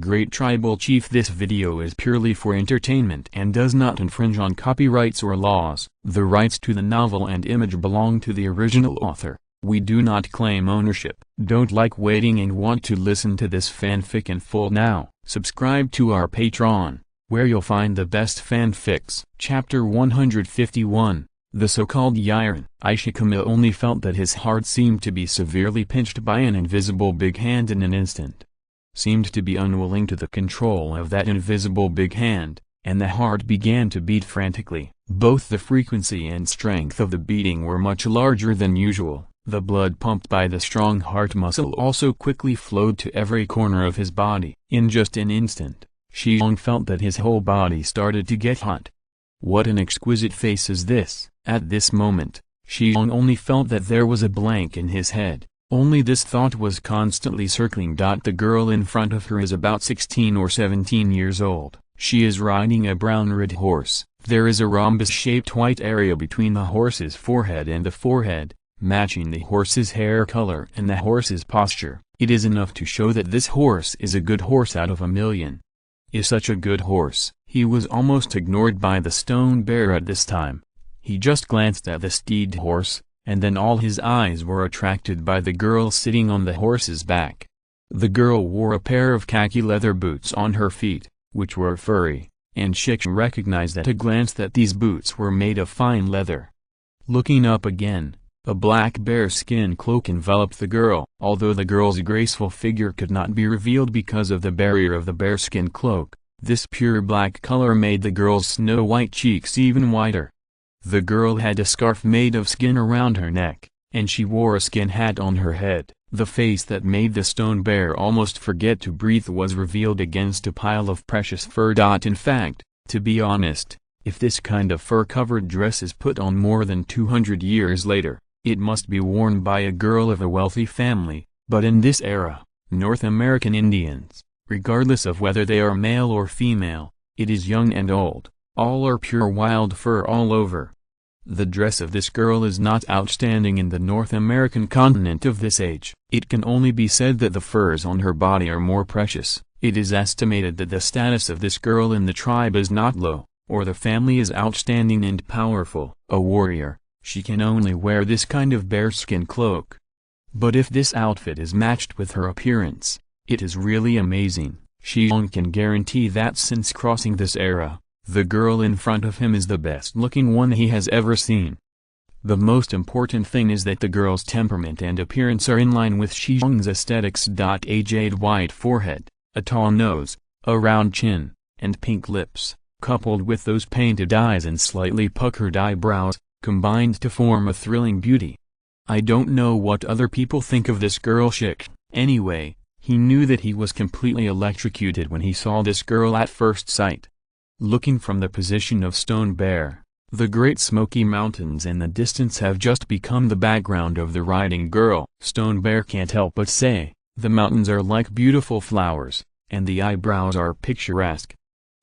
Great Tribal Chief. This video is purely for entertainment and does not infringe on copyrights or laws. The rights to the novel and image belong to the original author. We do not claim ownership. Don't like waiting and want to listen to this fanfic in full now? Subscribe to our Patreon, where you'll find the best fanfics. Chapter 151. The so-called Yiren. Ishikama only felt that his heart seemed to be severely pinched by an invisible big hand in an instant. Seemed to be unwilling to the control of that invisible big hand, and the heart began to beat frantically. Both the frequency and strength of the beating were much larger than usual. The blood pumped by the strong heart muscle also quickly flowed to every corner of his body. In just an instant, Shi Xiong felt that his whole body started to get hot. What an exquisite face is this! At this moment, Shi Xiong only felt that there was a blank in his head. Only this thought was constantly circling. The girl in front of her is about 16 or 17 years old. She is riding a brown red horse. There is a rhombus-shaped white area between the horse's forehead and the forehead, matching the horse's hair color and the horse's posture. It is enough to show that this horse is a good horse out of a million. Is such a good horse. He was almost ignored by the stone bear at this time. He just glanced at the steed horse, and then all his eyes were attracted by the girl sitting on the horse's back. The girl wore a pair of khaki leather boots on her feet, which were furry, and Shi Xiong recognized at a glance that these boots were made of fine leather. Looking up again, a black bearskin cloak enveloped the girl. Although the girl's graceful figure could not be revealed because of the barrier of the bearskin cloak, this pure black color made the girl's snow-white cheeks even whiter. The girl had a scarf made of skin around her neck, and she wore a skin hat on her head. The face that made the stone bear almost forget to breathe was revealed against a pile of precious fur. In fact, to be honest, if this kind of fur-covered dress is put on more than 200 years later, it must be worn by a girl of a wealthy family. But in this era, North American Indians, regardless of whether they are male or female, it is young and old, all are pure wild fur all over. The dress of this girl is not outstanding in the North American continent of this age. It can only be said that the furs on her body are more precious. It is estimated that the status of this girl in the tribe is not low, or the family is outstanding and powerful. A warrior, she can only wear this kind of bearskin cloak. But if this outfit is matched with her appearance, it is really amazing. Shi Xiong can guarantee that since crossing this era, the girl in front of him is the best-looking one he has ever seen. The most important thing is that the girl's temperament and appearance are in line with Shi Xiong's aesthetics. A jade white forehead, a tall nose, a round chin, and pink lips, coupled with those painted eyes and slightly puckered eyebrows, combined to form a thrilling beauty. I don't know what other people think of this girl Shi Xiong. Anyway, he knew that he was completely electrocuted when he saw this girl at first sight. Looking from the position of Stone Bear, the Great Smoky Mountains in the distance have just become the background of the riding girl. Stone Bear can't help but say, the mountains are like beautiful flowers, and the eyebrows are picturesque.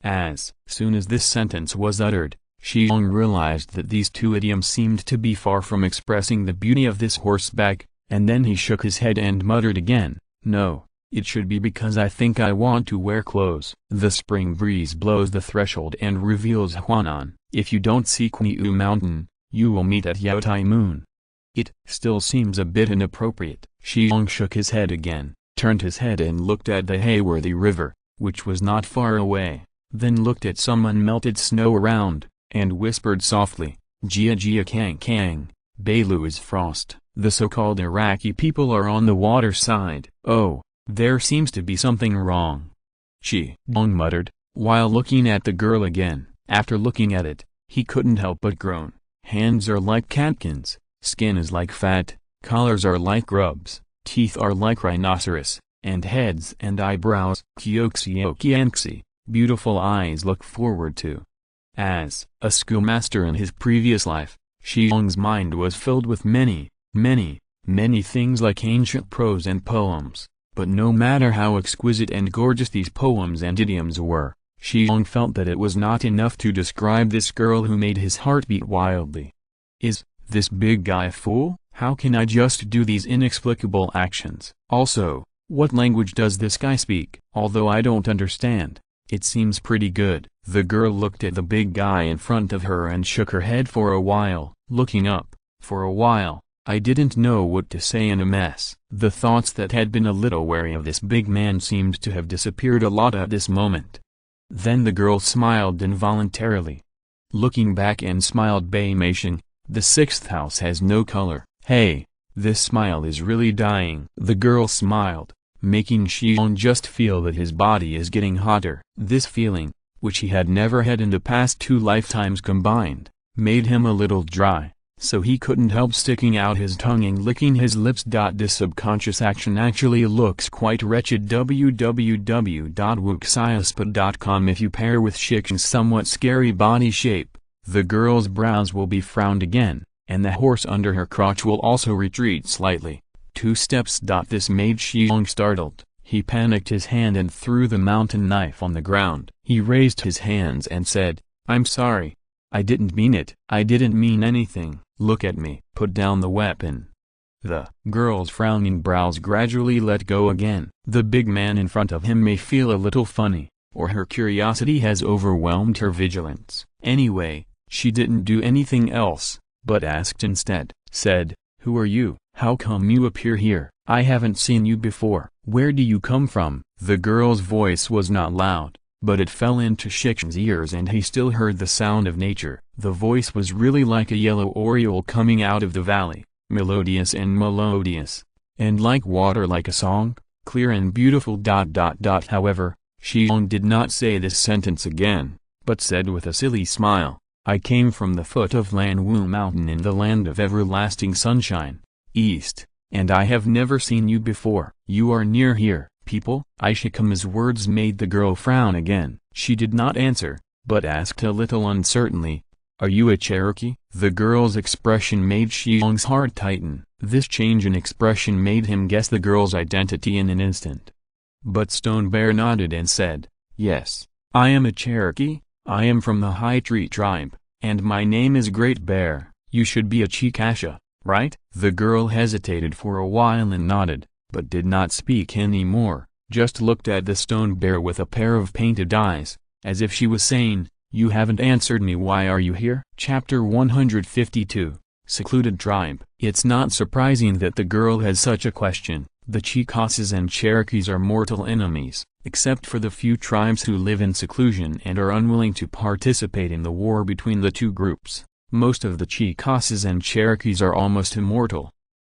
As soon as this sentence was uttered, Shi Xiong realized that these two idioms seemed to be far from expressing the beauty of this horseback, and then he shook his head and muttered again, "No. It should be because I think I want to wear clothes." The spring breeze blows the threshold and reveals Huanan. If you don't see Qiu Mountain, you will meet at Yaotai Moon. It still seems a bit inappropriate. Shi Xiong shook his head again, turned his head and looked at the Hayworthy River, which was not far away, then looked at some unmelted snow around, and whispered softly, "Jia Jia Kang Kang, Bailu is frost." The so-called Iraqi people are on the water side. Oh. There seems to be something wrong, Shi Xiong muttered, while looking at the girl again. After looking at it, he couldn't help but groan. Hands are like catkins, skin is like fat, collars are like grubs, teeth are like rhinoceros, and heads and eyebrows, Kyoxiokianxi, beautiful eyes look forward to. As a schoolmaster in his previous life, Shi Xiong's mind was filled with many things like ancient prose and poems. But no matter how exquisite and gorgeous these poems and idioms were, Shi Xiong felt that it was not enough to describe this girl who made his heart beat wildly. Is this big guy a fool? How can I just do these inexplicable actions? Also, What language does this guy speak? Although I don't understand, it seems pretty good. The girl looked at the big guy in front of her and shook her head for a while, looking up. For a while, I didn't know what to say in a mess. The thoughts that had been a little wary of this big man seemed to have disappeared a lot at this moment. Then the girl smiled involuntarily. Looking back and smiled. Bei Meisheng, the sixth house has no color. Hey, this smile is really dying. The girl smiled, making Shi Xiong just feel that his body is getting hotter. This feeling, which he had never had in the past 2 lifetimes combined, made him a little dry, so he couldn't help sticking out his tongue and licking his lips. This subconscious action actually looks quite wretched. www.wuxiaspot.com. If you pair with Shi Xiong's somewhat scary body shape, the girl's brows will be frowned again, and the horse under her crotch will also retreat slightly. 2 steps. This made Shi Xiong startled. He panicked his hand and threw the mountain knife on the ground. He raised his hands and said, "I'm sorry. I didn't mean it. I didn't mean anything. Look at me." Put down the weapon. The girl's frowning brows gradually let go again. The big man in front of him may feel a little funny, or her curiosity has overwhelmed her vigilance. Anyway, she didn't do anything else, but asked instead, said, "Who are you? How come you appear here? I haven't seen you before. Where do you come from?" The girl's voice was not loud, but it fell into Shi Xiong's ears and he still heard the sound of nature. The voice was really like a yellow oriole coming out of the valley, melodious, and like water, like a song, clear and beautiful. However, Shi Xiong did not say this sentence again, but said with a silly smile, "I came from the foot of Lanwu Mountain in the land of everlasting sunshine, east, and I have never seen you before. You are near here, people?" Ishikame's words made the girl frown again. She did not answer, but asked a little uncertainly, "Are you a Cherokee?" The girl's expression made Shi Xiong's heart tighten. This change in expression made him guess the girl's identity in an instant. But Stone Bear nodded and said, "Yes, I am a Cherokee. I am from the High Tree tribe, and my name is Great Bear. You should be a Chikasha, right?" The girl hesitated for a while and nodded, but did not speak anymore, just looked at the stone bear with a pair of painted eyes, as if she was saying, "You haven't answered me. Why are you here?" Chapter 152, Secluded Tribe. It's not surprising that the girl has such a question. The Chickasaws and Cherokees are mortal enemies, except for the few tribes who live in seclusion and are unwilling to participate in the war between the two groups. Most of the Chickasaws and Cherokees are almost immortal.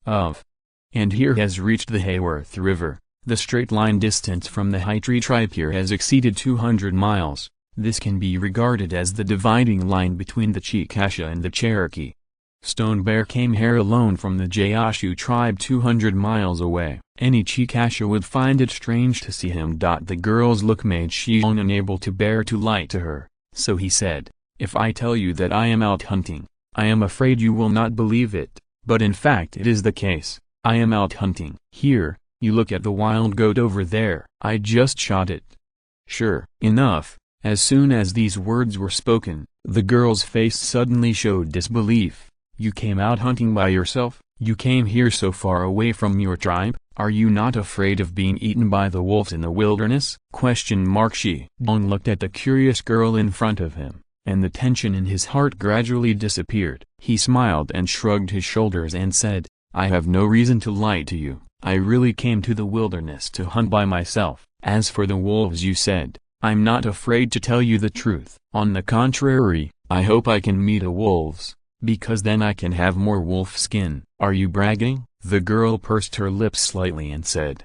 And here has reached the Hayworth River. The straight line distance from the High Tree tribe here has exceeded 200 miles. This can be regarded as the dividing line between the Chickasaw and the Cherokee. Stone Bear came here alone from the Gaoshu tribe 200 miles away. Any Chickasaw would find it strange to see him. The girl's look made Shi Xiong unable to bear to lie to her, so he said, "If I tell you that I am out hunting, I am afraid you will not believe it, but in fact it is the case. I am out hunting. Here, you look at the wild goat over there. I just shot it." Sure enough, as soon as these words were spoken, the girl's face suddenly showed disbelief. "You came out hunting by yourself? You came here so far away from your tribe? Are you not afraid of being eaten by the wolves in the wilderness?" Shi Xiong looked at the curious girl in front of him, and the tension in his heart gradually disappeared. He smiled and shrugged his shoulders and said, "I have no reason to lie to you. I really came to the wilderness to hunt by myself. As for the wolves you said, I'm not afraid to tell you the truth. On the contrary, I hope I can meet the wolves, because then I can have more wolf skin." "Are you bragging?" The girl pursed her lips slightly and said.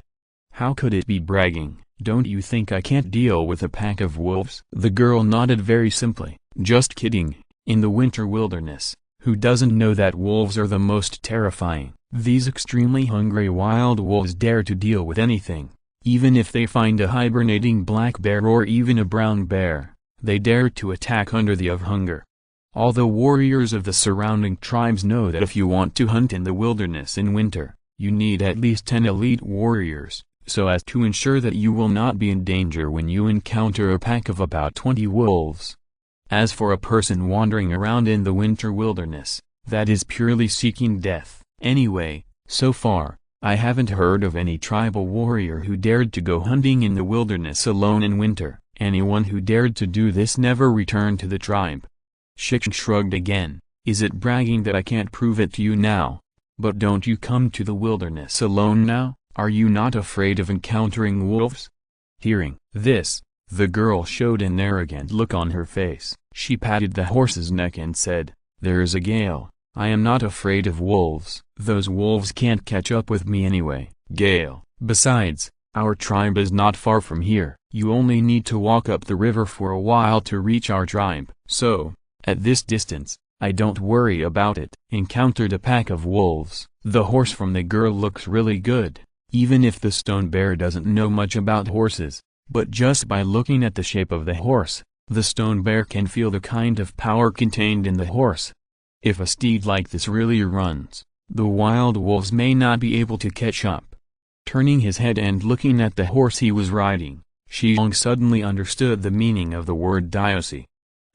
"How could it be bragging? Don't you think I can't deal with a pack of wolves?" The girl nodded very simply. "Just kidding. In the winter wilderness, who doesn't know that wolves are the most terrifying? These extremely hungry wild wolves dare to deal with anything. Even if they find a hibernating black bear or even a brown bear, they dare to attack under the of hunger. All the warriors of the surrounding tribes know that if you want to hunt in the wilderness in winter, you need at least 10 elite warriors, so as to ensure that you will not be in danger when you encounter a pack of about 20 wolves. As for a person wandering around in the winter wilderness, that is purely seeking death. Anyway, so far, I haven't heard of any tribal warrior who dared to go hunting in the wilderness alone in winter. Anyone who dared to do this never returned to the tribe. Shi Xiong shrugged again. Is it bragging that I can't prove it to you now? But don't you come to the wilderness alone now? Are you not afraid of encountering wolves? Hearing this, the girl showed an arrogant look on her face. She patted the horse's neck and said, "There is a gale. I am not afraid of wolves. Those wolves can't catch up with me anyway, Gale. Besides, our tribe is not far from here. You only need to walk up the river for a while to reach our tribe. So, at this distance, I don't worry about it." Encountered a pack of wolves. The horse from the girl looks really good, even if the stone bear doesn't know much about horses. But just by looking at the shape of the horse, the stone bear can feel the kind of power contained in the horse. If a steed like this really runs, the wild wolves may not be able to catch up. Turning his head and looking at the horse he was riding, Shi Xiong suddenly understood the meaning of the word diocese.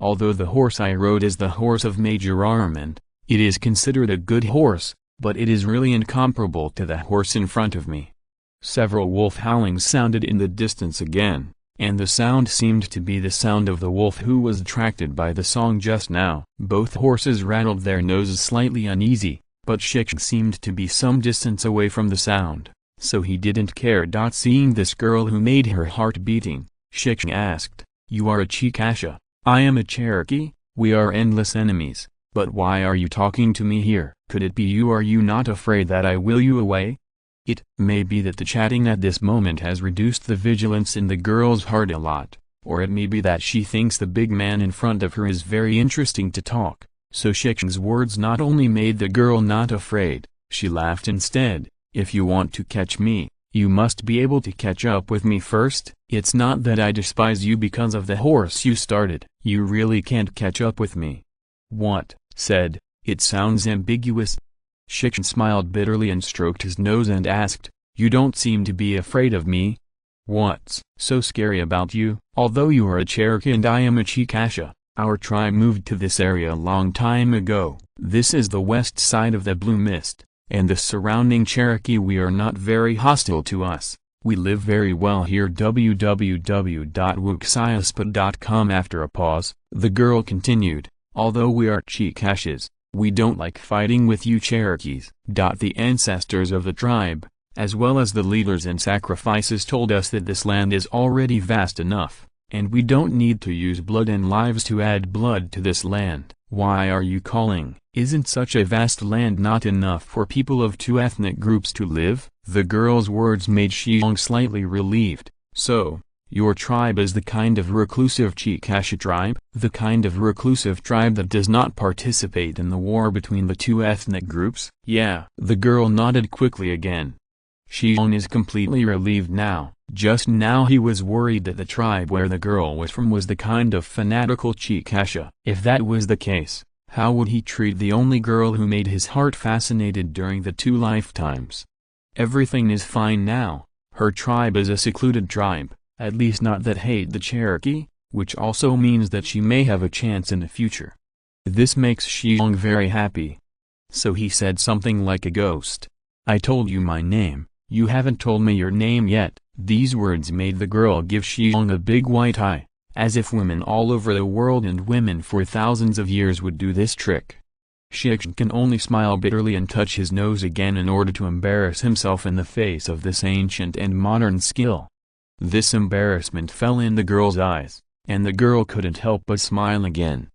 Although the horse I rode is the horse of Major Armand, it is considered a good horse, but it is really incomparable to the horse in front of me. Several wolf howlings sounded in the distance again, and the sound seemed to be the sound of the wolf who was attracted by the song just now. Both horses rattled their noses slightly uneasy, but Shi Xiong seemed to be some distance away from the sound, so he didn't care. Seeing this girl who made her heart beating, Shi Xiong asked, "You are a Chicasha. I am a Cherokee. We are endless enemies, but why are you talking to me here? Could it be you? Are you not afraid that I will you away?" It may be that the chatting at this moment has reduced the vigilance in the girl's heart a lot, or it may be that she thinks the big man in front of her is very interesting to talk, so Shi Xiong's words not only made the girl not afraid, she laughed instead. "If you want to catch me, you must be able to catch up with me first. It's not that I despise you because of the horse you started. You really can't catch up with me." "What?" said, "It sounds ambiguous." Shi Xiong smiled bitterly and stroked his nose and asked, "You don't seem to be afraid of me. What's so scary about you?" "Although you are a Cherokee and I am a Chicasha, our tribe moved to this area a long time ago. This is the west side of the Blue Mist, and the surrounding Cherokee we are not very hostile to us. We live very well here." www.wuxiaspot.com. After a pause, the girl continued, "Although we are Chicashas, we don't like fighting with you Cherokees." The ancestors of the tribe, as well as the leaders and sacrifices, told us that this land is already vast enough, and we don't need to use blood and lives to add blood to this land. Why are you calling? Isn't such a vast land not enough for people of two ethnic groups to live? The girl's words made Shi Xiong slightly relieved. "So, your tribe is the kind of reclusive Chicasha tribe? The kind of reclusive tribe that does not participate in the war between the two ethnic groups?" "Yeah." The girl nodded quickly again. Shi Xiong is completely relieved now. Just now he was worried that the tribe where the girl was from was the kind of fanatical Chicasha. If that was the case, how would he treat the only girl who made his heart fascinated during the 2 lifetimes? Everything is fine now. Her tribe is a secluded tribe, at least not that hate the Cherokee, which also means that she may have a chance in the future. This makes Shi Xiong very happy. So he said something like a ghost. "I told you my name, you haven't told me your name yet." These words made the girl give Shi Xiong a big white eye, as if women all over the world and women for thousands of years would do this trick. Shi Xiong can only smile bitterly and touch his nose again in order to embarrass himself in the face of this ancient and modern skill. This embarrassment fell in the girl's eyes, and the girl couldn't help but smile again.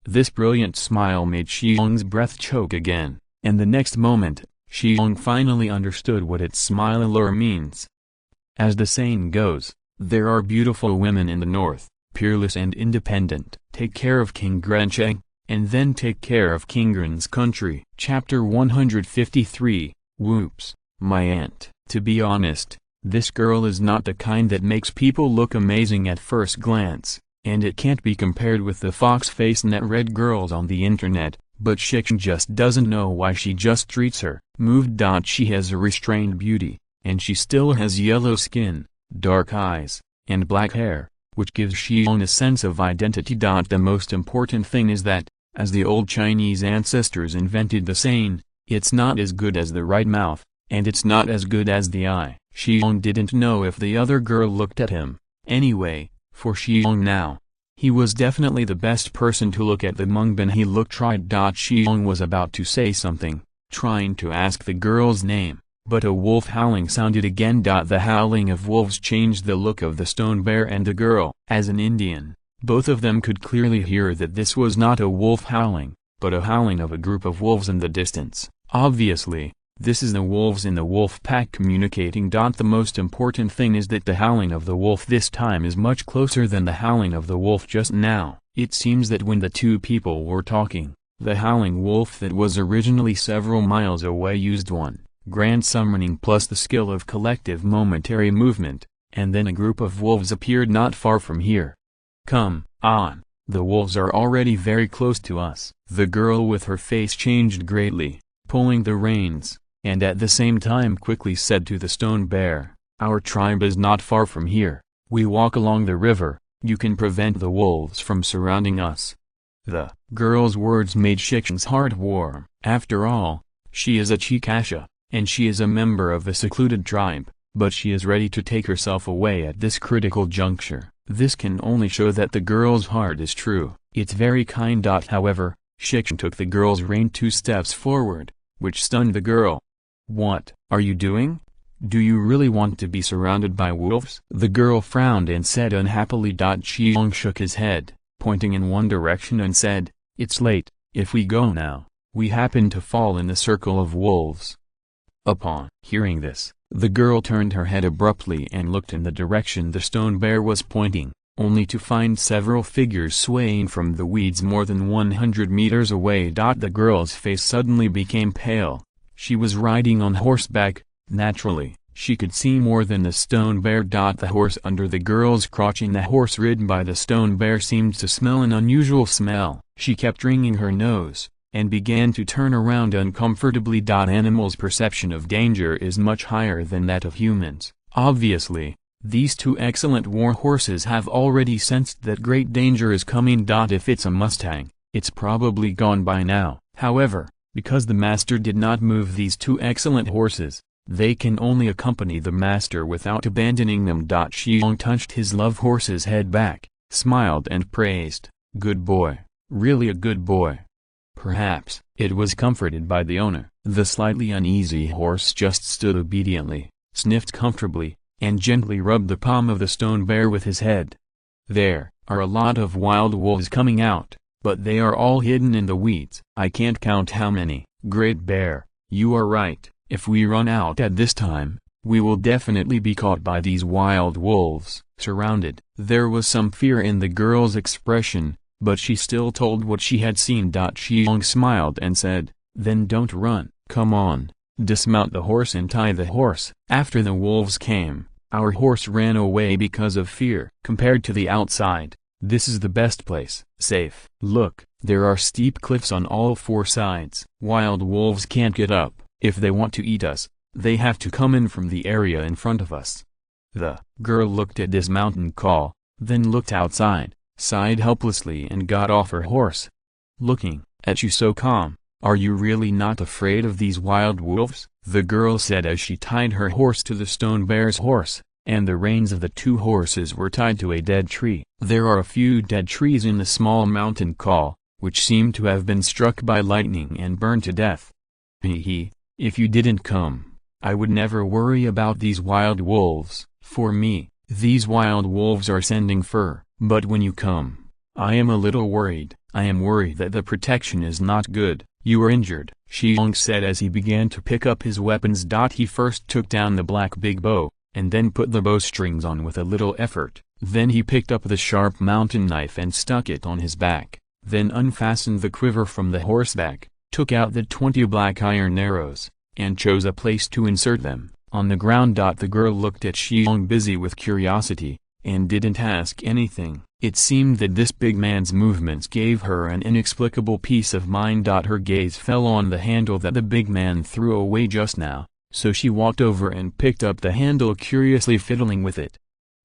This brilliant smile made Shi Xiong's breath choke again, and the next moment, Shi Xiong finally understood what its smile allure means. As the saying goes, there are beautiful women in the north, peerless and independent. Take care of King Grencheng, and then take care of King Gren's country. Chapter 153, Whoops, my aunt. To be honest, this girl is not the kind that makes people look amazing at first glance, and it can't be compared with the fox-faced net-red girls on the internet, but Shi Xiong just doesn't know why she just treats her. Moved. She has a restrained beauty, and she still has yellow skin, dark eyes, and black hair, which gives Shi Xiong a sense of identity. The most important thing is that, as the old Chinese ancestors invented the saying, "It's not as good as the right mouth, and it's not as good as the eye. Shi Xiong didn't know if the other girl looked at him. Anyway, for Shi Xiong now, he was definitely the best person to look at among them. He looked tried. Shi Xiong was about to say something, trying to ask the girl's name, but a wolf howling sounded again. The howling of wolves changed the look of the stone bear and the girl. As an Indian, both of them could clearly hear that this was not a wolf howling, but a howling of a group of wolves in the distance. Obviously, this is the wolves in the wolf pack communicating. The most important thing is that the howling of the wolf this time is much closer than the howling of the wolf just now. It seems that when the two people were talking, the howling wolf that was originally several miles away used one grand summoning plus the skill of collective momentary movement, and then a group of wolves appeared not far from here. Come on, the wolves are already very close to us. The girl with her face changed greatly, pulling the reins, and at the same time quickly said to the stone bear, "Our tribe is not far from here. We walk along the river, you can prevent the wolves from surrounding us." The girl's words made Shi Xiong's heart warm. After all, she is a Chikasha, and she is a member of a secluded tribe, but she is ready to take herself away at this critical juncture. This can only show that the girl's heart is true. It's very kind. However, Shi Xiong took the girl's rein 2 steps forward, which stunned the girl. "What are you doing? Do you really want to be surrounded by wolves?" The girl frowned and said unhappily. Shi Xiong shook his head, pointing in one direction and said, "It's late. If we go now, we happen to fall in the circle of wolves." Upon hearing this, the girl turned her head abruptly and looked in the direction the stone bear was pointing, only to find several figures swaying from the weeds more than 100 meters away. The girl's face suddenly became pale. She was riding on horseback. Naturally, she could see more than the stone bear. The horse under the girl's crotch and the horse ridden by the stone bear seemed to smell an unusual smell. She kept wringing her nose, and began to turn around uncomfortably. Animals' perception of danger is much higher than that of humans. Obviously, these two excellent war horses have already sensed that great danger is coming. If it's a Mustang, it's probably gone by now. However, because the master did not move these two excellent horses, they can only accompany the master without abandoning them. Shi Xiong touched his love horse's head back, smiled and praised, "Good boy, really a good boy." Perhaps it was comforted by the owner. The slightly uneasy horse just stood obediently, sniffed comfortably, and gently rubbed the palm of the stone bear with his head. "There are a lot of wild wolves coming out, but they are all hidden in the weeds. I can't count how many." "Great bear, you are right. If we run out at this time, we will definitely be caught by these wild wolves." Surrounded. There was some fear in the girl's expression, but she still told what she had seen. Shi Xiong smiled and said, "Then don't run. Come on, dismount the horse and tie the horse." After the wolves came, our horse ran away because of fear. Compared to the outside, this is the best place. Safe. Look, there are steep cliffs on all 4 sides. Wild wolves can't get up. If they want to eat us, they have to come in from the area in front of us. The girl looked at this mountain call, then looked outside, sighed helplessly and got off her horse. "Looking at you so calm, are you really not afraid of these wild wolves?" the girl said as she tied her horse to the stone bear's horse, and the reins of the 2 horses were tied to a dead tree. There are a few dead trees in the small mountain call, which seem to have been struck by lightning and burned to death. If you didn't come, I would never worry about these wild wolves. For me, these wild wolves are sending fur. But when you come, I am a little worried. I am worried that the protection is not good. "You are injured," Shi Xiong said as he began to pick up his weapons. He first took down the black big bow, and then put the bowstrings on with a little effort. Then he picked up the sharp mountain knife and stuck it on his back, then unfastened the quiver from the horseback, took out the 20 black iron arrows, and chose a place to insert them, on the ground. The girl looked at Shi Xiong busy with curiosity, and didn't ask anything. It seemed that this big man's movements gave her an inexplicable peace of mind. Her gaze fell on the handle that the big man threw away just now, so she walked over and picked up the handle, curiously fiddling with it.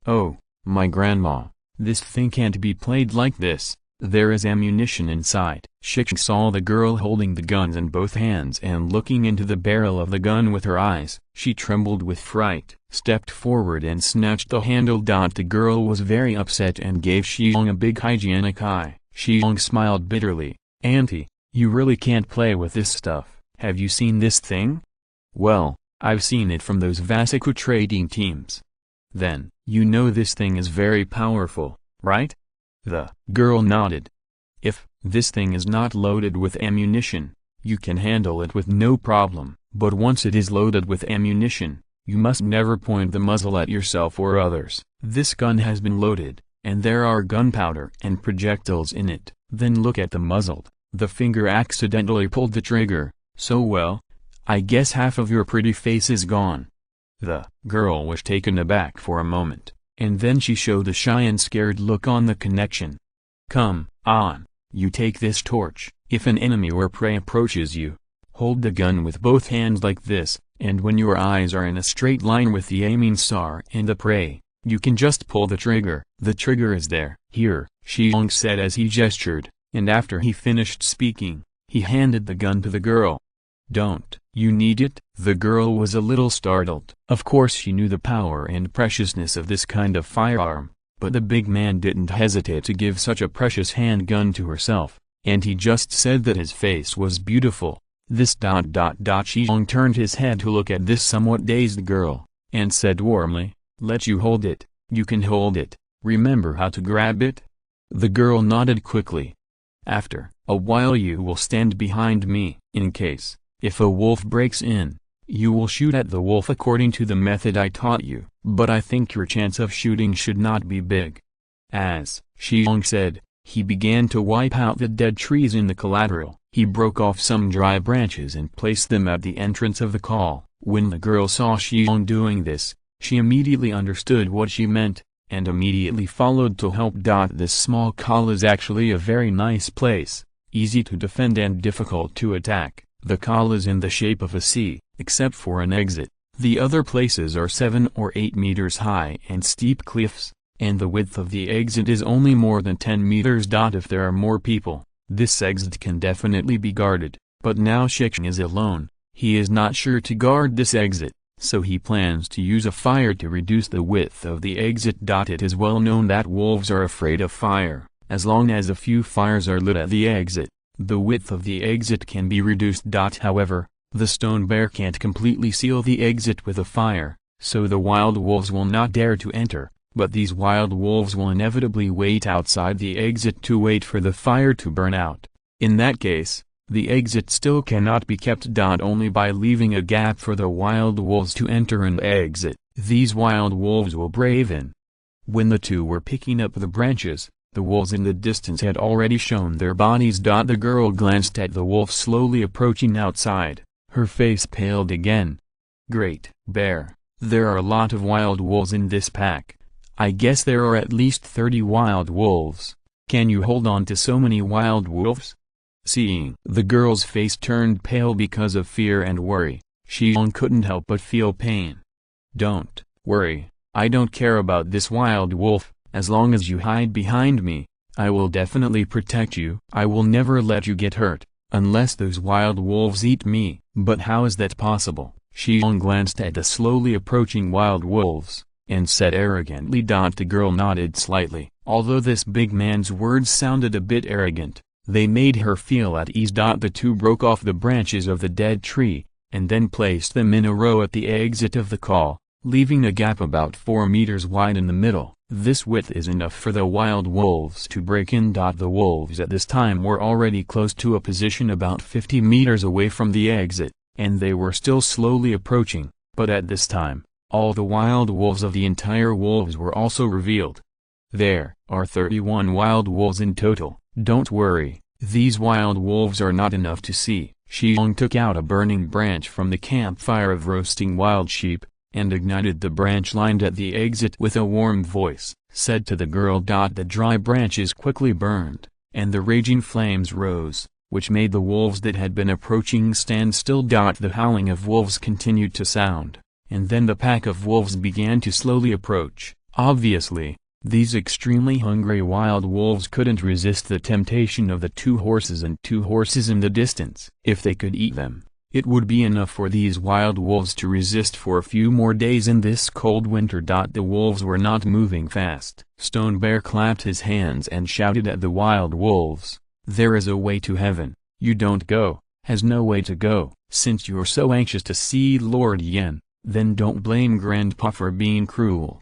"Oh, my grandma, this thing can't be played like this. There is ammunition inside. Shi Xiong saw the girl holding the guns in both hands and looking into the barrel of the gun with her eyes. She trembled with fright, stepped forward and snatched the handle. The girl was very upset and gave Shi Xiong a big hygienic eye. Shi Xiong smiled bitterly. "Auntie, you really can't play with this stuff. Have you seen this thing?" "Well, I've seen it from those Vasico trading teams." "Then, you know this thing is very powerful, right?" The girl nodded. "If this thing is not loaded with ammunition, you can handle it with no problem, but once it is loaded with ammunition, you must never point the muzzle at yourself or others. This gun has been loaded, and there are gunpowder and projectiles in it. Then look at the muzzle. The finger accidentally pulled the trigger, so well, I guess half of your pretty face is gone." The girl was taken aback for a moment, and then she showed a shy and scared look on the connection. "Come on, you take this torch. If an enemy or prey approaches you, hold the gun with both hands like this, and when your eyes are in a straight line with the aiming star and the prey, you can just pull the trigger. The trigger is there." "Here," Shi Xiong said as he gestured, and after he finished speaking, he handed the gun to the girl. "Don't you need it?" The girl was a little startled. Of course she knew the power and preciousness of this kind of firearm, but the big man didn't hesitate to give such a precious handgun to herself, and he just said that his face was beautiful. Shi Xiong turned his head to look at this somewhat dazed girl, and said warmly, "Let you hold it, you can hold it, remember how to grab it?" The girl nodded quickly. "After a while you will stand behind me. In case, if a wolf breaks in, you will shoot at the wolf according to the method I taught you, but I think your chance of shooting should not be big." As Shi Xiong said, he began to wipe out the dead trees in the collateral. He broke off some dry branches and placed them at the entrance of the call. When the girl saw Shi Xiong doing this, she immediately understood what she meant, and immediately followed to help. This small call is actually a very nice place, easy to defend and difficult to attack. The call is in the shape of a C, except for an exit. The other places are 7 or 8 meters high and steep cliffs, and the width of the exit is only more than 10 meters. If there are more people, this exit can definitely be guarded, but now Shi Xiong is alone. He is not sure to guard this exit, so he plans to use a fire to reduce the width of the exit. It is well known that wolves are afraid of fire. As long as a few fires are lit at the exit, the width of the exit can be reduced. However, the stone bear can't completely seal the exit with a fire, so the wild wolves will not dare to enter, but these wild wolves will inevitably wait outside the exit to wait for the fire to burn out. In that case, the exit still cannot be kept. Only by leaving a gap for the wild wolves to enter and exit, these wild wolves will brave in. When the two were picking up the branches, the wolves in the distance had already shown their bodies. The girl glanced at the wolf slowly approaching outside. Her face paled again. "Great Bear, there are a lot of wild wolves in this pack. I guess there are at least 30 wild wolves. Can you hold on to so many wild wolves?" Seeing the girl's face turned pale because of fear and worry, Shi Xiong couldn't help but feel pain. "Don't worry, I don't care about this wild wolf. As long as you hide behind me, I will definitely protect you. I will never let you get hurt, unless those wild wolves eat me." "But how is that possible?" Shi Xiong glanced at the slowly approaching wild wolves, and said arrogantly. The girl nodded slightly. Although this big man's words sounded a bit arrogant, they made her feel at ease. The two broke off the branches of the dead tree, and then placed them in a row at the exit of the call, leaving a gap about 4 meters wide in the middle. This width is enough for the wild wolves to break in. The wolves at this time were already close to a position about 50 meters away from the exit, and they were still slowly approaching, but at this time, all the wild wolves of the entire wolves were also revealed. There are 31 wild wolves in total. Don't worry, these wild wolves are not enough to see. Shi Xiong took out a burning branch from the campfire of roasting wild sheep, and ignited the branch lined at the exit. With a warm voice, said to the girl. The dry branches quickly burned, and the raging flames rose, which made the wolves that had been approaching stand still. The howling of wolves continued to sound, and then the pack of wolves began to slowly approach. Obviously, These extremely hungry wild wolves couldn't resist the temptation of the two horses and two horses in the distance. If they could eat them, it would be enough for these wild wolves to resist for a few more days in this cold winter. The wolves were not moving fast. Stone Bear clapped his hands and shouted at the wild wolves, "There is a way to heaven. You don't go, has no way to go. Since you're so anxious to see Lord Yen, then don't blame Grandpa for being cruel."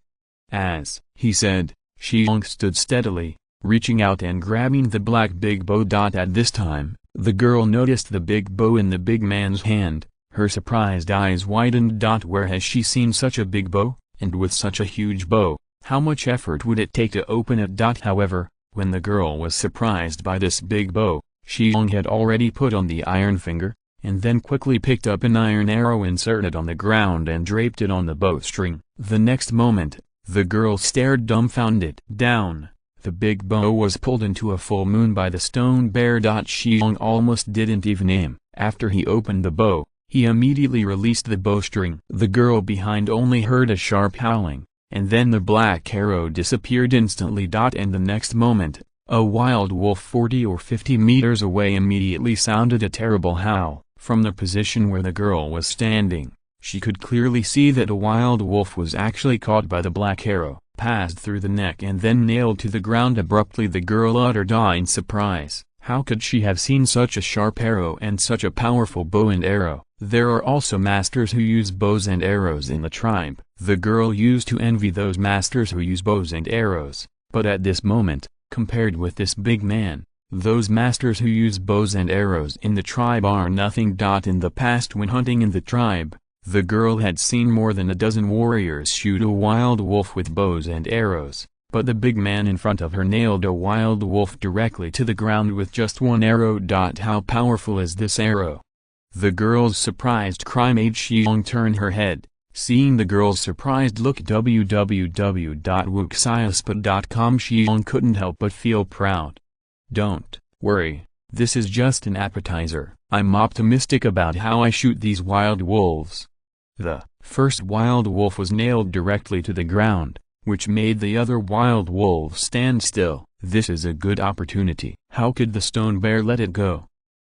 As he said, Shi Xiong stood steadily, reaching out and grabbing the black big bow. At this time, the girl noticed the big bow in the big man's hand. Her surprised eyes widened. Where has she seen such a big bow, and with such a huge bow? How much effort would it take to open it? However, when the girl was surprised by this big bow, Shi Xiong had already put on the iron finger, and then quickly picked up an iron arrow inserted on the ground and draped it on the bowstring. The next moment, the girl stared dumbfounded. Down, the big bow was pulled into a full moon by the Stone Bear. Shi Xiong almost didn't even aim. After he opened the bow, he immediately released the bowstring. The girl behind only heard a sharp howling, and then the black arrow disappeared instantly. And the next moment, a wild wolf 40 or 50 meters away immediately sounded a terrible howl. From the position where the girl was standing, she could clearly see that a wild wolf was actually caught by the black arrow, passed through the neck and then nailed to the ground abruptly. The girl uttered in surprise. How could she have seen such a sharp arrow and such a powerful bow and arrow? There are also masters who use bows and arrows in the tribe. The girl used to envy those masters who use bows and arrows, but at this moment, compared with this big man, those masters who use bows and arrows in the tribe are nothing. In the past, when hunting in the tribe, the girl had seen more than a dozen warriors shoot a wild wolf with bows and arrows, but the big man in front of her nailed a wild wolf directly to the ground with just one arrow. How powerful is this arrow? The girl's surprised cry made Shi Xiong turn her head. Seeing the girl's surprised look, www.wuxiaspot.com, Shi Xiong couldn't help but feel proud. "Don't worry, this is just an appetizer. I'm optimistic about how I shoot these wild wolves." The first wild wolf was nailed directly to the ground, which made the other wild wolves stand still. This is a good opportunity. How could the Stone Bear let it go?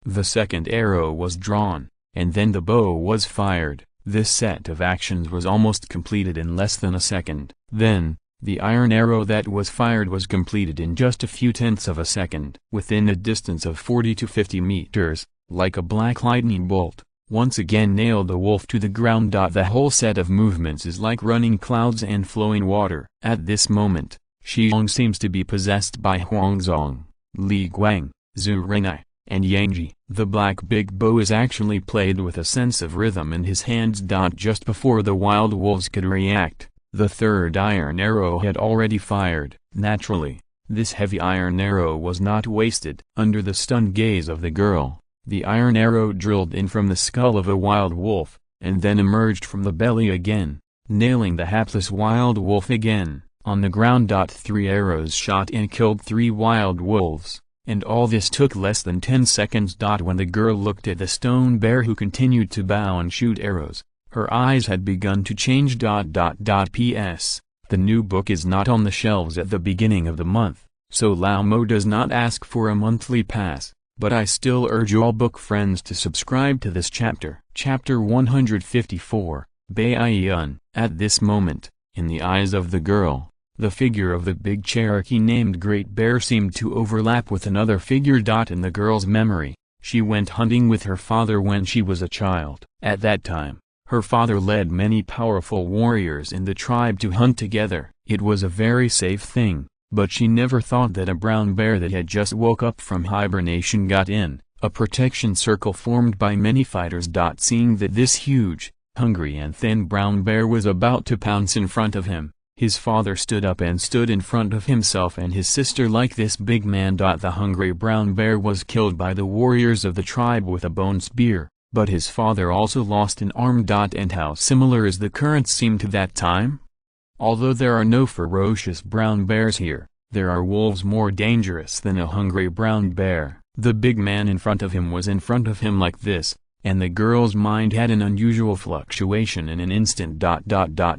The second arrow was drawn, and then the bow was fired. This set of actions was almost completed in less than a second. Then, the iron arrow that was fired was completed in just a few tenths of a second. Within a distance of 40 to 50 meters, like a black lightning bolt, once again nailed the wolf to the ground. The whole set of movements is like running clouds and flowing water. At this moment, Shi Xiong seems to be possessed by Huangzong, Li Guang, Zhu Renai, and Yangji. The black big bow is actually played with a sense of rhythm in his hands. Just before the wild wolves could react, the third iron arrow had already fired. Naturally, this heavy iron arrow was not wasted. Under the stunned gaze of the girl, the iron arrow drilled in from the skull of a wild wolf, and then emerged from the belly again, nailing the hapless wild wolf again, on the ground. 3 arrows shot and killed 3 wild wolves, and all this took less than 10 seconds. When the girl looked at the Stone Bear, who continued to bow and shoot arrows, her eyes had begun to change. P.S. The new book is not on the shelves at the beginning of the month, so Lao Mo does not ask for a monthly pass. But I still urge all book friends to subscribe to this chapter. Chapter 154, Baiyan. At this moment, in the eyes of the girl, the figure of the big Cherokee named Great Bear seemed to overlap with another figure. In the girl's memory, she went hunting with her father when she was a child. At that time, her father led many powerful warriors in the tribe to hunt together. It was a very safe thing. But she never thought that a brown bear that had just woke up from hibernation got in, a protection circle formed by many fighters. Seeing that this huge, hungry and thin brown bear was about to pounce in front of him, his father stood up and stood in front of himself and his sister like this big man. The hungry brown bear was killed by the warriors of the tribe with a bone spear, but his father also lost an arm. And how similar is the current scene to that time? Although there are no ferocious brown bears here, there are wolves more dangerous than a hungry brown bear. The big man in front of him was in front of him like this, and the girl's mind had an unusual fluctuation in an instant.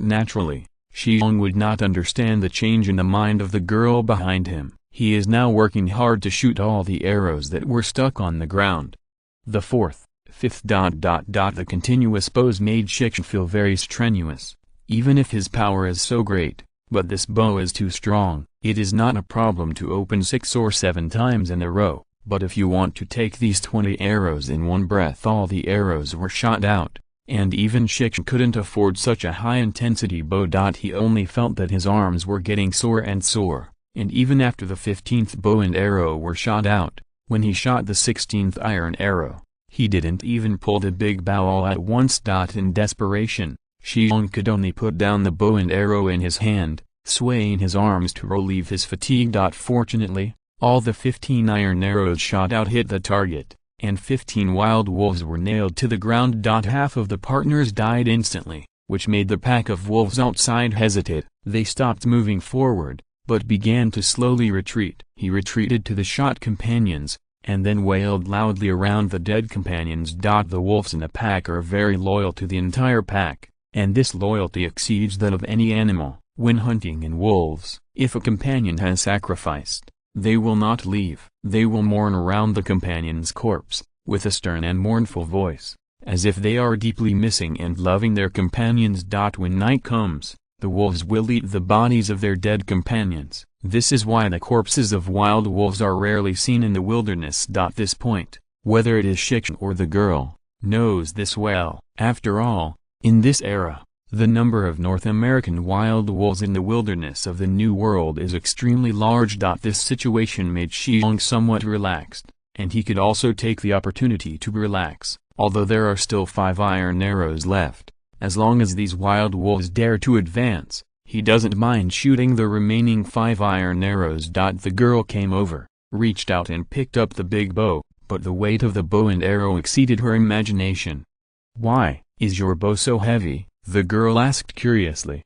Naturally, Shi Xiong would not understand the change in the mind of the girl behind him. He is now working hard to shoot all the arrows that were stuck on the ground. The fourth, fifth. The continuous bows made Shi Xiong feel very strenuous, even if his power is so great. But this bow is too strong. It is not a problem to open 6 or 7 times in a row, but if you want to take these 20 arrows in one breath, all the arrows were shot out, and even Shi Xiong couldn't afford such a high-intensity bow. He only felt that his arms were getting sore and sore, and even after the 15th bow and arrow were shot out, when he shot the 16th iron arrow, he didn't even pull the big bow all at once. In desperation, Shi Xiong could only put down the bow and arrow in his hand, swaying his arms to relieve his fatigue. Fortunately, all the 15 iron arrows shot out hit the target, and 15 wild wolves were nailed to the ground. Half of the partners died instantly, which made the pack of wolves outside hesitate. They stopped moving forward, but began to slowly retreat. He retreated to the shot companions, and then wailed loudly around the dead companions. The wolves in a pack are very loyal to the entire pack, and this loyalty exceeds that of any animal. When hunting in wolves, if a companion has sacrificed, they will not leave. They will mourn around the companion's corpse, with a stern and mournful voice, as if they are deeply missing and loving their companions. When night comes, the wolves will eat the bodies of their dead companions. This is why the corpses of wild wolves are rarely seen in the wilderness. This point, whether it is Shi Xiong or the girl, knows this well. After all, in this era, the number of North American wild wolves in the wilderness of the New World is extremely large. This situation made Shi Xiong somewhat relaxed, and he could also take the opportunity to relax. Although there are still 5 iron arrows left, as long as these wild wolves dare to advance, he doesn't mind shooting the remaining 5 iron arrows. The girl came over, reached out and picked up the big bow, but the weight of the bow and arrow exceeded her imagination. "Why is your bow so heavy?" the girl asked curiously.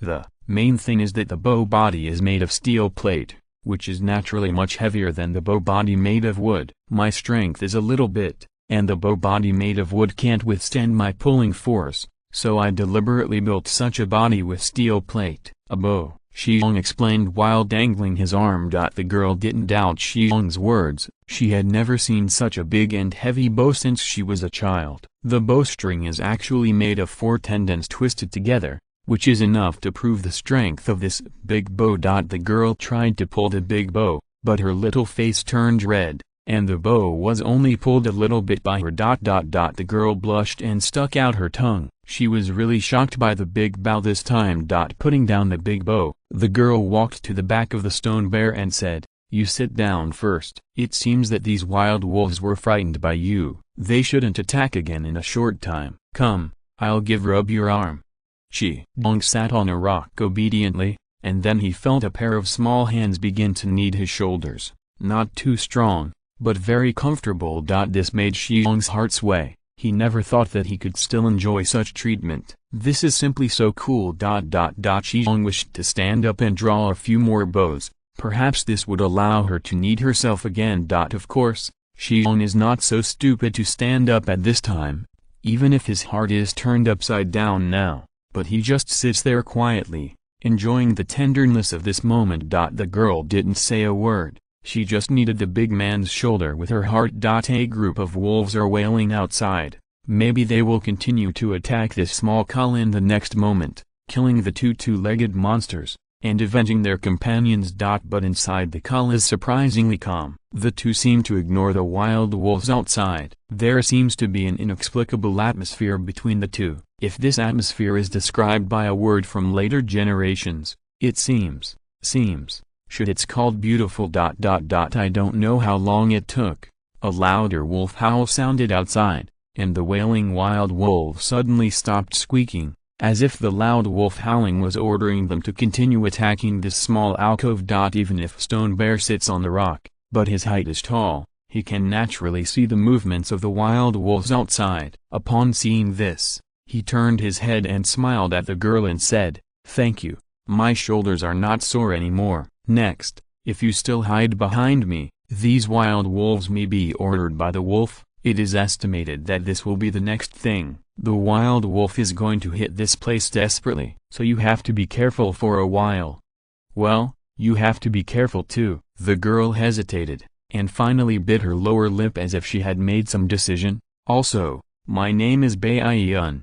"The main thing is that the bow body is made of steel plate, which is naturally much heavier than the bow body made of wood. My strength is a little bit, and the bow body made of wood can't withstand my pulling force, so I deliberately built such a body with steel plate." "A bow," Shi Xiong explained while dangling his arm. The girl didn't doubt Shi Xiong's words. She had never seen such a big and heavy bow since she was a child. The bowstring is actually made of 4 tendons twisted together, which is enough to prove the strength of this big bow. The girl tried to pull the big bow, but her little face turned red, and the bow was only pulled a little bit by her. The girl blushed and stuck out her tongue. She was really shocked by the big bow this time. Putting down the big bow, the girl walked to the back of the stone bear and said, "You sit down first. It seems that these wild wolves were frightened by you. They shouldn't attack again in a short time. Come, I'll rub your arm." Shi Xiong sat on a rock obediently, and then he felt a pair of small hands begin to knead his shoulders. Not too strong, but very comfortable. This made Shi Xiong's heart sway. He never thought that he could still enjoy such treatment. This is simply so cool. Shi Xiong wished to stand up and draw a few more bows. Perhaps this would allow her to knead herself again. Of course, Shi Xiong is not so stupid to stand up at this time, even if his heart is turned upside down now, but he just sits there quietly, enjoying the tenderness of this moment. The girl didn't say a word. She just kneaded the big man's shoulder with her heart. A group of wolves are wailing outside. Maybe they will continue to attack this small call in the next moment, killing the 2 two-legged monsters, and avenging their companions. But inside the call is surprisingly calm. The 2 seem to ignore the wild wolves outside. There seems to be an inexplicable atmosphere between the 2. If this atmosphere is described by a word from later generations, it seems. Should it's called beautiful. I don't know how long it took. A louder wolf howl sounded outside, and the wailing wild wolf suddenly stopped squeaking, as if the loud wolf howling was ordering them to continue attacking this small alcove. Even if Stone Bear sits on the rock, but his height is tall, he can naturally see the movements of the wild wolves outside. Upon seeing this, he turned his head and smiled at the girl and said, "Thank you, my shoulders are not sore anymore." Next, if you still hide behind me, these wild wolves may be ordered by the wolf. It is estimated that this will be the next thing. The wild wolf is going to hit this place desperately, so you have to be careful for a while. Well, you have to be careful too. The girl hesitated, and finally bit her lower lip as if she had made some decision. Also, my name is Baiyun.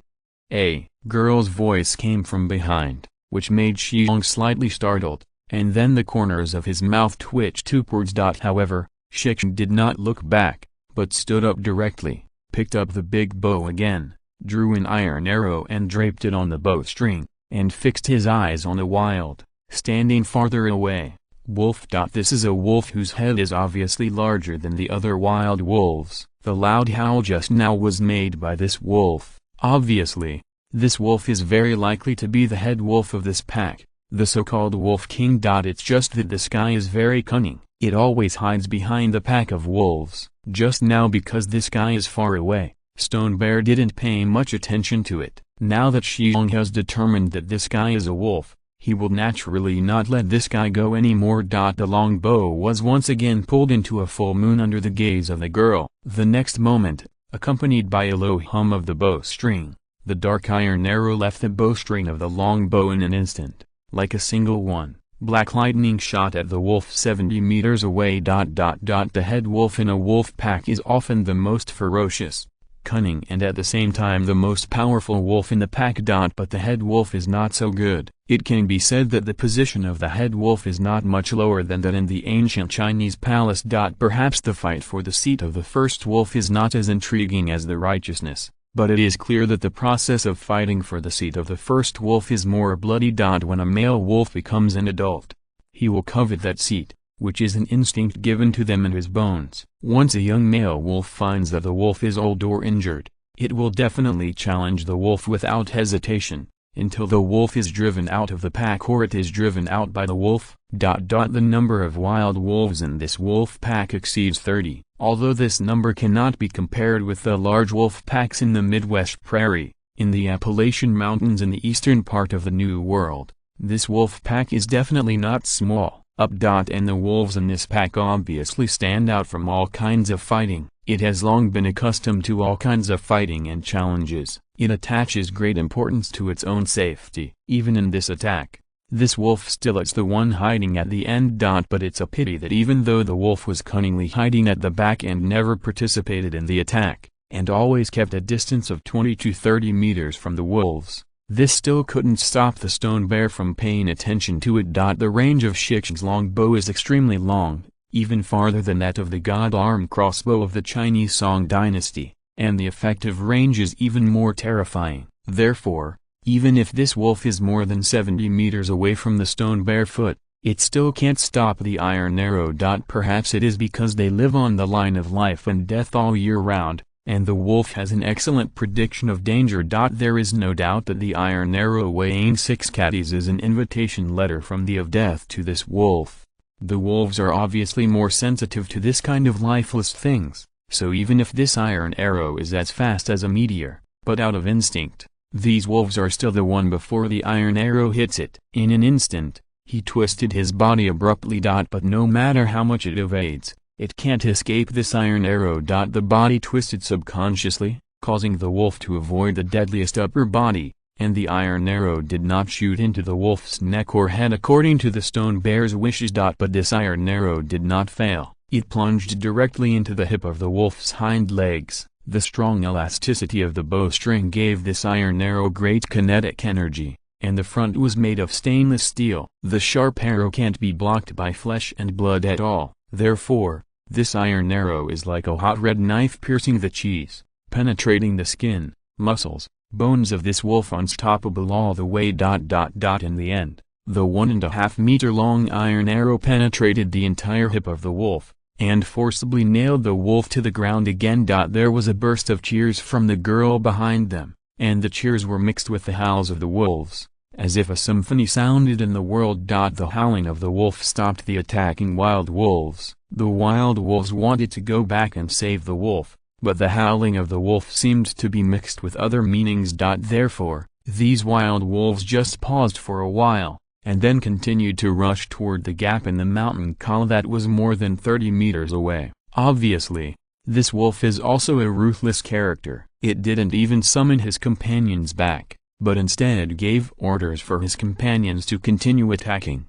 A girl's voice came from behind, which made Shi Xiong slightly startled, and then the corners of his mouth twitched upwards. However, Shi Xiong did not look back, but stood up directly, picked up the big bow again, drew an iron arrow and draped it on the bowstring, and fixed his eyes on the wild, standing farther away, wolf. This is a wolf whose head is obviously larger than the other wild wolves. The loud howl just now was made by this wolf. Obviously, this wolf is very likely to be the head wolf of this pack, the so-called Wolf King. It's just that this guy is very cunning. It always hides behind the pack of wolves. Just now, because this guy is far away, Stone Bear didn't pay much attention to it. Now that Shi Xiong has determined that this guy is a wolf, he will naturally not let this guy go anymore. The long bow was once again pulled into a full moon under the gaze of the girl. The next moment, accompanied by a low hum of the bowstring, the dark iron arrow left the bowstring of the long bow in an instant, like a single one. Black lightning shot at the wolf 70 meters away. The head wolf in a wolf pack is often the most ferocious, cunning, and at the same time the most powerful wolf in the pack. But the head wolf is not so good. It can be said that the position of the head wolf is not much lower than that in the ancient Chinese palace. Perhaps the fight for the seat of the first wolf is not as intriguing as the righteousness, but it is clear that the process of fighting for the seat of the first wolf is more bloody. When a male wolf becomes an adult, he will covet that seat, which is an instinct given to them in his bones. Once a young male wolf finds that the wolf is old or injured, it will definitely challenge the wolf without hesitation, until the wolf is driven out of the pack or it is driven out by the wolf. The number of wild wolves in this wolf pack exceeds 30, although this number cannot be compared with the large wolf packs in the Midwest prairie, in the Appalachian Mountains in the eastern part of the New World. This wolf pack is definitely not small. And the wolves in this pack obviously stand out from all kinds of fighting. It has long been accustomed to all kinds of fighting and challenges. It attaches great importance to its own safety. Even in this attack, this wolf still is the one hiding at the end. But it's a pity that even though the wolf was cunningly hiding at the back and never participated in the attack, and always kept a distance of 20 to 30 meters from the wolves, this still couldn't stop the Stone Bear from paying attention to it. The range of Shi Xiong's long bow is extremely long, even farther than that of the god arm crossbow of the Chinese Song dynasty, and the effective range is even more terrifying. Therefore, even if this wolf is more than 70 meters away from the Stone Bear foot, it still can't stop the iron arrow. Perhaps it is because they live on the line of life and death all year round, and the wolf has an excellent prediction of danger. There is no doubt that the iron arrow weighing 6 catties is an invitation letter from the of death to this wolf. The wolves are obviously more sensitive to this kind of lifeless things, so even if this iron arrow is as fast as a meteor, but out of instinct, these wolves are still the one before the iron arrow hits it. In an instant, he twisted his body abruptly. But no matter how much it evades, it can't escape this iron arrow. The body twisted subconsciously, causing the wolf to avoid the deadliest upper body, and the iron arrow did not shoot into the wolf's neck or head according to the Stone Bear's wishes. But this iron arrow did not fail. It plunged directly into the hip of the wolf's hind legs. The strong elasticity of the bowstring gave this iron arrow great kinetic energy, and the front was made of stainless steel. The sharp arrow can't be blocked by flesh and blood at all. Therefore, this iron arrow is like a hot red knife piercing the cheese, penetrating the skin, muscles, bones of this wolf unstoppable all the way. In the end, the 1.5 meter long iron arrow penetrated the entire hip of the wolf, and forcibly nailed the wolf to the ground again. There was a burst of cheers from the girl behind them, and the cheers were mixed with the howls of the wolves, as if a symphony sounded in the world. The howling of the wolf stopped the attacking wild wolves. The wild wolves wanted to go back and save the wolf, but the howling of the wolf seemed to be mixed with other meanings. Therefore, these wild wolves just paused for a while, and then continued to rush toward the gap in the mountain col that was more than 30 meters away. Obviously, This wolf is also a ruthless character. It didn't even summon his companions back, but instead gave orders for his companions to continue attacking.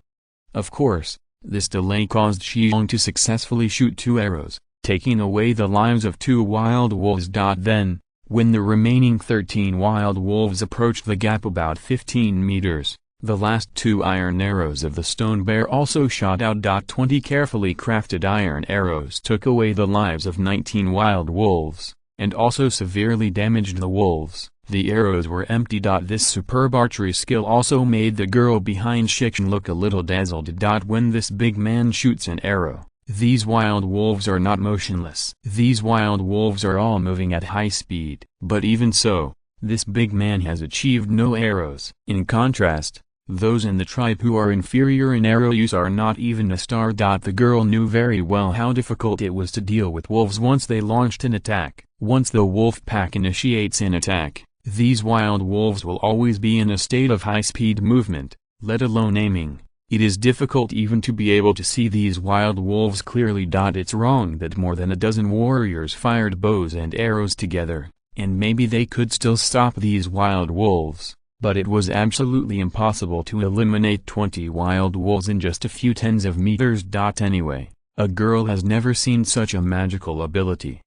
Of course, this delay caused Shi Xiong to successfully shoot 2 arrows, taking away the lives of 2 wild wolves. Then, when the remaining 13 wild wolves approached the gap about 15 meters, the last 2 iron arrows of the stone bear also shot out. 20 carefully crafted iron arrows took away the lives of 19 wild wolves, and also severely damaged the wolves. The arrows were empty. This superb archery skill also made the girl behind Shi Xiong look a little dazzled. When this big man shoots an arrow, these wild wolves are not motionless. These wild wolves are all moving at high speed. But even so, this big man has achieved no arrows. In contrast, those in the tribe who are inferior in arrow use are not even a star. The girl knew very well how difficult it was to deal with wolves once they launched an attack. Once the wolf pack initiates an attack, these wild wolves will always be in a state of high-speed movement, let alone aiming. It is difficult even to be able to see these wild wolves clearly. It's wrong that more than a dozen warriors fired bows and arrows together, and maybe they could still stop these wild wolves, but it was absolutely impossible to eliminate 20 wild wolves in just a few tens of meters. Anyway, a girl has never seen such a magical ability.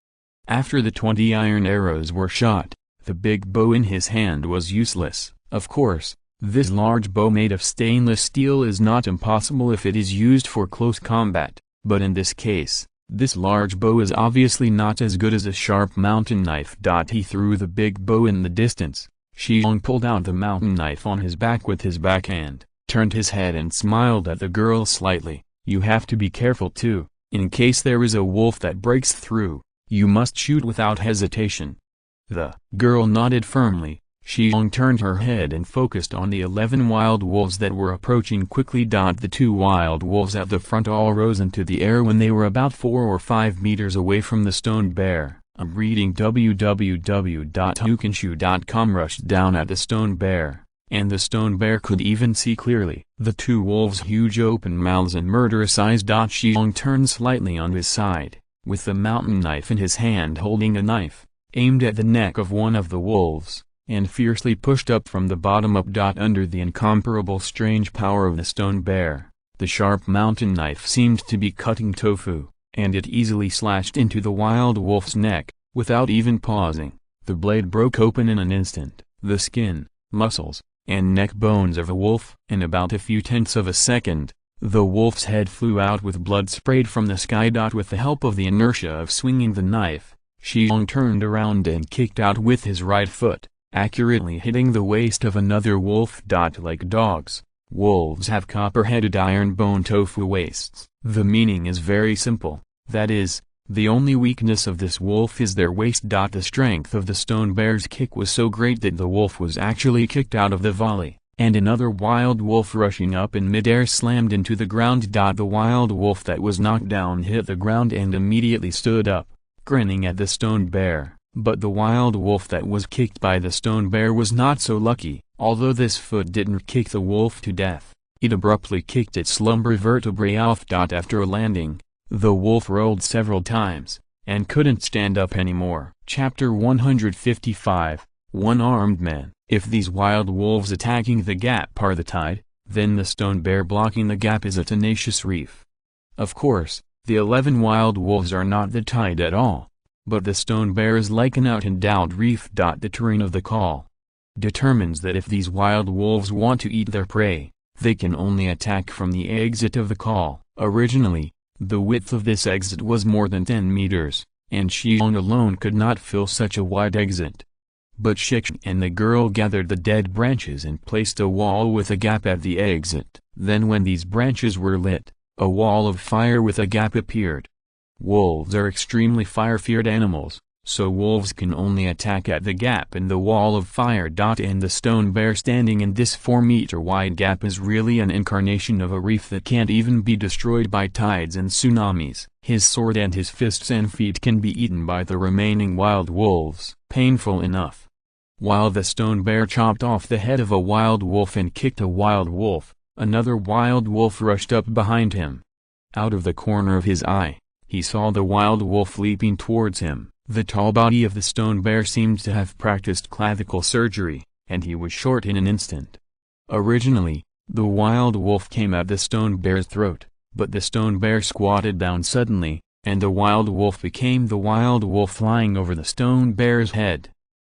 After the 20 iron arrows were shot, the big bow in his hand was useless. Of course, this large bow made of stainless steel is not impossible if it is used for close combat, but in this case, this large bow is obviously not as good as a sharp mountain knife. He threw the big bow in the distance. Shi Xiong pulled out the mountain knife on his back with his backhand, turned his head and smiled at the girl slightly. You have to be careful too. In case there is a wolf that breaks through, you must shoot without hesitation. The girl nodded firmly. Shi Xiong turned her head and focused on the 11 wild wolves that were approaching quickly. The 2 wild wolves at the front all rose into the air when they were about 4 or 5 meters away from the stone bear. I'm reading www.ukenshu.com. Rushed down at the stone bear, and the stone bear could even see clearly. The 2 wolves' huge open mouths and murderous eyes. Shi Xiong turned slightly on his side, with the mountain knife in his hand holding a knife, aimed at the neck of one of the wolves, and fiercely pushed up from the bottom up. Under the incomparable strange power of the stone bear, the sharp mountain knife seemed to be cutting tofu, and it easily slashed into the wild wolf's neck, without even pausing. The blade broke open in an instant, the skin, muscles, and neck bones of a wolf. In about a few tenths of a second, the wolf's head flew out with blood sprayed from the sky. With the help of the inertia of swinging the knife, Shi Xiong turned around and kicked out with his right foot, accurately hitting the waist of another wolf. Like dogs, wolves have copper-headed iron bone tofu waists. The meaning is very simple, that is, the only weakness of this wolf is their waist. The strength of the stone bear's kick was so great that the wolf was actually kicked out of the volley, and another wild wolf rushing up in midair slammed into the ground. The wild wolf that was knocked down hit the ground and immediately stood up, grinning at the stone bear. But the wild wolf that was kicked by the stone bear was not so lucky. Although this foot didn't kick the wolf to death, it abruptly kicked its lumbar vertebrae off. After landing, the wolf rolled several times, and couldn't stand up anymore. Chapter 155, One-Armed Man. If these wild wolves attacking the gap are the tide, then the stone bear blocking the gap is a tenacious reef. Of course, the 11 wild wolves are not the tide at all, but the stone bear is like an out-and-out reef. The terrain of the call determines that if these wild wolves want to eat their prey, they can only attack from the exit of the call. Originally, the width of this exit was more than 10 meters, and Shi Xiong alone could not fill such a wide exit. But Shi Xiong and the girl gathered the dead branches and placed a wall with a gap at the exit. Then when these branches were lit, a wall of fire with a gap appeared. Wolves are extremely fire-feared animals, so wolves can only attack at the gap in the wall of fire. And the stone bear standing in this 4-meter wide gap is really an incarnation of a reef that can't even be destroyed by tides and tsunamis. His sword and his fists and feet can be eaten by the remaining wild wolves. Painful enough. While the stone bear chopped off the head of a wild wolf and kicked a wild wolf, another wild wolf rushed up behind him. Out of the corner of his eye, he saw the wild wolf leaping towards him. The tall body of the stone bear seemed to have practiced clavicle surgery, and he was short in an instant. Originally, the wild wolf came at the stone bear's throat, but the stone bear squatted down suddenly, and the wild wolf became the wild wolf flying over the stone bear's head.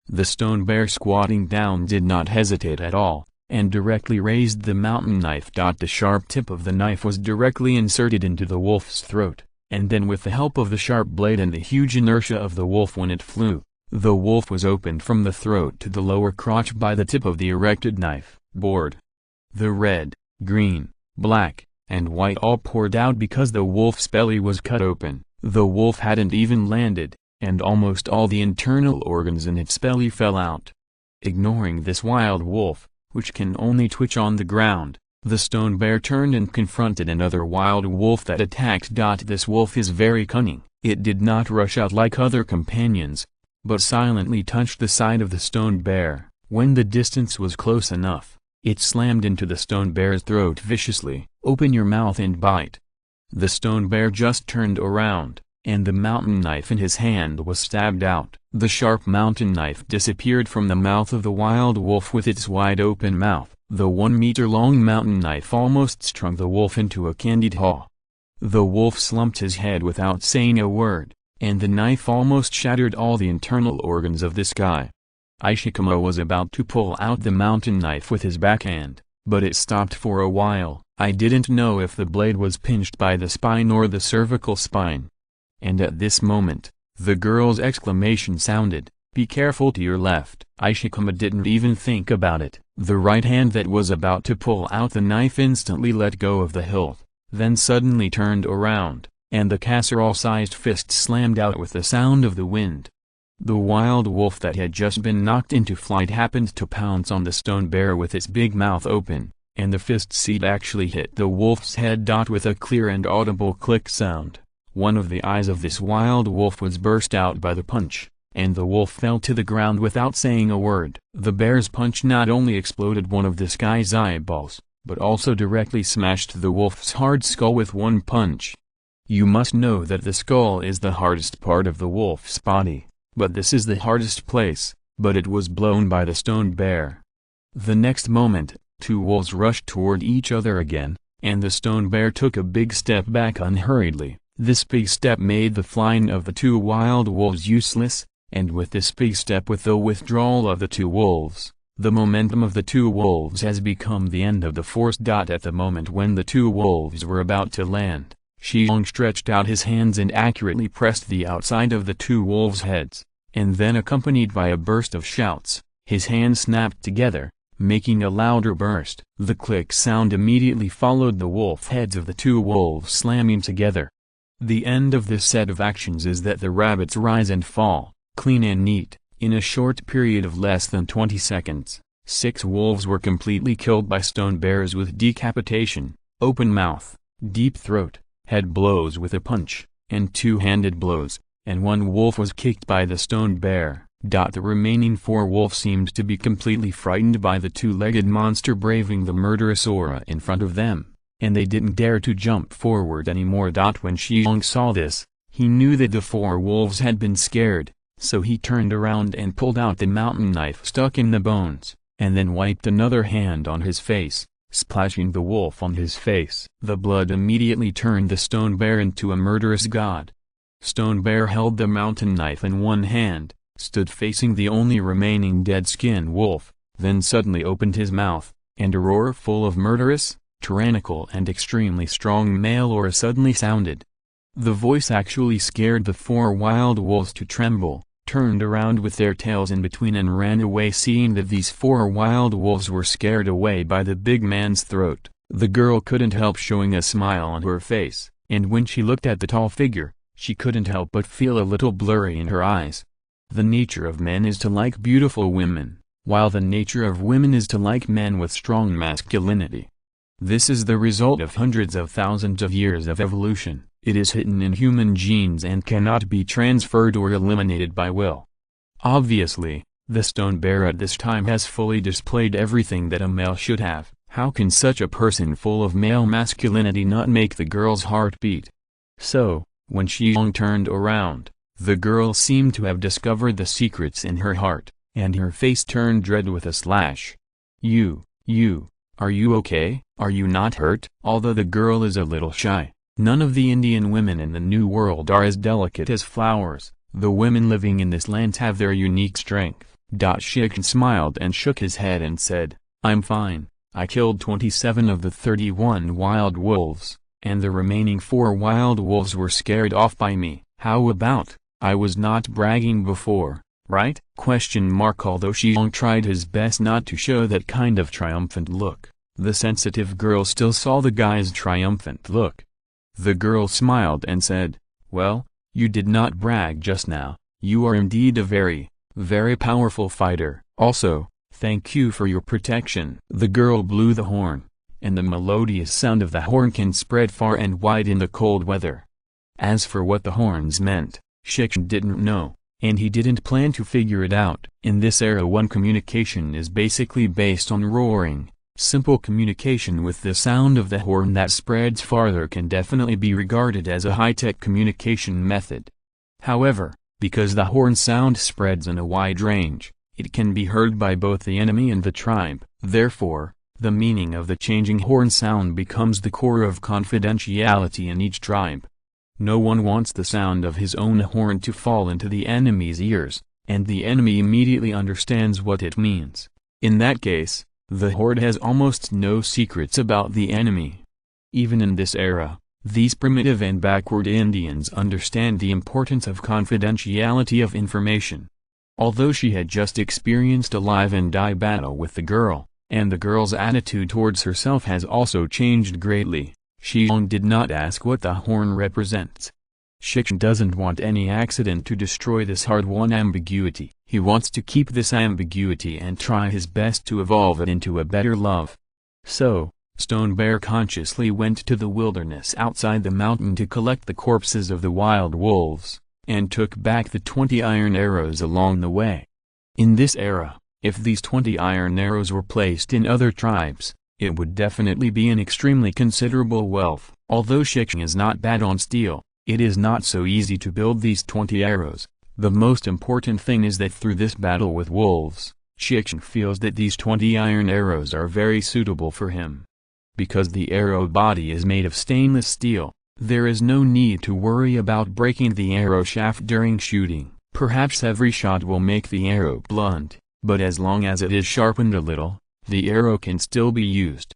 The stone bear squatting down did not hesitate at all, and directly raised the mountain knife. The sharp tip of the knife was directly inserted into the wolf's throat, and then with the help of the sharp blade and the huge inertia of the wolf when it flew, the wolf was opened from the throat to the lower crotch by the tip of the erected knife board. The red, green, black, and white all poured out because the wolf's belly was cut open. The wolf hadn't even landed, and almost all the internal organs in its belly fell out. Ignoring this wild wolf, which can only twitch on the ground, the stone bear turned and confronted another wild wolf that attacked. This wolf is very cunning. It did not rush out like other companions, but silently touched the side of the stone bear. When the distance was close enough, it slammed into the stone bear's throat viciously. "Open your mouth and bite." The stone bear just turned around, and the mountain knife in his hand was stabbed out. The sharp mountain knife disappeared from the mouth of the wild wolf with its wide-open mouth. The 1-meter-long mountain knife almost struck the wolf into a candied haw. The wolf slumped his head without saying a word, and the knife almost shattered all the internal organs of this guy. Ishikamo was about to pull out the mountain knife with his backhand, but it stopped for a while. I didn't know if the blade was pinched by the spine or the cervical spine. And at this moment, the girl's exclamation sounded, "Be careful to your left." Ishikama didn't even think about it. The right hand that was about to pull out the knife instantly let go of the hilt, then suddenly turned around, and the casserole-sized fist slammed out with the sound of the wind. The wild wolf that had just been knocked into flight happened to pounce on the stone bear with its big mouth open, and the fist seed actually hit the wolf's head. With a clear and audible click sound, one of the eyes of this wild wolf was burst out by the punch, and the wolf fell to the ground without saying a word. The bear's punch not only exploded one of this guy's eyeballs, but also directly smashed the wolf's hard skull with one punch. You must know that the skull is the hardest part of the wolf's body, but this is the hardest place, but it was blown by the stone bear. The next moment, two wolves rushed toward each other again, and the stone bear took a big step back unhurriedly. This big step made the flying of the two wild wolves useless, and with this big step, with the withdrawal of the two wolves, the momentum of the two wolves has become the end of the force. At the moment when the two wolves were about to land, Shi Xiong stretched out his hands and accurately pressed the outside of the two wolves' heads, and then, accompanied by a burst of shouts, his hands snapped together, making a louder burst. The click sound immediately followed the wolf heads of the two wolves slamming together. The end of this set of actions is that the rabbits rise and fall, clean and neat, in a short period of less than 20 seconds. 6 wolves were completely killed by stone bears with decapitation, open mouth, deep throat, head blows with a punch, and 2-handed blows, and 1 wolf was kicked by the stone bear. The remaining 4 wolves seemed to be completely frightened by the 2-legged monster braving the murderous aura in front of them, and they didn't dare to jump forward anymore. When Shi Xiong saw this, he knew that the 4 wolves had been scared, so he turned around and pulled out the mountain knife stuck in the bones, and then wiped another hand on his face, splashing the wolf on his face. The blood immediately turned the stone bear into a murderous god. Stone bear held the mountain knife in one hand, stood facing the only remaining dead skin wolf, then suddenly opened his mouth, and a roar full of murderous, tyrannical and extremely strong male aura suddenly sounded. The voice actually scared the 4 wild wolves to tremble, turned around with their tails in between and ran away. Seeing that these 4 wild wolves were scared away by the big man's throat, the girl couldn't help showing a smile on her face, and when she looked at the tall figure, she couldn't help but feel a little blurry in her eyes. The nature of men is to like beautiful women, while the nature of women is to like men with strong masculinity. This is the result of hundreds of thousands of years of evolution. It is hidden in human genes and cannot be transferred or eliminated by will. Obviously, the stone bear at this time has fully displayed everything that a male should have. How can such a person full of male masculinity not make the girl's heart beat? So, When Shi Xiong turned around, the girl seemed to have discovered the secrets in her heart, and her face turned red with a slash. You, are you okay? Are you not hurt? Although the girl is a little shy, none of the Indian women in the New World are as delicate as flowers. The women living in this land have their unique strength. Shi Xiong smiled and shook his head and said, I'm fine. I killed 27 of the 31 wild wolves, and the remaining 4 wild wolves were scared off by me. How about, I was not bragging before, right? Although Shi Xiong tried his best not to show that kind of triumphant look, the sensitive girl still saw the guy's triumphant look. The girl smiled and said, well, you did not brag just now. You are indeed a very, very powerful fighter. Also, thank you for your protection. The girl blew the horn, and the melodious sound of the horn can spread far and wide in the cold weather. As for what the horns meant, Shi Xiong didn't know, and he didn't plan to figure it out. In this era when communication is basically based on roaring, simple communication with the sound of the horn that spreads farther can definitely be regarded as a high-tech communication method. However, because the horn sound spreads in a wide range, it can be heard by both the enemy and the tribe. Therefore, the meaning of the changing horn sound becomes the core of confidentiality in each tribe. No one wants the sound of his own horn to fall into the enemy's ears, and the enemy immediately understands what it means. In that case, the horde has almost no secrets about the enemy. Even in this era, these primitive and backward Indians understand the importance of confidentiality of information. Although she had just experienced a live-and-die battle with the girl, and the girl's attitude towards herself has also changed greatly, Shi Xiong did not ask what the horn represents. Shi Xiong doesn't want any accident to destroy this hard-won ambiguity. He wants to keep this ambiguity and try his best to evolve it into a better love. So, Stone Bear consciously went to the wilderness outside the mountain to collect the corpses of the wild wolves, and took back the 20 iron arrows along the way. In this era, if these 20 iron arrows were placed in other tribes, it would definitely be an extremely considerable wealth. Although Shi Xiong is not bad on steel, it is not so easy to build these 20 arrows. The most important thing is that through this battle with wolves, Shi Xiong feels that these 20 iron arrows are very suitable for him. Because the arrow body is made of stainless steel, there is no need to worry about breaking the arrow shaft during shooting. Perhaps every shot will make the arrow blunt, but as long as it is sharpened a little, the arrow can still be used.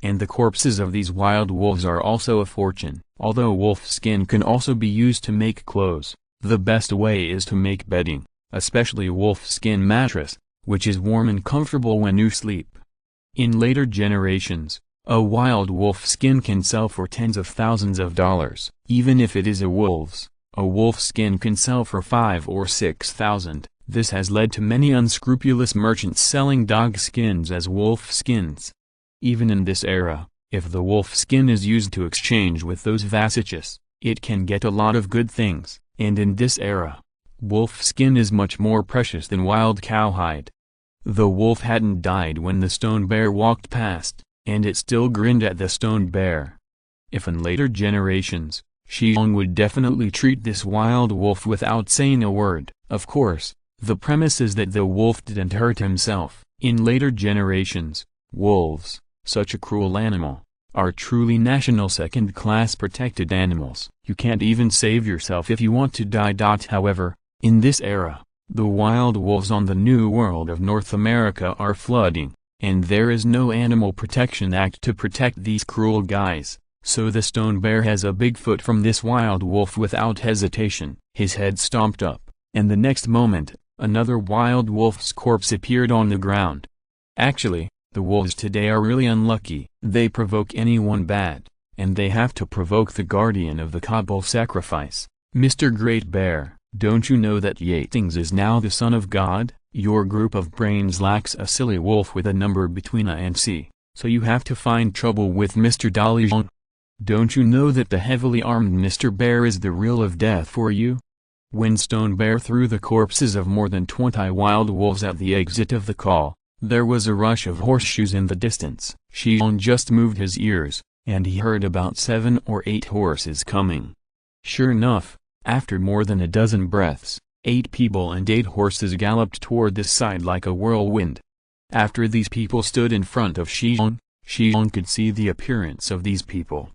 And the corpses of these wild wolves are also a fortune. Although wolf skin can also be used to make clothes, the best way is to make bedding, especially wolf skin mattress, which is warm and comfortable when you sleep. In later generations, a wild wolf skin can sell for tens of thousands of dollars. Even if it is a wolf skin can sell for 5,000 or 6,000. This has led to many unscrupulous merchants selling dog skins as wolf skins. Even in this era, if the wolf skin is used to exchange with those vasaches, it can get a lot of good things. And in this era, wolf skin is much more precious than wild cowhide. The wolf hadn't died when the stone bear walked past, and it still grinned at the stone bear. If in later generations, Shi Xiong would definitely treat this wild wolf without saying a word. Of course, the premise is that the wolf didn't hurt himself. In later generations, wolves, such a cruel animal, are truly national second-class protected animals. You can't even save yourself if you want to die. However, in this era, the wild wolves on the New World of North America are flooding, and there is no Animal Protection Act to protect these cruel guys, so the stone bear has a big foot from this wild wolf without hesitation. His head stomped up, and the next moment, another wild wolf's corpse appeared on the ground. Actually, the wolves today are really unlucky. They provoke anyone bad, and they have to provoke the guardian of the Kabul sacrifice. Mr. Great Bear, don't you know that Yatings is now the son of God? Your group of brains lacks a silly wolf with a number between A and C, so you have to find trouble with Mr. Dalijian. Don't you know that the heavily armed Mr. Bear is the real of death for you? When Stone Bear threw the corpses of more than 20 wild wolves at the exit of the call, there was a rush of horseshoes in the distance. Shi Xiong just moved his ears, and he heard about 7 or 8 horses coming. Sure enough, after more than a dozen breaths, 8 people and 8 horses galloped toward this side like a whirlwind. After these people stood in front of Shi Xiong could see the appearance of these people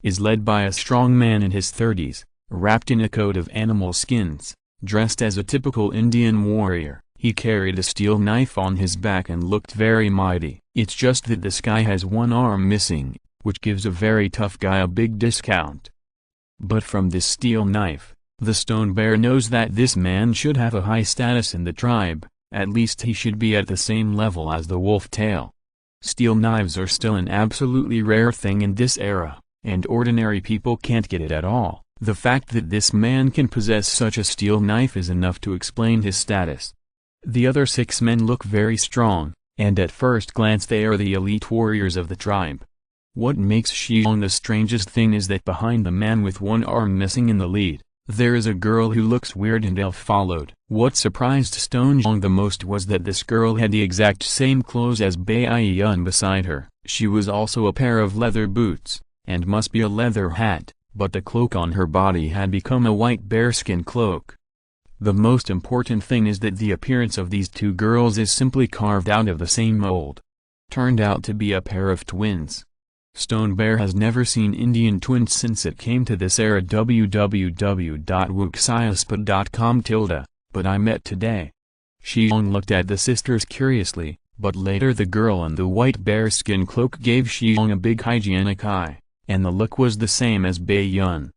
is led by a strong man in his 30s, wrapped in a coat of animal skins, dressed as a typical Indian warrior. He carried a steel knife on his back and looked very mighty. It's just that this guy has one arm missing, which gives a very tough guy a big discount. But from this steel knife, the stone bear knows that this man should have a high status in the tribe, at least he should be at the same level as the wolf tail. Steel knives are still an absolutely rare thing in this era, and ordinary people can't get it at all. The fact that this man can possess such a steel knife is enough to explain his status. The other 6 men look very strong, and at first glance they are the elite warriors of the tribe. What makes Shi Xiong the strangest thing is that behind the man with one arm missing in the lead, there is a girl who looks weird and elf followed. What surprised Stone Xiong the most was that this girl had the exact same clothes as Bai Yun beside her. She was also a pair of leather boots, and must be a leather hat, but the cloak on her body had become a white bearskin cloak. The most important thing is that the appearance of these 2 girls is simply carved out of the same mold. Turned out to be a pair of twins. Stone Bear has never seen Indian twins since it came to this era. www.wuxiaspot.com. But I met today. Shi Xiong looked at the sisters curiously, but later the girl in the white bearskin cloak gave Shi Xiong a big hygienic eye, and the look was the same as Bai Yun.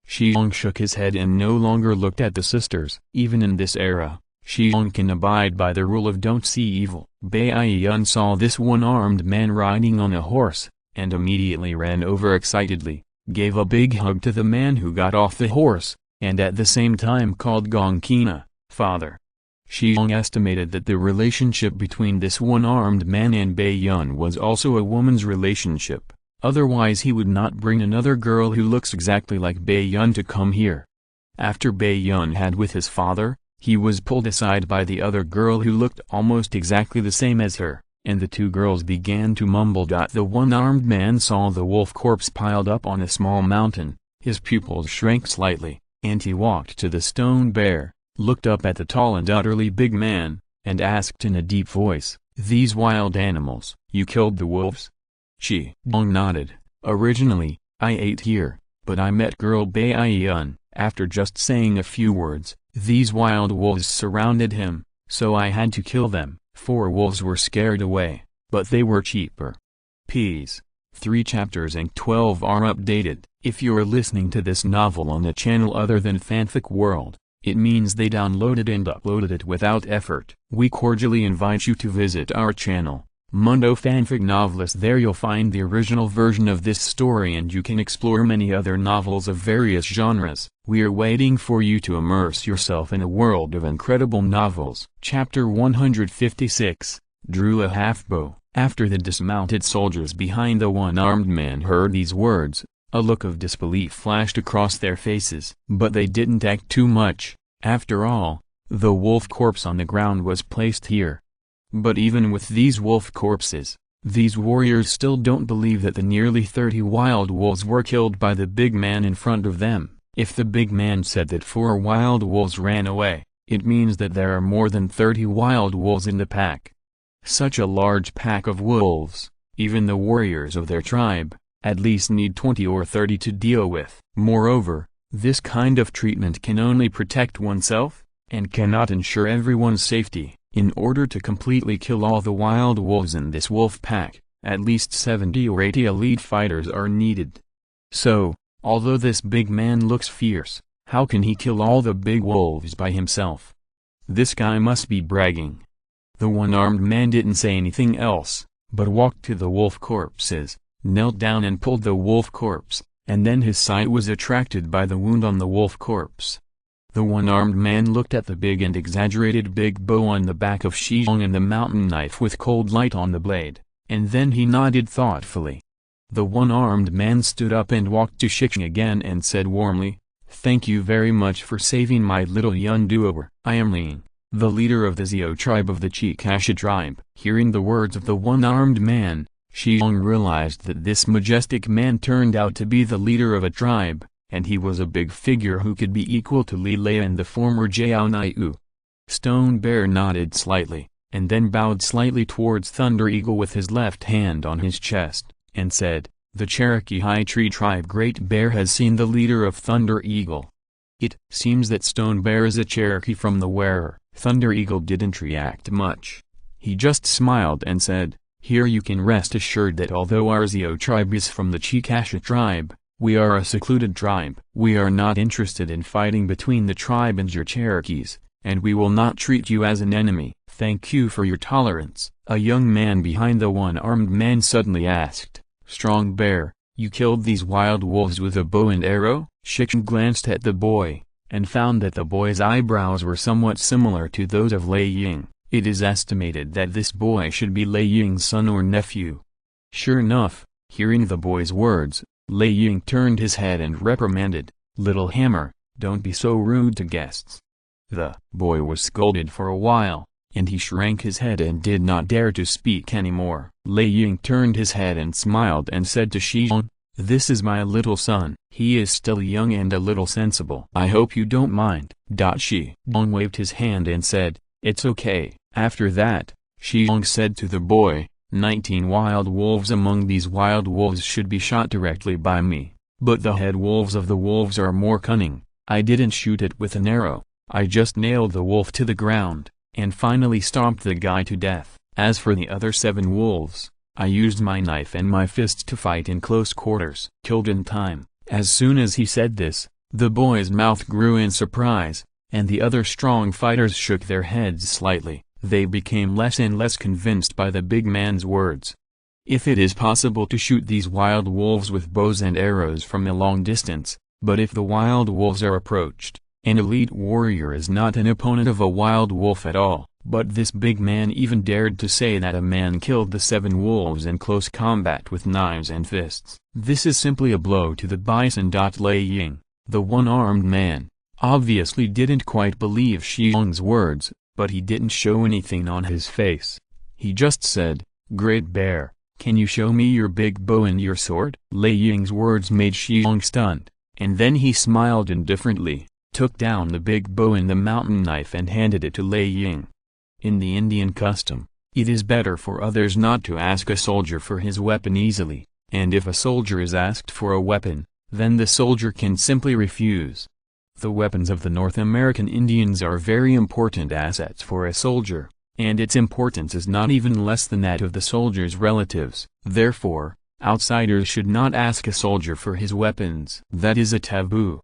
Shi Xiong shook his head and no longer looked at the sisters. Even in this era, Shi Xiong can abide by the rule of don't see evil. Bai Yun saw this one-armed man riding on a horse, and immediately ran over excitedly, gave a big hug to the man who got off the horse, and at the same time called Gongkina, father. Shi Xiong estimated that the relationship between this one-armed man and Bai Yun was also a woman's relationship. Otherwise he would not bring another girl who looks exactly like Bai Yun to come here. After Bai Yun had with his father, he was pulled aside by the other girl who looked almost exactly the same as her, and the 2 girls began to mumble. The one-armed man saw the wolf corpse piled up on a small mountain, his pupils shrank slightly, and he walked to the stone bear, looked up at the tall and utterly big man, and asked in a deep voice, "These wild animals, you killed the wolves?" Shi Xiong nodded. "Originally, I ate here, but I met girl Bai Yun." After just saying a few words, these wild wolves surrounded him, so I had to kill them. 4 wolves were scared away, but they were cheaper. Ps. 3 chapters and 12 are updated. If you're listening to this novel on a channel other than Fanfic World, it means they downloaded and uploaded it without effort. We cordially invite you to visit our channel, Mundo Fanfic Novelist. There you'll find the original version of this story and you can explore many other novels of various genres. We are waiting for you to immerse yourself in a world of incredible novels. Chapter 156, Drew a Half-Bow. After the dismounted soldiers behind the one-armed man heard these words, a look of disbelief flashed across their faces. But they didn't act too much. After all, the wolf corpse on the ground was placed here. But even with these wolf corpses, these warriors still don't believe that the nearly 30 wild wolves were killed by the big man in front of them. If the big man said that 4 wild wolves ran away, it means that there are more than 30 wild wolves in the pack. Such a large pack of wolves, even the warriors of their tribe, at least need 20 or 30 to deal with. Moreover, this kind of treatment can only protect oneself, and cannot ensure everyone's safety. In order to completely kill all the wild wolves in this wolf pack, at least 70 or 80 elite fighters are needed. So, although this big man looks fierce, how can he kill all the big wolves by himself? This guy must be bragging. The one-armed man didn't say anything else, but walked to the wolf corpses, knelt down and pulled the wolf corpse, and then his sight was attracted by the wound on the wolf corpse. The one-armed man looked at the big and exaggerated big bow on the back of Shi Xiong and the mountain knife with cold light on the blade, and then he nodded thoughtfully. The one-armed man stood up and walked to Shi Xiong again and said warmly, "Thank you very much for saving my little young doer. I am Lin, the leader of the Zio tribe of the Chikasha tribe." Hearing the words of the one-armed man, Shi Xiong realized that this majestic man turned out to be the leader of a tribe, and he was a big figure who could be equal to Li Lei and the former Jiao Naiu. Stone Bear nodded slightly, and then bowed slightly towards Thunder Eagle with his left hand on his chest, and said, "The Cherokee High Tree Tribe Great Bear has seen the leader of Thunder Eagle." It seems that Stone Bear is a Cherokee from the wearer. Thunder Eagle didn't react much. He just smiled and said, "Here you can rest assured that although our Zio tribe is from the Chickasaw tribe, we are a secluded tribe. We are not interested in fighting between the tribe and your Cherokees, and we will not treat you as an enemy. Thank you for your tolerance." A young man behind the one-armed man suddenly asked, "Strong Bear, you killed these wild wolves with a bow and arrow?" Shi Xiong glanced at the boy, and found that the boy's eyebrows were somewhat similar to those of Lei Ying. It is estimated that this boy should be Lei Ying's son or nephew. Sure enough, hearing the boy's words, Lei Ying turned his head and reprimanded, "Little Hammer, don't be so rude to guests." The boy was scolded for a while, and he shrank his head and did not dare to speak anymore. Lei Ying turned his head and smiled and said to Shi Xiong, "This is my little son. He is still young and a little sensible. I hope you don't mind." Shi Xiong waved his hand and said, "It's okay." After that, Shi Xiong said to the boy, 19 wild wolves among these wild wolves should be shot directly by me. But the head wolves of the wolves are more cunning. I didn't shoot it with an arrow. I just nailed the wolf to the ground, and finally stomped the guy to death. As for the other 7 wolves, I used my knife and my fists to fight in close quarters. Killed in time. As soon as he said this, the boy's mouth grew in surprise, and the other strong fighters shook their heads slightly. They became less and less convinced by the big man's words. If it is possible to shoot these wild wolves with bows and arrows from a long distance, but if the wild wolves are approached, an elite warrior is not an opponent of a wild wolf at all. But this big man even dared to say that a man killed the 7 wolves in close combat with knives and fists. This is simply a blow to the bison. Lei Ying, the one-armed man, obviously didn't quite believe Shi Xiong's words, but he didn't show anything on his face. He just said, "Great Bear, can you show me your big bow and your sword?" Lei Ying's words made Shi Xiong stunned, and then he smiled indifferently, took down the big bow and the mountain knife and handed it to Lei Ying. In the Indian custom, it is better for others not to ask a soldier for his weapon easily, and if a soldier is asked for a weapon, then the soldier can simply refuse. The weapons of the North American Indians are very important assets for a soldier, and its importance is not even less than that of the soldier's relatives. Therefore, outsiders should not ask a soldier for his weapons. That is a taboo.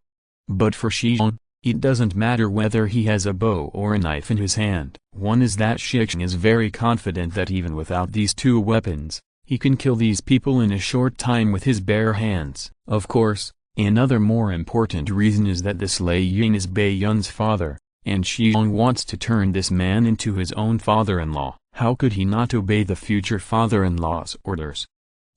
But for Shi Xiong, it doesn't matter whether he has a bow or a knife in his hand. One is that Shi Xiong is very confident that even without these 2 weapons, he can kill these people in a short time with his bare hands. Of course, another more important reason is that this Lei Ying is Bai Yun's father, and Shi Xiong wants to turn this man into his own father-in-law. How could he not obey the future father-in-law's orders?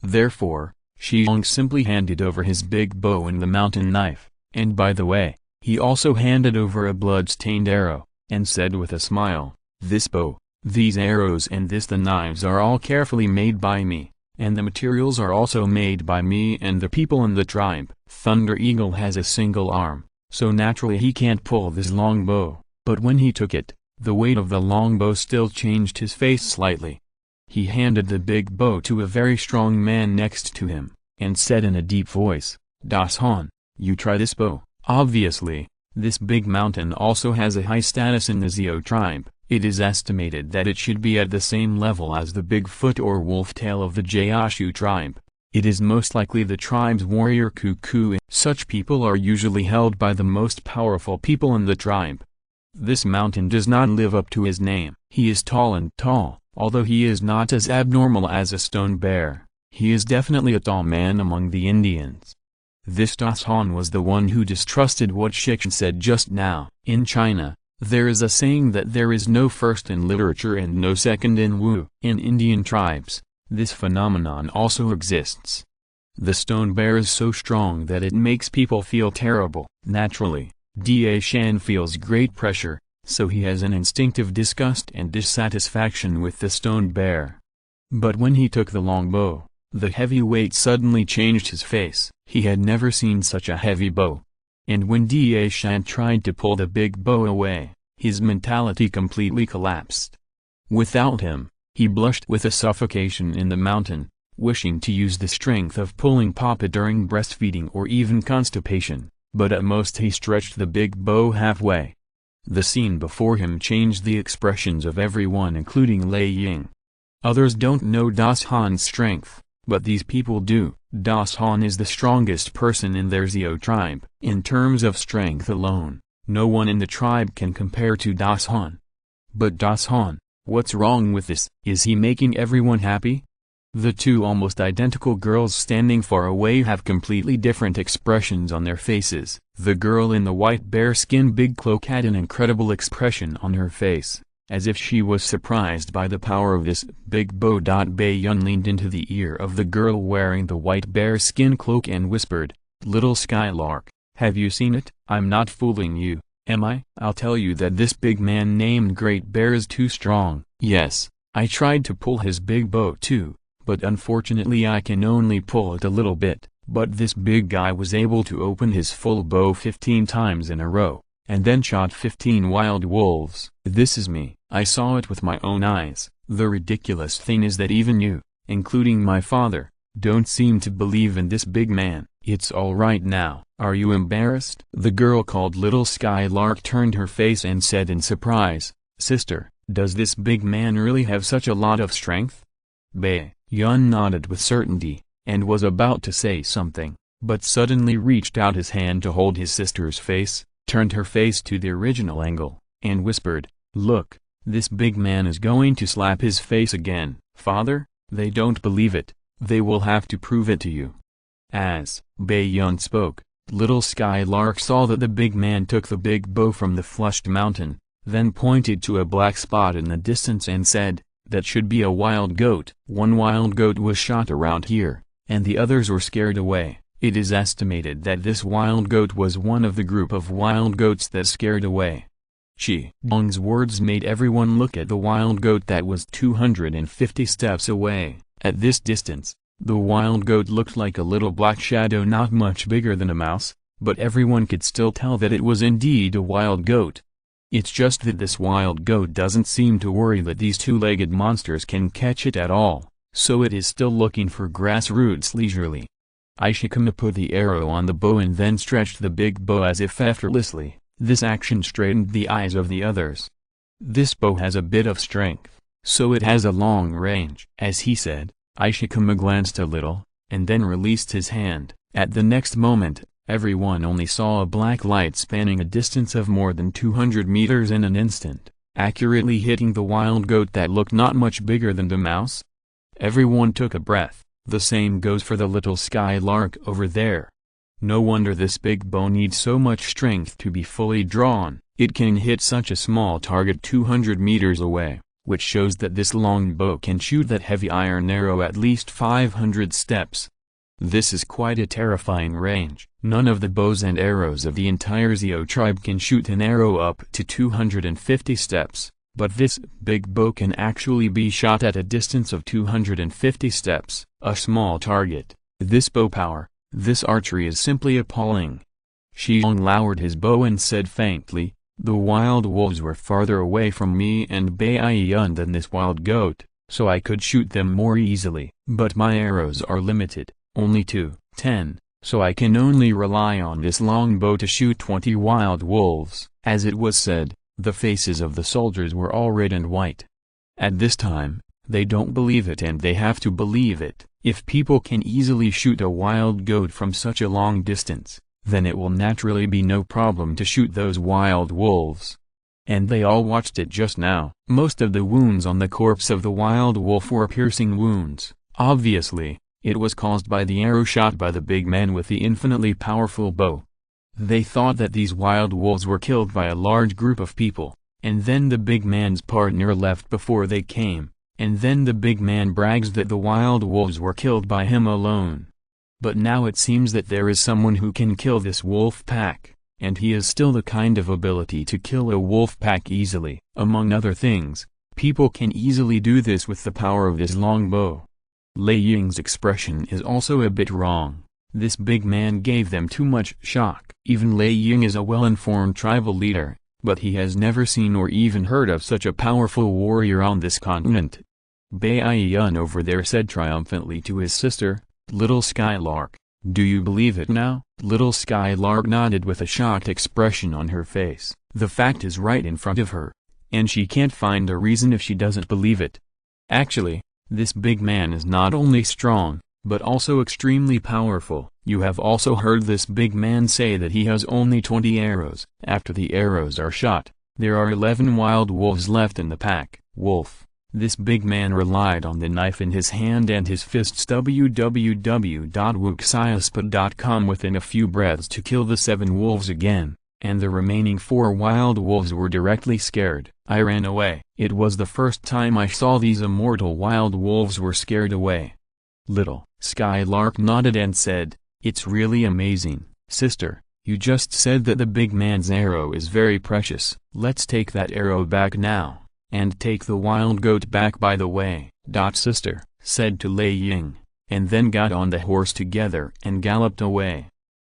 Therefore, Shi Xiong simply handed over his big bow and the mountain knife, and by the way, he also handed over a blood-stained arrow, and said with a smile, "This bow, these arrows and the knives are all carefully made by me, and the materials are also made by me and the people in the tribe." Thunder Eagle has a single arm, so naturally he can't pull this long bow, but when he took it, the weight of the long bow still changed his face slightly. He handed the big bow to a very strong man next to him, and said in a deep voice, "Das Han, you try this bow." Obviously, this big mountain also has a high status in the Zio tribe. It is estimated that it should be at the same level as the Bigfoot or wolf tail of the Gaoshu tribe. It is most likely the tribe's warrior cuckoo. Such people are usually held by the most powerful people in the tribe. This mountain does not live up to his name. He is tall and tall, although he is not as abnormal as a stone bear. He is definitely a tall man among the Indians. This Das Han was the one who distrusted what Shi Xiong said just now. In China, there is a saying that there is no first in literature and no second in Wu. In Indian tribes, this phenomenon also exists. The stone bear is so strong that it makes people feel terrible. Naturally, Da Shan feels great pressure, so he has an instinctive disgust and dissatisfaction with the stone bear. But when he took the long bow, The heavy weight suddenly changed his face. He had never seen such a heavy bow. And when Da Shan tried to pull the big bow away, his mentality completely collapsed. Without him, he blushed with a suffocation in the mountain, wishing to use the strength of pulling Papa during breastfeeding or even constipation, but at most he stretched the big bow halfway. The scene before him changed the expressions of everyone, including Lei Ying. Others don't know Das Han's strength, but these people do. Das Han is the strongest person in their Xiao tribe. In terms of strength alone, no one in the tribe can compare to Das Han. But Das Han, what's wrong with this? Is he making everyone happy? The two almost identical girls standing far away have completely different expressions on their faces. The girl in the white bearskin big cloak had an incredible expression on her face, as if she was surprised by the power of this big bow. Bai Yun leaned into the ear of the girl wearing the white bearskin cloak and whispered, "Little Skylark, have you seen it? I'm not fooling you, am I? I'll tell you that this big man named Great Bear is too strong. Yes, I tried to pull his big bow too, but unfortunately I can only pull it a little bit. But this big guy was able to open his full bow 15 times in a row, and then shot 15 wild wolves. This is me. I saw it with my own eyes. The ridiculous thing is that even you, including my father, don't seem to believe in this big man. It's all right now. Are you embarrassed?" The girl called Little Skylark turned her face and said in surprise, "Sister, does this big man really have such a lot of strength?" Bai Yun nodded with certainty, and was about to say something, but suddenly reached out his hand to hold his sister's face, turned her face to the original angle, and whispered, "Look, this big man is going to slap his face again." "Father, they don't believe it. They will have to prove it to you." As Bai Yun spoke, Little Skylark saw that the big man took the big bow from the flushed mountain, then pointed to a black spot in the distance and said, "That should be a wild goat." One wild goat was shot around here, and the others were scared away. It is estimated that this wild goat was one of the group of wild goats that scared away. Shi Xiong's words made everyone look at the wild goat that was 250 steps away. At this distance, the wild goat looked like a little black shadow not much bigger than a mouse, but everyone could still tell that it was indeed a wild goat. It's just that this wild goat doesn't seem to worry that these two-legged monsters can catch it at all, so it is still looking for grass roots leisurely. Ishikama put the arrow on the bow and then stretched the big bow as if effortlessly. This action straightened the eyes of the others. "This bow has a bit of strength, so it has a long range." As he said, Ishikama glanced a little, and then released his hand. At the next moment, everyone only saw a black light spanning a distance of more than 200 meters in an instant, accurately hitting the wild goat that looked not much bigger than the mouse. Everyone took a breath. The same goes for the little Skylark over there. No wonder this big bow needs so much strength to be fully drawn. It can hit such a small target 200 meters away, which shows that this long bow can shoot that heavy iron arrow at least 500 steps. This is quite a terrifying range. None of the bows and arrows of the entire Xiao tribe can shoot an arrow up to 250 steps, but this big bow can actually be shot at a distance of 250 steps, a small target. This bow power, this archery is simply appalling. Shi Xiong lowered his bow and said faintly, "The wild wolves were farther away from me and Bai Yun than this wild goat, so I could shoot them more easily. But my arrows are limited, only 10, so I can only rely on this long bow to shoot 20 wild wolves." As it was said, the faces of the soldiers were all red and white. At this time, they don't believe it and they have to believe it. If people can easily shoot a wild goat from such a long distance, then it will naturally be no problem to shoot those wild wolves. And they all watched it just now. Most of the wounds on the corpse of the wild wolf were piercing wounds. Obviously, it was caused by the arrow shot by the big man with the infinitely powerful bow. They thought that these wild wolves were killed by a large group of people, and then the big man's partner left before they came, and then the big man brags that the wild wolves were killed by him alone. But now it seems that there is someone who can kill this wolf pack, and he has still the kind of ability to kill a wolf pack easily. Among other things, people can easily do this with the power of this long bow. Lei Ying's expression is also a bit wrong. This big man gave them too much shock. Even Lei Ying is a well-informed tribal leader, but he has never seen or even heard of such a powerful warrior on this continent. Bai Yun over there said triumphantly to his sister, "Little Skylark, do you believe it now?" Little Skylark nodded with a shocked expression on her face. The fact is right in front of her, and she can't find a reason if she doesn't believe it. Actually, this big man is not only strong, but also extremely powerful. You have also heard this big man say that he has only 20 arrows. After the arrows are shot, there are 11 wild wolves left in the pack. Wolf. This big man relied on the knife in his hand and his fists www.wuxiaspot.com within a few breaths to kill the 7 wolves again, and the remaining 4 wild wolves were directly scared. I ran away. It was the first time I saw these immortal wild wolves were scared away. Little Skylark nodded and said, "It's really amazing, sister. You just said that the big man's arrow is very precious. Let's take that arrow back now, and take the wild goat back by the way." Sister said to Lei Ying, and then got on the horse together and galloped away.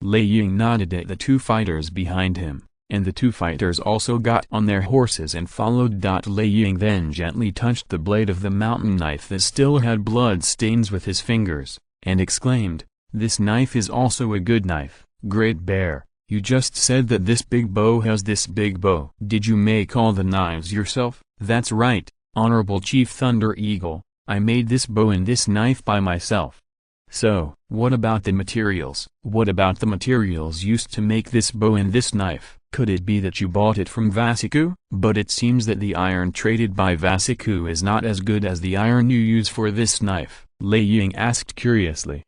Lei Ying nodded at the 2 fighters behind him, and the 2 fighters also got on their horses and followed. Lei Ying then gently touched the blade of the mountain knife that still had blood stains with his fingers, and exclaimed, "This knife is also a good knife. Great Bear, you just said that this big bow has this big bow. Did you make all the knives yourself?" "That's right, Honorable Chief Thunder Eagle, I made this bow and this knife by myself." "So, what about the materials?" "What about the materials used to make this bow and this knife? Could it be that you bought it from Vasiku?" "But it seems that the iron traded by Vasiku is not as good as the iron you use for this knife," Lei Ying asked curiously.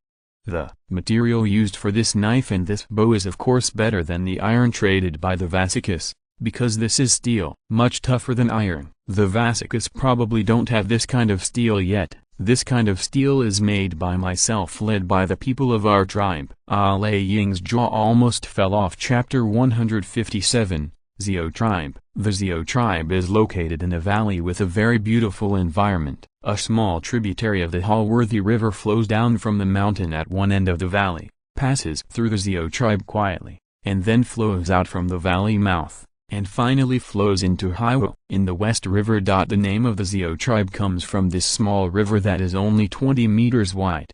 "The material used for this knife and this bow is of course better than the iron traded by the Vasikus, because this is steel, much tougher than iron. The Vasikus probably don't have this kind of steel yet. This kind of steel is made by myself, led by the people of our tribe." Lei Ying's jaw almost fell off. Chapter 157, Xiao Tribe. The Xiao tribe is located in a valley with a very beautiful environment. A small tributary of the Hallworthy River flows down from the mountain at one end of the valley, passes through the Xiao tribe quietly, and then flows out from the valley mouth, and finally flows into Haiwu in the West River. The name of the Xiao tribe comes from this small river that is only 20 meters wide.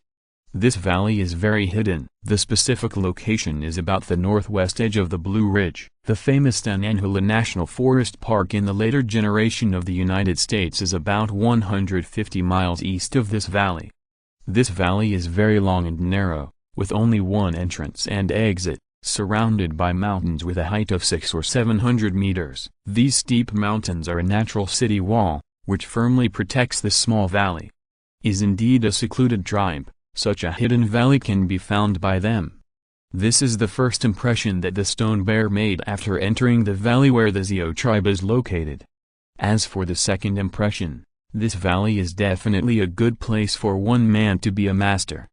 This valley is very hidden. The specific location is about the northwest edge of the Blue Ridge. The famous Tananhula National Forest Park in the later generation of the United States is about 150 miles east of this valley. This valley is very long and narrow, with only one entrance and exit, surrounded by mountains with a height of 600 or 700 meters. These steep mountains are a natural city wall, which firmly protects this small valley. Is indeed a secluded tribe. Such a hidden valley can be found by them. This is the first impression that the stone bear made after entering the valley where the Xiao tribe is located. As for the second impression, this valley is definitely a good place for one man to be a master.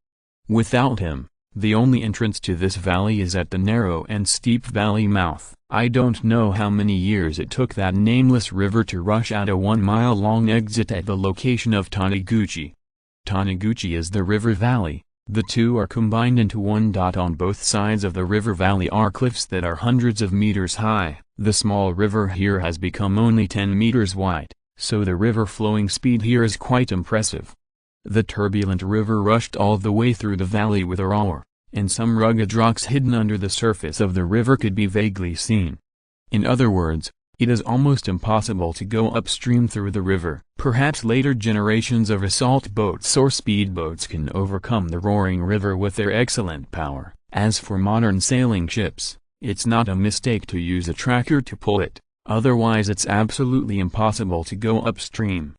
Without him, the only entrance to this valley is at the narrow and steep valley mouth. I don't know how many years it took that nameless river to rush out a 1-mile-long exit at the location of Taniguchi. Taniguchi is the river valley. The two are combined into one. On both sides of the river valley are cliffs that are hundreds of meters high. The small river here has become only 10 meters wide, so the river flowing speed here is quite impressive. The turbulent river rushed all the way through the valley with a roar, and some rugged rocks hidden under the surface of the river could be vaguely seen. In other words, it is almost impossible to go upstream through the river. Perhaps later generations of assault boats or speedboats can overcome the roaring river with their excellent power. As for modern sailing ships, it's not a mistake to use a tracker to pull it, otherwise it's absolutely impossible to go upstream.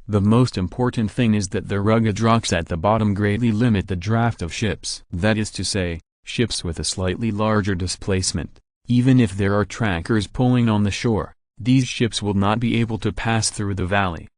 The most important thing is that the rugged rocks at the bottom greatly limit the draft of ships. That is to say, ships with a slightly larger displacement. Even if there are trackers pulling on the shore, these ships will not be able to pass through the valley.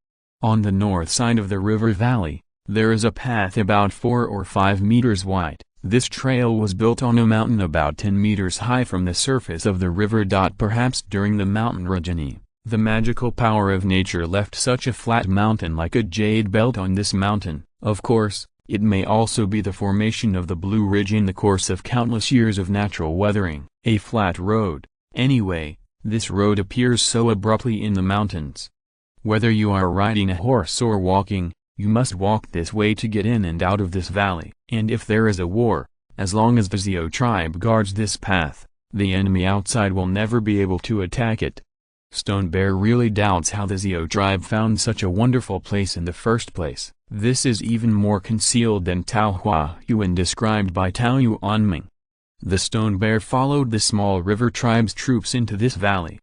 On the north side of the river valley, there is a path about 4 or 5 meters wide. This trail was built on a mountain about 10 meters high from the surface of the river. Perhaps during the mountain orogeny, the magical power of nature left such a flat mountain like a jade belt on this mountain. Of course, it may also be the formation of the Blue Ridge in the course of countless years of natural weathering, a flat road. Anyway, this road appears so abruptly in the mountains. Whether you are riding a horse or walking, you must walk this way to get in and out of this valley. And if there is a war, as long as the Xiao tribe guards this path, the enemy outside will never be able to attack it. Stone Bear really doubts how the Xiao tribe found such a wonderful place in the first place. This is even more concealed than Tao Hua Yuan described by Tao Yuanming. The Stone Bear followed the small river tribe's troops into this valley.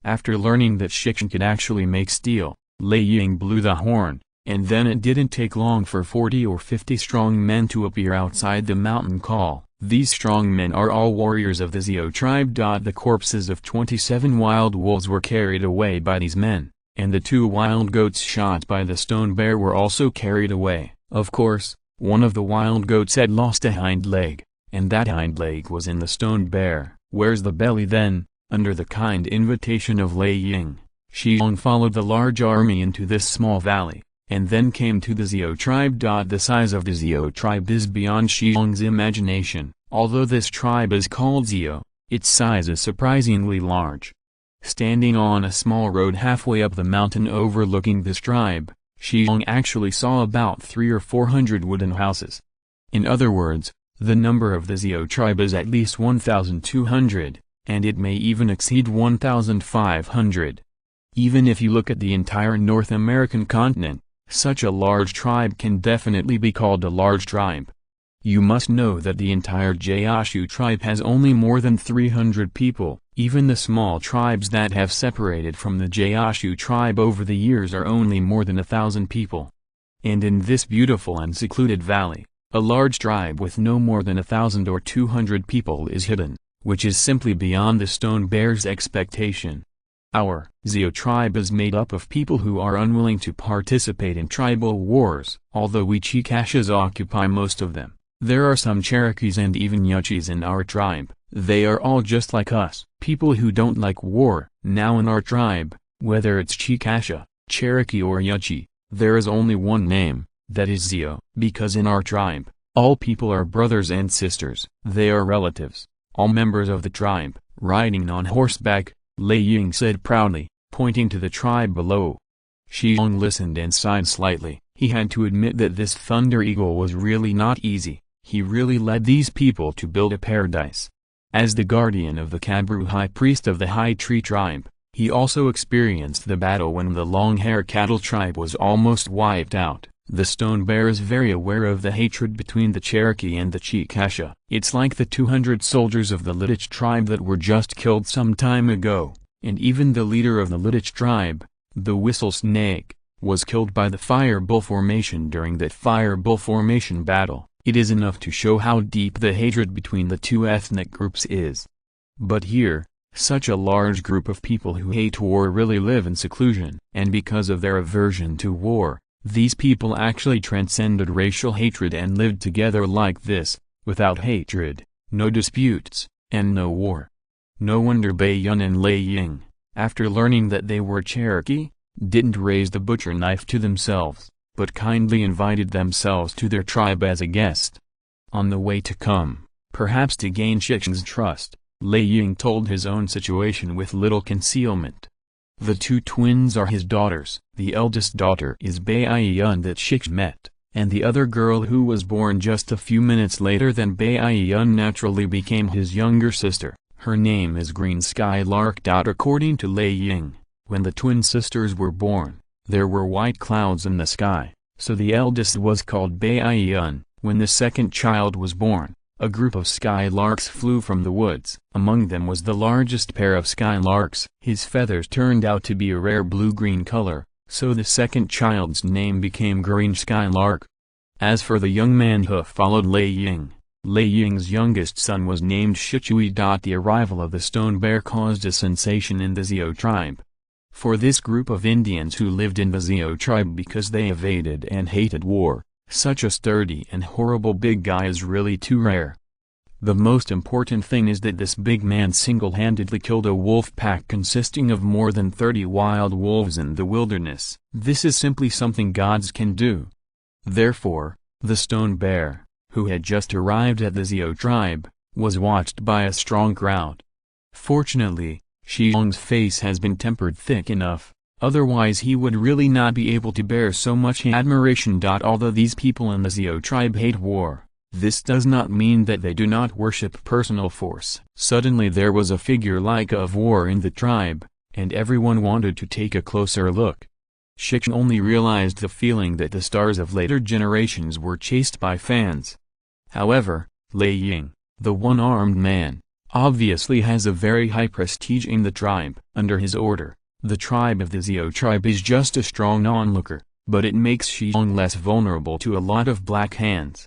After learning that Shi Xiong could actually make steel, Lei Ying blew the horn, and then it didn't take long for 40 or 50 strong men to appear outside the mountain call. These strong men are all warriors of the Xiao tribe. The corpses of 27 wild wolves were carried away by these men, and the 2 wild goats shot by the Stone Bear were also carried away. Of course, one of the wild goats had lost a hind leg, and that hind leg was in the Stone Bear. Where's the belly then? Under the kind invitation of Lei Ying, Shi Xiong followed the large army into this small valley, and then came to the Xiao tribe. The size of the Xiao tribe is beyond Shi Xiong's imagination. Although this tribe is called Xiao, its size is surprisingly large. Standing on a small road halfway up the mountain overlooking this tribe, Shi Xiong actually saw about 300 or 400 wooden houses. In other words, the number of the Xiao tribe is at least 1,200, and it may even exceed 1,500. Even if you look at the entire North American continent, such a large tribe can definitely be called a large tribe. You must know that the entire Gaoshu tribe has only more than 300 people. Even the small tribes that have separated from the Gaoshu tribe over the years are only more than 1,000 people. And in this beautiful and secluded valley, a large tribe with no more than 1,000 or 200 people is hidden, which is simply beyond the Stone Bear's expectation. Our Xiao tribe is made up of people who are unwilling to participate in tribal wars, although we Chicashas occupy most of them. There are some Cherokees and even Yuchis in our tribe. They are all just like us, people who don't like war. Now in our tribe, whether it's Chicasha, Cherokee or Yuchi, there is only one name, that is Xiao. Because in our tribe, all people are brothers and sisters. They are relatives, all members of the tribe, riding on horseback, Lei Ying said proudly, pointing to the tribe below. Shi Xiong listened and sighed slightly. He had to admit that this Thunder Eagle was really not easy. He really led these people to build a paradise. As the guardian of the Kabru high priest of the High Tree tribe, he also experienced the battle when the Long-Hair Cattle tribe was almost wiped out. The Stone Bear is very aware of the hatred between the Cherokee and the Chicasha. It's like the 200 soldiers of the Lidditch tribe that were just killed some time ago, and even the leader of the Lidditch tribe, the Whistle Snake, was killed by the Fire Bull formation during that Fire Bull formation battle. It is enough to show how deep the hatred between the two ethnic groups is. But here, such a large group of people who hate war really live in seclusion. And because of their aversion to war, these people actually transcended racial hatred and lived together like this, without hatred, no disputes, and no war. No wonder Bai Yun and Lei Ying, after learning that they were Cherokee, didn't raise the butcher knife to themselves, but kindly invited themselves to their tribe as a guest. On the way to come, perhaps to gain Shi Xiong's trust, Lei Ying told his own situation with little concealment. The 2 twins are his daughters. The eldest daughter is Bai Yun that Shi Xiong met, and the other girl who was born just a few minutes later than Bai Yun naturally became his younger sister. Her name is Green Sky Lark. According to Lei Ying, when the twin sisters were born, there were white clouds in the sky, so the eldest was called Bai Yun. When the second child was born, a group of skylarks flew from the woods. Among them was the largest pair of skylarks. His feathers turned out to be a rare blue-green color, so the second child's name became Green Skylark. As for the young man who followed Lei Ying, Lei Ying's youngest son was named Shichui. The arrival of the Stone Bear caused a sensation in the Xiao tribe. For this group of Indians who lived in the Xiao tribe because they evaded and hated war, such a sturdy and horrible big guy is really too rare. The most important thing is that this big man single-handedly killed a wolf pack consisting of more than 30 wild wolves in the wilderness. This is simply something gods can do. Therefore, the stone bear, who had just arrived at the Xiao tribe, was watched by a strong crowd. Fortunately, Shi Xiong's face has been tempered thick enough, otherwise he would really not be able to bear so much admiration. Although these people in the Xiao tribe hate war, this does not mean that they do not worship personal force. Suddenly there was a figure like of war in the tribe, and everyone wanted to take a closer look. Shi Xiong only realized the feeling that the stars of later generations were chased by fans. However, Lei Ying, the one-armed man, obviously has a very high prestige in the tribe. Under his order, the tribe of the Xiao tribe is just a strong onlooker, but it makes Shi Xiong less vulnerable to a lot of black hands.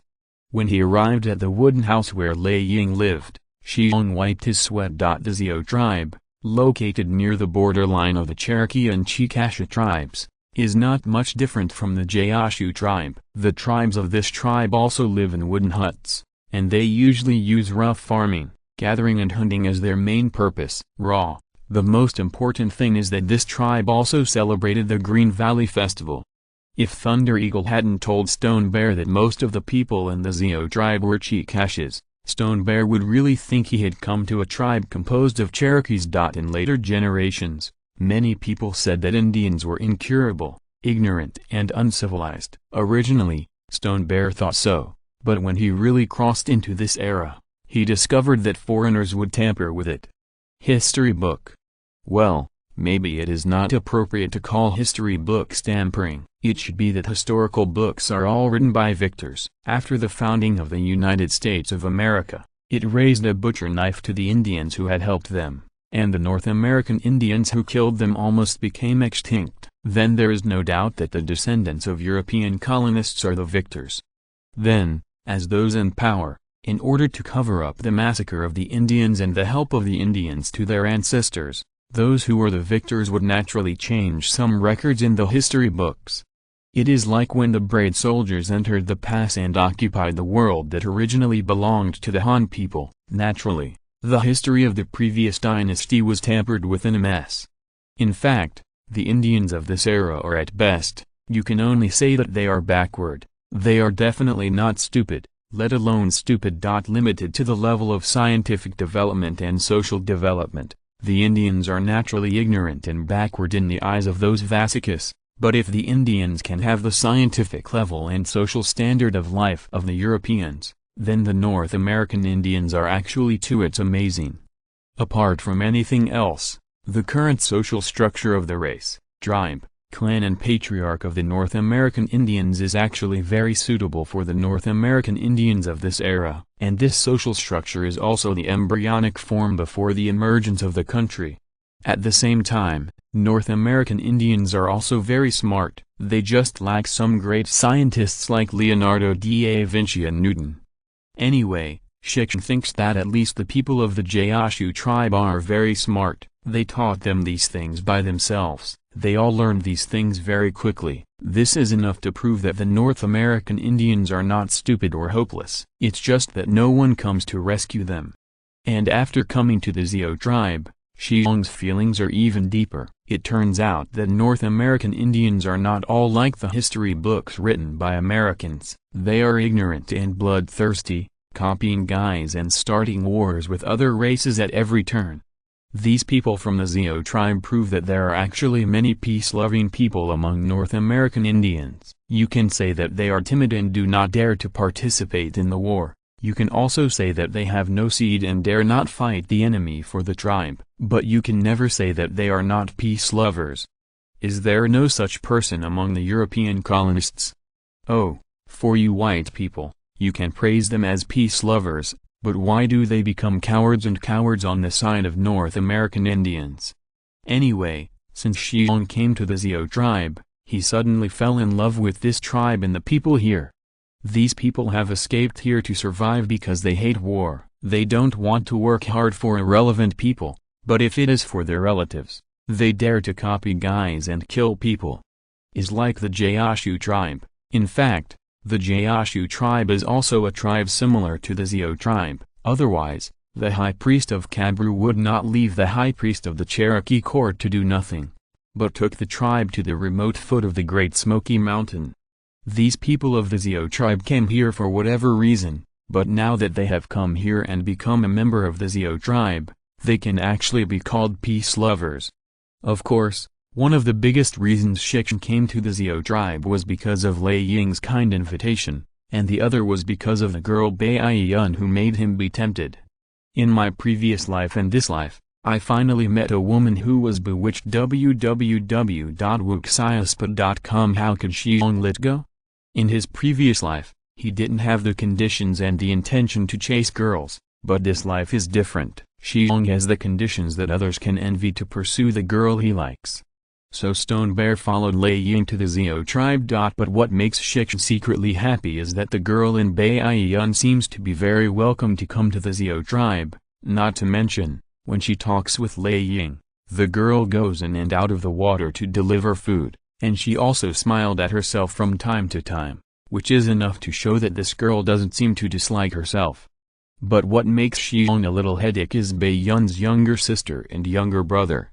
When he arrived at the wooden house where Lei Ying lived, Shi Xiong wiped his sweat. The Xiao tribe, located near the borderline of the Cherokee and Chickasha tribes, is not much different from the Gaoshu tribe. The tribes of this tribe also live in wooden huts, and they usually use rough farming, gathering and hunting as their main purpose. The most important thing is that this tribe also celebrated the Green Valley Festival. If Thunder Eagle hadn't told Stone Bear that most of the people in the Xiao tribe were Chickashas, Stone Bear would really think he had come to a tribe composed of Cherokees. In later generations, many people said that Indians were incurable, ignorant and uncivilized. Originally, Stone Bear thought so, but when he really crossed into this era, he discovered that foreigners would tamper with it. History book. Well, maybe it is not appropriate to call history books tampering. It should be that historical books are all written by victors. After the founding of the United States of America, it raised a butcher knife to the Indians who had helped them, and the North American Indians who killed them almost became extinct. Then there is no doubt that the descendants of European colonists are the victors. Then, as those in power, in order to cover up the massacre of the Indians and the help of the Indians to their ancestors, those who were the victors would naturally change some records in the history books. It is like when the Braid soldiers entered the pass and occupied the world that originally belonged to the Han people. Naturally, the history of the previous dynasty was tampered with in a mess. In fact, the Indians of this era are at best, you can only say that they are backward. They are definitely not stupid, let alone stupid. Limited to the level of scientific development and social development, the Indians are naturally ignorant and backward in the eyes of those Vasicus. But if the Indians can have the scientific level and social standard of life of the Europeans, then the North American Indians are actually too. It's amazing. Apart from anything else, the current social structure of the race, tribe, clan and patriarch of the North American Indians is actually very suitable for the North American Indians of this era, and this social structure is also the embryonic form before the emergence of the country. At the same time, North American Indians are also very smart, they just lack some great scientists like Leonardo da Vinci and Newton. Anyway, Shi Xiong thinks that at least the people of the Gaoshu tribe are very smart. They taught them these things by themselves, they all learned these things very quickly. This is enough to prove that the North American Indians are not stupid or hopeless, it's just that no one comes to rescue them. And after coming to the Xiao tribe, Shi Xiong's feelings are even deeper. It turns out that North American Indians are not all like the history books written by Americans. They are ignorant and bloodthirsty, copying guys and starting wars with other races at every turn. These people from the Xiao tribe prove that there are actually many peace-loving people among North American Indians. You can say that they are timid and do not dare to participate in the war. You can also say that they have no seed and dare not fight the enemy for the tribe, but you can never say that they are not peace lovers. Is there no such person among the European colonists? Oh, for you white people, you can praise them as peace lovers, but why do they become cowards and cowards on the side of North American Indians? Anyway, since Shi Xiong came to the Xiao tribe, he suddenly fell in love with this tribe and the people here. These people have escaped here to survive because they hate war. They don't want to work hard for irrelevant people, but if it is for their relatives, they dare to copy guys and kill people. Is like the Gaoshu tribe. In fact, the Gaoshu tribe is also a tribe similar to the Xiao tribe. Otherwise, the high priest of Kabru would not leave the high priest of the Cherokee court to do nothing, but took the tribe to the remote foot of the Great Smoky Mountain. These people of the Xiao tribe came here for whatever reason, but now that they have come here and become a member of the Xiao tribe, they can actually be called peace lovers. Of course, one of the biggest reasons Shi Xiong came to the Xiao tribe was because of Lei Ying's kind invitation, and the other was because of the girl Bai Yun who made him be tempted. In my previous life and this life, I finally met a woman who was bewitched. www.wuxiaspot.com. How could Shi Xiong let go? In his previous life, he didn't have the conditions and the intention to chase girls, but this life is different. Shi Xiong has the conditions that others can envy to pursue the girl he likes. So Stone Bear followed Lei Ying to the Xiao tribe. But what makes Shi Xiong secretly happy is that the girl in Bai Yun seems to be very welcome to come to the Xiao tribe, not to mention, when she talks with Lei Ying, the girl goes in and out of the water to deliver food, and she also smiled at herself from time to time, which is enough to show that this girl doesn't seem to dislike herself. But what makes Shi Xiong a little headache is Bai Yun's younger sister and younger brother.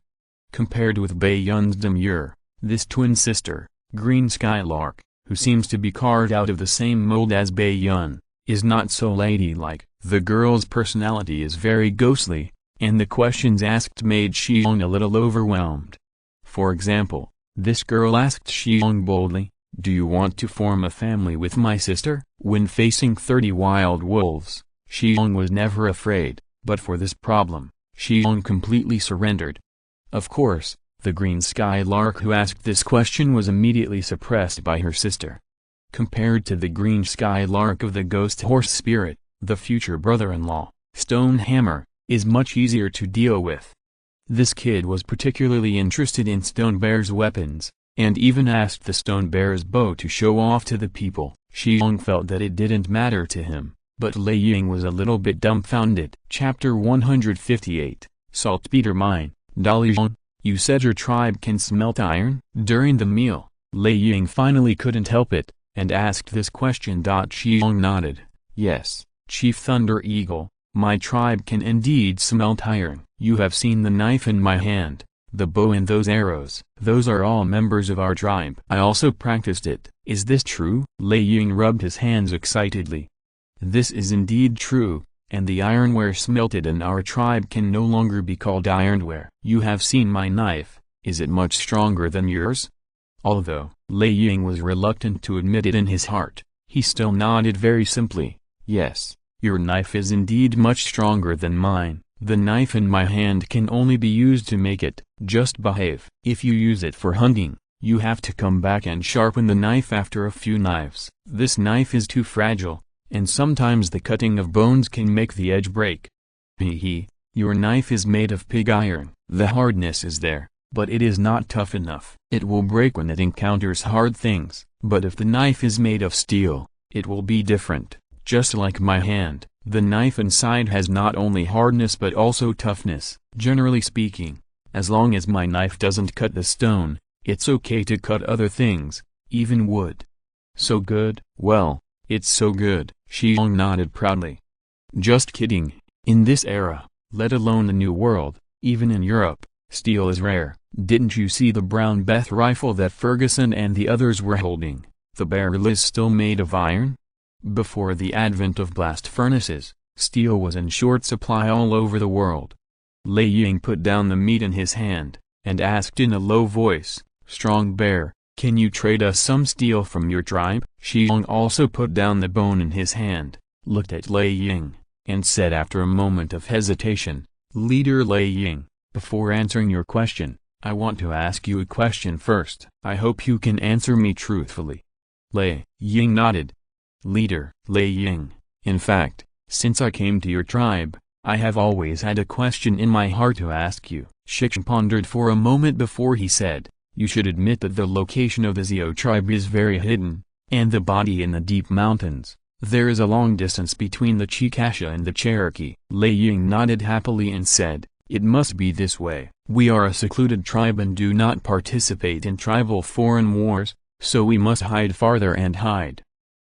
Compared with Bai Yun's demure, this twin sister, Green Skylark, who seems to be carved out of the same mold as Bai Yun, is not so ladylike. The girl's personality is very ghostly, and the questions asked made Shi Xiong a little overwhelmed. For example, this girl asked Shi Xiong boldly, "Do you want to form a family with my sister?" When facing 30 wild wolves, Shi Xiong was never afraid, but for this problem, Shi Xiong completely surrendered. Of course, the Green Skylark who asked this question was immediately suppressed by her sister. Compared to the Green Skylark of the Ghost Horse Spirit, the future brother-in-law, Stone Hammer, is much easier to deal with. This kid was particularly interested in Stone Bear's weapons, and even asked the Stone Bear's bow to show off to the people. Shi Xiong felt that it didn't matter to him, but Lei Ying was a little bit dumbfounded. Chapter 158, Saltpeter Mine. Dolly Xiong, you said your tribe can smelt iron? During the meal, Lei Ying finally couldn't help it, and asked this question. Shi Xiong nodded. Yes, Chief Thunder Eagle, my tribe can indeed smelt iron. You have seen the knife in my hand, the bow and those arrows. Those are all members of our tribe. I also practiced it. Is this true? Lei Ying rubbed his hands excitedly. This is indeed true, and the ironware smelted in our tribe can no longer be called ironware. You have seen my knife, is it much stronger than yours? Although Lei Ying was reluctant to admit it in his heart, he still nodded very simply. Yes, your knife is indeed much stronger than mine. The knife in my hand can only be used to make it. Just behave. If you use it for hunting, you have to come back and sharpen the knife after a few knives. This knife is too fragile, and sometimes the cutting of bones can make the edge break. Hee, your knife is made of pig iron. The hardness is there, but it is not tough enough. It will break when it encounters hard things, but if the knife is made of steel, it will be different. Just like my hand, the knife inside has not only hardness but also toughness. Generally speaking, as long as my knife doesn't cut the stone, it's okay to cut other things, even wood. So good? Well, it's so good. Shi Xiong nodded proudly. Just kidding. In this era, let alone the New World, even in Europe, steel is rare. Didn't you see the Brown Beth rifle that Ferguson and the others were holding? The barrel is still made of iron? Before the advent of blast furnaces, steel was in short supply all over the world. Lei Ying put down the meat in his hand, and asked in a low voice, Strong Bear, can you trade us some steel from your tribe? Shi Xiong also put down the bone in his hand, looked at Lei Ying, and said after a moment of hesitation, Leader Lei Ying, before answering your question, I want to ask you a question first. I hope you can answer me truthfully. Lei Ying nodded. Leader Lei Ying, in fact, since I came to your tribe, I have always had a question in my heart to ask you. Shi Xiong pondered for a moment before he said, You should admit that the location of the Xiao tribe is very hidden, and the body in the deep mountains. There is a long distance between the Chickasaw and the Cherokee. Lei Ying nodded happily and said, It must be this way. We are a secluded tribe and do not participate in tribal foreign wars, so we must hide farther and hide.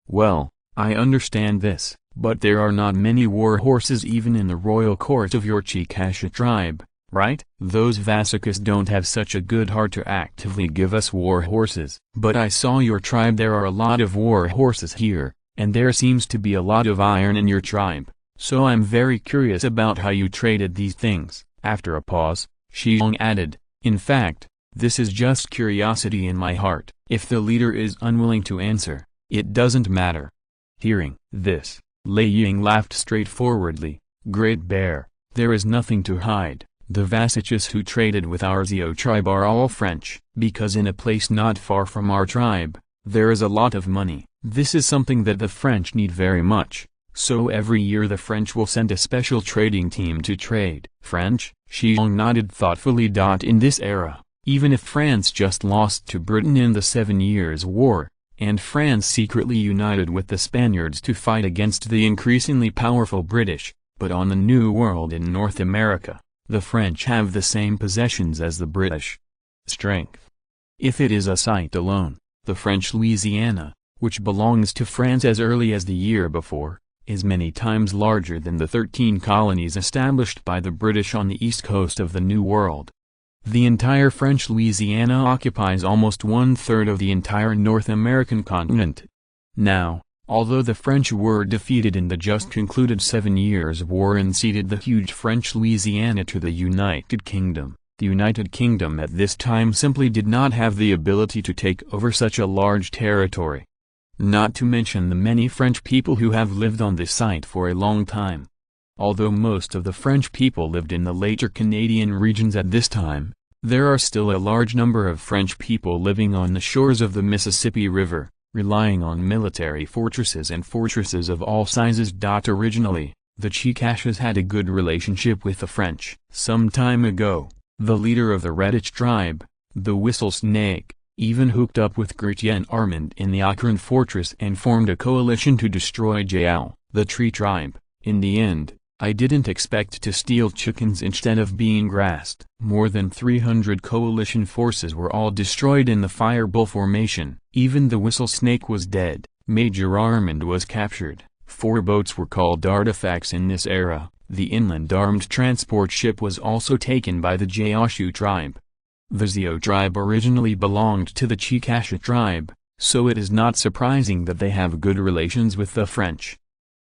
Well, I understand this, but there are not many war horses even in the royal court of your Chickasaw tribe, right? Those Vasicus don't have such a good heart to actively give us war horses. But I saw your tribe, there are a lot of war horses here, and there seems to be a lot of iron in your tribe, so I'm very curious about how you traded these things. After a pause, Shi Xiong added, in fact, this is just curiosity in my heart. If the leader is unwilling to answer, it doesn't matter. Hearing this, Lei Ying laughed straightforwardly. Great Bear, there is nothing to hide. The Vasicus who traded with our Zio tribe are all French, because in a place not far from our tribe, there is a lot of money. This is something that the French need very much, so every year the French will send a special trading team to trade. French? Shi Xiong nodded thoughtfully. In this era, even if France just lost to Britain in the 7 Years' War, and France secretly united with the Spaniards to fight against the increasingly powerful British, but on the New World in North America, the French have the same possessions as the British. Strength. If it is a site alone, the French Louisiana, which belongs to France as early as the year before, is many times larger than the 13 colonies established by the British on the east coast of the New World. The entire French Louisiana occupies almost 1/3 of the entire North American continent. Now, although the French were defeated in the just concluded 7 Years' War and ceded the huge French Louisiana to the United Kingdom, the United Kingdom at this time simply did not have the ability to take over such a large territory. Not to mention the many French people who have lived on this site for a long time. Although most of the French people lived in the later Canadian regions at this time, there are still a large number of French people living on the shores of the Mississippi River, relying on military fortresses and fortresses of all sizes. Originally, the Chicashas had a good relationship with the French. Some time ago, the leader of the Reddish tribe, the Whistle Snake, even hooked up with Gretien Armand in the Akron fortress and formed a coalition to destroy Jayal, the Tree tribe. In the end, I didn't expect to steal chickens instead of being grassed. More than 300 coalition forces were all destroyed in the Fireball formation. Even the Whistle Snake was dead. Major Armand was captured. 4 boats were called artifacts in this era. The inland armed transport ship was also taken by the Gaoshu tribe. The Zio tribe originally belonged to the Chicasha tribe, so it is not surprising that they have good relations with the French.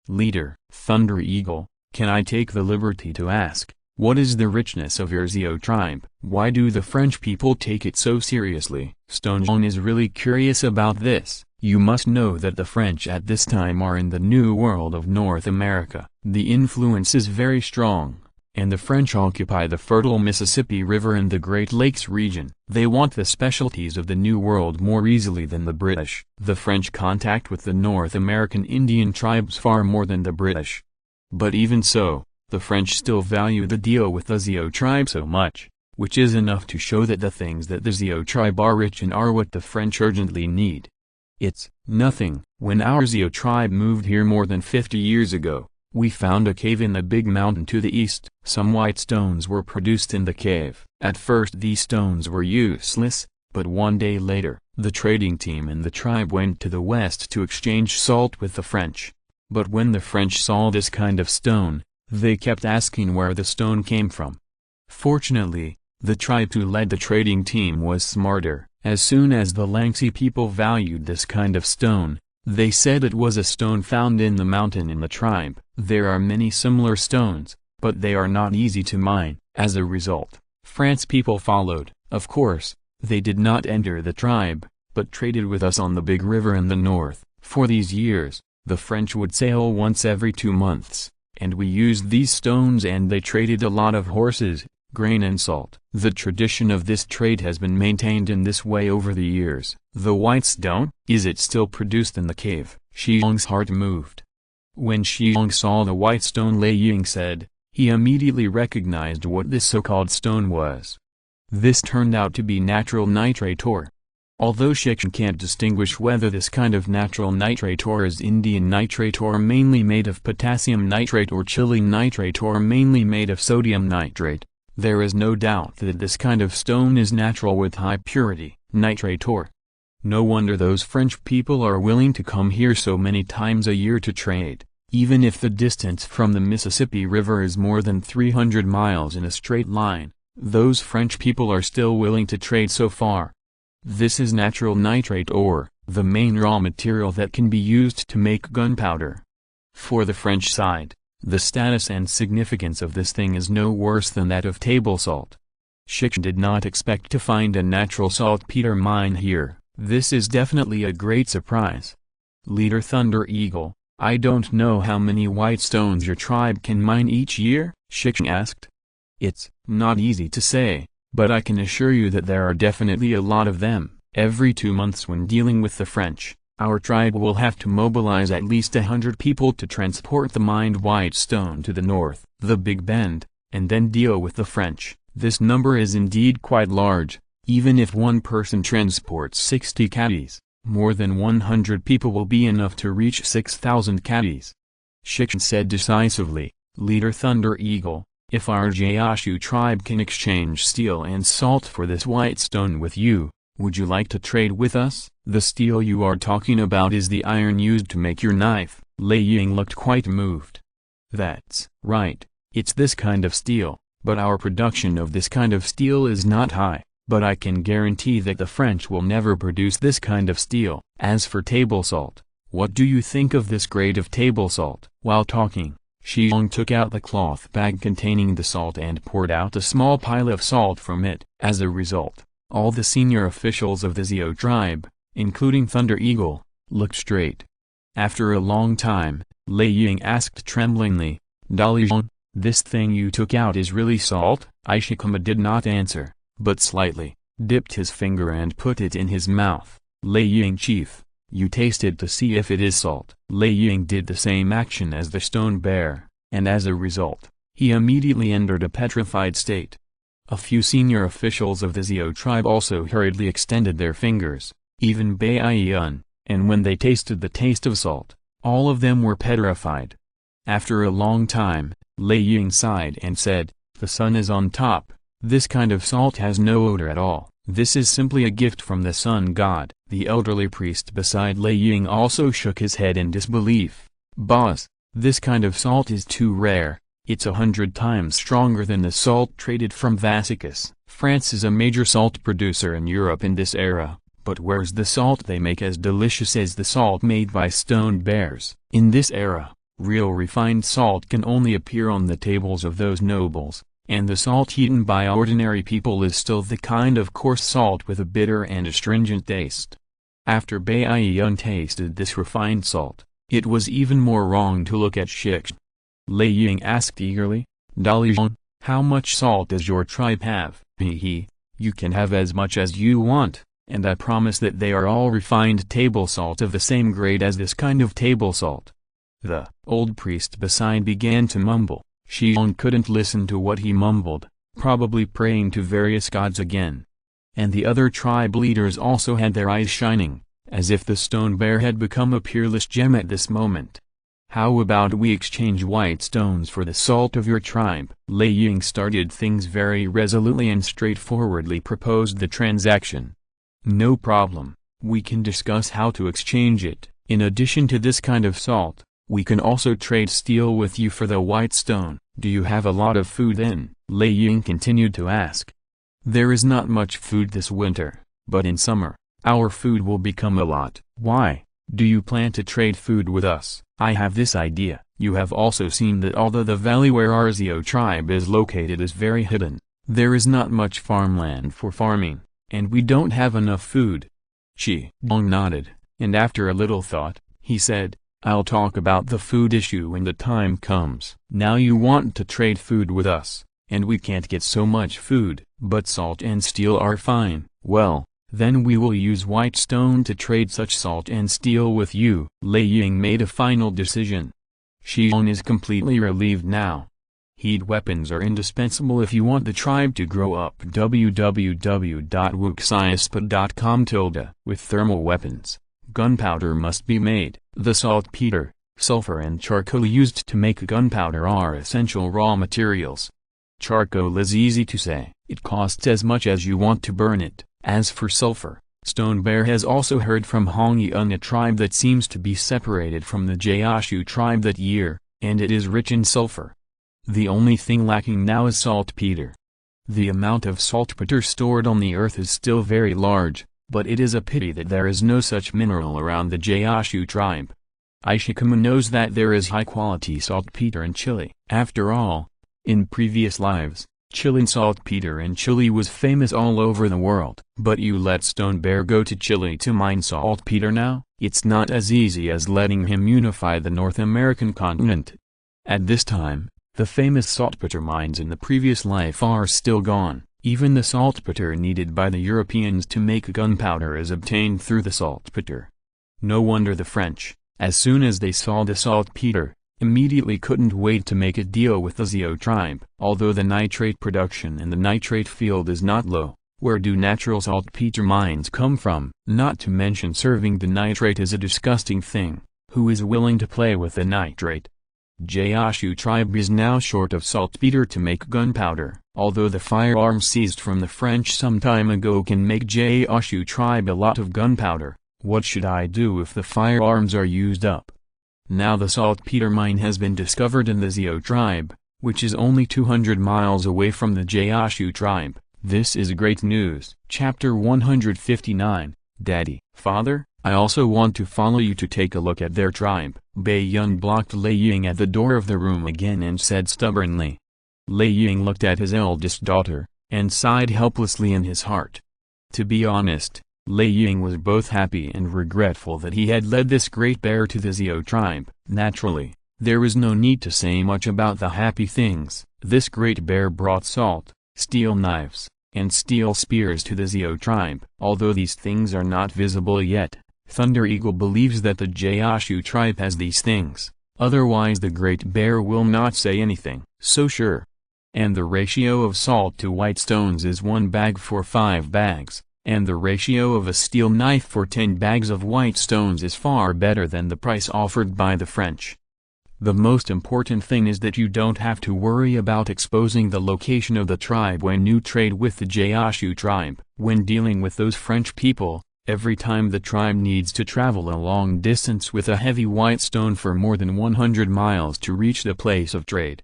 Leader, Thunder Eagle, can I take the liberty to ask, what is the richness of your Zio tribe? Why do the French people take it so seriously? Stonehone is really curious about this. You must know that the French at this time are in the New World of North America. The influence is very strong, and the French occupy the fertile Mississippi River and the Great Lakes region. They want the specialties of the New World more easily than the British. The French contact with the North American Indian tribes far more than the British. But even so, the French still value the deal with the Zio tribe so much, which is enough to show that the things that the Zio tribe are rich in are what the French urgently need. It's nothing. When our Zio tribe moved here more than 50 years ago, we found a cave in the big mountain to the east. Some white stones were produced in the cave. At first these stones were useless, but one day later, the trading team and the tribe went to the west to exchange salt with the French. But when the French saw this kind of stone, they kept asking where the stone came from. Fortunately, the tribe who led the trading team was smarter. As soon as the Langsi people valued this kind of stone, they said it was a stone found in the mountain in the tribe. There are many similar stones, but they are not easy to mine. As a result, France people followed. Of course, they did not enter the tribe, but traded with us on the big river in the north. For these years, the French would sail once every 2 months, and we used these stones and they traded a lot of horses, grain and salt. The tradition of this trade has been maintained in this way over the years. The white stone, is it still produced in the cave? Shi Xiong's heart moved. When Shi Xiong saw the white stone, Lei Ying said, he immediately recognized what this so-called stone was. This turned out to be natural nitrate ore. Although Shi Xiong can't distinguish whether this kind of natural nitrate ore is Indian nitrate ore mainly made of potassium nitrate or Chilean nitrate ore mainly made of sodium nitrate, there is no doubt that this kind of stone is natural with high purity, nitrate ore. No wonder those French people are willing to come here so many times a year to trade, even if the distance from the Mississippi River is more than 300 miles in a straight line. Those French people are still willing to trade so far. This is natural nitrate ore, the main raw material that can be used to make gunpowder. For the French side, the status and significance of this thing is no worse than that of table salt. Shi Xiong did not expect to find a natural saltpeter mine here. This is definitely a great surprise. Leader Thunder Eagle, I don't know how many white stones your tribe can mine each year, Shi Xiong asked. It's not easy to say, but I can assure you that there are definitely a lot of them. Every 2 months when dealing with the French, our tribe will have to mobilize at least 100 people to transport the mined white stone to the north, the Big Bend, and then deal with the French. This number is indeed quite large. Even if one person transports 60 caddies, more than 100 people will be enough to reach 6,000 caddies. Shi Xiong said decisively, Leader Thunder Eagle, if our Gaoshu tribe can exchange steel and salt for this white stone with you, would you like to trade with us? The steel you are talking about is the iron used to make your knife. Lei Ying looked quite moved. That's right, it's this kind of steel, but our production of this kind of steel is not high. But I can guarantee that the French will never produce this kind of steel. As for table salt, what do you think of this grade of table salt? While talking, Shi Xiong took out the cloth bag containing the salt and poured out a small pile of salt from it. As a result, all the senior officials of the Xiao tribe, including Thunder Eagle, looked straight. After a long time, Lei Ying asked tremblingly, Dalijiang, this thing you took out is really salt? Ishikama did not answer, but slightly dipped his finger and put it in his mouth. Lei Ying, chief, you tasted to see if it is salt. Lei Ying did the same action as the stone bear, and as a result, he immediately entered a petrified state. A few senior officials of the Xiao tribe also hurriedly extended their fingers, even Bai Yun, and when they tasted the taste of salt, all of them were petrified. After a long time, Lei Ying sighed and said, the sun is on top. This kind of salt has no odor at all. This is simply a gift from the sun god. The elderly priest beside Lei Ying also shook his head in disbelief. Boss, this kind of salt is too rare. It's 100 times stronger than the salt traded from Vassicus. France is a major salt producer in Europe in this era, but where's the salt they make as delicious as the salt made by stone bears? In this era, real refined salt can only appear on the tables of those nobles. And the salt eaten by ordinary people is still the kind of coarse salt with a bitter and astringent taste. After Bai Yun tasted this refined salt, it was even more wrong to look at Shi Xiong. Lei Ying asked eagerly, Dalijiang, how much salt does your tribe have? He, you can have as much as you want, and I promise that they are all refined table salt of the same grade as this kind of table salt. The old priest beside began to mumble. Shi Xiong couldn't listen to what he mumbled, probably praying to various gods again. And the other tribe leaders also had their eyes shining, as if the stone bear had become a peerless gem at this moment. How about we exchange white stones for the salt of your tribe? Lei Ying started things very resolutely and straightforwardly proposed the transaction. No problem, we can discuss how to exchange it. In addition to this kind of salt, we can also trade steel with you for the white stone. Do you have a lot of food then? Lei Ying continued to ask. There is not much food this winter, but in summer, our food will become a lot. Why? Do you plan to trade food with us? I have this idea. You have also seen that although the valley where our Xiao tribe is located is very hidden, there is not much farmland for farming, and we don't have enough food. Shi Xiong nodded, and after a little thought, he said, I'll talk about the food issue when the time comes. Now you want to trade food with us, and we can't get so much food, but salt and steel are fine. Well, then we will use white stone to trade such salt and steel with you. Lei Ying made a final decision. Shi Xiong is completely relieved now. Heat weapons are indispensable if you want the tribe to grow up. www.wuxiaspa.com. With thermal weapons, gunpowder must be made. The saltpeter, sulfur and charcoal used to make gunpowder are essential raw materials. Charcoal is easy to say, it costs as much as you want to burn it. As for sulfur, Stone Bear has also heard from Hongyun, a tribe that seems to be separated from the Gaoshu tribe that year, and it is rich in sulfur. The only thing lacking now is saltpeter. The amount of saltpeter stored on the earth is still very large, but it is a pity that there is no such mineral around the Gaoshu tribe. Ishikamu knows that there is high-quality saltpeter in Chile. After all, in previous lives, Chilean saltpeter in Chile was famous all over the world. But you let Stone Bear go to Chile to mine saltpeter now? It's not as easy as letting him unify the North American continent. At this time, the famous saltpeter mines in the previous life are still gone. Even the saltpeter needed by the Europeans to make gunpowder is obtained through the saltpeter. No wonder the French, as soon as they saw the saltpeter, immediately couldn't wait to make a deal with the Zio tribe. Although the nitrate production in the nitrate field is not low, where do natural saltpeter mines come from? Not to mention serving the nitrate is a disgusting thing. Who is willing to play with the nitrate? Gaoshu tribe is now short of saltpeter to make gunpowder. Although the firearms seized from the French some time ago can make Gaoshu tribe a lot of gunpowder, what should I do if the firearms are used up? Now the saltpeter mine has been discovered in the Zio tribe, which is only 200 miles away from the Gaoshu tribe. This is great news. Chapter 159, Daddy. Father, I also want to follow you to take a look at their tribe. Bei Yun blocked Lei Ying at the door of the room again and said stubbornly. Lei Ying looked at his eldest daughter, and sighed helplessly in his heart. To be honest, Lei Ying was both happy and regretful that he had led this great bear to the Zio tribe. Naturally, there was no need to say much about the happy things. This great bear brought salt, steel knives, and steel spears to the Zio tribe. Although these things are not visible yet, Thunder Eagle believes that the Gaoshu tribe has these things, otherwise the great bear will not say anything. So sure. And the ratio of salt to white stones is 1 bag for 5 bags, and the ratio of a steel knife for 10 bags of white stones is far better than the price offered by the French. The most important thing is that you don't have to worry about exposing the location of the tribe when you trade with the Gaoshu tribe. When dealing with those French people, every time the tribe needs to travel a long distance with a heavy white stone for more than 100 miles to reach the place of trade.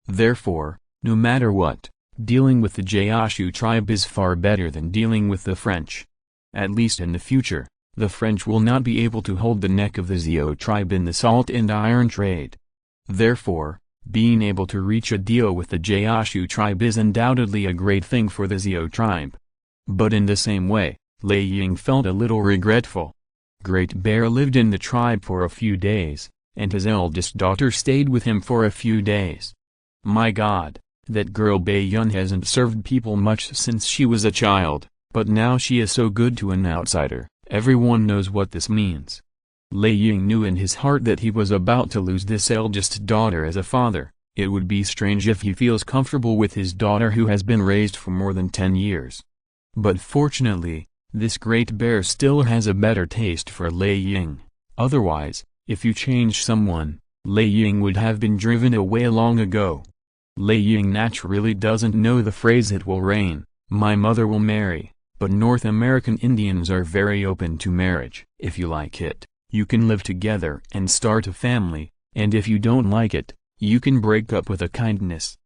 Therefore, no matter what, dealing with the Gaoshu tribe is far better than dealing with the French. At least in the future, the French will not be able to hold the neck of the Zio tribe in the salt and iron trade. Therefore, being able to reach a deal with the Gaoshu tribe is undoubtedly a great thing for the Zio tribe. But in the same way, Lei Ying felt a little regretful. Great Bear lived in the tribe for a few days, and his eldest daughter stayed with him for a few days. My God, that girl Bei Yun hasn't served people much since she was a child, but now she is so good to an outsider. Everyone knows what this means. Lei Ying knew in his heart that he was about to lose this eldest daughter as a father. It would be strange if he feels comfortable with his daughter who has been raised for more than 10 years. But fortunately, this great bear still has a better taste for Lei Ying. Otherwise, if you change someone, Lei Ying would have been driven away long ago. Lei Ying naturally doesn't know the phrase "it will rain, my mother will marry," but North American Indians are very open to marriage. If you like it, you can live together and start a family, and if you don't like it, you can break up with a kindness.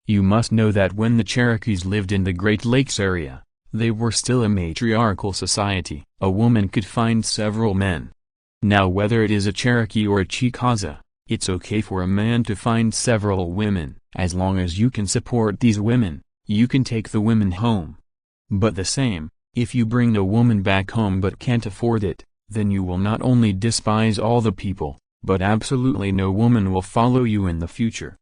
You must know that when the Cherokees lived in the Great Lakes area, they were still a matriarchal society. A woman could find several men. Now whether it is a Cherokee or a Chickasaw, it's okay for a man to find several women. As long as you can support these women, you can take the women home. But the same, if you bring a woman back home but can't afford it, then you will not only despise all the people, but absolutely no woman will follow you in the future.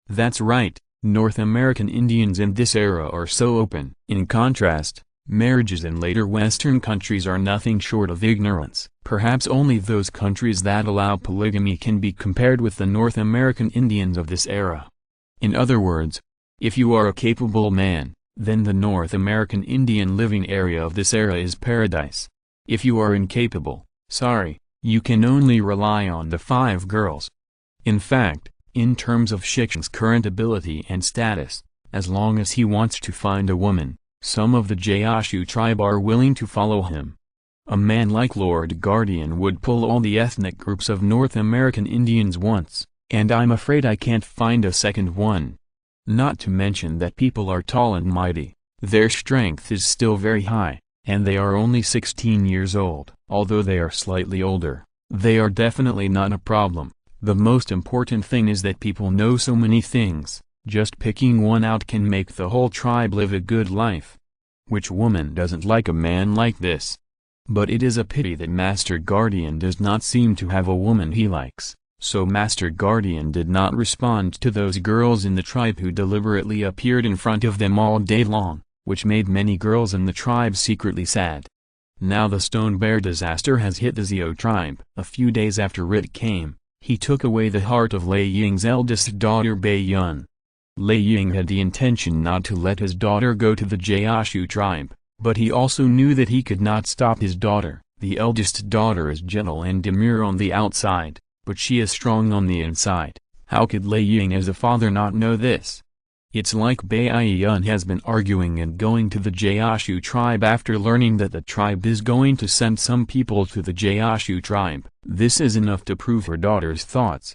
That's right, North American Indians in this era are so open. In contrast, marriages in later Western countries are nothing short of ignorance. Perhaps only those countries that allow polygamy can be compared with the North American Indians of this era. In other words, if you are a capable man, then the North American Indian living area of this era is paradise. If you are incapable, sorry, you can only rely on the 5 girls. In fact, in terms of Shi Xiong's current ability and status, as long as he wants to find a woman, some of the Gaoshu tribe are willing to follow him. A man like Lord Guardian would pull all the ethnic groups of North American Indians once, and I'm afraid I can't find a second one. Not to mention that people are tall and mighty, their strength is still very high, and they are only 16 years old. Although they are slightly older, they are definitely not a problem. The most important thing is that people know so many things, just picking one out can make the whole tribe live a good life. Which woman doesn't like a man like this? But it is a pity that Master Guardian does not seem to have a woman he likes, so Master Guardian did not respond to those girls in the tribe who deliberately appeared in front of them all day long, which made many girls in the tribe secretly sad. Now the stone bear disaster has hit the Xiao tribe. A few days after it came, he took away the heart of Lei Ying's eldest daughter Bai Yun. Lei Ying had the intention not to let his daughter go to the Gaoshu tribe, but he also knew that he could not stop his daughter. The eldest daughter is gentle and demure on the outside, but she is strong on the inside. How could Lei Ying as a father not know this? It's like Bai Yun has been arguing and going to the Gaoshu tribe after learning that the tribe is going to send some people to the Gaoshu tribe. This is enough to prove her daughter's thoughts.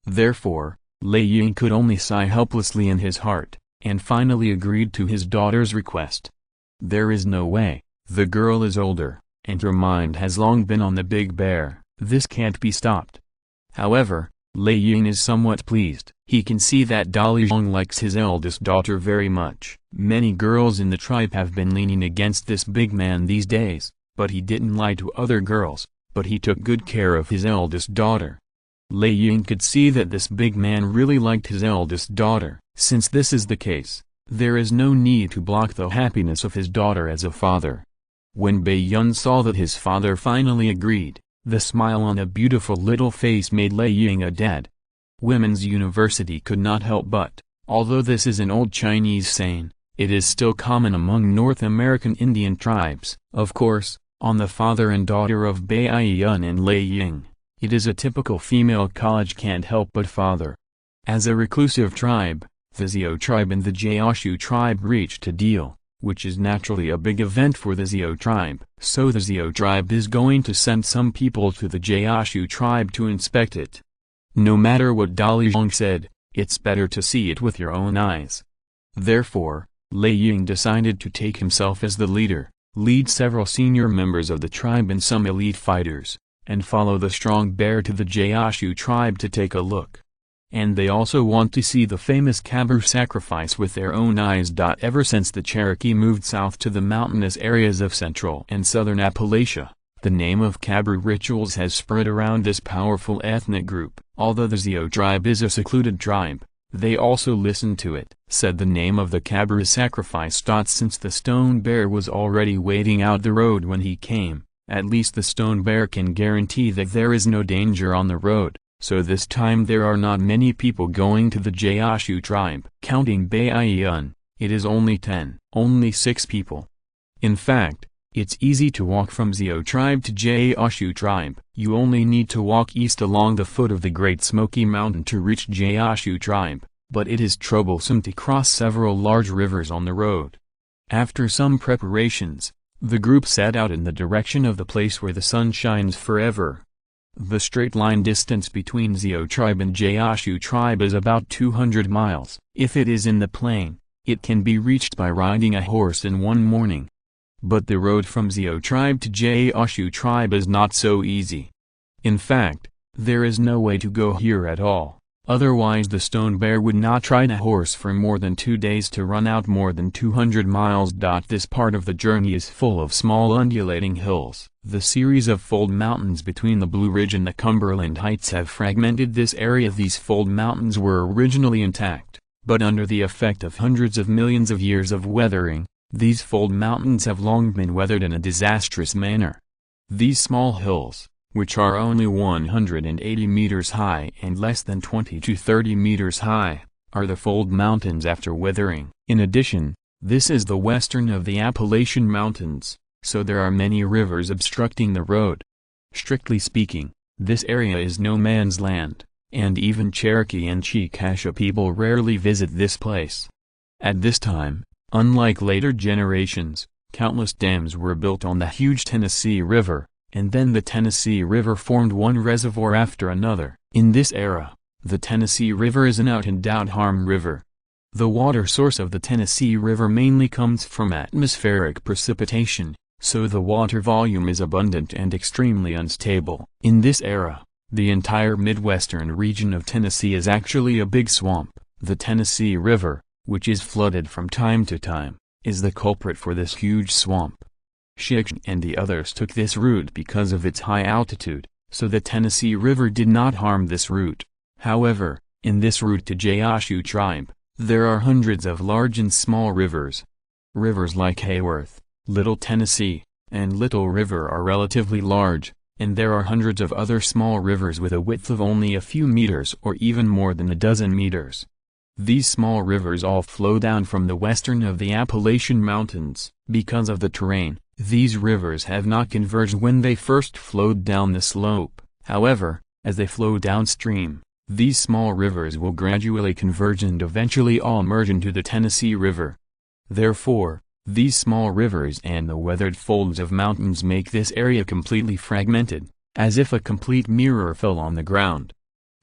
Therefore, Lei Ying could only sigh helplessly in his heart, and finally agreed to his daughter's request. There is no way. The girl is older, and her mind has long been on the big bear. This can't be stopped. However, Lei Ying is somewhat pleased. He can see that Li Xiong likes his eldest daughter very much. Many girls in the tribe have been leaning against this big man these days, but he didn't lie to other girls, but he took good care of his eldest daughter. Lei Ying could see that this big man really liked his eldest daughter. Since this is the case, there is no need to block the happiness of his daughter as a father. When Bai Yun saw that his father finally agreed, the smile on a beautiful little face made Lei Ying a dead. Women's University could not help but, although this is an old Chinese saying, it is still common among North American Indian tribes. Of course, on the father and daughter of Bai Yun and Lei Ying, it is a typical female college can't help but father. As a reclusive tribe, the Xiao tribe and the Gaoshu tribe reached a deal, which is naturally a big event for the Xiao tribe. So the Xiao tribe is going to send some people to the Gaoshu tribe to inspect it. No matter what Li Xiong said, it's better to see it with your own eyes. Therefore, Lei Ying decided to take himself as the leader, lead several senior members of the tribe and some elite fighters, and follow the strong bear to the Gaoshu tribe to take a look. And they also want to see the famous Cabru sacrifice with their own eyes. Ever since the Cherokee moved south to the mountainous areas of central and southern Appalachia, the name of Cabru rituals has spread around this powerful ethnic group. Although the Xiao tribe is a secluded tribe, they also listen to it. Said the name of the Cabru sacrifice. Since the stone bear was already waiting out the road when he came, at least the stone bear can guarantee that there is no danger on the road. So this time there are not many people going to the Gaoshu tribe. Counting Bai Yun, it is only 10. Only 6 people. In fact, it's easy to walk from Xiao tribe to Gaoshu tribe. You only need to walk east along the foot of the Great Smoky Mountain to reach Gaoshu tribe, but it is troublesome to cross several large rivers on the road. After some preparations, the group set out in the direction of the place where the sun shines forever. The straight line distance between Xiao tribe and Gaoshu tribe is about 200 miles. If it is in the plain, it can be reached by riding a horse in one morning. But the road from Xiao tribe to Gaoshu tribe is not so easy. In fact, there is no way to go here at all. Otherwise the stone bear would not ride a horse for more than 2 days to run out more than 200 miles. This part of the journey is full of small undulating hills. The series of fold mountains between the Blue Ridge and the Cumberland Heights have fragmented this area. These fold mountains were originally intact, but under the effect of hundreds of millions of years of weathering, these fold mountains have long been weathered in a disastrous manner. These small hills, which are only 180 meters high and less than 20 to 30 meters high, are the fold mountains after weathering. In addition, this is the western of the Appalachian Mountains, so there are many rivers obstructing the road. Strictly speaking, this area is no man's land, and even Cherokee and Chickasha people rarely visit this place. At this time, unlike later generations, countless dams were built on the huge Tennessee River, and then the Tennessee River formed one reservoir after another. In this era, the Tennessee River is an out-and-out harm river. The water source of the Tennessee River mainly comes from atmospheric precipitation, so the water volume is abundant and extremely unstable. In this era, the entire midwestern region of Tennessee is actually a big swamp. The Tennessee River, which is flooded from time to time, is the culprit for this huge swamp. Shi Xiong and the others took this route because of its high altitude, so the Tennessee River did not harm this route. However, in this route to Gaoshu tribe, there are hundreds of large and small rivers. Rivers like Hayworth, Little Tennessee, and Little River are relatively large, and there are hundreds of other small rivers with a width of only a few meters or even more than a dozen meters. These small rivers all flow down from the western of the Appalachian Mountains. Because of the terrain, these rivers have not converged when they first flowed down the slope. However, as they flow downstream, these small rivers will gradually converge and eventually all merge into the Tennessee River. Therefore, these small rivers and the weathered folds of mountains make this area completely fragmented, as if a complete mirror fell on the ground.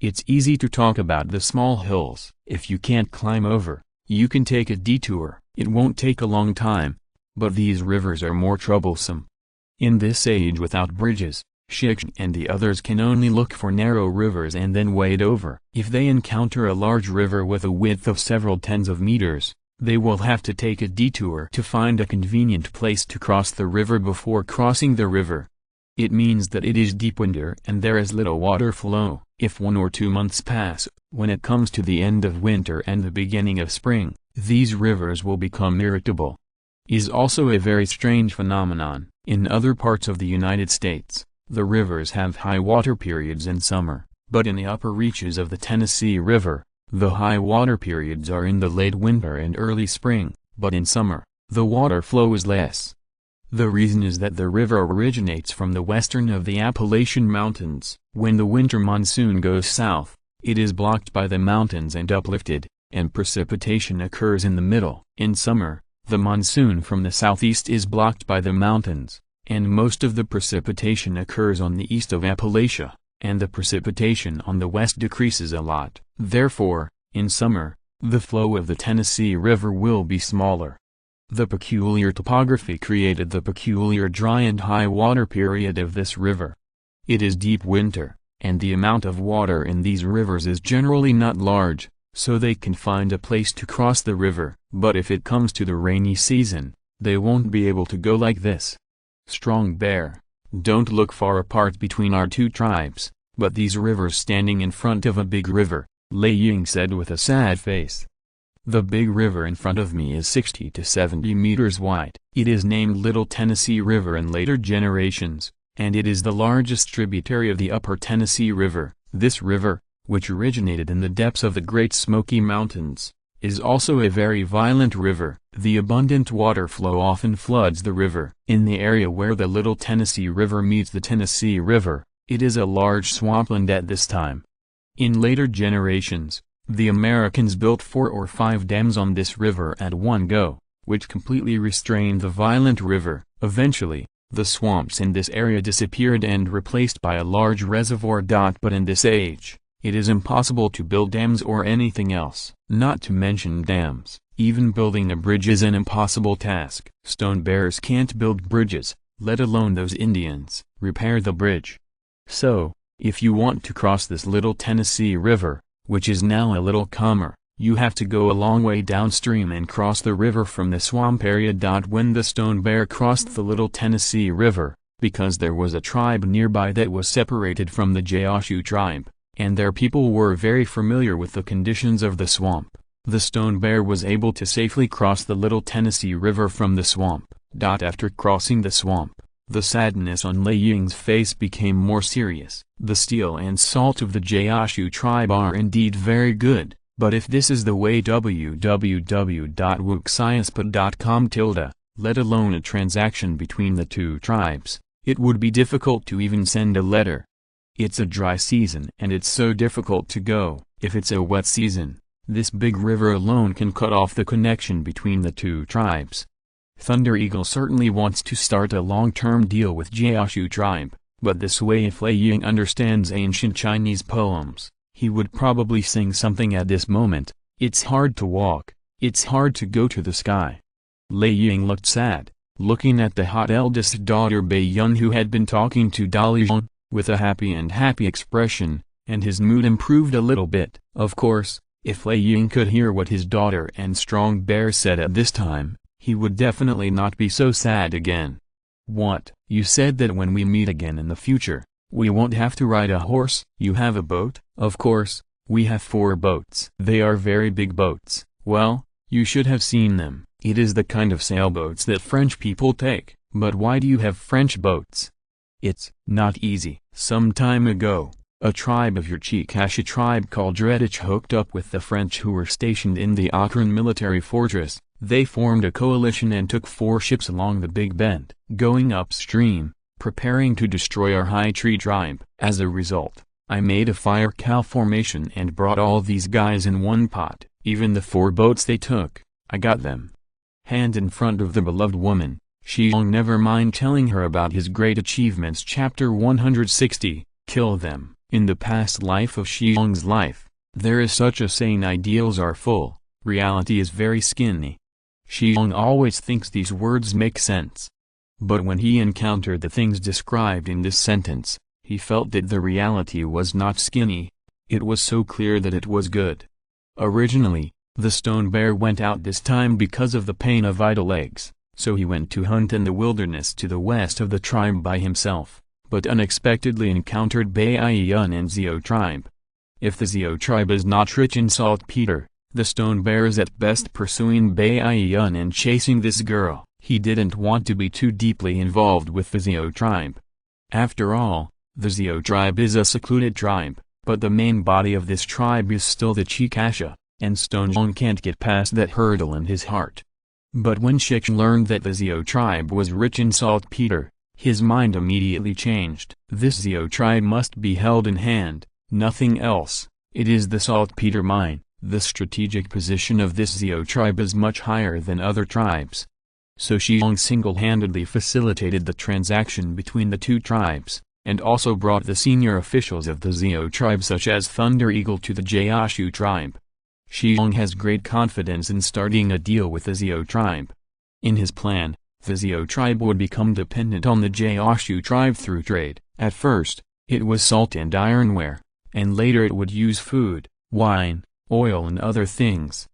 It's easy to talk about the small hills. If you can't climb over, you can take a detour. It won't take a long time. But these rivers are more troublesome. In this age without bridges, Shi Xiong and the others can only look for narrow rivers and then wade over. If they encounter a large river with a width of several tens of meters, they will have to take a detour to find a convenient place to cross the river before crossing the river. It means that it is deep winter and there is little water flow. If 1 or 2 months pass, when it comes to the end of winter and the beginning of spring, these rivers will become irritable. Is also a very strange phenomenon. In other parts of the United States, the rivers have high water periods in summer, but in the upper reaches of the Tennessee River, the high water periods are in the late winter and early spring, but in summer, the water flow is less. The reason is that the river originates from the western of the Appalachian Mountains. When the winter monsoon goes south, it is blocked by the mountains and uplifted, and precipitation occurs in the middle. In summer, the monsoon from the southeast is blocked by the mountains, and most of the precipitation occurs on the east of Appalachia, and the precipitation on the west decreases a lot. Therefore, in summer, the flow of the Tennessee River will be smaller. The peculiar topography created the peculiar dry and high water period of this river. It is deep winter, and the amount of water in these rivers is generally not large, so they can find a place to cross the river. But if it comes to the rainy season, they won't be able to go like this. Strong Bear, don't look far apart between our two tribes, but these rivers standing in front of a big river, Lei Ying said with a sad face. The big river in front of me is 60 to 70 meters wide. It is named Little Tennessee River in later generations, and it is the largest tributary of the upper Tennessee River. This river, which originated in the depths of the Great Smoky Mountains, is also a very violent river. The abundant water flow often floods the river. In the area where the Little Tennessee River meets the Tennessee River, it is a large swampland at this time. In later generations, the Americans built 4 or 5 dams on this river at one go, which completely restrained the violent river. Eventually, the swamps in this area disappeared and replaced by a large reservoir. But in this age, it is impossible to build dams or anything else. Not to mention dams, even building a bridge is an impossible task. Stone bears can't build bridges, let alone those Indians repair the bridge. So, if you want to cross this Little Tennessee River, which is now a little calmer, you have to go a long way downstream and cross the river from the swamp area. When the Stone Bear crossed the Little Tennessee River, because there was a tribe nearby that was separated from the Gaoshu tribe, and their people were very familiar with the conditions of the swamp, the Stone Bear was able to safely cross the Little Tennessee River from the swamp. After crossing the swamp, the sadness on Lei Ying's face became more serious. The steel and salt of the Gaoshu tribe are indeed very good, but if this is the way www.wuxiasput.com let alone a transaction between the two tribes, it would be difficult to even send a letter. It's a dry season and it's so difficult to go. If it's a wet season, this big river alone can cut off the connection between the two tribes. Thunder Eagle certainly wants to start a long-term deal with Gaoshu tribe, but this way if Lei Ying understands ancient Chinese poems, he would probably sing something at this moment. It's hard to walk, It's hard to go to the sky. Lei Ying looked sad, looking at the hot eldest daughter Bai Yun who had been talking to Dalian, with a happy expression, and his mood improved a little bit. Of course, if Lei Ying could hear what his daughter and Strong Bear said at this time, he would definitely not be so sad again. What? You said that when we meet again in the future, we won't have to ride a horse? You have a boat? Of course, we have 4 boats. They are very big boats. Well, you should have seen them. It is the kind of sailboats that French people take. But why do you have French boats? It's not easy. Some time ago, a tribe of your Chickasaw tribe called Redditch hooked up with the French who were stationed in the Akron military fortress. They formed a coalition and took 4 ships along the Big Bend, going upstream, preparing to destroy our High Tree tribe. As a result, I made a fire cow formation and brought all these guys in one pot. Even the 4 boats they took, I got them. Hand in front of the beloved woman, Shi Xiong never mind telling her about his great achievements. Chapter 160, Kill Them. In the past life of Shi Xiong's life, there is such a saying: ideals are full, reality is very skinny. Shi Xiong always thinks these words make sense. But when he encountered the things described in this sentence, he felt that the reality was not skinny. It was so clear that it was good. Originally, the stone bear went out this time because of the pain of idle legs, so he went to hunt in the wilderness to the west of the tribe by himself, but unexpectedly encountered Bai Yun and Zio tribe. If the Zio tribe is not rich in saltpeter, the stone bear is at best pursuing Bai Yun and chasing this girl. He didn't want to be too deeply involved with the Zio tribe. After all, the Zio tribe is a secluded tribe, but the main body of this tribe is still the Chickasaw, and Stone Xiong can't get past that hurdle in his heart. But when Shi Xiong learned that the Zio tribe was rich in saltpeter, his mind immediately changed. This Zio tribe must be held in hand, nothing else. It is the saltpeter mine. The strategic position of this Zio tribe is much higher than other tribes. So Shi Xiong single-handedly facilitated the transaction between the 2 tribes, and also brought the senior officials of the Zio tribe such as Thunder Eagle to the Gaoshu tribe. Shi Xiong has great confidence in starting a deal with the Zio tribe. In his plan, the Zio tribe would become dependent on the Gaoshu tribe through trade. At first, it was salt and ironware, and later it would use food, wine, oil and other things.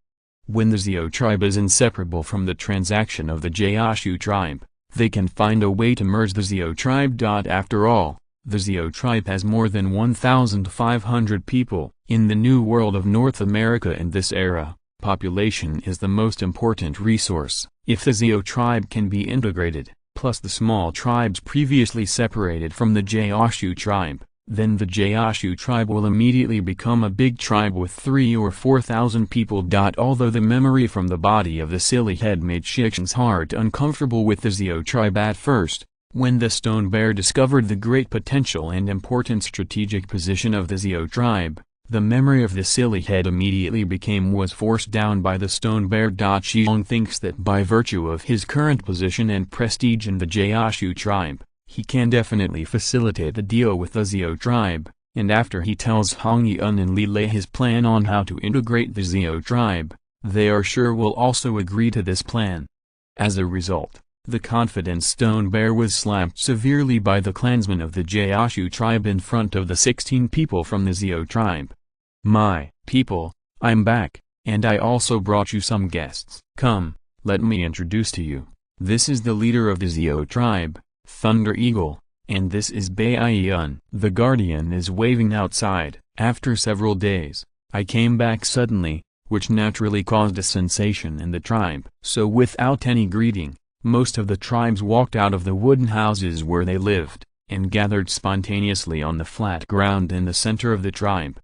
When the Zio tribe is inseparable from the transaction of the Gaoshu tribe, they can find a way to merge the Zio tribe. After all, the Zio tribe has more than 1,500 people. In the new world of North America in this era, population is the most important resource. If the Zio tribe can be integrated, plus the small tribes previously separated from the Gaoshu tribe, then the Gaoshu tribe will immediately become a big tribe with 3,000 or 4,000 people. Although the memory from the body of the silly head made Shi Xiong's heart uncomfortable with the Zio tribe at first, when the stone bear discovered the great potential and important strategic position of the Zio tribe, the memory of the silly head immediately was forced down by the stone bear. Shi Xiong thinks that by virtue of his current position and prestige in the Gaoshu tribe, he can definitely facilitate the deal with the Zio tribe, and after he tells Hong Yun and Li Lei his plan on how to integrate the Zio tribe, they are sure will also agree to this plan. As a result, the confident stone bear was slapped severely by the clansmen of the Gaoshu tribe in front of the 16 people from the Zio tribe. My people, I'm back, and I also brought you some guests. Come, let me introduce to you. This is the leader of the Zio tribe, Thunder Eagle, and this is Bai Yun. The guardian is waving outside. After several days, I came back suddenly, which naturally caused a sensation in the tribe. So without any greeting, most of the tribes walked out of the wooden houses where they lived, and gathered spontaneously on the flat ground in the center of the tribe.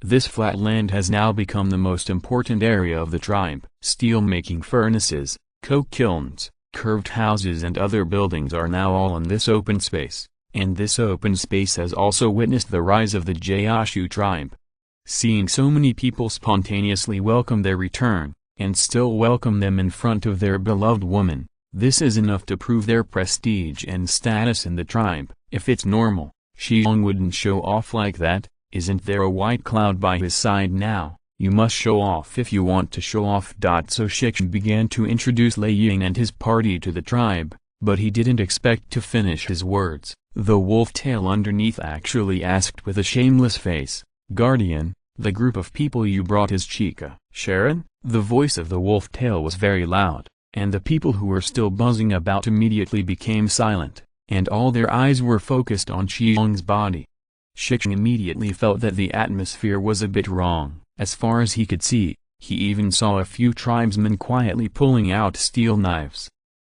This flat land has now become the most important area of the tribe. Steel-making furnaces, coke kilns, curved houses and other buildings are now all in this open space, and this open space has also witnessed the rise of the Gaoshu tribe. Seeing so many people spontaneously welcome their return, and still welcome them in front of their beloved woman, this is enough to prove their prestige and status in the tribe. If it's normal, Shi Xiong wouldn't show off like that. Isn't there a white cloud by his side now? You must show off if you want to show off. So Shi Xiong began to introduce Lei Ying and his party to the tribe, but he didn't expect to finish his words. The wolf tail underneath actually asked with a shameless face, "Guardian, the group of people you brought is Chica Sharon?" The voice of the wolf tail was very loud, and the people who were still buzzing about immediately became silent, and all their eyes were focused on Shi Xiong's body. Shi Xiong immediately felt that the atmosphere was a bit wrong. As far as he could see, he even saw a few tribesmen quietly pulling out steel knives.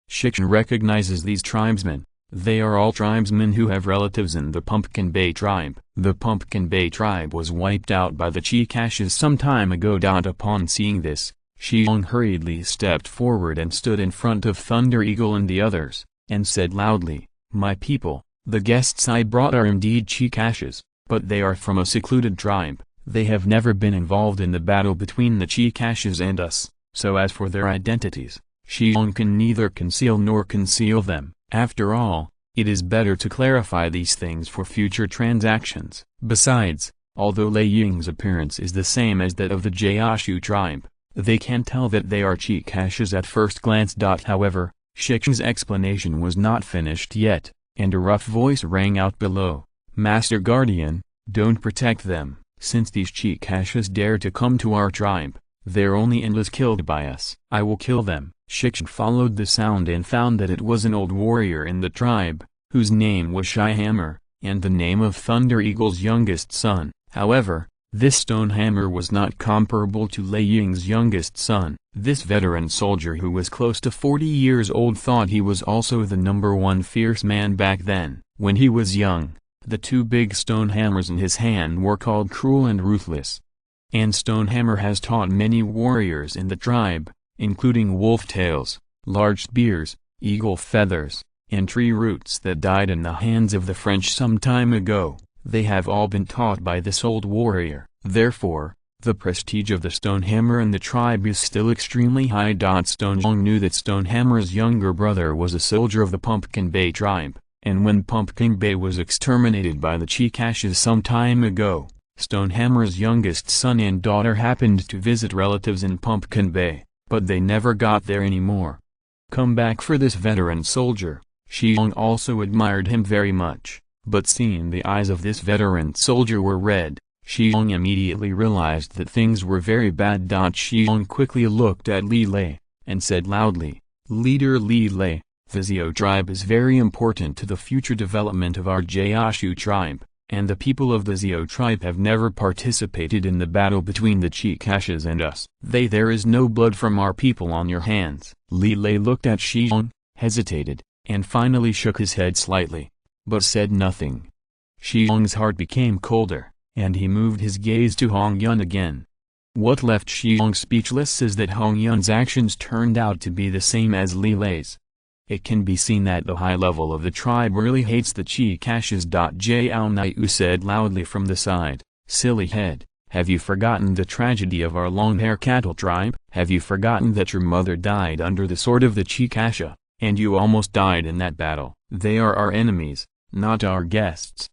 Shi Xiong recognizes these tribesmen. They are all tribesmen who have relatives in the Pumpkin Bay tribe. The Pumpkin Bay tribe was wiped out by the Chicashes some time ago. Upon seeing this, Shi Xiong hurriedly stepped forward and stood in front of Thunder Eagle and the others, and said loudly, "My people, the guests I brought are indeed Chicashes, but they are from a secluded tribe. They have never been involved in the battle between the Chicashes and us, so as for their identities, Shi Xiong can neither conceal nor conceal them. After all, it is better to clarify these things for future transactions. Besides, although Lei Ying's appearance is the same as that of the Gaoshu tribe, they can tell that they are Chicashes at first glance. However, Shi Xiong's explanation was not finished yet, and a rough voice rang out below, "Master Guardian, don't protect them. Since these Chicashes dare to come to our tribe, their only end is killed by us. I will kill them." Shi Xiong followed the sound and found that it was an old warrior in the tribe, whose name was Shi Hammer, and the name of Thunder Eagle's youngest son. However, this stone hammer was not comparable to Lei Ying's youngest son. This veteran soldier who was close to 40 years old thought he was also the #1 fierce man back then. When he was young, the two big stone hammers in his hand were called Cruel and Ruthless. And Stone Hammer has taught many warriors in the tribe, including wolf tails, large spears, eagle feathers, and tree roots that died in the hands of the French some time ago. They have all been taught by this old warrior. Therefore, the prestige of the Stone Hammer in the tribe is still extremely high. Stone Xiong knew that Stone Hammer's younger brother was a soldier of the Pumpkin Bay tribe, and when Pumpkin Bay was exterminated by the Chicashes some time ago, Stone Hammer's youngest son and daughter happened to visit relatives in Pumpkin Bay, but they never got there anymore. Come back for this veteran soldier. Shi Xiong also admired him very much, but seeing the eyes of this veteran soldier were red, Shi Xiong immediately realized that things were very bad. Shi Xiong quickly looked at Li Lei, and said loudly, "Leader Li Lei, the Zhao tribe is very important to the future development of our Gaoshu tribe, and the people of the Zhao tribe have never participated in the battle between the Chicashes and us. There is no blood from our people on your hands." Li Lei looked at Shi Xiong, hesitated, and finally shook his head slightly, but said nothing. Shi Xiong's heart became colder, and he moved his gaze to Hong Yun again. What left Shi Xiong speechless is that Hong Yun's actions turned out to be the same as Li Lei's. It can be seen that the high level of the tribe really hates the Chicashes. Jiao Naiu said loudly from the side, "Silly head, have you forgotten the tragedy of our long-hair cattle tribe? Have you forgotten that your mother died under the sword of the Chicasha, and you almost died in that battle? They are our enemies, not our guests."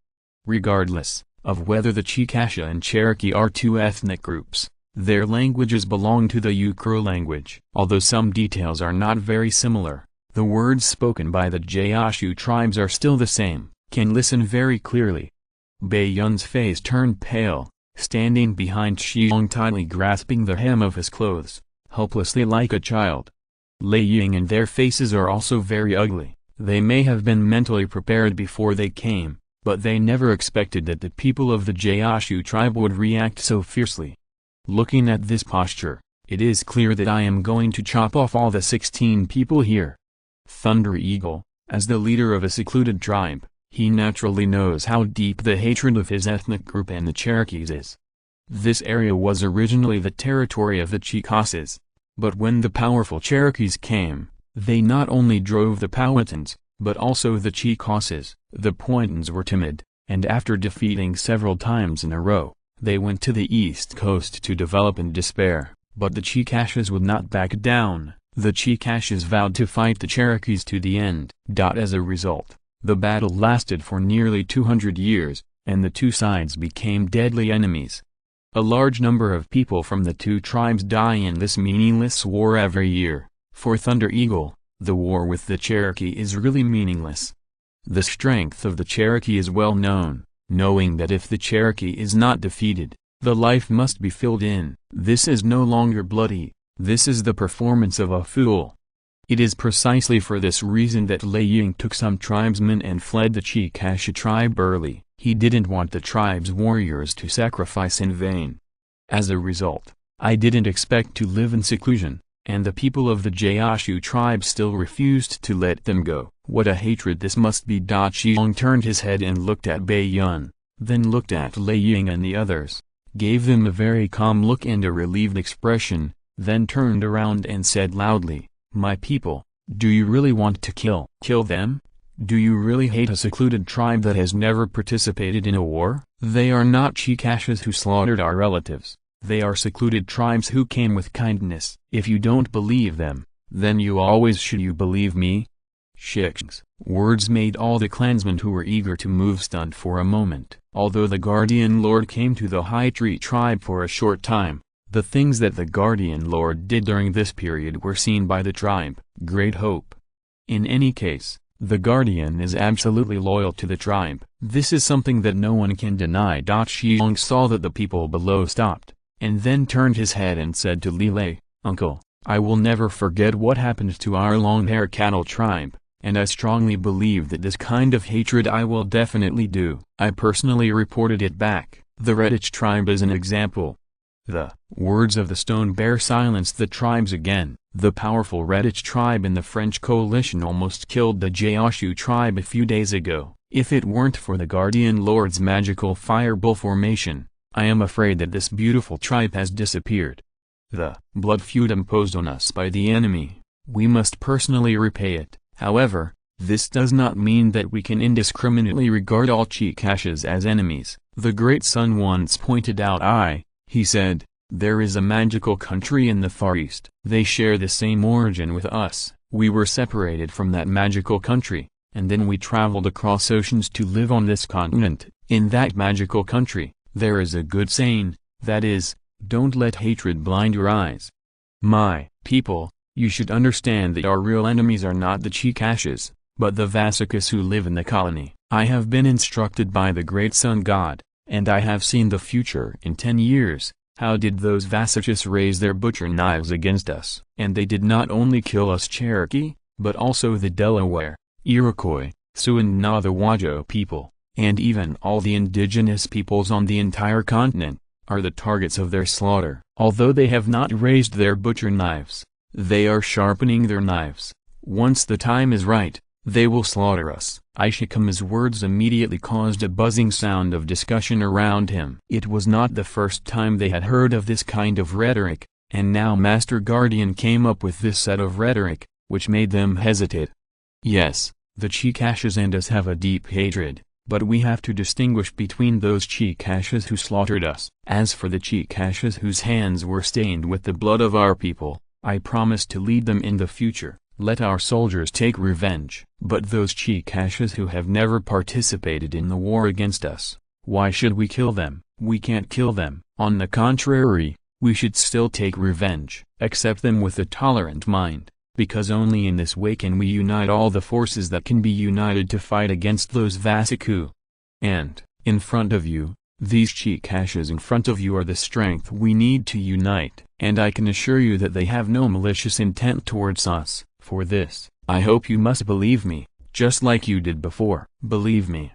Regardless of whether the Chicasha and Cherokee are two ethnic groups, their languages belong to the Ukro language. Although some details are not very similar, the words spoken by the Gaoshu tribes are still the same. Can listen very clearly. Bei Yun's face turned pale, standing behind Shi Xiong tightly grasping the hem of his clothes, helplessly like a child. Lei Ying and their faces are also very ugly. They may have been mentally prepared before they came, but they never expected that the people of the Gaoshu tribe would react so fiercely. Looking at this posture, it is clear that I am going to chop off all the 16 people here. Thunder Eagle, as the leader of a secluded tribe, he naturally knows how deep the hatred of his ethnic group and the Cherokees is. This area was originally the territory of the Chicasses, but when the powerful Cherokees came, they not only drove the Powhatans, but also the Chicasses. The Powhatans were timid, and after defeating several times in a row, they went to the east coast to develop in despair, but the Chicashes would not back down. The Chicashes vowed to fight the Cherokees to the end. As a result, the battle lasted for nearly 200 years, and the two sides became deadly enemies. A large number of people from the two tribes die in this meaningless war every year. For Thunder Eagle, the war with the Cherokee is really meaningless. The strength of the Cherokee is well known, knowing that if the Cherokee is not defeated, the life must be filled in. This is no longer bloody, this is the performance of a fool. It is precisely for this reason that Lei Ying took some tribesmen and fled the Chikasha tribe early. He didn't want the tribe's warriors to sacrifice in vain. As a result, I didn't expect to live in seclusion, and the people of the Gaoshu tribe still refused to let them go. What a hatred this must be! Shi Xiong turned his head and looked at Bai Yun, then looked at Lei Ying and the others, gave them a very calm look and a relieved expression, then turned around and said loudly, "My people, do you really want to kill them? Do you really hate a secluded tribe that has never participated in a war? They are not Chikashas who slaughtered our relatives. They are secluded tribes who came with kindness. If you don't believe them, then you always should you believe me?" Shi Xiong's words made all the clansmen who were eager to move stunned for a moment. Although the Guardian Lord came to the High Tree tribe for a short time, the things that the Guardian Lord did during this period were seen by the tribe. Great hope. In any case, the Guardian is absolutely loyal to the tribe. This is something that no one can deny. Shi Xiong saw that the people below stopped, and then turned his head and said to Li Lei, "Uncle, I will never forget what happened to our long-hair cattle tribe, and I strongly believe that this kind of hatred I will definitely do." I personally reported it back. The Redditch tribe is an example. The words of the Stone Bear silenced the tribes again. The powerful Redditch tribe in the French coalition almost killed the Gaoshu tribe a few days ago. If it weren't for the Guardian Lord's magical fireball formation, I am afraid that this beautiful tribe has disappeared. The blood feud imposed on us by the enemy, we must personally repay it. However, this does not mean that we can indiscriminately regard all Chikashas as enemies. The Great Sun once pointed out he said, there is a magical country in the Far East. They share the same origin with us. We were separated from that magical country, and then we traveled across oceans to live on this continent. In that magical country, there is a good saying, that is, don't let hatred blind your eyes. My people, you should understand that our real enemies are not the Chikashas, but the Vasikas who live in the colony. I have been instructed by the Great Sun God, and I have seen the future in 10 years. How did those Vasikas raise their butcher knives against us? And they did not only kill us Cherokee, but also the Delaware, Iroquois, Sioux and Navajo people, and even all the indigenous peoples on the entire continent, are the targets of their slaughter. Although they have not raised their butcher knives, they are sharpening their knives. Once the time is right, they will slaughter us. Ishika's words immediately caused a buzzing sound of discussion around him. It was not the first time they had heard of this kind of rhetoric, and now Master Guardian came up with this set of rhetoric, which made them hesitate. Yes, the Chikashas and us have a deep hatred, but we have to distinguish between those Chikashas who slaughtered us. As for the Chikashas whose hands were stained with the blood of our people, I promise to lead them in the future. Let our soldiers take revenge. But those Chikashas who have never participated in the war against us, why should we kill them? We can't kill them. On the contrary, we should still take revenge. Accept them with a tolerant mind, because only in this way can we unite all the forces that can be united to fight against those Vasiku. And, in front of you, these Chikashas in front of you are the strength we need to unite, and I can assure you that they have no malicious intent towards us. For this, I hope you must believe me, just like you did before. Believe me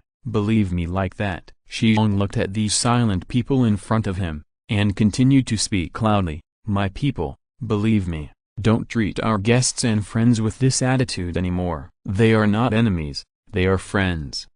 like that. Shi Xiong looked at these silent people in front of him, and continued to speak loudly. My people, believe me, don't treat our guests and friends with this attitude anymore. They are not enemies, they are friends.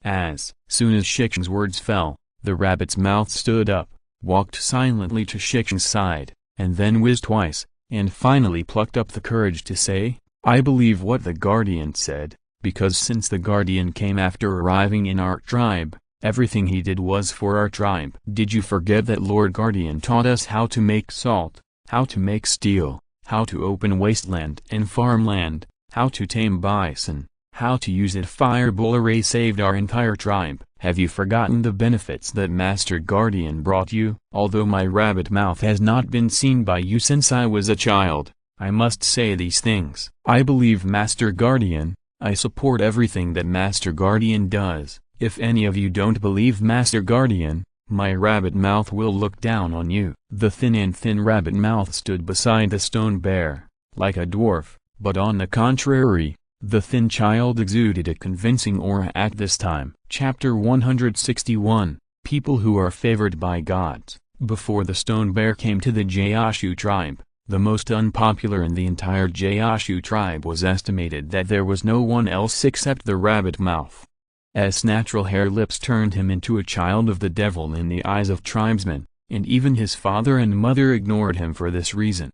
As soon as Shi Xiong's words fell, the rabbit's mouth stood up, walked silently to Shi Xiong's side, and then whizzed twice, and finally plucked up the courage to say, I believe what the Guardian said, because since the Guardian came after arriving in our tribe, everything he did was for our tribe. Did you forget that Lord Guardian taught us how to make salt, how to make steel, how to open wasteland and farmland, how to tame bison, how to use it? Fireball array saved our entire tribe. Have you forgotten the benefits that Master Guardian brought you? Although my rabbit mouth has not been seen by you since I was a child, I must say these things. I believe Master Guardian, I support everything that Master Guardian does. If any of you don't believe Master Guardian, my rabbit mouth will look down on you. The thin rabbit mouth stood beside the stone bear, like a dwarf, but on the contrary, the thin child exuded a convincing aura at this time. Chapter 161, People Who Are Favored by Gods. Before the stone bear came to the Gaoshu tribe, the most unpopular in the entire Gaoshu tribe, was estimated that there was no one else except the rabbit mouth. S natural hair lips turned him into a child of the devil in the eyes of tribesmen, and even his father and mother ignored him for this reason.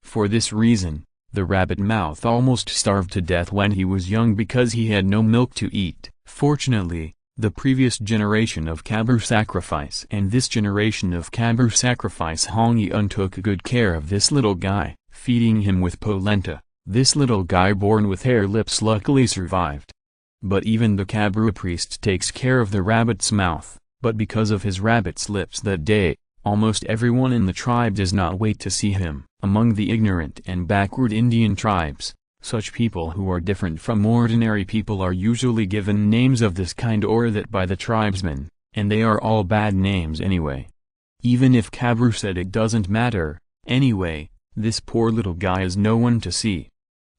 For this reason, the rabbit mouth almost starved to death when he was young because he had no milk to eat. Fortunately, the previous generation of Kabur sacrifice and this generation of Kabur sacrifice Hong-Yun took good care of this little guy, feeding him with polenta. This little guy born with hair lips luckily survived. But even the Kabur priest takes care of the rabbit's mouth, but because of his rabbit's lips that day, almost everyone in the tribe does not wait to see him. Among the ignorant and backward Indian tribes, such people who are different from ordinary people are usually given names of this kind or that by the tribesmen, and they are all bad names anyway. Even if Kabur said it doesn't matter, anyway, this poor little guy is no one to see.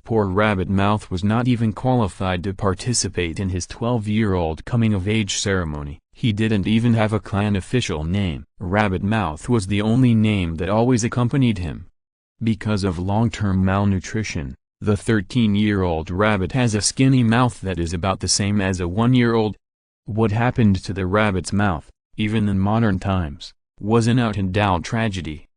Poor Rabbit Mouth was not even qualified to participate in his 12-year-old coming-of-age ceremony. He didn't even have a clan official name. Rabbit Mouth was the only name that always accompanied him. Because of long-term malnutrition, the 13-year-old rabbit has a skinny mouth that is about the same as a 1-year-old. What happened to the rabbit's mouth, even in modern times, was an out-and-out tragedy.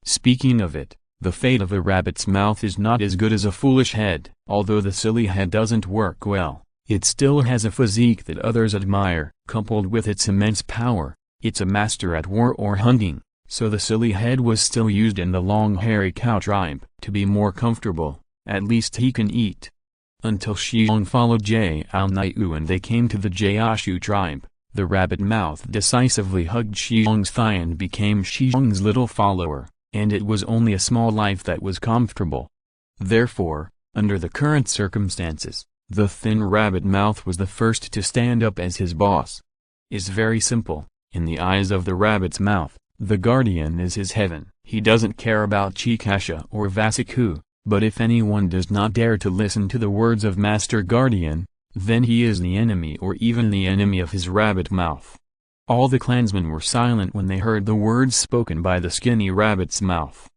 Speaking of it, the fate of a rabbit's mouth is not as good as a foolish head. Although the silly head doesn't work well, it still has a physique that others admire. Coupled with its immense power, it's a master at war or hunting, so the silly head was still used in the long hairy cow tribe. To be more comfortable, at least he can eat. Until Shi Xiong followed Jiao and they came to the Gaoshu tribe, the rabbit mouth decisively hugged Shi Xiong's thigh and became Shi Xiong's little follower, and it was only a small life that was comfortable. Therefore, under the current circumstances, the thin rabbit mouth was the first to stand up as his boss. It's very simple. In the eyes of the rabbit's mouth, the guardian is his heaven. He doesn't care about Chikasha or Vasiku, but if anyone does not dare to listen to the words of Master Guardian, then he is the enemy or even the enemy of his rabbit mouth. All the clansmen were silent when they heard the words spoken by the skinny rabbit's mouth.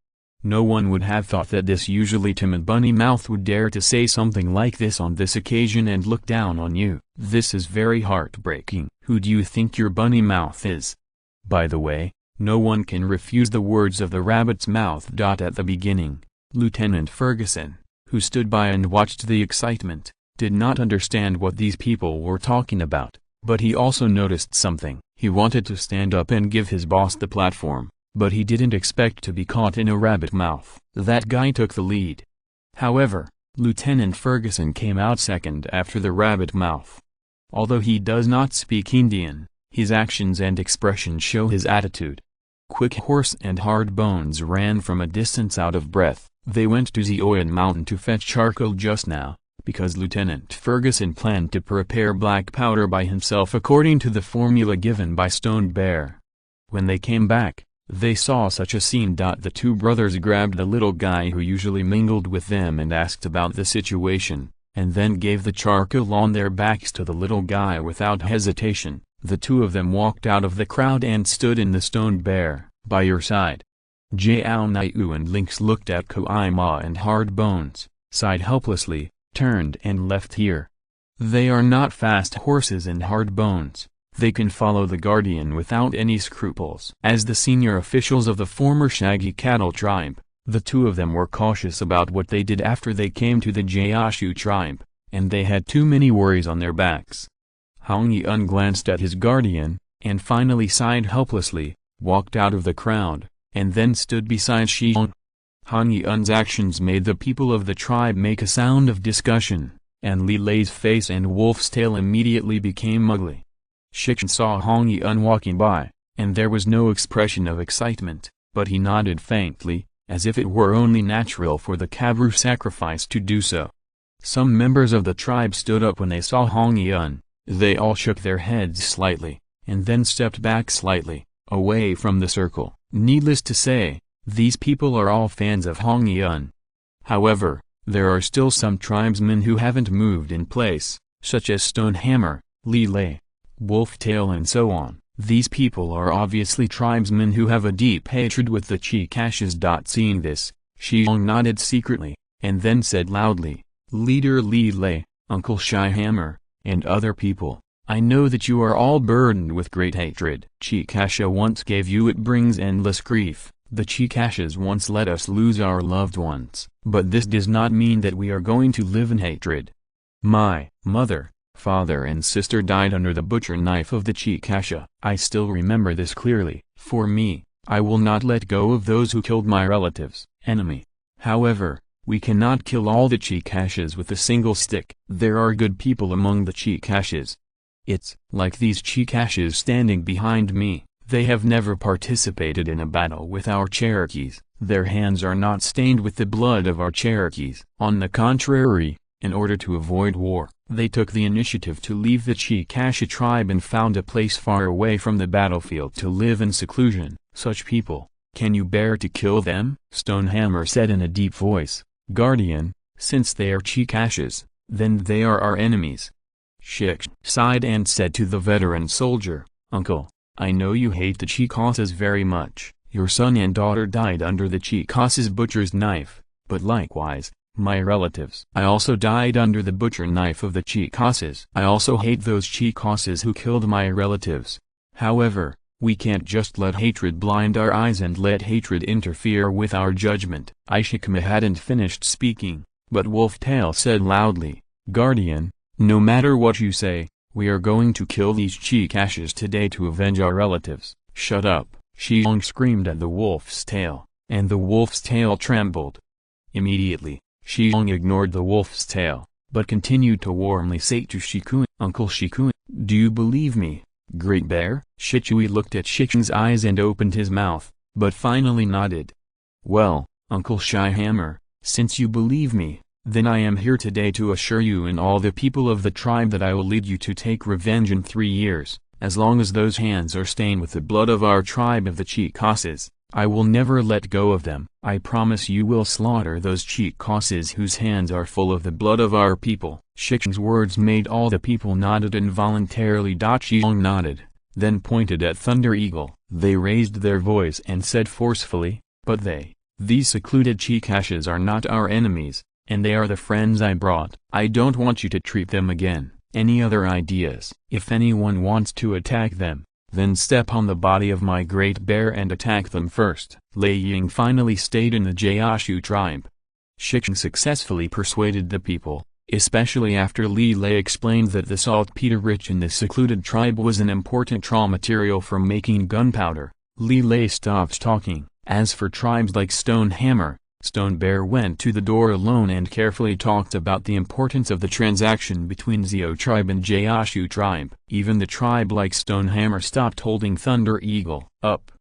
No one would have thought that this usually timid bunny mouth would dare to say something like this on this occasion and look down on you. This is very heartbreaking. Who do you think your bunny mouth is? By the way, no one can refuse the words of the rabbit's mouth. At the beginning, Lieutenant Ferguson, who stood by and watched the excitement, did not understand what these people were talking about, but he also noticed something. He wanted to stand up and give his boss the platform, but he didn't expect to be caught in a rabbit mouth. That guy took the lead. However, Lieutenant Ferguson came out second after the rabbit mouth. Although he does not speak Indian, his actions and expressions show his attitude. Quick Horse and Hard Bones ran from a distance out of breath. They went to Zioyan Mountain to fetch charcoal just now, because Lieutenant Ferguson planned to prepare black powder by himself according to the formula given by Stone Bear. When they came back, they saw such a scene. The two brothers grabbed the little guy who usually mingled with them and asked about the situation, and then gave the charcoal on their backs to the little guy without hesitation. The two of them walked out of the crowd and stood in the Stone Bear, by your side. Jiao and Lynx looked at Koima and Hard Bones, sighed helplessly, turned and left here. They are not fast horses and Hard Bones. They can follow the Guardian without any scruples. As the senior officials of the former Shaggy Cattle tribe, the two of them were cautious about what they did after they came to the Gaoshu tribe, and they had too many worries on their backs. Hong-Yun glanced at his guardian, and finally sighed helplessly, walked out of the crowd, and then stood beside Shi Xiong. Hong-Yun's actions made the people of the tribe make a sound of discussion, and Li Lei's face and Wolf's tail immediately became ugly. Shi Xiong saw Hong Yun walking by, and there was no expression of excitement, but he nodded faintly, as if it were only natural for the Kabru sacrifice to do so. Some members of the tribe stood up when they saw Hong Yun. They all shook their heads slightly, and then stepped back slightly, away from the circle. Needless to say, these people are all fans of Hong Yun. However, there are still some tribesmen who haven't moved in place, such as Stonehammer, Li Lei, Wolftail and so on. These people are obviously tribesmen who have a deep hatred with the Chikashes. Seeing this, Shi Xiong nodded secretly, and then said loudly, "Leader Li Lei, Uncle Shihammer, and other people, I know that you are all burdened with great hatred. Chikasha once gave you, it brings endless grief. The Chikashes once let us lose our loved ones, but this does not mean that we are going to live in hatred. My mother, father and sister died under the butcher knife of the Chikasha. I still remember this clearly. For me, I will not let go of those who killed my relatives, enemy. However, we cannot kill all the Chikashes with a single stick. There are good people among the Chikashes. It's like these Chikashes standing behind me. They have never participated in a battle with our Cherokees. Their hands are not stained with the blood of our Cherokees. On the contrary, in order to avoid war, they took the initiative to leave the Chikasha tribe and found a place far away from the battlefield to live in seclusion. Such people, can you bear to kill them?" Stonehammer said in a deep voice. "Guardian, since they are Chikashes, then they are our enemies." Shi Xiong sighed and said to the veteran soldier, "Uncle, I know you hate the Chikasses very much. Your son and daughter died under the Chikasses' butcher's knife, but likewise, my relatives. I also died under the butcher knife of the Chikasses. I also hate those Chikasses who killed my relatives. However, we can't just let hatred blind our eyes and let hatred interfere with our judgment." Ishikma hadn't finished speaking, but Wolftail said loudly, "Guardian, no matter what you say, we are going to kill these Chikashes today to avenge our relatives." "Shut up!" Shi Xiong screamed at the wolf's tail, and the wolf's tail trembled. Immediately, Shi Xiong ignored the wolf's tail, but continued to warmly say to Shikun, "Uncle Shikun, do you believe me, Great Bear?" Shichui looked at Shi Xiong's eyes and opened his mouth, but finally nodded. "Well, Uncle Shihammer, since you believe me, then I am here today to assure you and all the people of the tribe that I will lead you to take revenge in 3 years. As long as those hands are stained with the blood of our tribe of the Chikasses, I will never let go of them. I promise you will slaughter those Chikasses whose hands are full of the blood of our people." Shi Xiong's words made all the people nodded involuntarily. Shi Xiong nodded, then pointed at Thunder Eagle. They raised their voice and said forcefully, "But these secluded Chikashes are not our enemies, and they are the friends I brought. I don't want you to treat them again. Any other ideas? If anyone wants to attack them, then step on the body of my Great Bear and attack them first." Lei Ying finally stayed in the Gaoshu tribe. Shi Xiong successfully persuaded the people, especially after Li Lei explained that the saltpeter rich in the secluded tribe was an important raw material for making gunpowder. Li Lei stopped talking. As for tribes like Stonehammer, Stone Bear went to the door alone and carefully talked about the importance of the transaction between Zio tribe and Gaoshu tribe. Even the tribe like Stonehammer stopped holding Thunder Eagle up.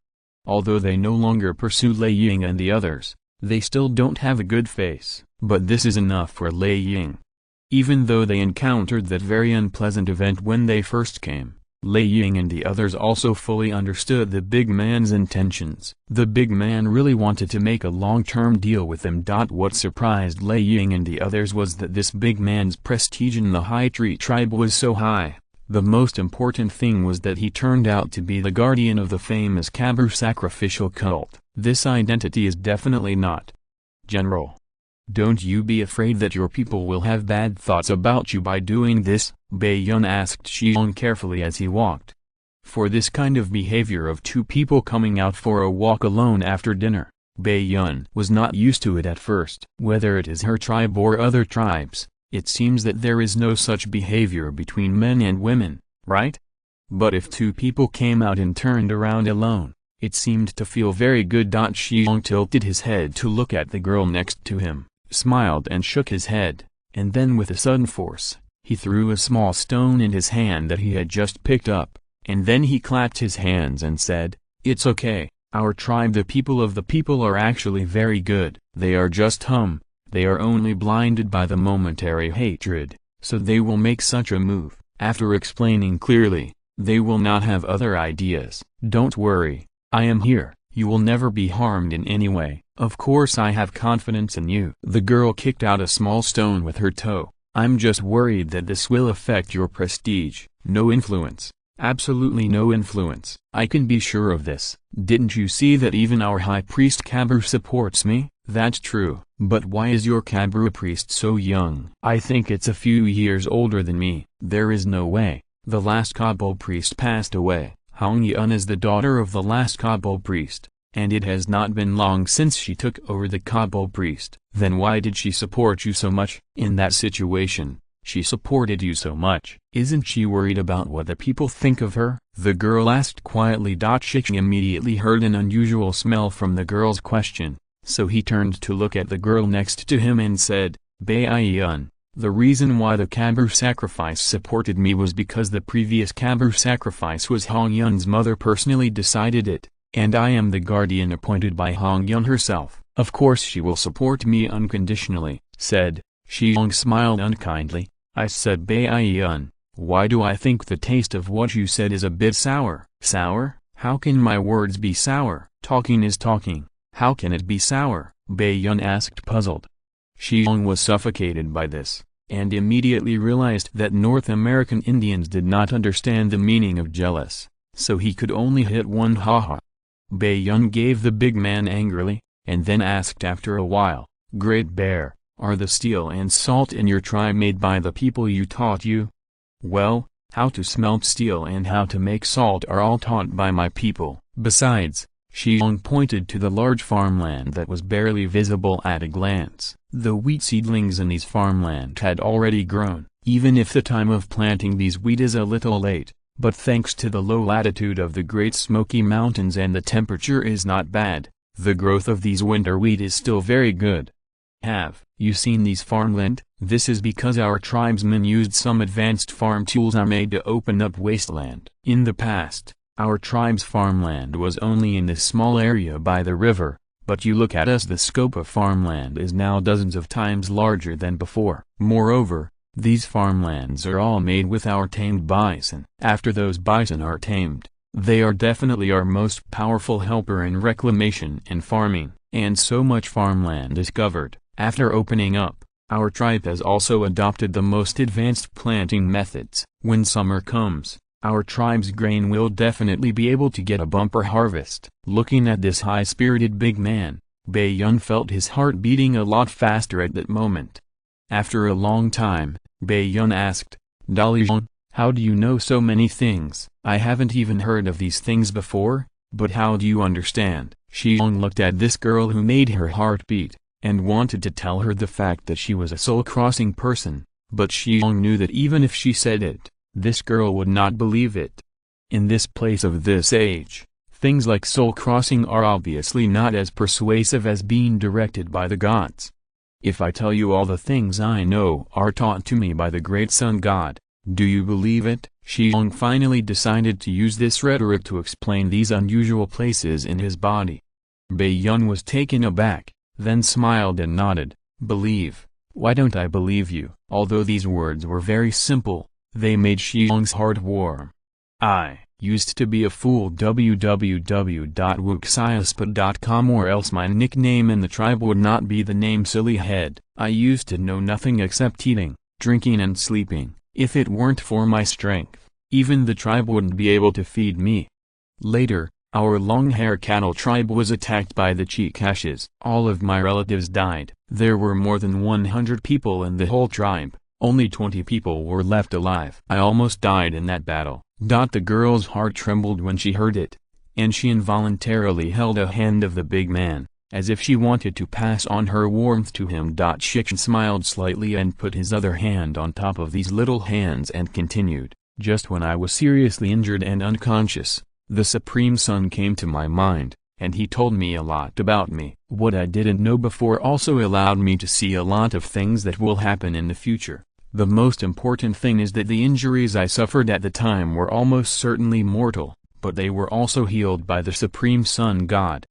Although they no longer pursue Lei Ying and the others, they still don't have a good face. But this is enough for Lei Ying. Even though they encountered that very unpleasant event when they first came, Lei Ying and the others also fully understood the big man's intentions. The big man really wanted to make a long-term deal with them. What surprised Lei Ying and the others was that this big man's prestige in the High Tree tribe was so high. The most important thing was that he turned out to be the guardian of the famous Kabru sacrificial cult. This identity is definitely not general. Don't you be afraid that your people will have bad thoughts about you by doing this? Bai Yun asked Shi Xiong carefully as he walked. For this kind of behavior of two people coming out for a walk alone after dinner, Bai Yun was not used to it at first. Whether it is her tribe or other tribes, it seems that there is no such behavior between men and women, right? But if two people came out and turned around alone, it seemed to feel very good. Shi Xiong tilted his head to look at the girl next to him, smiled and shook his head, and then with a sudden force, He threw a small stone in his hand that he had just picked up, and then he clapped his hands and said, "It's okay, our tribe, the people of the people, are actually very good. They are just they are only blinded by the momentary hatred, so they will make such a move." After explaining clearly, "They will not have other ideas. Don't worry, I am here. You will never be harmed in any way. Of course I have confidence in you." The girl kicked out a small stone with her toe. "I'm just worried that this will affect your prestige." "No influence. Absolutely no influence. I can be sure of this. Didn't you see that even our high priest Kabru supports me?" "That's true. But why is your Kabru priest so young?" "I think it's a few years older than me." "There is no way. The last Kabul priest passed away. Hong Yun is the daughter of the last Kabul priest, and it has not been long since she took over the Kabul priest." "Then why did she support you so much?" "In that situation, she supported you so much. Isn't she worried about what the people think of her?" the girl asked quietly. Shi Xiong immediately heard an unusual smell from the girl's question, so he turned to look at the girl next to him and said, "Bai Yun, the reason why the Kabru sacrifice supported me was because the previous Kabru sacrifice was Hong Yun's mother personally decided it, and I am the guardian appointed by Hong Yun herself. Of course she will support me unconditionally," said. Shi Xiong smiled unkindly. "I said, Bai Yun, why do I think the taste of what you said is a bit sour?" "Sour? How can my words be sour? Talking is talking. How can it be sour?" Bai Yun asked, puzzled. Shi Xiong was suffocated by this, and immediately realized that North American Indians did not understand the meaning of jealous, so he could only hit one ha-ha. Bai Yun gave the big man angrily, and then asked after a while, "Great Bear, are the steel and salt in your tribe made by the people you taught you?" "Well, how to smelt steel and how to make salt are all taught by my people. Besides," Shi Xiong pointed to the large farmland that was barely visible at a glance. The wheat seedlings in these farmland had already grown, even if the time of planting these wheat is a little late, but thanks to the low latitude of the Great Smoky Mountains and the temperature is not bad, the growth of these winter wheat is still very good. "Have you seen these farmland? This is because our tribesmen used some advanced farm tools I made to open up wasteland. In the past, our tribe's farmland was only in this small area by the river, but you look at us, the scope of farmland is now dozens of times larger than before. Moreover, these farmlands are all made with our tamed bison. After those bison are tamed, they are definitely our most powerful helper in reclamation and farming, and so much farmland is covered. After opening up, our tribe has also adopted the most advanced planting methods. When summer comes, our tribe's grain will definitely be able to get a bumper harvest." Looking at this high-spirited big man, Bai Yun felt his heart beating a lot faster at that moment. After a long time, Bai Yun asked, "Dali Zhong, how do you know so many things? I haven't even heard of these things before, but how do you understand?" Shi Xiong looked at this girl who made her heart beat, and wanted to tell her the fact that she was a soul-crossing person, but Shi Xiong knew that even if she said it, this girl would not believe it. In this place of this age, things like soul-crossing are obviously not as persuasive as being directed by the gods. "If I tell you all the things I know are taught to me by the great sun god, do you believe it?" Shi Xiong finally decided to use this rhetoric to explain these unusual places in his body. Bai Yun was taken aback, then smiled and nodded. "Believe? Why don't I believe you?" Although these words were very simple, they made Shi Xiong's heart warm. "I used to be a fool. www.wuxiaspot.com, or else my nickname in the tribe would not be the name Silly Head. I used to know nothing except eating, drinking and sleeping. If it weren't for my strength, even the tribe wouldn't be able to feed me. Later, our long-hair cattle tribe was attacked by the Chikashes. All of my relatives died. There were more than 100 people in the whole tribe. Only 20 people were left alive. I almost died in that battle." The girl's heart trembled when she heard it, and she involuntarily held a hand of the big man, as if she wanted to pass on her warmth to him. Shi Xiong smiled slightly and put his other hand on top of these little hands and continued, "Just when I was seriously injured and unconscious, the Supreme Sun came to my mind, and he told me a lot about me. What I didn't know before also allowed me to see a lot of things that will happen in the future. The most important thing is that the injuries I suffered at the time were almost certainly mortal, but they were also healed by the Supreme Sun God.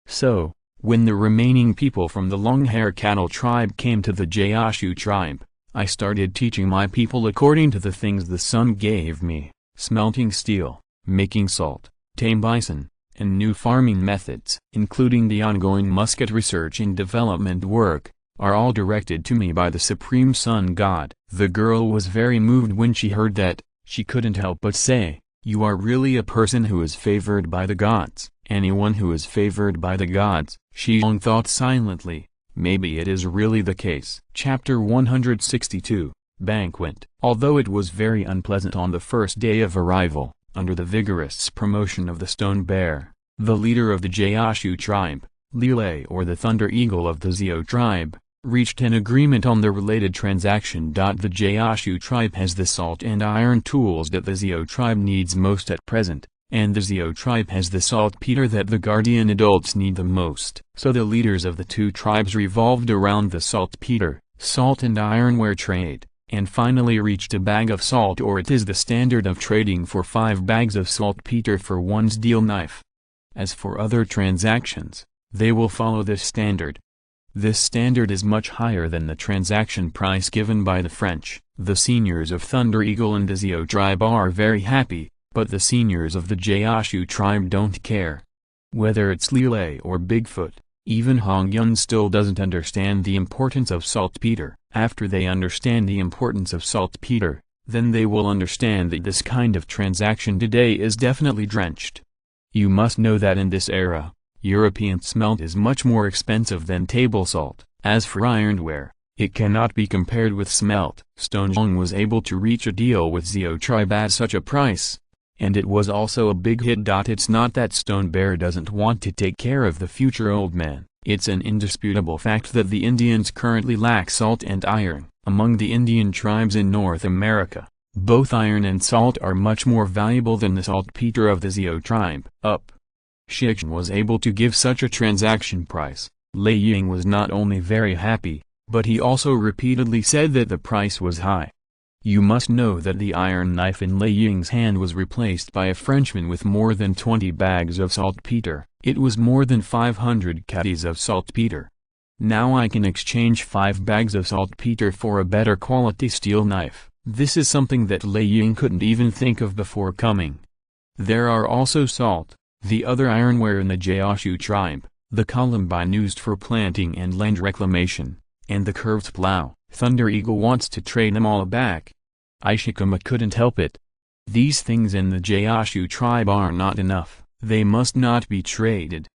So, when the remaining people from the long-hair cattle tribe came to the Gaoshu tribe, I started teaching my people according to the things the sun gave me: smelting steel, making salt, tame bison, and new farming methods, including the ongoing musket research and development work, are all directed to me by the Supreme Sun God. The girl was very moved when she heard that. She couldn't help but say, "You are really a person who is favored by the gods." Anyone who is favored by the gods, Shi Xiong thought silently, maybe it is really the case. Chapter 162, Banquet. Although it was very unpleasant on the first day of arrival, under the vigorous promotion of the Stone Bear, the leader of the Gaoshu tribe, Lile or the Thunder Eagle of the Zio tribe, reached an agreement on the related transaction. The Gaoshu tribe has the salt and iron tools that the Zio tribe needs most at present, and the Zio tribe has the saltpeter that the guardian adults need the most. So the leaders of the two tribes revolved around the saltpeter, salt and ironware trade, and finally reached a bag of salt, or it is the standard of trading for 5 bags of saltpeter for 1 steel knife. As for other transactions, they will follow this standard. This standard is much higher than the transaction price given by the French. The seniors of Thunder Eagle and the Zio tribe are very happy, but the seniors of the Gaoshu tribe don't care. Whether it's Lile or Bigfoot, even Hong Yun still doesn't understand the importance of saltpeter. After they understand the importance of saltpeter, then they will understand that this kind of transaction today is definitely drenched. You must know that in this era, European smelt is much more expensive than table salt. As for ironware, it cannot be compared with smelt. Stone Xiong was able to reach a deal with Zio tribe at such a price. And it was also a big hit. It's not that Stone Bear doesn't want to take care of the future old man. It's an indisputable fact that the Indians currently lack salt and iron. Among the Indian tribes in North America, both iron and salt are much more valuable than the saltpeter of the Zio tribe. Shi Xiong was able to give such a transaction price. Lei Ying was not only very happy, but he also repeatedly said that the price was high. You must know that the iron knife in Lei Ying's hand was replaced by a Frenchman with more than 20 bags of saltpeter. It was more than 500 caddies of saltpeter. Now I can exchange 5 bags of saltpeter for a better quality steel knife. This is something that Lei Ying couldn't even think of before coming. There are also salt, the other ironware in the Gaoshu tribe, the columbine used for planting and land reclamation, and the curved plow. Thunder Eagle wants to trade them all back. Ishikuma couldn't help it. These things in the Gaoshu tribe are not enough. They must not be traded.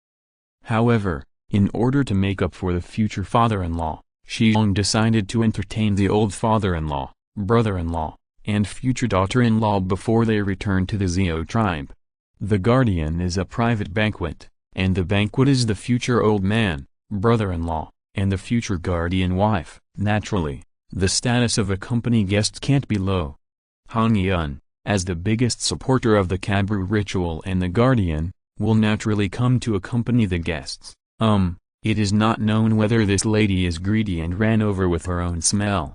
However, in order to make up for the future father-in-law, Shi Xiong decided to entertain the old father-in-law, brother-in-law, and future daughter-in-law before they return to the Zio tribe. The guardian is a private banquet, and the banquet is the future old man, brother-in-law, and the future guardian wife. Naturally, the status of a company guest can't be low. Hong Yun, as the biggest supporter of the Kabru ritual and the guardian, will naturally come to accompany the guests. It is not known whether this lady is greedy and ran over with her own smell.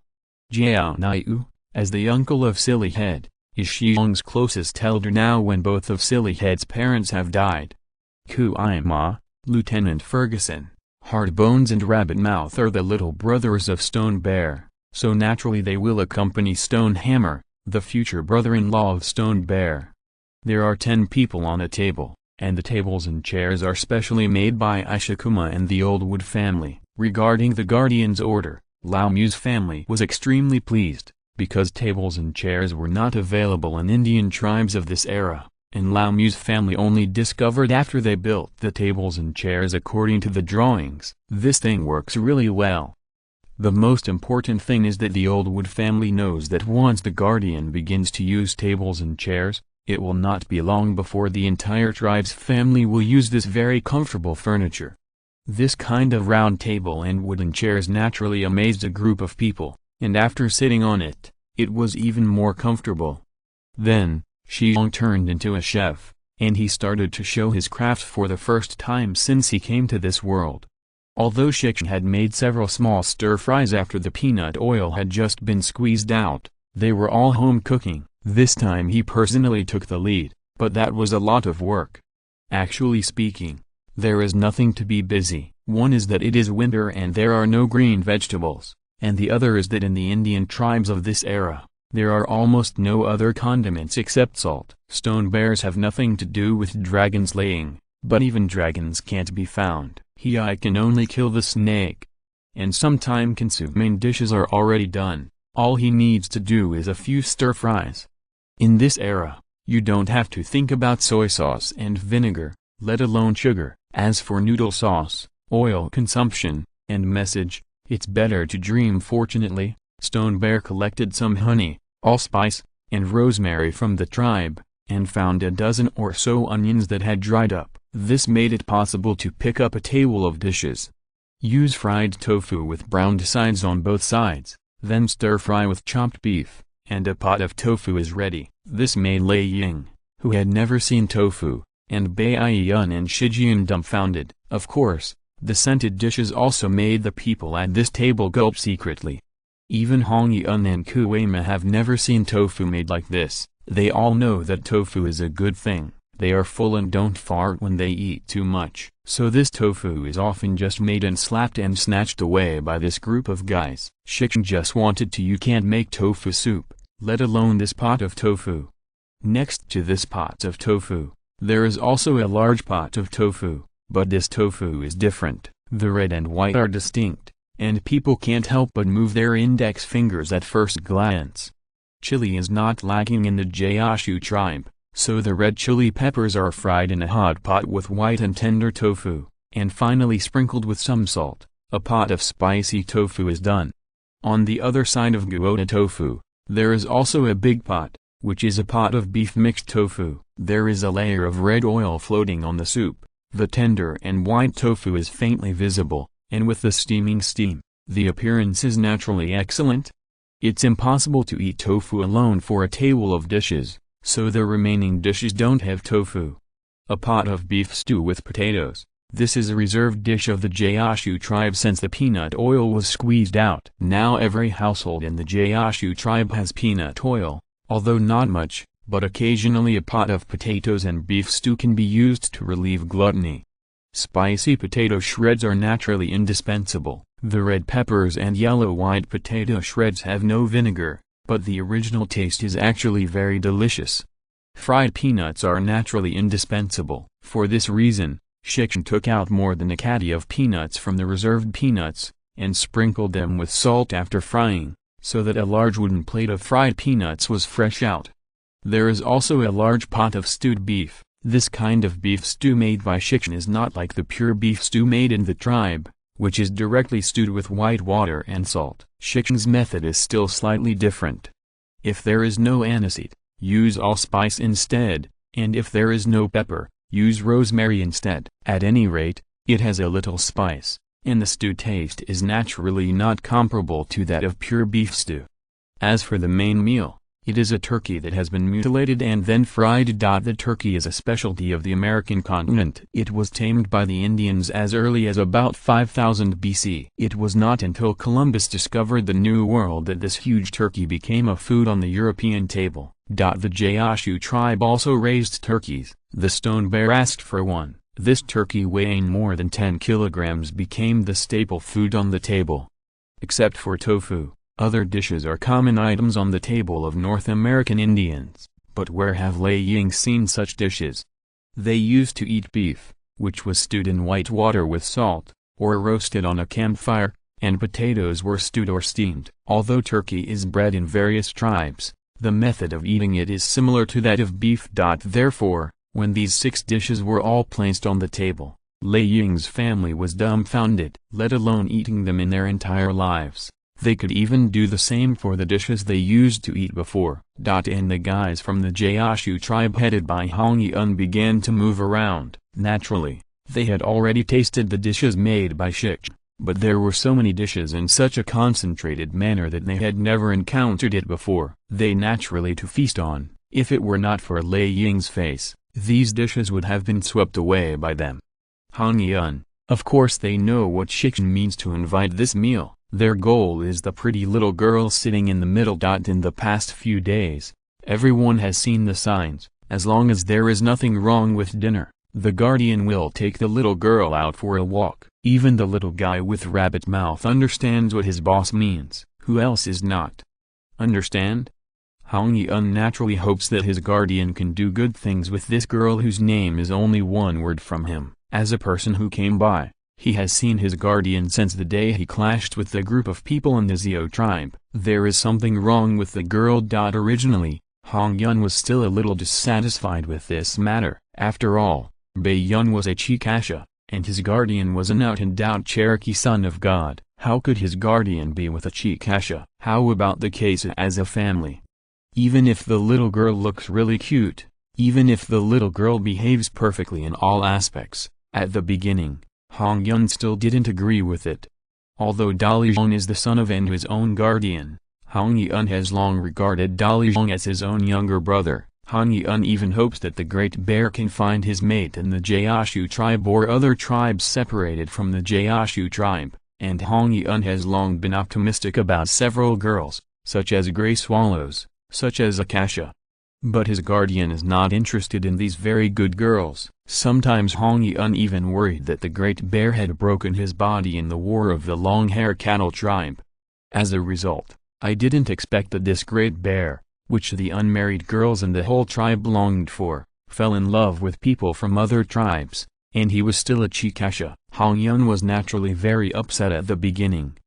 Jiao Naiu, as the uncle of Silly Head, is Shi Xiong's closest elder now when both of Silly Head's parents have died. Kui Ma, Lieutenant Ferguson, Hard Bones and Rabbit Mouth are the little brothers of Stone Bear, so naturally they will accompany Stone Hammer, the future brother-in-law of Stone Bear. There are 10 people on a table, and the tables and chairs are specially made by Ishikuma and the Old Wood family. Regarding the guardian's order, Lao Mu's family was extremely pleased, because tables and chairs were not available in Indian tribes of this era, and Lao Mu's family only discovered after they built the tables and chairs according to the drawings. This thing works really well. The most important thing is that the Old Wood family knows that once the guardian begins to use tables and chairs, it will not be long before the entire tribe's family will use this very comfortable furniture. This kind of round table and wooden chairs naturally amazed a group of people, and after sitting on it, it was even more comfortable. Then, Shi Xiong turned into a chef, and he started to show his craft for the first time since he came to this world. Although Shi Xiong had made several small stir-fries after the peanut oil had just been squeezed out, they were all home cooking. This time he personally took the lead, but that was a lot of work. Actually speaking, there is nothing to be busy. One is that it is winter and there are no green vegetables, and the other is that in the Indian tribes of this era, there are almost no other condiments except salt. Stone bears have nothing to do with dragons laying, but even dragons can't be found. I can only kill the snake. And some time-consuming dishes are already done. All he needs to do is a few stir-fries. In this era, you don't have to think about soy sauce and vinegar, let alone sugar. As for noodle sauce, oil consumption, and message, it's better to dream. Fortunately, Stone Bear collected some honey, allspice, and rosemary from the tribe, and found a dozen or so onions that had dried up. This made it possible to pick up a table of dishes. Use fried tofu with browned sides on both sides, then stir-fry with chopped beef, and a pot of tofu is ready. This made Lei Ying, who had never seen tofu, and Bai Yun and Shi Xiong dumbfounded. Of course, the scented dishes also made the people at this table gulp secretly. Even Hong Yun and Kuema have never seen tofu made like this. They all know that tofu is a good thing. They are full and don't fart when they eat too much. So this tofu is often just made and slapped and snatched away by this group of guys. Shi Xiong just wanted to. You can't make tofu soup, let alone this pot of tofu. Next to this pot of tofu, there is also a large pot of tofu, but this tofu is different. The red and white are distinct, and people can't help but move their index fingers at first glance. Chili is not lacking in the Gaoshu tribe, so the red chili peppers are fried in a hot pot with white and tender tofu, and finally sprinkled with some salt. A pot of spicy tofu is done. On the other side of Gouda tofu, there is also a big pot, which is a pot of beef mixed tofu. There is a layer of red oil floating on the soup. The tender and white tofu is faintly visible, and with the steaming steam, the appearance is naturally excellent. It's impossible to eat tofu alone for a table of dishes, so the remaining dishes don't have tofu. A pot of beef stew with potatoes. This is a reserved dish of the Gaoshu tribe since the peanut oil was squeezed out. Now every household in the Gaoshu tribe has peanut oil, although not much, but occasionally a pot of potatoes and beef stew can be used to relieve gluttony. Spicy potato shreds are naturally indispensable. The red peppers and yellow-white potato shreds have no vinegar, but the original taste is actually very delicious. Fried peanuts are naturally indispensable. For this reason, Shi Xiong took out more than a caddy of peanuts from the reserved peanuts, and sprinkled them with salt after frying, so that a large wooden plate of fried peanuts was fresh out. There is also a large pot of stewed beef. This kind of beef stew made by Shi Xiong is not like the pure beef stew made in the tribe, which is directly stewed with white water and salt. Shi Xiong's method is still slightly different. If there is no aniseed, use allspice instead, and if there is no pepper, use rosemary instead. At any rate, it has a little spice, and the stew taste is naturally not comparable to that of pure beef stew. As for the main meal, it is a turkey that has been mutilated and then fried. The turkey is a specialty of the American continent. It was tamed by the Indians as early as about 5000 BC. It was not until Columbus discovered the New World that this huge turkey became a food on the European table. The Gaoshu tribe also raised turkeys. The Stone Bear asked for one. This turkey weighing more than 10 kilograms became the staple food on the table. Except for tofu, other dishes are common items on the table of North American Indians. But where have Lei Ying seen such dishes? They used to eat beef, which was stewed in white water with salt, or roasted on a campfire, and potatoes were stewed or steamed. Although turkey is bred in various tribes, the method of eating it is similar to that of beef. Therefore, when these 6 dishes were all placed on the table, Lei Ying's family was dumbfounded, let alone eating them in their entire lives. They could even do the same for the dishes they used to eat before. And the guys from the Gaoshu tribe headed by Hong Yun began to move around. Naturally, they had already tasted the dishes made by Shi Xiong, but there were so many dishes in such a concentrated manner that they had never encountered it before. They naturally to feast on. If it were not for Lei Ying's face, these dishes would have been swept away by them. Hong Yun, Of course they know what Shi Xiong means to invite this meal. Their goal is the pretty little girl sitting in the middle. In the past few days, everyone has seen the signs. As long as there is nothing wrong with dinner, the guardian will take the little girl out for a walk. Even the little guy with rabbit mouth understands what his boss means. Who else is not? Understand? Hong Yun naturally hopes that his guardian can do good things with this girl whose name is only one word from him. As a person who came by, he has seen his guardian since the day he clashed with the group of people in the Xiao tribe. There is something wrong with the girl. Originally, Hong Yun was still a little dissatisfied with this matter. After all, Bai Yun was a Chikasha, and his guardian was an out-and-out Cherokee son of God. How could his guardian be with a Chikasha? How about the case as a family? Even if the little girl looks really cute, even if the little girl behaves perfectly in all aspects, at the beginning, Hong Yun still didn't agree with it. Although Dalijiang is the son of and his own guardian, Hong Yun has long regarded Dalijiang as his own younger brother. Hong Yun even hopes that the Great Bear can find his mate in the Gaoshu tribe or other tribes separated from the Gaoshu tribe, and Hong Yun has long been optimistic about several girls, such as gray swallows, such as Akasha. But his guardian is not interested in these very good girls. Sometimes Hong Yun even worried that the Great Bear had broken his body in the war of the long-hair cattle tribe. As a result, I didn't expect that this Great Bear, which the unmarried girls and the whole tribe longed for, fell in love with people from other tribes, and he was still a Chikasha. Hong Yun was naturally very upset at the beginning.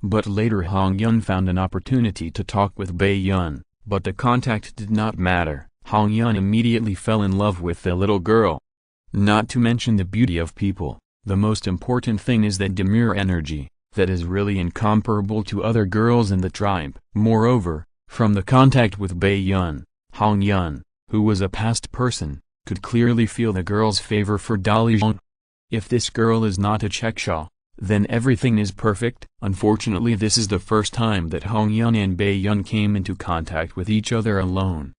But later Hong Yun found an opportunity to talk with Bai Yun, but the contact did not matter. Hong Yun immediately fell in love with the little girl. Not to mention the beauty of people, the most important thing is that demure energy, that is really incomparable to other girls in the tribe. Moreover, from the contact with Bai Yun, Hong Yun, who was a past person, could clearly feel the girl's favor for Dalijiang. If this girl is not a Chekshaw, then everything is perfect. Unfortunately, this is the first time that Hong Yun and Bai Yun came into contact with each other alone.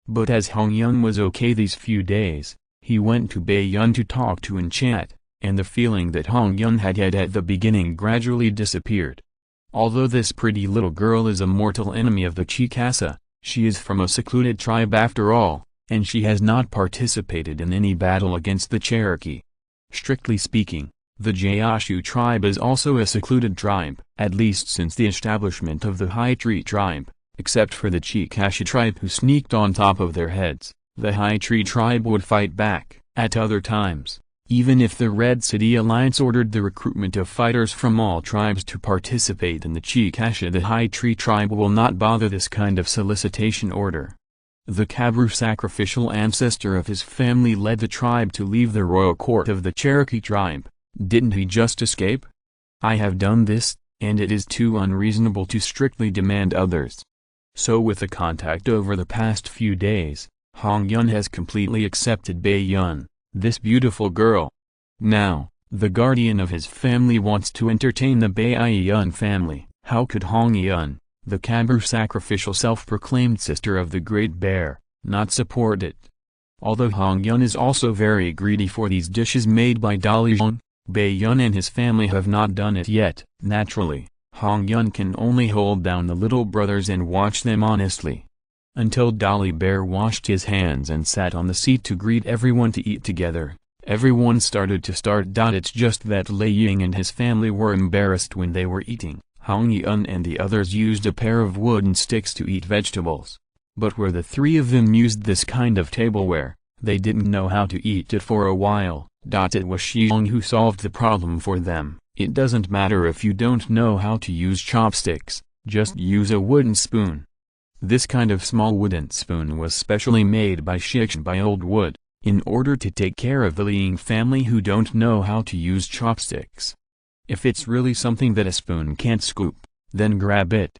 But as Hong Yun was okay these few days, he went to Bai Yun to talk to and chat, and the feeling that Hong Yun had at the beginning gradually disappeared. Although this pretty little girl is a mortal enemy of the Chikasa, she is from a secluded tribe after all, and she has not participated in any battle against the Cherokee. Strictly speaking, the Gaoshu tribe is also a secluded tribe, at least since the establishment of the High Tree tribe, except for the Chikasha tribe who sneaked on top of their heads. The High Tree tribe would fight back. At other times, even if the Red City Alliance ordered the recruitment of fighters from all tribes to participate in the Chikasha, the High Tree tribe will not bother this kind of solicitation order. The Kabru sacrificial ancestor of his family led the tribe to leave the royal court of the Cherokee tribe. Didn't he just escape? I have done this, and it is too unreasonable to strictly demand others. So with the contact over the past few days, Hong Yun has completely accepted Bai Yun, this beautiful girl. Now, the guardian of his family wants to entertain the Bai Yun family. How could Hong Yun, the Kabru sacrificial self-proclaimed sister of the Great Bear, not support it? Although Hong Yun is also very greedy for these dishes made by Dalijiang, Bai Yun and his family have not done it yet. Naturally, Hong Yun can only hold down the little brothers and watch them honestly. Until Dolly Bear washed his hands and sat on the seat to greet everyone to eat together, everyone started to start. It's just that Lei Ying and his family were embarrassed when they were eating. Hong Yun and the others used a pair of wooden sticks to eat vegetables. But where the three of them used this kind of tableware, they didn't know how to eat it for a while. It was Shi Xiong who solved the problem for them. It doesn't matter if you don't know how to use chopsticks, just use a wooden spoon. This kind of small wooden spoon was specially made by Shi Xiong by old wood, in order to take care of the Liang family who don't know how to use chopsticks. If it's really something that a spoon can't scoop, then grab it.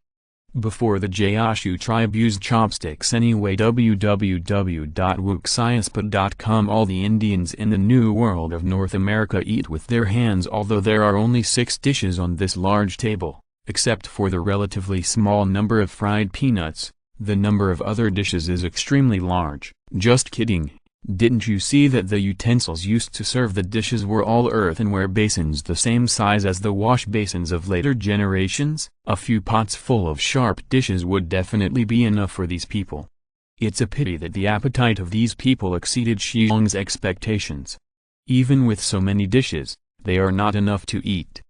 Before the Gaoshu tribe used chopsticks anyway. www.wuxiaspot.com. All the Indians in the New World of North America eat with their hands, although there are only 6 dishes on this large table. Except for the relatively small number of fried peanuts, the number of other dishes is extremely large. Just kidding, Didn't you see that the utensils used to serve the dishes were all earthenware basins the same size as the wash basins of later generations? A few pots full of sharp dishes would definitely be enough for these people. It's a pity that the appetite of these people exceeded Shi Xiong's expectations. Even with so many dishes, they are not enough to eat.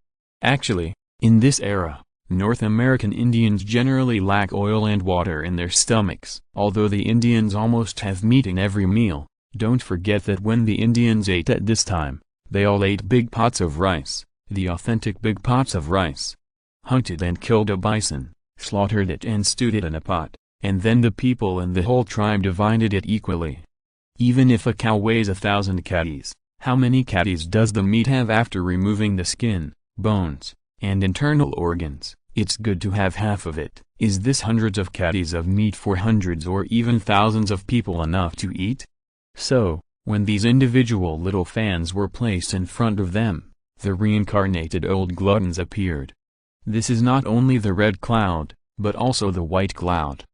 Actually, in this era, North American Indians generally lack oil and water in their stomachs. Although the Indians almost have meat in every meal, don't forget that when the Indians ate at this time, they all ate big pots of rice, the authentic big pots of rice. Hunted and killed a bison, slaughtered it and stewed it in a pot, and then the people and the whole tribe divided it equally. Even if a cow weighs 1,000 kgs, how many kgs does the meat have after removing the skin, bones, and internal organs? It's good to have half of it. Is this hundreds of kgs of meat for hundreds or even thousands of people enough to eat? So, when these individual little fans were placed in front of them, the reincarnated old gluttons appeared. This is not only the red cloud, but also the white cloud.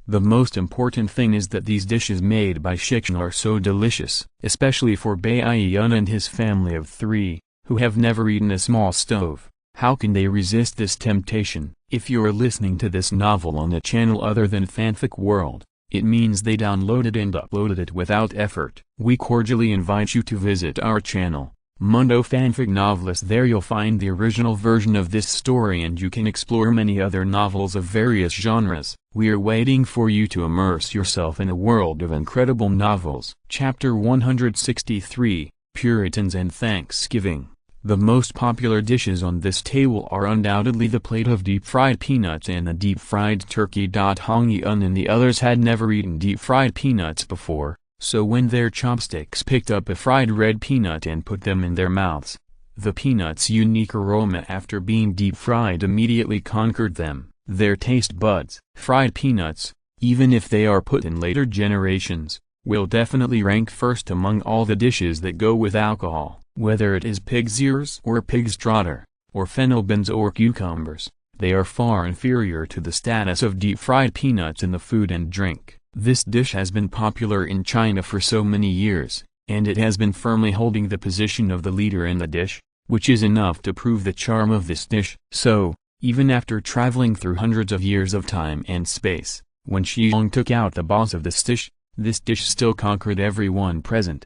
The most important thing is that these dishes made by Shi Xiong are so delicious, especially for Baiyun and his family of 3, who have never eaten a small stove. How can they resist this temptation? If you're listening to this novel on a channel other than Fanfic World, it means they downloaded and uploaded it without effort. We cordially invite you to visit our channel, Mundo Fanfic Novelist. There you'll find the original version of this story and you can explore many other novels of various genres. We are waiting for you to immerse yourself in a world of incredible novels. Chapter 163, Puritans and Thanksgiving. The most popular dishes on this table are undoubtedly the plate of deep-fried peanuts and the deep-fried turkey. Hong Yun and the others had never eaten deep-fried peanuts before, so when their chopsticks picked up a fried red peanut and put them in their mouths, the peanut's unique aroma after being deep-fried immediately conquered them. Their taste buds. Fried peanuts, even if they are put in later generations, will definitely rank first among all the dishes that go with alcohol. Whether it is pig's ears or pig's trotter, or fennel beans or cucumbers, they are far inferior to the status of deep-fried peanuts in the food and drink. This dish has been popular in China for so many years, and it has been firmly holding the position of the leader in the dish, which is enough to prove the charm of this dish. So, even after traveling through hundreds of years of time and space, when Shi Xiong took out the boss of this dish still conquered everyone present.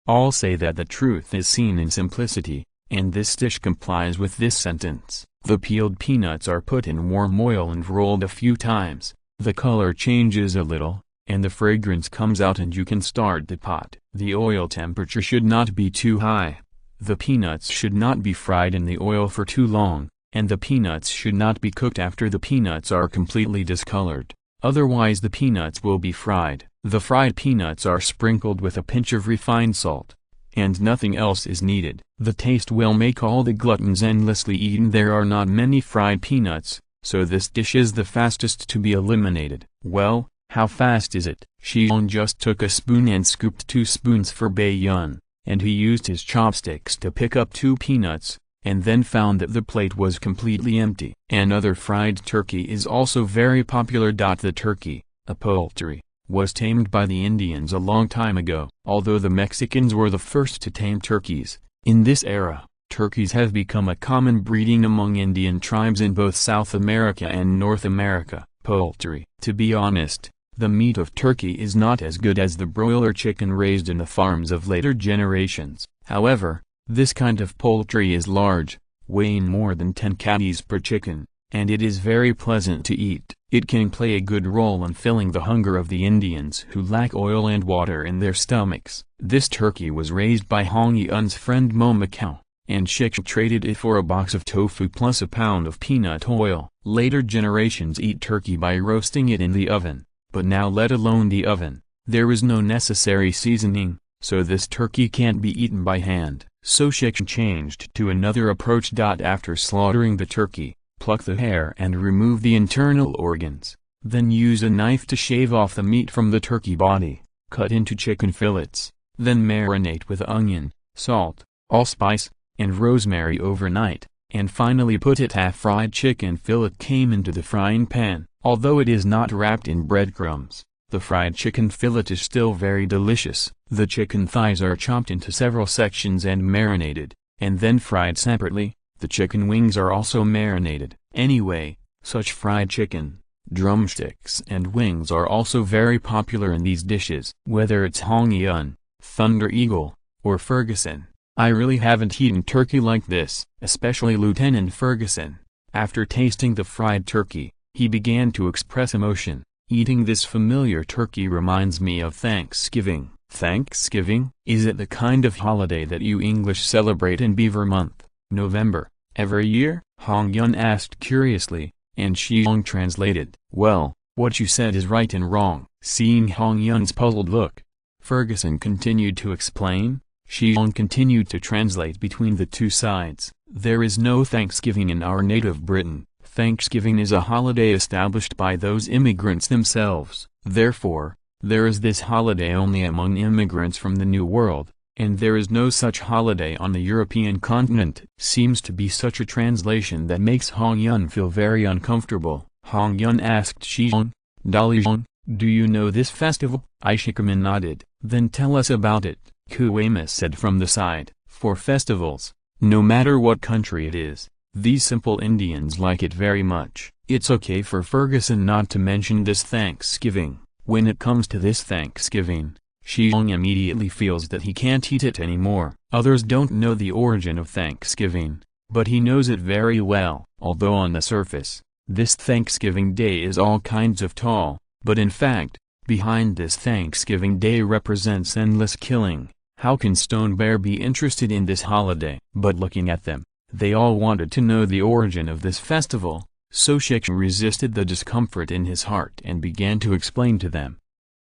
All say that the truth is seen in simplicity, and this dish complies with this sentence. The peeled peanuts are put in warm oil and rolled a few times, the color changes a little, and the fragrance comes out and you can start the pot. The oil temperature should not be too high. The peanuts should not be fried in the oil for too long, and the peanuts should not be cooked after the peanuts are completely discolored, otherwise the peanuts will be fried. The fried peanuts are sprinkled with a pinch of refined salt, and nothing else is needed. The taste will make all the gluttons endlessly eaten. There are not many fried peanuts, so this dish is the fastest to be eliminated. Well, how fast is it? Shi Xiong just took a spoon and scooped 2 spoons for Baiyun, and he used his chopsticks to pick up 2 peanuts, and then found that the plate was completely empty. Another fried turkey is also very popular. The turkey, a poultry, was tamed by the Indians a long time ago. Although the Mexicans were the first to tame turkeys, in this era, turkeys have become a common breeding among Indian tribes in both South America and North America. Poultry. To be honest, the meat of turkey is not as good as the broiler chicken raised in the farms of later generations. However, this kind of poultry is large, weighing more than 10 kgs per chicken, and it is very pleasant to eat. It can play a good role in filling the hunger of the Indians who lack oil and water in their stomachs. This turkey was raised by Hong Yun's friend Mo Macau, and Shi Xiong traded it for a box of tofu plus a pound of peanut oil. Later generations eat turkey by roasting it in the oven, but now let alone the oven, there is no necessary seasoning, so this turkey can't be eaten by hand. So Shi Xiong changed to another approach. After slaughtering the turkey, pluck the hair and remove the internal organs, then use a knife to shave off the meat from the turkey body, cut into chicken fillets, then marinate with onion, salt, allspice, and rosemary overnight, and finally put it. Half-fried chicken fillet came into the frying pan. Although it is not wrapped in breadcrumbs, The fried chicken fillet is still very delicious. The chicken thighs are chopped into several sections and marinated, and then fried separately. The chicken wings are also marinated. Anyway, such fried chicken, drumsticks and wings are also very popular in these dishes. Whether it's Hong Yun, Thunder Eagle, or Ferguson, I really haven't eaten turkey like this. Especially Lieutenant Ferguson. After tasting the fried turkey, he began to express emotion. Eating this familiar turkey reminds me of Thanksgiving. Thanksgiving? Is it the kind of holiday that you English celebrate in Beaver Month, November, every year? Hong Yun asked curiously, and Shi Xiong translated. Well, what you said is right and wrong. Seeing Hong Yun's puzzled look, Ferguson continued to explain. Shi Xiong continued to translate between the two sides. There is no Thanksgiving in our native Britain. Thanksgiving is a holiday established by those immigrants themselves. Therefore, there is this holiday only among immigrants from the New World, and there is no such holiday on the European continent. Seems to be such a translation that makes Hong Yun feel very uncomfortable. Hong Yun asked Shi Xiong, Dali Xiong, do you know this festival? Ishikaman nodded. Then tell us about it, Kuwamis said from the side. For festivals, no matter what country it is, these simple Indians like it very much. It's okay for Ferguson not to mention this Thanksgiving. When it comes to this Thanksgiving, Shi Xiong immediately feels that he can't eat it anymore. Others don't know the origin of Thanksgiving, but he knows it very well. Although on the surface, this Thanksgiving Day is all kinds of tall, but in fact, behind this Thanksgiving Day represents endless killing. How can Stone Bear be interested in this holiday? But looking at them, they all wanted to know the origin of this festival, so Shi Xiong resisted the discomfort in his heart and began to explain to them.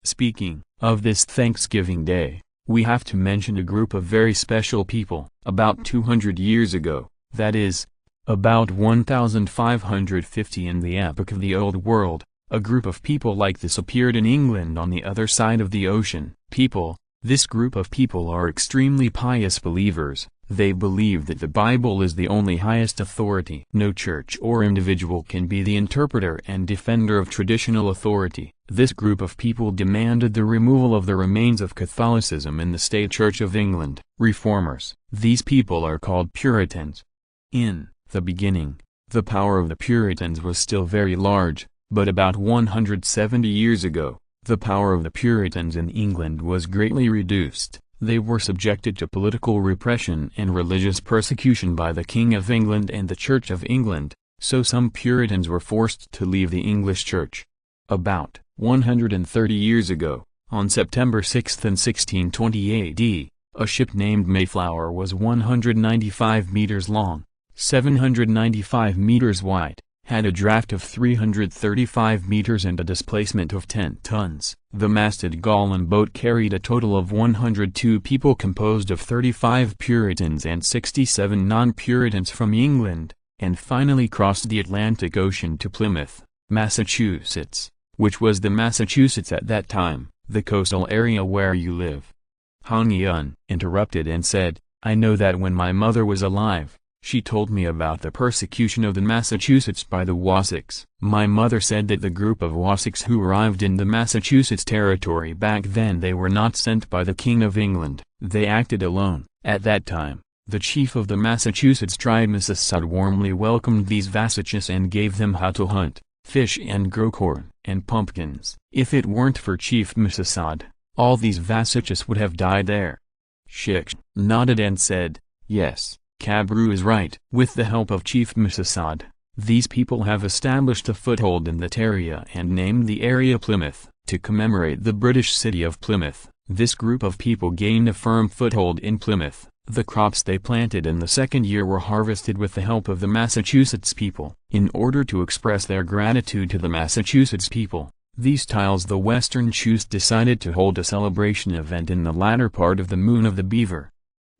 Speaking of this Thanksgiving Day, we have to mention a group of very special people. About 200 years ago, that is, about 1550 in the epoch of the Old World, a group of people like this appeared in England on the other side of the ocean. This group of people are extremely pious believers. They believe that the Bible is the only highest authority. No church or individual can be the interpreter and defender of traditional authority. This group of people demanded the removal of the remains of Catholicism in the State Church of England. Reformers. These people are called Puritans. In the beginning, the power of the Puritans was still very large, but about 170 years ago, the power of the Puritans in England was greatly reduced. They were subjected to political repression and religious persecution by the King of England and the Church of England, so some Puritans were forced to leave the English Church. About 130 years ago, on September 6 in 1620 AD, a ship named Mayflower was 195 meters long, 795 meters wide, had a draft of 335 meters and a displacement of 10 tons. The masted Gallen boat carried a total of 102 people composed of 35 Puritans and 67 non-Puritans from England, and finally crossed the Atlantic Ocean to Plymouth, Massachusetts, which was the Massachusetts at that time, the coastal area where you live. Hong Yun interrupted and said, I know that when my mother was alive, she told me about the persecution of the Massachusetts by the Wassacs. My mother said that the group of Wassacs who arrived in the Massachusetts territory back then, they were not sent by the King of England. They acted alone. At that time, the chief of the Massachusetts tribe Mississauga warmly welcomed these Wassacs and gave them how to hunt, fish and grow corn and pumpkins. If it weren't for Chief Mississauga, all these Wassacs would have died there. Shi Xiong nodded and said, yes. Cabru is right. With the help of Chief Mississauga, these people have established a foothold in that area and named the area Plymouth. To commemorate the British city of Plymouth, this group of people gained a firm foothold in Plymouth. The crops they planted in the second year were harvested with the help of the Massachusetts people. In order to express their gratitude to the Massachusetts people, these tiles the Western Cherokee decided to hold a celebration event in the latter part of the Moon of the Beaver.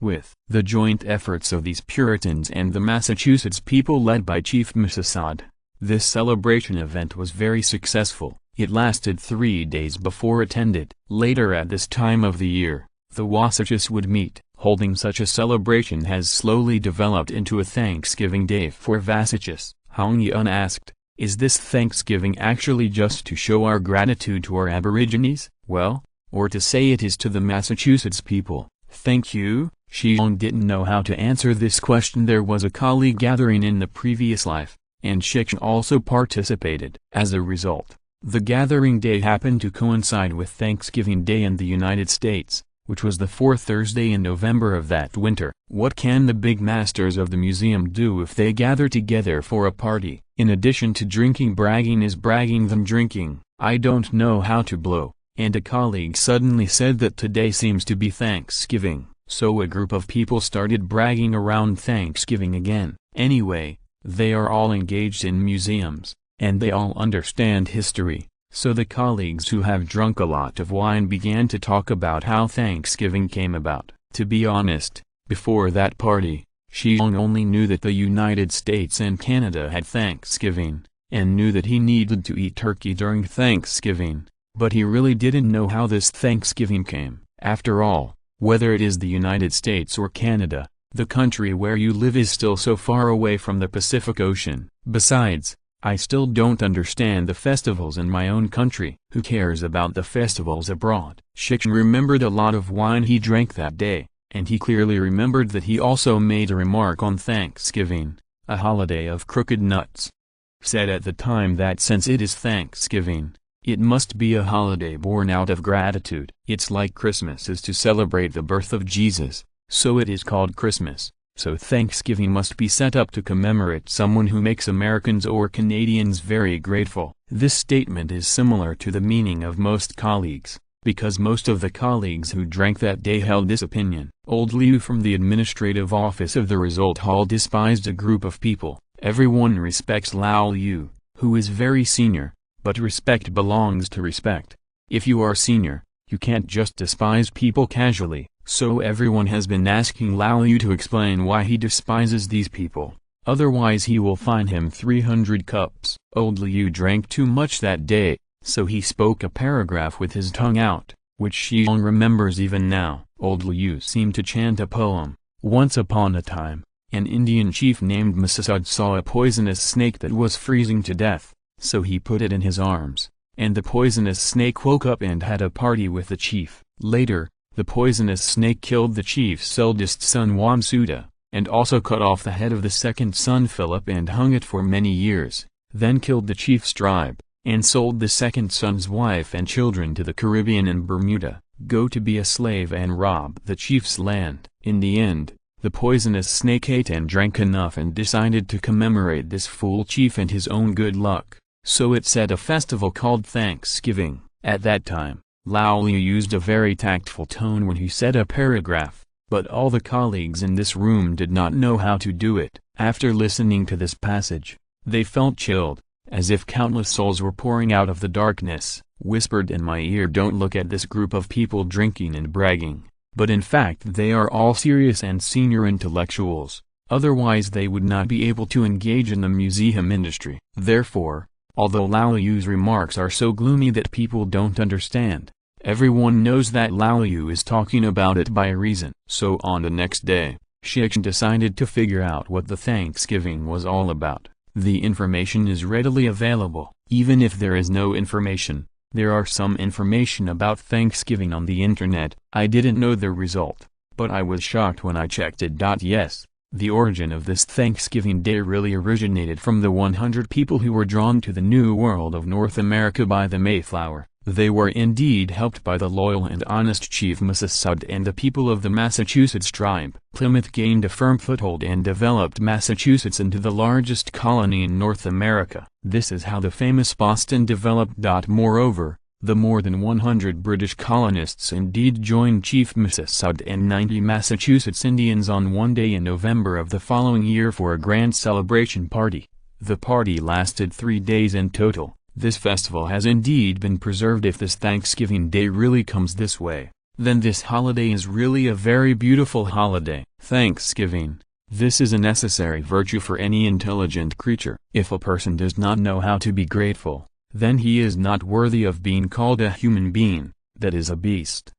With the joint efforts of these Puritans and the Massachusetts people led by Chief Mississauga, this celebration event was very successful. It lasted 3 days before it ended. Later at this time of the year, the Wassacs would meet. Holding such a celebration has slowly developed into a Thanksgiving Day for Wassacs. Hong Yun asked, Is this Thanksgiving actually just to show our gratitude to our Aborigines? Well, or to say it is to the Massachusetts people? Thank you. Shi Xiong didn't know how to answer this question. There was a colleague gathering in the previous life, and Shi Xiong also participated. As a result, the gathering day happened to coincide with Thanksgiving Day in the United States, which was the fourth Thursday in November of that winter. What can the big masters of the museum do if they gather together for a party? In addition to drinking, bragging is bragging than drinking. I don't know how to blow. And a colleague suddenly said that today seems to be Thanksgiving, so a group of people started bragging around Thanksgiving again. Anyway, they are all engaged in museums, and they all understand history, so the colleagues who have drunk a lot of wine began to talk about how Thanksgiving came about. To be honest, before that party, Shi Xiong only knew that the United States and Canada had Thanksgiving, and knew that he needed to eat turkey during Thanksgiving. But he really didn't know how this Thanksgiving came. After all, whether it is the United States or Canada, the country where you live is still so far away from the Pacific Ocean. Besides, I still don't understand the festivals in my own country. Who cares about the festivals abroad? Shi Xiong remembered a lot of wine he drank that day, and he clearly remembered that he also made a remark on Thanksgiving, a holiday of crooked nuts. Said at the time that since it is Thanksgiving, it must be a holiday born out of gratitude. It's like Christmas is to celebrate the birth of Jesus, so it is called Christmas. So Thanksgiving must be set up to commemorate someone who makes Americans or Canadians very grateful. This statement is similar to the meaning of most colleagues, because most of the colleagues who drank that day held this opinion. Old Liu from the administrative office of the Result Hall despised a group of people. Everyone respects Lao Liu, who is very senior. But respect belongs to respect. If you are senior, you can't just despise people casually, so everyone has been asking Lao Liu to explain why he despises these people, otherwise he will fine him 300 cups. Old Liu drank too much that day, so he spoke a paragraph with his tongue out, which Shi Xiong remembers even now. Old Liu seemed to chant a poem. Once upon a time, an Indian chief named Masasud saw a poisonous snake that was freezing to death. So he put it in his arms, and the poisonous snake woke up and had a party with the chief. Later, the poisonous snake killed the chief's eldest son Wamsuda, and also cut off the head of the second son Philip and hung it for many years, then killed the chief's tribe, and sold the second son's wife and children to the Caribbean and Bermuda, go to be a slave and rob the chief's land. In the end, the poisonous snake ate and drank enough and decided to commemorate this fool chief and his own good luck. So it set a festival called Thanksgiving. At that time, Lao Liu used a very tactful tone when he said a paragraph, but all the colleagues in this room did not know how to do it. After listening to this passage, they felt chilled, as if countless souls were pouring out of the darkness, whispered in my ear, "Don't look at this group of people drinking and bragging." But in fact they are all serious and senior intellectuals, otherwise they would not be able to engage in the museum industry. Therefore, although Lao Liu's remarks are so gloomy that people don't understand, everyone knows that Lao Liu is talking about it by reason. So on the next day, Shi Xiong decided to figure out what the Thanksgiving was all about. The information is readily available. Even if there is no information, there are some information about Thanksgiving on the internet. I didn't know the result, but I was shocked when I checked it. Yes. The origin of this Thanksgiving Day really originated from the 100 people who were drawn to the New World of North America by the Mayflower. They were indeed helped by the loyal and honest Chief Massasoit and the people of the Massachusetts tribe. Plymouth gained a firm foothold and developed Massachusetts into the largest colony in North America. This is how the famous Boston developed. Moreover, the more than 100 British colonists indeed joined Chief Massasoit and 90 Massachusetts Indians on one day in November of the following year for a grand celebration party. The party lasted 3 days in total. This festival has indeed been preserved. If this Thanksgiving Day really comes this way, then this holiday is really a very beautiful holiday. Thanksgiving. This is a necessary virtue for any intelligent creature. If a person does not know how to be grateful, then he is not worthy of being called a human being, that is a beast.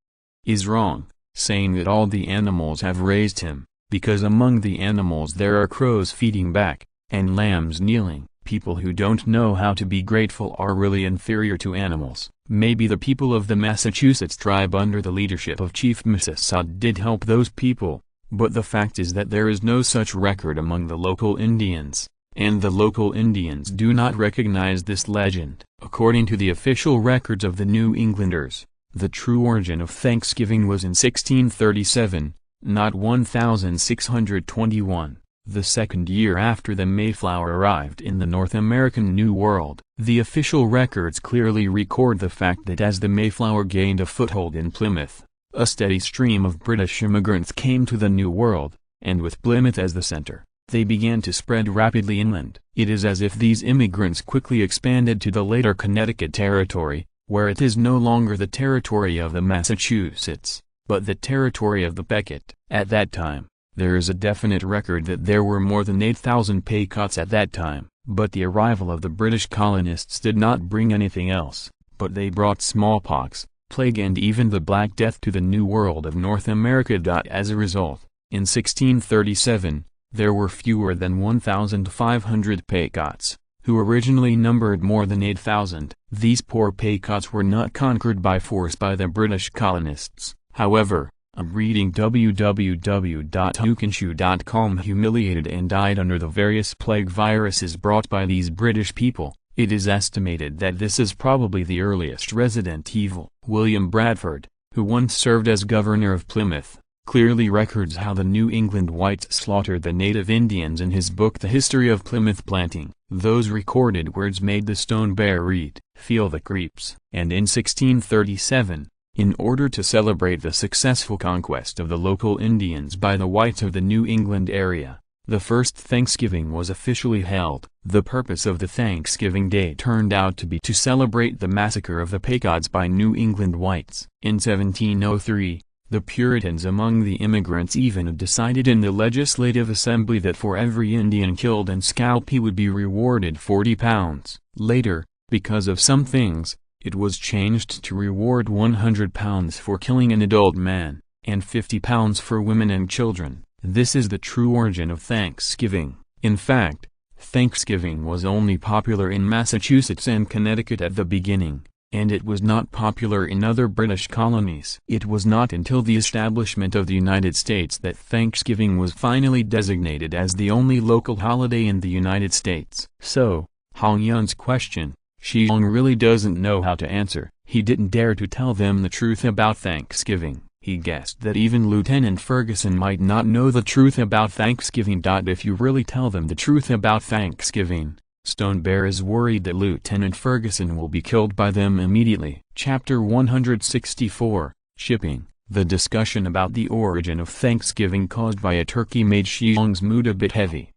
Is wrong, saying that all the animals have raised him, because among the animals there are crows feeding back, and lambs kneeling, People who don't know how to be grateful are really inferior to animals. Maybe the people of the Massachusetts tribe under the leadership of Chief Mississauga did help those people, but the fact is that there is no such record among the local Indians, and the local Indians do not recognize this legend. According to the official records of the New Englanders, the true origin of Thanksgiving was in 1637, not 1621. The second year after the Mayflower arrived in the North American New World. The official records clearly record the fact that as the Mayflower gained a foothold in Plymouth, a steady stream of British immigrants came to the New World, and with Plymouth as the center, they began to spread rapidly inland. It is as if these immigrants quickly expanded to the later Connecticut Territory, where it is no longer the territory of the Massachusetts, but the territory of the Pequot. At that time, there is a definite record that there were more than 8,000 Pequots at that time, but the arrival of the British colonists did not bring anything else, but they brought smallpox, plague and even the Black Death to the New World of North America. As a result, in 1637, there were fewer than 1,500 Pequots, who originally numbered more than 8,000. These poor Pequots were not conquered by force by the British colonists, however. I'm reading www.whocaninshoe.com. Humiliated and died under the various plague viruses brought by these British people. It is estimated that this is probably the earliest resident evil. William Bradford, who once served as governor of Plymouth, clearly records how the New England whites slaughtered the native Indians in his book The History of Plymouth Planting. Those recorded words made the Stone Bear read, "Feel the creeps." And in 1637, in order to celebrate the successful conquest of the local Indians by the whites of the New England area, the first Thanksgiving was officially held. The purpose of the Thanksgiving Day turned out to be to celebrate the massacre of the Pequots by New England whites. In 1703, the Puritans among the immigrants even decided in the Legislative Assembly that for every Indian killed and scalped he would be rewarded 40 pounds. Later, because of some things, it was changed to reward 100 pounds for killing an adult man, and 50 pounds for women and children. This is the true origin of Thanksgiving. In fact, Thanksgiving was only popular in Massachusetts and Connecticut at the beginning, and it was not popular in other British colonies. It was not until the establishment of the United States that Thanksgiving was finally designated as the only local holiday in the United States. So, Hong Yun's question, Shi Xiong really doesn't know how to answer. He didn't dare to tell them the truth about Thanksgiving. He guessed that even Lieutenant Ferguson might not know the truth about Thanksgiving. If you really tell them the truth about Thanksgiving, Stone Bear is worried that Lieutenant Ferguson will be killed by them immediately. Chapter 164, Shipping. The discussion about the origin of Thanksgiving caused by a turkey made Shi Xiong's mood a bit heavy.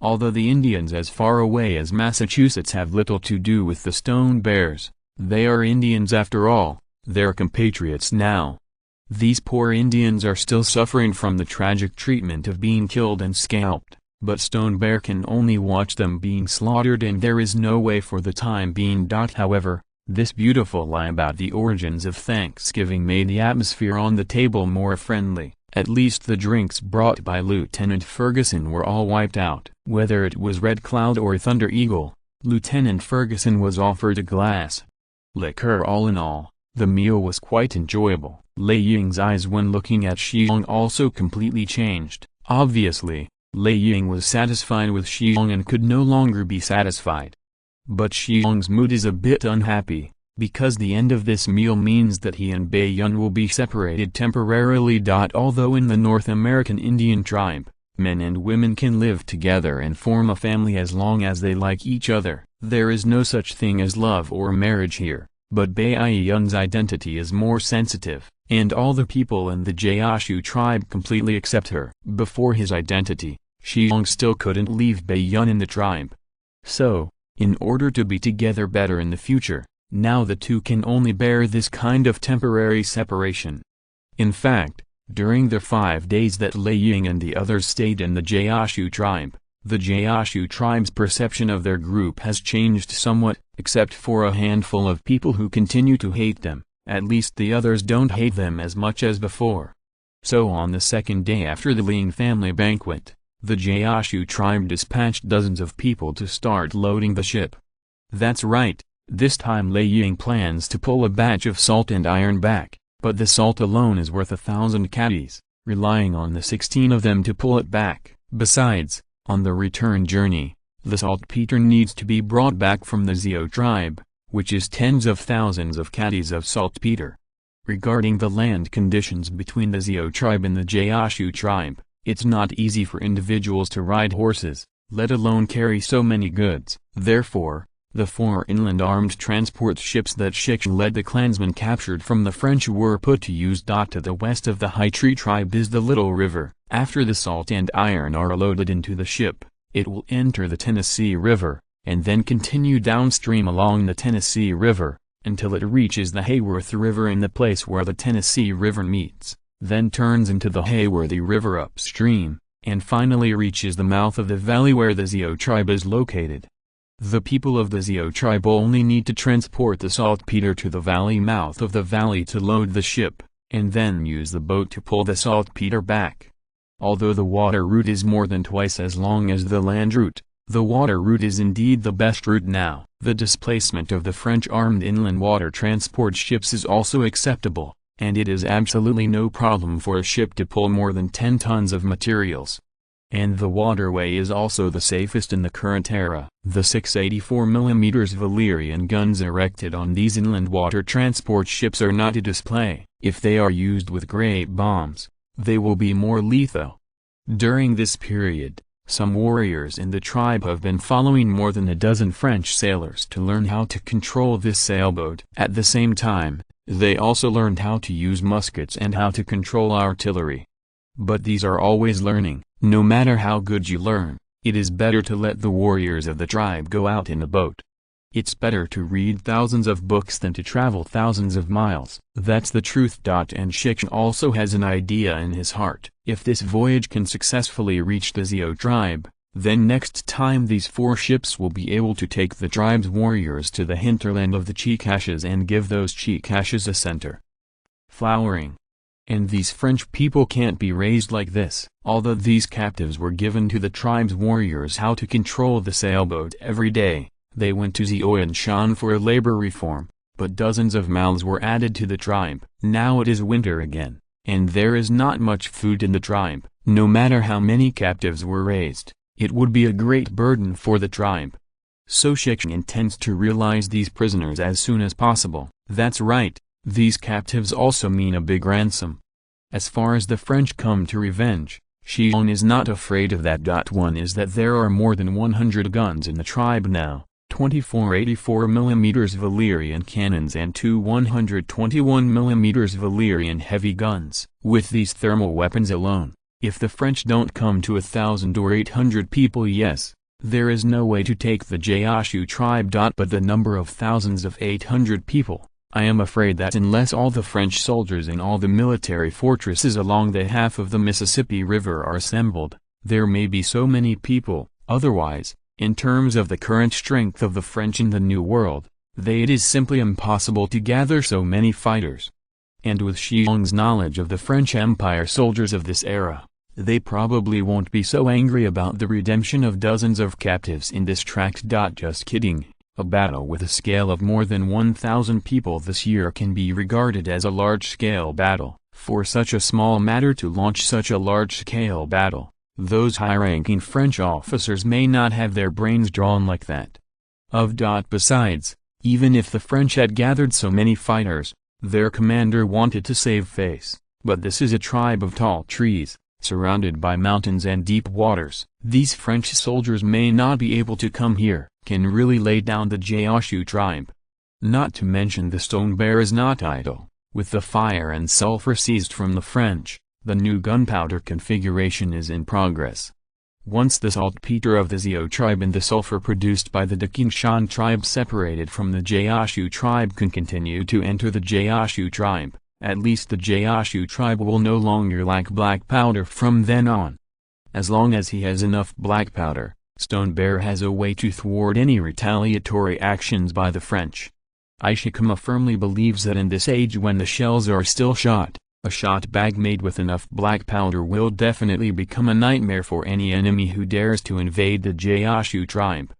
Although the Indians as far away as Massachusetts have little to do with the Stone Bears, they are Indians after all. They're compatriots now. These poor Indians are still suffering from the tragic treatment of being killed and scalped, but Stone Bear can only watch them being slaughtered and there is no way for the time being. However, this beautiful lie about the origins of Thanksgiving made the atmosphere on the table more friendly. At least the drinks brought by Lieutenant Ferguson were all wiped out. Whether it was Red Cloud or Thunder Eagle, Lieutenant Ferguson was offered a glass liquor. All in all, the meal was quite enjoyable. Lei Ying's eyes when looking at Shi Xiong also completely changed. Obviously, Lei Ying was satisfied with Shi Xiong and could no longer be satisfied. But Shi Xiong's mood is a bit unhappy, because the end of this meal means that he and Bai Yun will be separated temporarily. Although in the North American Indian tribe, men and women can live together and form a family as long as they like each other, there is no such thing as love or marriage here. But Bai Yun's identity is more sensitive, and all the people in the Gaoshu tribe completely accept her. Before his identity, Shi Xiong still couldn't leave Bai Yun in the tribe. So, in order to be together better in the future, now the two can only bear this kind of temporary separation. In fact, during the 5 days that Lei Ying and the others stayed in the Gaoshu tribe, the Gaoshu tribe's perception of their group has changed somewhat, except for a handful of people who continue to hate them. At least the others don't hate them as much as before. So on the second day after the Ling family banquet, The Gaoshu tribe dispatched dozens of people to start loading the ship. That's right, this time Lei Ying plans to pull a batch of salt and iron back, but the salt alone is worth 1,000 caddies, relying on the 16 of them to pull it back. Besides, on the return journey, the saltpeter needs to be brought back from the Xiao tribe, which is tens of thousands of caddies of saltpeter. Regarding the land conditions between the Xiao tribe and the Gaoshu tribe, it's not easy for individuals to ride horses, let alone carry so many goods. Therefore, the 4 inland armed transport ships that Shi Xiong led the clansmen captured from the French were put to use. To the west of the Hai Tree tribe is the Little River. After the salt and iron are loaded into the ship, it will enter the Tennessee River, and then continue downstream along the Tennessee River, until it reaches the Hayworth River in the place where the Tennessee River meets, then turns into the Hayworthy River upstream, and finally reaches the mouth of the valley where the Xiao tribe is located. The people of the Xiao tribe only need to transport the saltpeter to the valley mouth of the valley to load the ship, and then use the boat to pull the saltpeter back. Although the water route is more than twice as long as the land route, the water route is indeed the best route now. The displacement of the French armed inland water transport ships is also acceptable, and it is absolutely no problem for a ship to pull more than 10 tons of materials. And the waterway is also the safest in the current era. The 684mm Valerian guns erected on these inland water transport ships are not a display. If they are used with great bombs, they will be more lethal. During this period, some warriors in the tribe have been following more than a dozen French sailors to learn how to control this sailboat. At the same time, they also learned how to use muskets and how to control artillery. But these are always learning. No matter how good you learn, it is better to let the warriors of the tribe go out in a boat. It's better to read thousands of books than to travel thousands of miles. That's the truth. And Shi Xiong also has an idea in his heart. If this voyage can successfully reach the Xiao tribe, then next time these 4 ships will be able to take the tribe's warriors to the hinterland of the Chicashes and give those Chicashes a center. Flowering. And these French people can't be raised like this. Although these captives were given to the tribe's warriors how to control the sailboat every day, they went to Zhongshan for a labor reform, but dozens of mouths were added to the tribe. Now it is winter again, and there is not much food in the tribe. No matter how many captives were raised, it would be a great burden for the tribe. So Shi Xiong intends to realize these prisoners as soon as possible. That's right, these captives also mean a big ransom. As far as the French come to revenge, Shi Xiong is not afraid of that. One is that there are more than 100 guns in the tribe now, 24 84mm Valerian cannons and 2 121mm Valerian heavy guns. With these thermal weapons alone, if the French don't come to 1,000 or 800 people, yes, there is no way to take the Gaoshu tribe. But the number of thousands of 800 people, I am afraid that unless all the French soldiers in all the military fortresses along the half of the Mississippi River are assembled, there may be so many people. Otherwise, in terms of the current strength of the French in the New World, it is simply impossible to gather so many fighters. And with Shi Xiong's knowledge of the French Empire soldiers of this era, they probably won't be so angry about the redemption of dozens of captives in this tract. Just kidding. A battle with a scale of more than 1,000 people this year can be regarded as a large-scale battle. For such a small matter to launch such a large-scale battle, those high-ranking French officers may not have their brains drawn like that. Besides, even if the French had gathered so many fighters, their commander wanted to save face. But this is a tribe of tall trees, surrounded by mountains and deep waters. These French soldiers may not be able to come here, can really lay down the Gaoshu tribe. Not to mention the Stone Bear is not idle. With the fire and sulfur seized from the French, the new gunpowder configuration is in progress. Once the saltpeter of the Xiao tribe and the sulfur produced by the Daqingshan tribe separated from the Gaoshu tribe can continue to enter the Gaoshu tribe, at least the Gaoshu tribe will no longer lack black powder from then on. As long as he has enough black powder, Stone Bear has a way to thwart any retaliatory actions by the French. Ishikama firmly believes that in this age when the shells are still shot, A shot bag made with enough black powder will definitely become a nightmare for any enemy who dares to invade the Gaoshu tribe.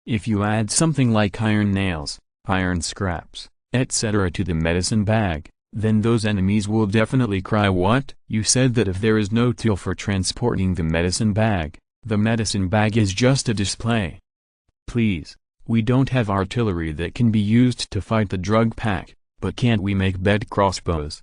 If you add something like iron nails, iron scraps, etc. to the medicine bag, then those enemies will definitely cry, "What? You said that if there is no tool for transporting the medicine bag is just a display. Please, we don't have artillery that can be used to fight the drug pack, but can't we make bed crossbows?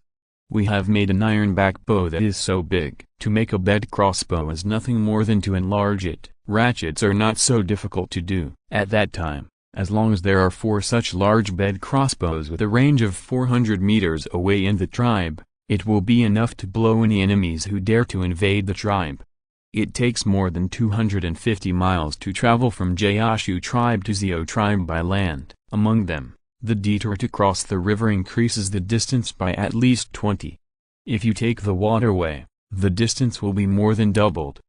We have made an iron-back bow that is so big. To make a bed crossbow is nothing more than to enlarge it. Ratchets are not so difficult to do." At that time, as long as there are 4 such large bed crossbows with a range of 400 meters away in the tribe, it will be enough to blow any enemies who dare to invade the tribe. It takes more than 250 miles to travel from Gaoshu tribe to Xiao tribe by land. Among them, the detour to cross the river increases the distance by at least 20. If you take the waterway, the distance will be more than doubled.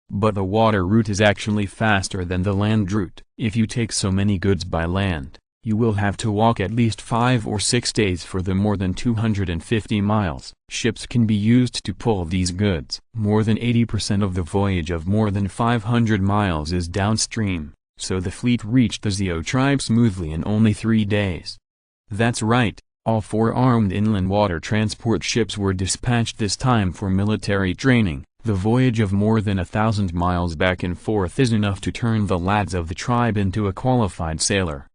But the water route is actually faster than the land route. If you take so many goods by land, you will have to walk at least 5 or 6 days for the more than 250 miles. Ships can be used to pull these goods. More than 80% of the voyage of more than 500 miles is downstream, so the fleet reached the Xiao tribe smoothly in only 3 days. That's right, all 4 armed inland water transport ships were dispatched this time for military training. The voyage of more than 1,000 miles back and forth is enough to turn the lads of the tribe into a qualified sailor.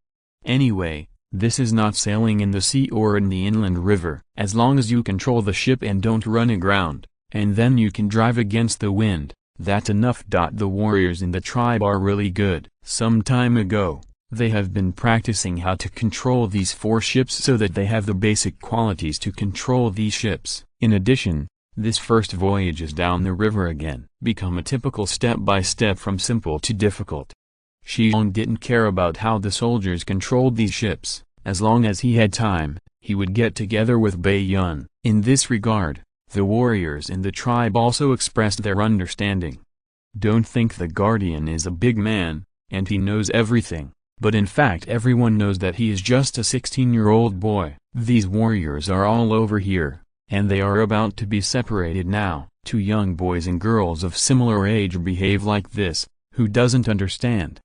Anyway, this is not sailing in the sea or in the inland river. As long as you control the ship and don't run aground, and then you can drive against the wind, that's enough. The warriors in the tribe are really good. Some time ago, they have been practicing how to control these 4 ships so that they have the basic qualities to control these ships. In addition, this first voyage is down the river again. Become a typical step-by-step from simple to difficult. Shi Xiong didn't care about how the soldiers controlled these ships. As long as he had time, he would get together with Bai Yun. In this regard, the warriors in the tribe also expressed their understanding. Don't think the guardian is a big man, and he knows everything, but in fact everyone knows that he is just a 16-year-old boy. These warriors are all over here, and they are about to be separated now. 2 young boys and girls of similar age behave like this. Who doesn't understand?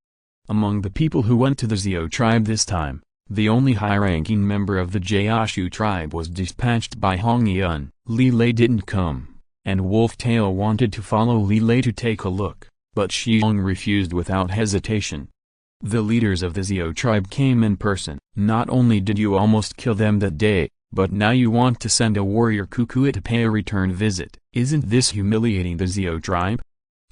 Among the people who went to the Xiao tribe this time, the only high-ranking member of the Gaoshu tribe was dispatched by Hong Yun. Li Lei didn't come, and Wolf Tail wanted to follow Li Lei to take a look, but Shi Xiong refused without hesitation. The leaders of the Xiao tribe came in person. "Not only did you almost kill them that day, but now you want to send a warrior cuckoo to pay a return visit. Isn't this humiliating the Xiao tribe?"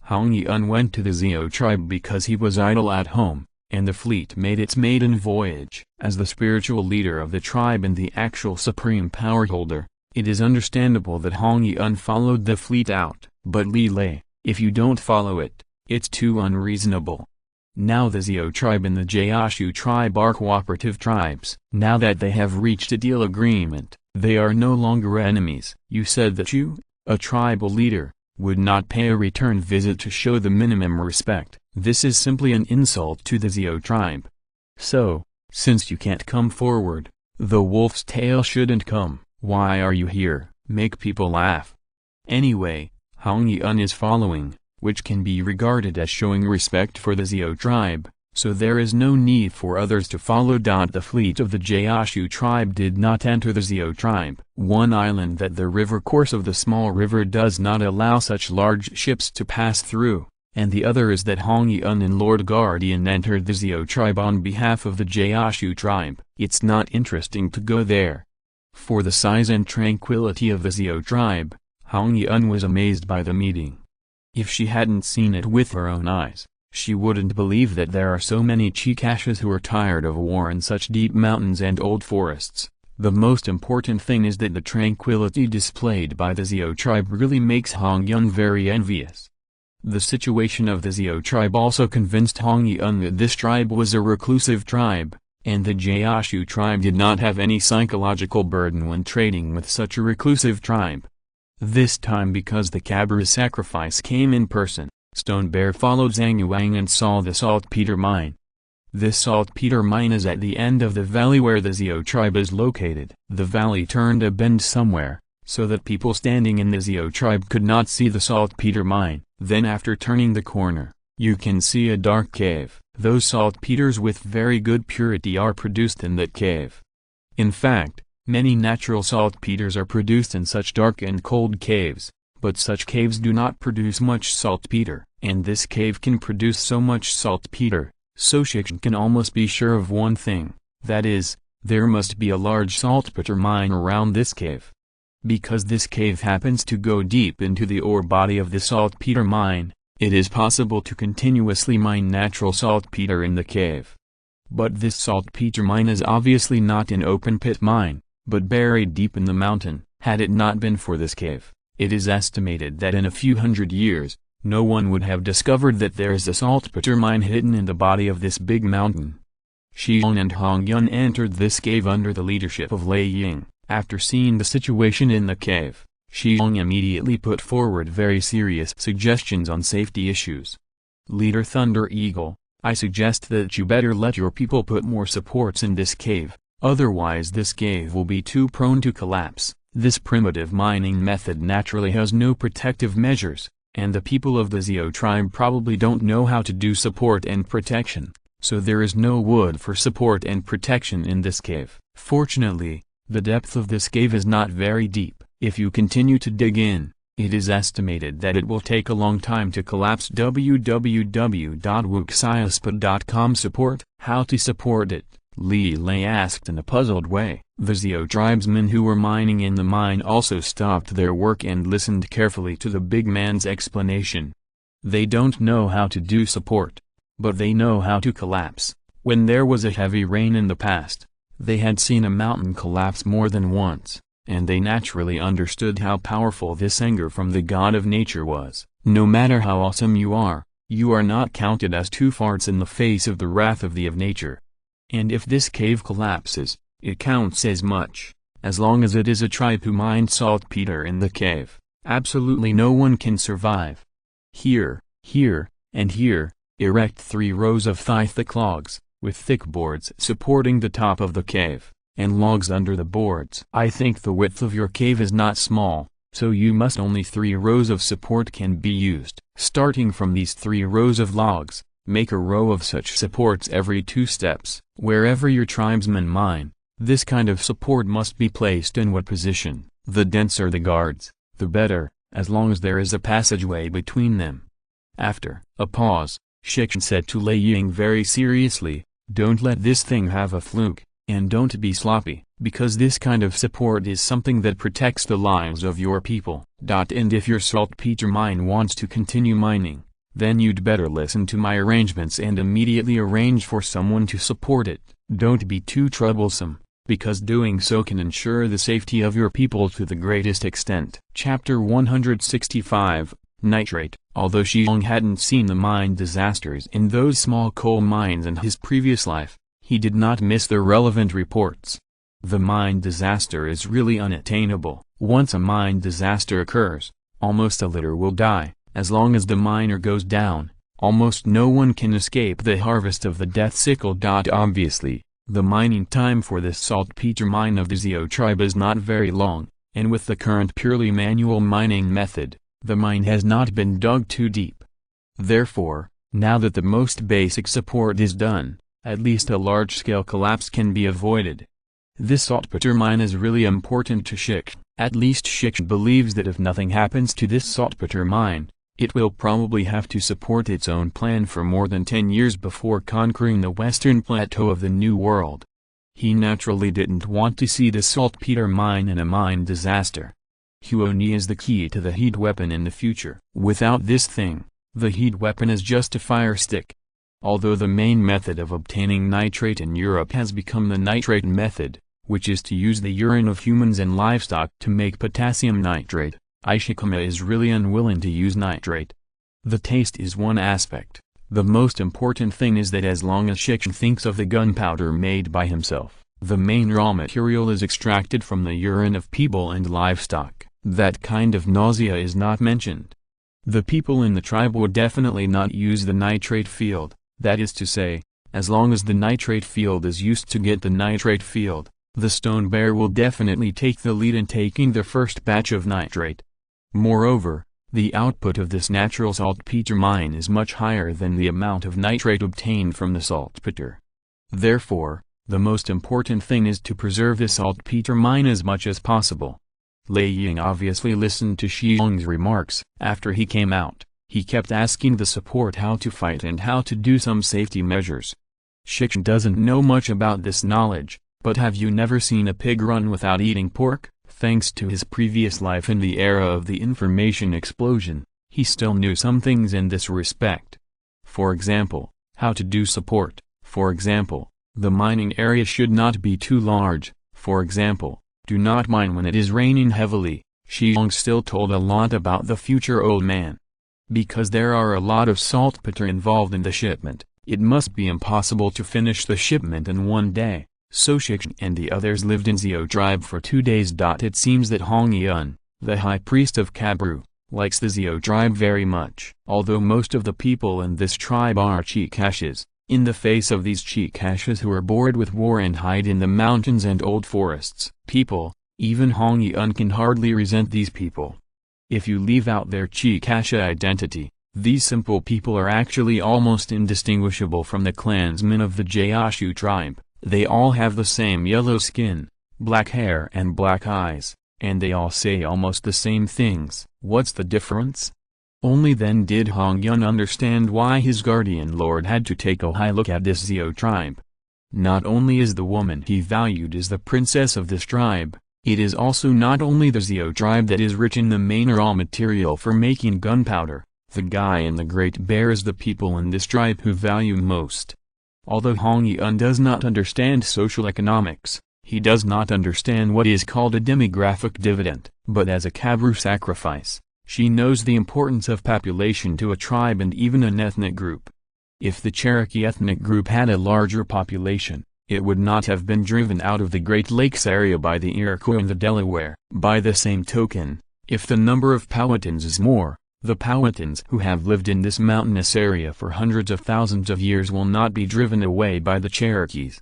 Hong Yun went to the Xiao tribe because he was idle at home, and the fleet made its maiden voyage. As the spiritual leader of the tribe and the actual supreme power holder, it is understandable that Hong Yun followed the fleet out. But Li Lei, if you don't follow it, it's too unreasonable. Now the Xiao tribe and the Gaoshu tribe are cooperative tribes. Now that they have reached a deal agreement, they are no longer enemies. You said that you, a tribal leader, would not pay a return visit to show the minimum respect. This is simply an insult to the Xiao tribe. So, since you can't come forward, the wolf's tail shouldn't come. Why are you here? Make people laugh. Anyway, Hong Yun is following, which can be regarded as showing respect for the Xiao tribe, so there is no need for others to follow. The fleet of the Gaoshu tribe did not enter the Xiao tribe. One island that the river course of the small river does not allow such large ships to pass through, and the other is that Hong Yun and Lord Guardian entered the Xiao tribe on behalf of the Gaoshu tribe. It's not interesting to go there. For the size and tranquility of the Xiao tribe, Hong Yun was amazed by the meeting. If she hadn't seen it with her own eyes, she wouldn't believe that there are so many Chikashas who are tired of war in such deep mountains and old forests. The most important thing is that the tranquility displayed by the Xiao tribe really makes Hong Yun very envious. The situation of the Xiao tribe also convinced Hong Yun that this tribe was a reclusive tribe, and the Gaoshu tribe did not have any psychological burden when trading with such a reclusive tribe. This time, because the Cabra sacrifice came in person, Stone Bear followed Zhang Yuang and saw the saltpeter mine. This saltpeter mine is at the end of the valley where the Xiao tribe is located. The valley turned a bend somewhere, so that people standing in the Xiao tribe could not see the saltpeter mine. Then after turning the corner, you can see a dark cave. Those saltpeters with very good purity are produced in that cave. In fact, many natural saltpeters are produced in such dark and cold caves, but such caves do not produce much saltpeter, and this cave can produce so much saltpeter, so Shi Xiong can almost be sure of one thing, that is, there must be a large saltpeter mine around this cave. Because this cave happens to go deep into the ore body of the saltpeter mine, it is possible to continuously mine natural saltpeter in the cave. But this saltpeter mine is obviously not an open pit mine, but buried deep in the mountain. Had it not been for this cave, it is estimated that in a few hundred years, no one would have discovered that there is a saltpeter mine hidden in the body of this big mountain. Shi Xiong and Hong Yun entered this cave under the leadership of Lei Ying. After seeing the situation in the cave, Shi Xiong immediately put forward very serious suggestions on safety issues. Leader Thunder Eagle, I suggest that you better let your people put more supports in this cave, otherwise this cave will be too prone to collapse. This primitive mining method naturally has no protective measures, and the people of the Xiao tribe probably don't know how to do support and protection, so there is no wood for support and protection in this cave. Fortunately, the depth of this cave is not very deep. If you continue to dig in, it is estimated that it will take a long time to collapse. www.wuxiaspot.com support. How to support it? Li Lei asked in a puzzled way. The Xiao tribesmen who were mining in the mine also stopped their work and listened carefully to the big man's explanation. They don't know how to do support, but they know how to collapse. When there was a heavy rain in the past, they had seen a mountain collapse more than once, and they naturally understood how powerful this anger from the god of nature was. No matter how awesome you are not counted as two farts in the face of the wrath of the of nature. And if this cave collapses, it counts as much, as long as it is a tribe who mined saltpeter in the cave. Absolutely no one can survive. Here, and here, erect 3 rows of thigh-thick logs, with thick boards supporting the top of the cave, and logs under the boards. I think the width of your cave is not small, so you must only 3 rows of support can be used. Starting from these 3 rows of logs, make a row of such supports every 2 steps. Wherever your tribesmen mine, this kind of support must be placed in what position? The denser the guards, the better, as long as there is a passageway between them. After a pause, Shi Xiong said to Lei Ying very seriously, don't let this thing have a fluke, and don't be sloppy, because this kind of support is something that protects the lives of your people. And if your saltpeter mine wants to continue mining, then you'd better listen to my arrangements and immediately arrange for someone to support it. Don't be too troublesome, because doing so can ensure the safety of your people to the greatest extent. Chapter 165, Nitrate. Although Shi Xiong hadn't seen the mine disasters in those small coal mines in his previous life, he did not miss the relevant reports. The mine disaster is really unattainable. Once a mine disaster occurs, almost a litter will die. As long as the miner goes down, almost no one can escape the harvest of the death sickle. Obviously, the mining time for this saltpeter mine of the Xiao tribe is not very long, and with the current purely manual mining method, the mine has not been dug too deep. Therefore, now that the most basic support is done, at least a large-scale collapse can be avoided. This saltpeter mine is really important to Shi Xiong. At least Shi Xiong believes that if nothing happens to this saltpeter mine, it will probably have to support its own plan for more than 10 years before conquering the western plateau of the New World. He naturally didn't want to see the saltpeter mine in a mine disaster. Huoni is the key to the heat weapon in the future. Without this thing, the heat weapon is just a fire stick. Although the main method of obtaining nitrate in Europe has become the nitrate method, which is to use the urine of humans and livestock to make potassium nitrate, Ishikama is really unwilling to use nitrate. The taste is one aspect. The most important thing is that as long as Shi Xiong thinks of the gunpowder made by himself, the main raw material is extracted from the urine of people and livestock. That kind of nausea is not mentioned. The people in the tribe would definitely not use the nitrate field, that is to say, as long as the nitrate field is used to get the nitrate field, The stone bear will definitely take the lead in taking the first batch of nitrate. Moreover, the output of this natural saltpeter mine is much higher than the amount of nitrate obtained from the saltpeter. Therefore, the most important thing is to preserve the saltpeter mine as much as possible. Lei Ying obviously listened to Shi Xiong's remarks. After he came out, he kept asking the support how to fight and how to do some safety measures. Shi Xiong doesn't know much about this knowledge, but have you never seen a pig run without eating pork? Thanks to his previous life in the era of the information explosion, he still knew some things in this respect. For example, how to do support. For example, the mining area should not be too large. For example, do not mine when it is raining heavily. Shi Xiong still told a lot about the future old man. Because there are a lot of saltpeter involved in the shipment, it must be impossible to finish the shipment in one day. So Shi Xiong and the others lived in Xiao tribe for 2 days. It seems that Hong Yun, the high priest of Kabru, likes the Xiao tribe very much. Although most of the people in this tribe are Chikashes, in the face of these Chikashes who are bored with war and hide in the mountains and old forests, even Hong Yun can hardly resent these people. If you leave out their Chikasha identity, these simple people are actually almost indistinguishable from the clansmen of the Gaoshu tribe. They all have the same yellow skin, black hair and black eyes, and they all say almost the same things. What's the difference? Only then did Hong Yun understand why his guardian lord had to take a high look at this Xiao tribe. Not only is the woman he valued as the princess of this tribe, it is also not only the Xiao tribe that is rich in the main raw material for making gunpowder. The guy and the Great Bear is the people in this tribe who value most. Although Hong Yun does not understand social economics, he does not understand what is called a demographic dividend. But as a Kabru sacrifice, she knows the importance of population to a tribe and even an ethnic group. If the Cherokee ethnic group had a larger population, it would not have been driven out of the Great Lakes area by the Iroquois and the Delaware. By the same token, if the number of Powhatans is more, the Powhatans who have lived in this mountainous area for hundreds of thousands of years will not be driven away by the Cherokees.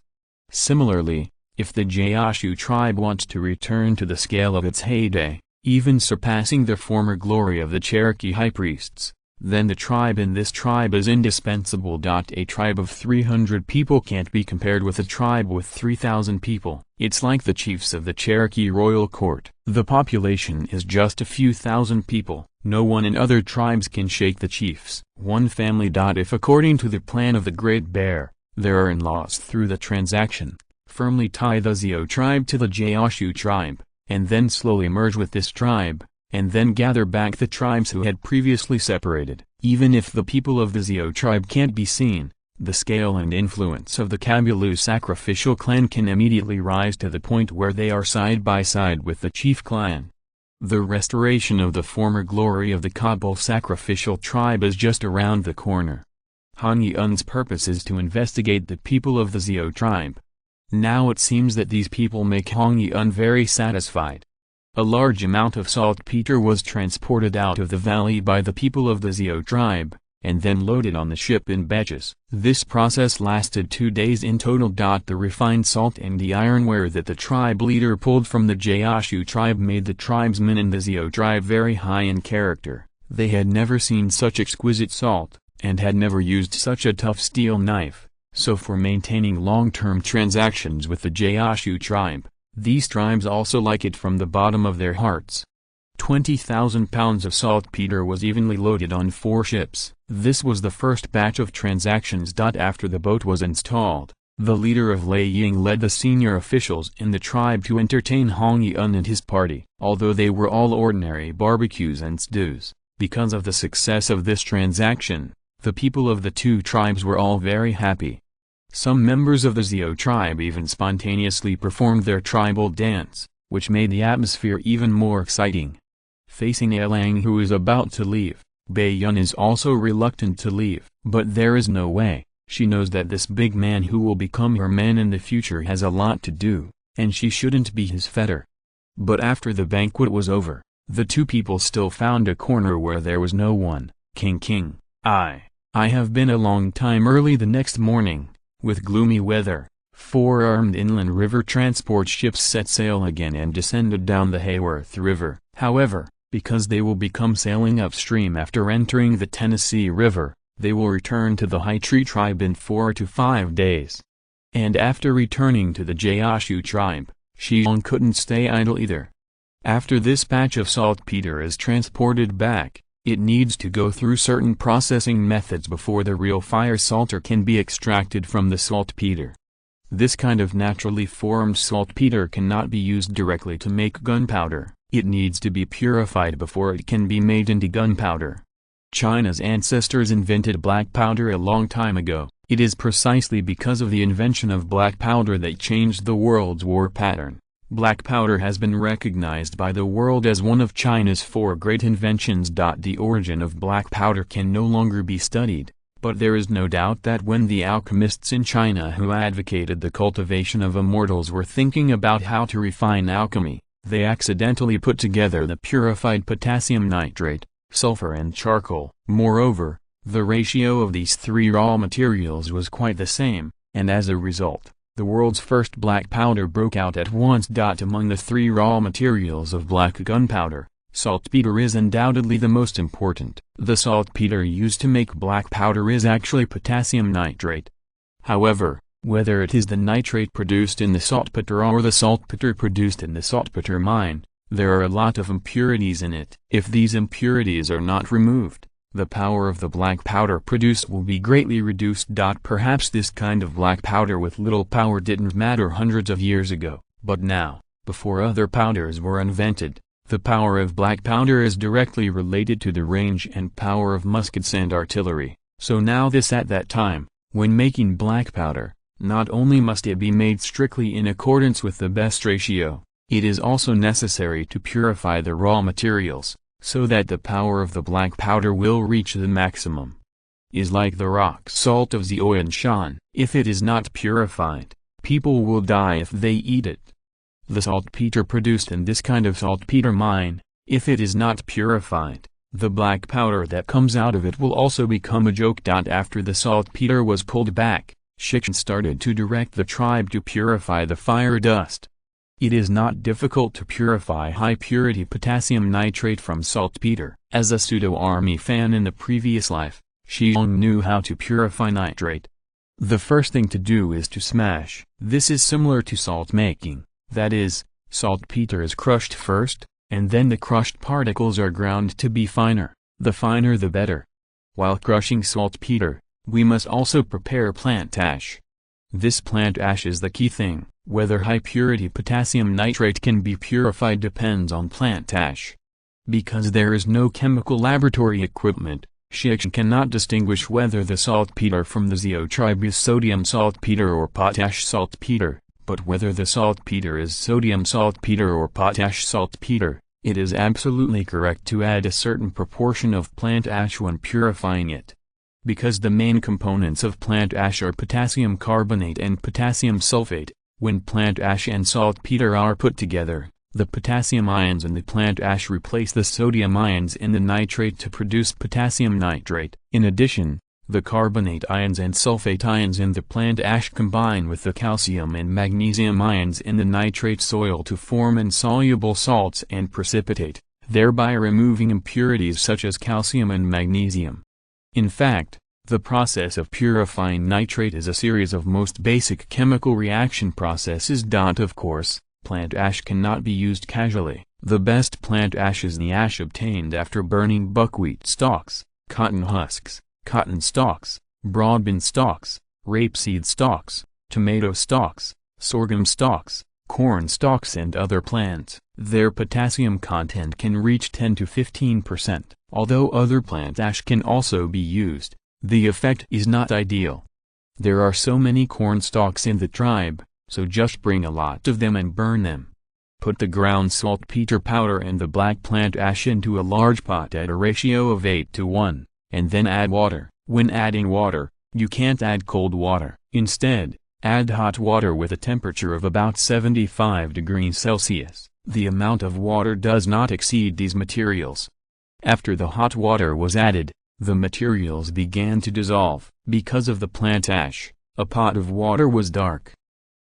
Similarly, if the Gaoshu tribe wants to return to the scale of its heyday, even surpassing the former glory of the Cherokee high priests, then the tribe in this tribe is indispensable. A tribe of 300 people can't be compared with a tribe with 3,000 people. It's like the chiefs of the Cherokee royal court. The population is just a few thousand people. No one in other tribes can shake the chiefs. One family. If according to the plan of the Great Bear, there are in-laws through the transaction, firmly tie the Xiao tribe to the Gaoshu tribe, and then slowly merge with this tribe, and then gather back the tribes who had previously separated. Even if the people of the Xiao tribe can't be seen, the scale and influence of the Kabulu sacrificial clan can immediately rise to the point where they are side by side with the chief clan. The restoration of the former glory of the Kabul sacrificial tribe is just around the corner. Han Yun's purpose is to investigate the people of the Xiao tribe. Now it seems that these people make Hong Yun very satisfied. A large amount of saltpeter was transported out of the valley by the people of the Xiao tribe, and then loaded on the ship in batches. This process lasted 2 days in total. The refined salt and the ironware that the tribe leader pulled from the Gaoshu tribe made the tribesmen in the Xiao tribe very high in character. They had never seen such exquisite salt, and had never used such a tough steel knife. So for maintaining long-term transactions with the Gaoshu tribe, these tribes also like it from the bottom of their hearts. 20,000 pounds of saltpeter was evenly loaded on 4 ships. This was the first batch of transactions. After the boat was installed, the leader of Lei Ying led the senior officials in the tribe to entertain Hong Yun and his party. Although they were all ordinary barbecues and stews, because of the success of this transaction, the people of the two tribes were all very happy. Some members of the Xiao tribe even spontaneously performed their tribal dance, which made the atmosphere even more exciting. Facing Elang, who is about to leave, Bai Yun is also reluctant to leave. But there is no way. She knows that this big man who will become her man in the future has a lot to do, and she shouldn't be his fetter. But after the banquet was over, the two people still found a corner where there was no one. King, I have been a long time. Early the next morning, with gloomy weather, 4 armed inland river transport ships set sail again and descended down the Hayworth River. However, because they will become sailing upstream after entering the Tennessee River, they will return to the High Tree tribe in 4 to 5 days. And after returning to the Gaoshu tribe, Shi Xiong couldn't stay idle either. After this batch of saltpeter is transported back, it needs to go through certain processing methods before the real fire salter can be extracted from the saltpeter. This kind of naturally formed saltpeter cannot be used directly to make gunpowder. It needs to be purified before it can be made into gunpowder. China's ancestors invented black powder a long time ago. It is precisely because of the invention of black powder that changed the world's war pattern. Black powder has been recognized by the world as one of China's 4 great inventions. The origin of black powder can no longer be studied, but there is no doubt that when the alchemists in China who advocated the cultivation of immortals were thinking about how to refine alchemy, they accidentally put together the purified potassium nitrate, sulfur and charcoal. Moreover, the ratio of these 3 raw materials was quite the same, and as a result, the world's first black powder broke out at once. Among the 3 raw materials of black gunpowder, saltpeter is undoubtedly the most important. The saltpeter used to make black powder is actually potassium nitrate. However, whether it is the nitrate produced in the saltpeter or the saltpeter produced in the saltpeter mine, there are a lot of impurities in it. If these impurities are not removed, the power of the black powder produced will be greatly reduced. Perhaps this kind of black powder with little power didn't matter hundreds of years ago, but now, before other powders were invented, the power of black powder is directly related to the range and power of muskets and artillery. So now at that time, when making black powder, not only must it be made strictly in accordance with the best ratio, it is also necessary to purify the raw materials, so that the power of the black powder will reach the maximum. Is like the rock salt of Zhongshan. If it is not purified, people will die if they eat it. The saltpeter produced in this kind of saltpeter mine, if it is not purified, the black powder that comes out of it will also become a joke. After the saltpeter was pulled back, Shi Xiong started to direct the tribe to purify the fire dust. It is not difficult to purify high-purity potassium nitrate from saltpeter. As a pseudo-army fan in the previous life, Shi Xiong knew how to purify nitrate. The first thing to do is to smash. This is similar to salt making, that is, saltpeter is crushed first, and then the crushed particles are ground to be finer. The finer the better. While crushing saltpeter, we must also prepare plant ash. This plant ash is the key thing. Whether high-purity potassium nitrate can be purified depends on plant ash. Because there is no chemical laboratory equipment, Shi Xiong cannot distinguish whether the saltpeter from the Zhou tribe is sodium saltpeter or potash saltpeter, but whether the saltpeter is sodium saltpeter or potash saltpeter, it is absolutely correct to add a certain proportion of plant ash when purifying it. Because the main components of plant ash are potassium carbonate and potassium sulfate, when plant ash and saltpeter are put together, the potassium ions in the plant ash replace the sodium ions in the nitrate to produce potassium nitrate. In addition, the carbonate ions and sulfate ions in the plant ash combine with the calcium and magnesium ions in the nitrate soil to form insoluble salts and precipitate, thereby removing impurities such as calcium and magnesium. In fact, the process of purifying nitrate is a series of most basic chemical reaction processes. Of course, plant ash cannot be used casually. The best plant ash is the ash obtained after burning buckwheat stalks, cotton husks, cotton stalks, broadbean stalks, rapeseed stalks, tomato stalks, sorghum stalks, corn stalks and other plants. Their potassium content can reach 10 to 15%. Although other plant ash can also be used, the effect is not ideal. There are so many corn stalks in the tribe, so just bring a lot of them and burn them. Put the ground saltpeter powder and the black plant ash into a large pot at a ratio of 8:1, and then add water. When adding water, you can't add cold water. Instead, add hot water with a temperature of about 75 degrees Celsius. The amount of water does not exceed these materials. After the hot water was added, the materials began to dissolve. Because of the plant ash, a pot of water was dark.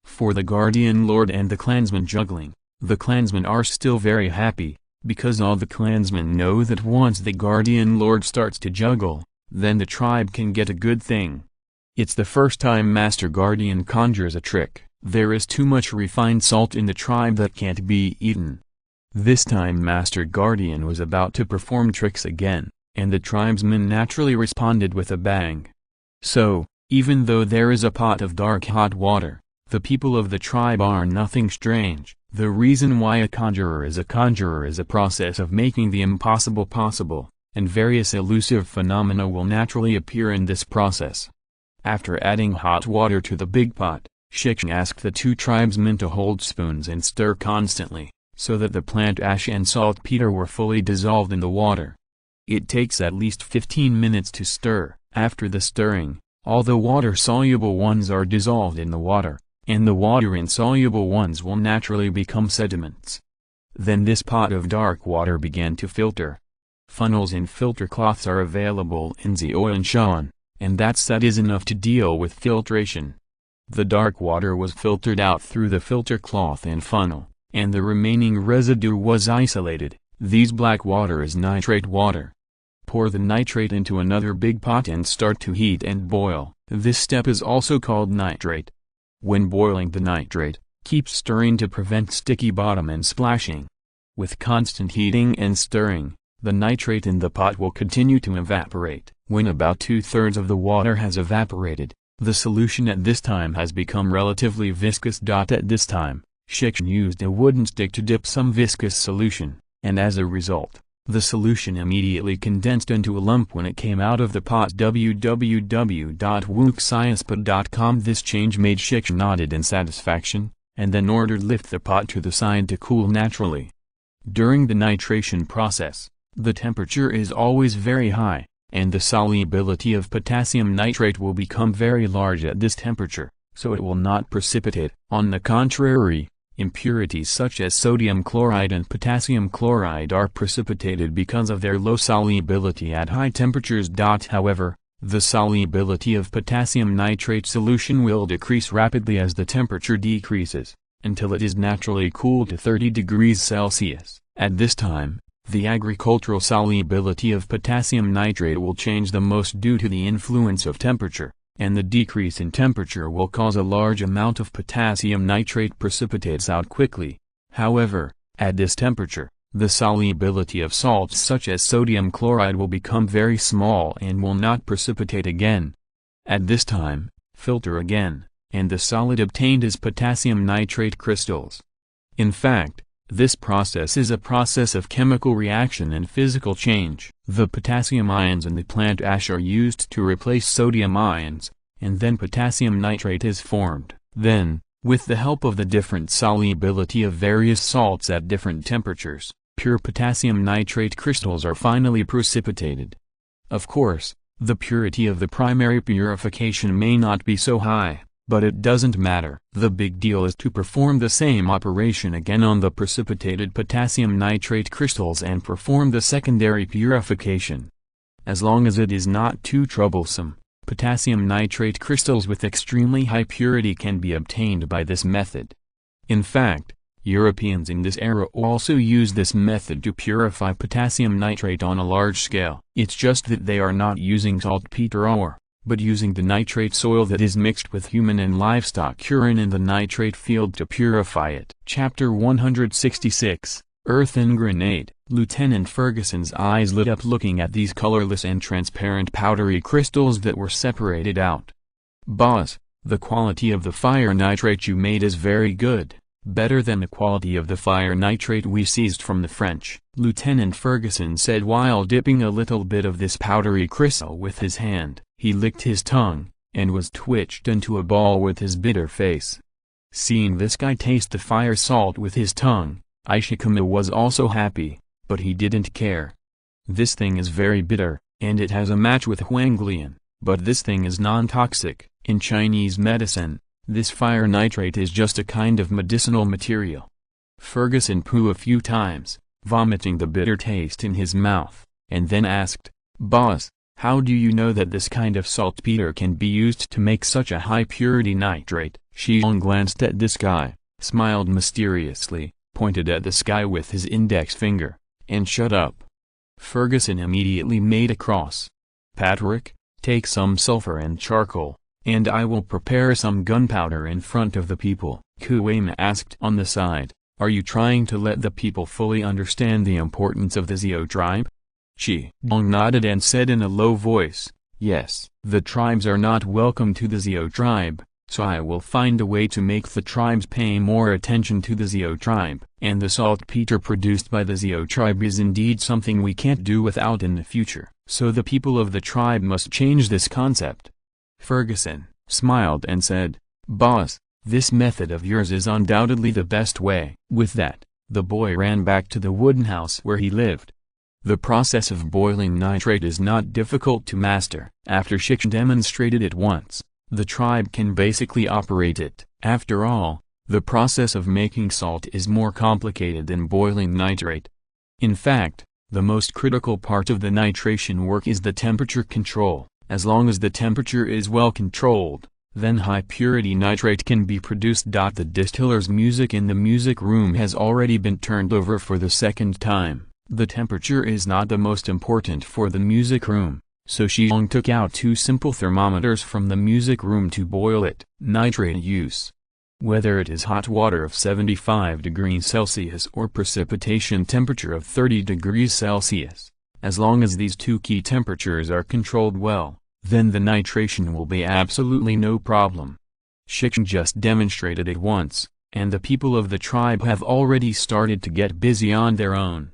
For the Guardian Lord and the clansmen juggling, the clansmen are still very happy, because all the clansmen know that once the Guardian Lord starts to juggle, then the tribe can get a good thing. It's the first time Master Guardian conjures a trick. There is too much refined salt in the tribe that can't be eaten. This time Master Guardian was about to perform tricks again, and the tribesmen naturally responded with a bang. So, even though there is a pot of dark hot water, the people of the tribe are nothing strange. The reason why a conjurer is a process of making the impossible possible, and various elusive phenomena will naturally appear in this process. After adding hot water to the big pot, Shi Xiong asked the two tribesmen to hold spoons and stir constantly, so that the plant ash and saltpeter were fully dissolved in the water. It takes at least 15 minutes to stir. After the stirring, all the water-soluble ones are dissolved in the water, and the water-insoluble ones will naturally become sediments. Then this pot of dark water began to filter. Funnels and filter cloths are available in Zhuongshan, and that is enough to deal with filtration. The dark water was filtered out through the filter cloth and funnel, and the remaining residue was isolated. This black water is nitrate water. Pour the nitrate into another big pot and start to heat and boil. This step is also called nitrate. When boiling the nitrate, keep stirring to prevent sticky bottom and splashing. With constant heating and stirring, the nitrate in the pot will continue to evaporate. When about 2/3 of the water has evaporated, the solution at this time has become relatively viscous. At this time, Shi Xiong used a wooden stick to dip some viscous solution, and as a result, the solution immediately condensed into a lump when it came out of the pot. www.wuxiaspa.com. This change made Shi Xiong nodded in satisfaction, and then ordered lift the pot to the side to cool naturally. During the nitration process, the temperature is always very high, and the solubility of potassium nitrate will become very large at this temperature, so it will not precipitate. On the contrary, impurities such as sodium chloride and potassium chloride are precipitated because of their low solubility at high temperatures. However, the solubility of potassium nitrate solution will decrease rapidly as the temperature decreases, until it is naturally cooled to 30 degrees Celsius. At this time, the agricultural solubility of potassium nitrate will change the most due to the influence of temperature, and the decrease in temperature will cause a large amount of potassium nitrate precipitates out quickly. However, at this temperature, the solubility of salts such as sodium chloride will become very small and will not precipitate again. At this time, filter again, and the solid obtained is potassium nitrate crystals. In fact, this process is a process of chemical reaction and physical change. The potassium ions in the plant ash are used to replace sodium ions, and then potassium nitrate is formed. Then, with the help of the different solubility of various salts at different temperatures, pure potassium nitrate crystals are finally precipitated. Of course, the purity of the primary purification may not be so high, but it doesn't matter. The big deal is to perform the same operation again on the precipitated potassium nitrate crystals and perform the secondary purification. As long as it is not too troublesome, potassium nitrate crystals with extremely high purity can be obtained by this method. In fact, Europeans in this era also use this method to purify potassium nitrate on a large scale. It's just that they are not using saltpeter ore, but using the nitrate soil that is mixed with human and livestock urine in the nitrate field to purify it. Chapter 166, Earthen Grenade. Lieutenant Ferguson's eyes lit up looking at these colorless and transparent powdery crystals that were separated out. "Boss, the quality of the fire nitrate you made is very good, better than the quality of the fire nitrate we seized from the French," Lieutenant Ferguson said while dipping a little bit of this powdery crystal with his hand. He licked his tongue, and was twitched into a ball with his bitter face. Seeing this guy taste the fire salt with his tongue, Ishikama was also happy, but he didn't care. "This thing is very bitter, and it has a match with Huanglian, but this thing is non-toxic. In Chinese medicine, this fire nitrate is just a kind of medicinal material." Ferguson pooed a few times, vomiting the bitter taste in his mouth, and then asked, "Boss, how do you know that this kind of saltpeter can be used to make such a high-purity nitrate?" Shi Xiong glanced at the sky, smiled mysteriously, pointed at the sky with his index finger, and shut up. Ferguson immediately made a cross. Patrick, take some sulfur and charcoal, and I will prepare some gunpowder in front of the people. Kuwema asked on the side, are you trying to let the people fully understand the importance of the Xiao tribe? Shi Xiong nodded and said in a low voice, yes. The tribes are not welcome to the Xiao tribe, so I will find a way to make the tribes pay more attention to the Xiao tribe. And the saltpeter produced by the Xiao tribe is indeed something we can't do without in the future, so the people of the tribe must change this concept. Ferguson smiled and said, boss, this method of yours is undoubtedly the best way. With that, the boy ran back to the wooden house where he lived. The process of boiling nitrate is not difficult to master. After Shi Xiong demonstrated it once, the tribe can basically operate it. After all, the process of making salt is more complicated than boiling nitrate. In fact, the most critical part of the nitration work is the temperature control. As long as the temperature is well controlled, then high-purity nitrate can be produced. The distiller's music in the music room has already been turned over for the second time. The temperature is not the most important for the music room, so Shi Xiong took out 2 simple thermometers from the music room to boil it. Nitrate use. Whether it is hot water of 75 degrees Celsius or precipitation temperature of 30 degrees Celsius, as long as these 2 key temperatures are controlled well, then the nitration will be absolutely no problem. Shi Xiong just demonstrated it once, and the people of the tribe have already started to get busy on their own.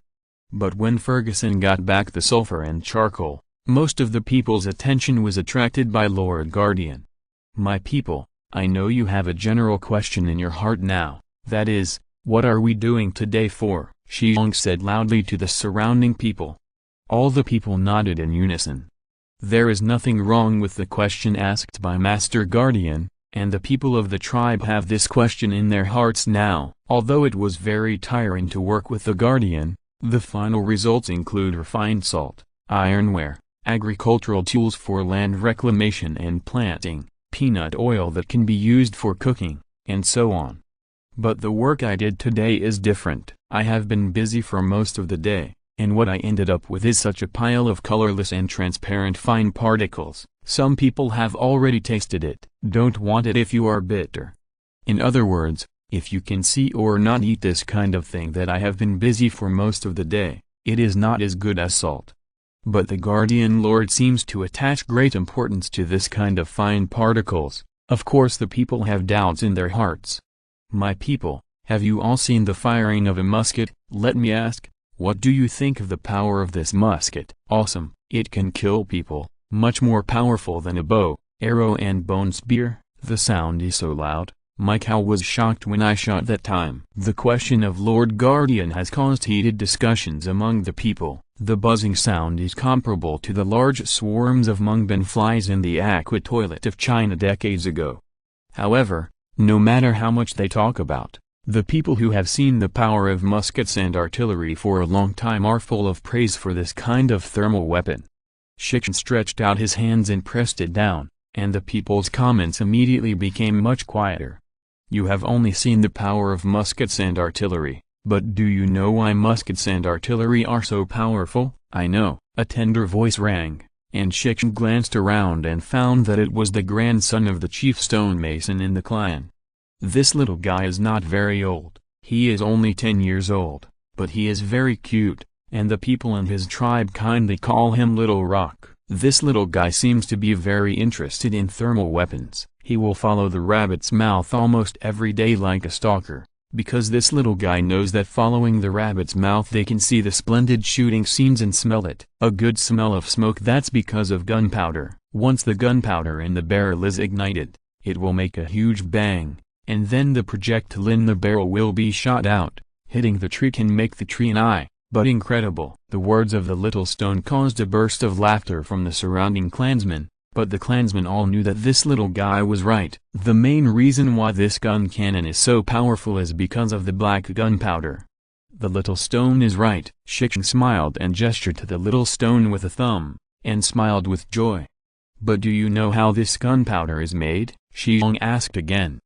But when Ferguson got back the sulfur and charcoal, most of the people's attention was attracted by Lord Guardian. My people, I know you have a general question in your heart now, that is, what are we doing today for? Shi Xiong said loudly to the surrounding people. All the people nodded in unison. There is nothing wrong with the question asked by Master Guardian, and the people of the tribe have this question in their hearts now. Although it was very tiring to work with the Guardian, the final results include refined salt, ironware, agricultural tools for land reclamation and planting, peanut oil that can be used for cooking, and so on. But the work I did today is different. I have been busy for most of the day, and what I ended up with is such a pile of colorless and transparent fine particles. Some people have already tasted it. Don't want it if you are bitter. In other words, if you can see or not eat this kind of thing that I have been busy for most of the day, it is not as good as salt. But the Guardian Lord seems to attach great importance to this kind of fine particles. Of course the people have doubts in their hearts. My people, have you all seen the firing of a musket? Let me ask, what do you think of the power of this musket? Awesome, it can kill people, much more powerful than a bow, arrow and bone spear. The sound is so loud. My cow was shocked when I shot that time. The question of Lord Guardian has caused heated discussions among the people. The buzzing sound is comparable to the large swarms of mungben flies in the aqua toilet of China decades ago. However, no matter how much they talk about, the people who have seen the power of muskets and artillery for a long time are full of praise for this kind of thermal weapon. Shi Xiong stretched out his hands and pressed it down, and the people's comments immediately became much quieter. You have only seen the power of muskets and artillery, but do you know why muskets and artillery are so powerful? I know, a tender voice rang, and Shi Xiong glanced around and found that it was the grandson of the chief stonemason in the clan. This little guy is not very old, he is only 10 years old, but he is very cute, and the people in his tribe kindly call him Little Rock. This little guy seems to be very interested in thermal weapons. He will follow the rabbit's mouth almost every day like a stalker, because this little guy knows that following the rabbit's mouth they can see the splendid shooting scenes and smell it. A good smell of smoke, that's because of gunpowder. Once the gunpowder in the barrel is ignited, it will make a huge bang, and then the projectile in the barrel will be shot out. Hitting the tree can make the tree an eye, but incredible. The words of the little stone caused a burst of laughter from the surrounding clansmen. But the clansmen all knew that this little guy was right. The main reason why this gun cannon is so powerful is because of the black gunpowder. The little stone is right. Shi Xiong smiled and gestured to the little stone with a thumb, and smiled with joy. But do you know how this gunpowder is made? Shi Xiong asked again.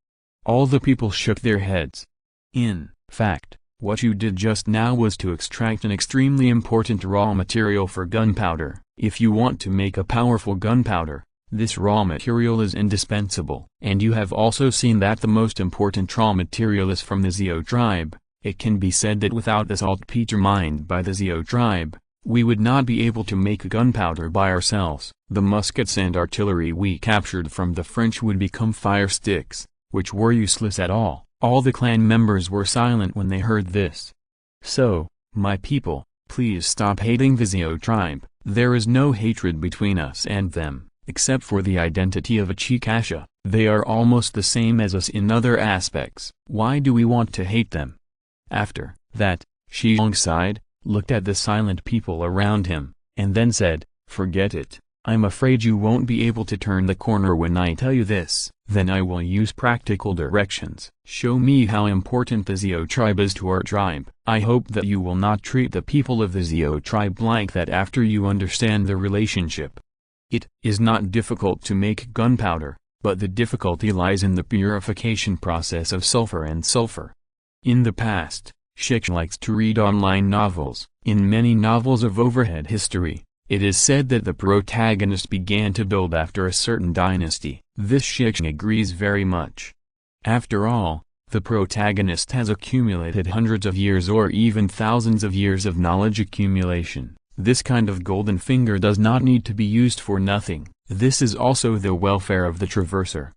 All the people shook their heads. In fact, what you did just now was to extract an extremely important raw material for gunpowder. If you want to make a powerful gunpowder, this raw material is indispensable. And you have also seen that the most important raw material is from the Xiao tribe. It can be said that without the saltpeter mined by the Xiao tribe, we would not be able to make gunpowder by ourselves. The muskets and artillery we captured from the French would become fire sticks, which were useless at all. All the clan members were silent when they heard this. So, my people, please stop hating the Xiao tribe. There is no hatred between us and them, except for the identity of a Chikasha. They are almost the same as us in other aspects. Why do we want to hate them? After that, Shi Xiong sighed, looked at the silent people around him, and then said, "Forget it. I'm afraid you won't be able to turn the corner when I tell you this. Then I will use practical directions. Show me how important the Xiao tribe is to our tribe. I hope that you will not treat the people of the Xiao tribe like that after you understand the relationship. It is not difficult to make gunpowder, but the difficulty lies in the purification process of sulfur and sulfur." In the past, Shi Xiong likes to read online novels. In many novels of overhead history, it is said that the protagonist began to build after a certain dynasty. This Shi Xiong agrees very much. After all, the protagonist has accumulated hundreds of years or even thousands of years of knowledge accumulation. This kind of golden finger does not need to be used for nothing. This is also the welfare of the traverser.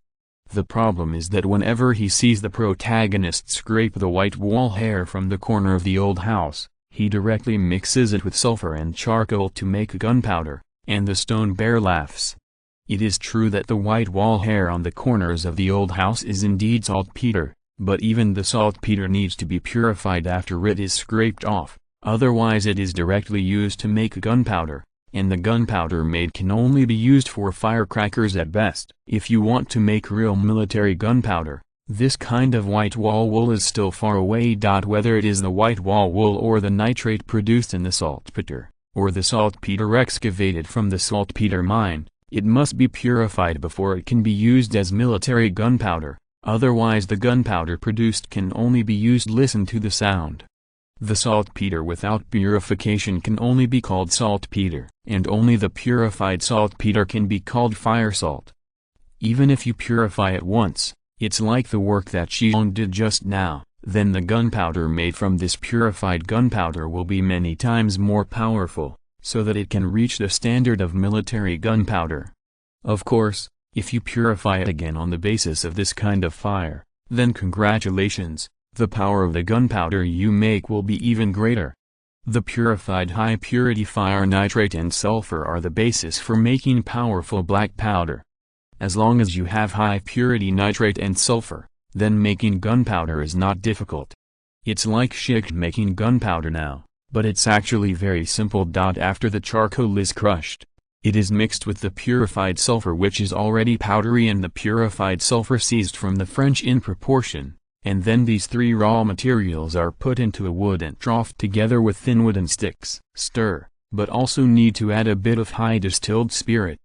The problem is that whenever he sees the protagonist scrape the white wall hair from the corner of the old house, he directly mixes it with sulfur and charcoal to make gunpowder, and the stone bear laughs. It is true that the white wall hair on the corners of the old house is indeed saltpeter, but even the saltpeter needs to be purified after it is scraped off, otherwise it is directly used to make gunpowder, and the gunpowder made can only be used for firecrackers at best. If you want to make real military gunpowder, this kind of white wall wool is still far away. Whether it is the white wall wool or the nitrate produced in the saltpeter, or the saltpeter excavated from the saltpeter mine, it must be purified before it can be used as military gunpowder, otherwise the gunpowder produced can only be used. Listen to the sound. The saltpeter without purification can only be called saltpeter, and only the purified saltpeter can be called fire salt. Even if you purify it once, it's like the work that Shi Xiong did just now, then the gunpowder made from this purified gunpowder will be many times more powerful, so that it can reach the standard of military gunpowder. Of course, if you purify it again on the basis of this kind of fire, then congratulations, the power of the gunpowder you make will be even greater. The purified high-purity fire nitrate and sulfur are the basis for making powerful black powder. As long as you have high-purity nitrate and sulfur, then making gunpowder is not difficult. It's like Shi Xiong making gunpowder now, but it's actually very simple. After the charcoal is crushed, it is mixed with the purified sulfur which is already powdery and the purified sulfur seized from the French in proportion, and then these three raw materials are put into a wooden trough together with thin wooden sticks. Stir, but also need to add a bit of high distilled spirit.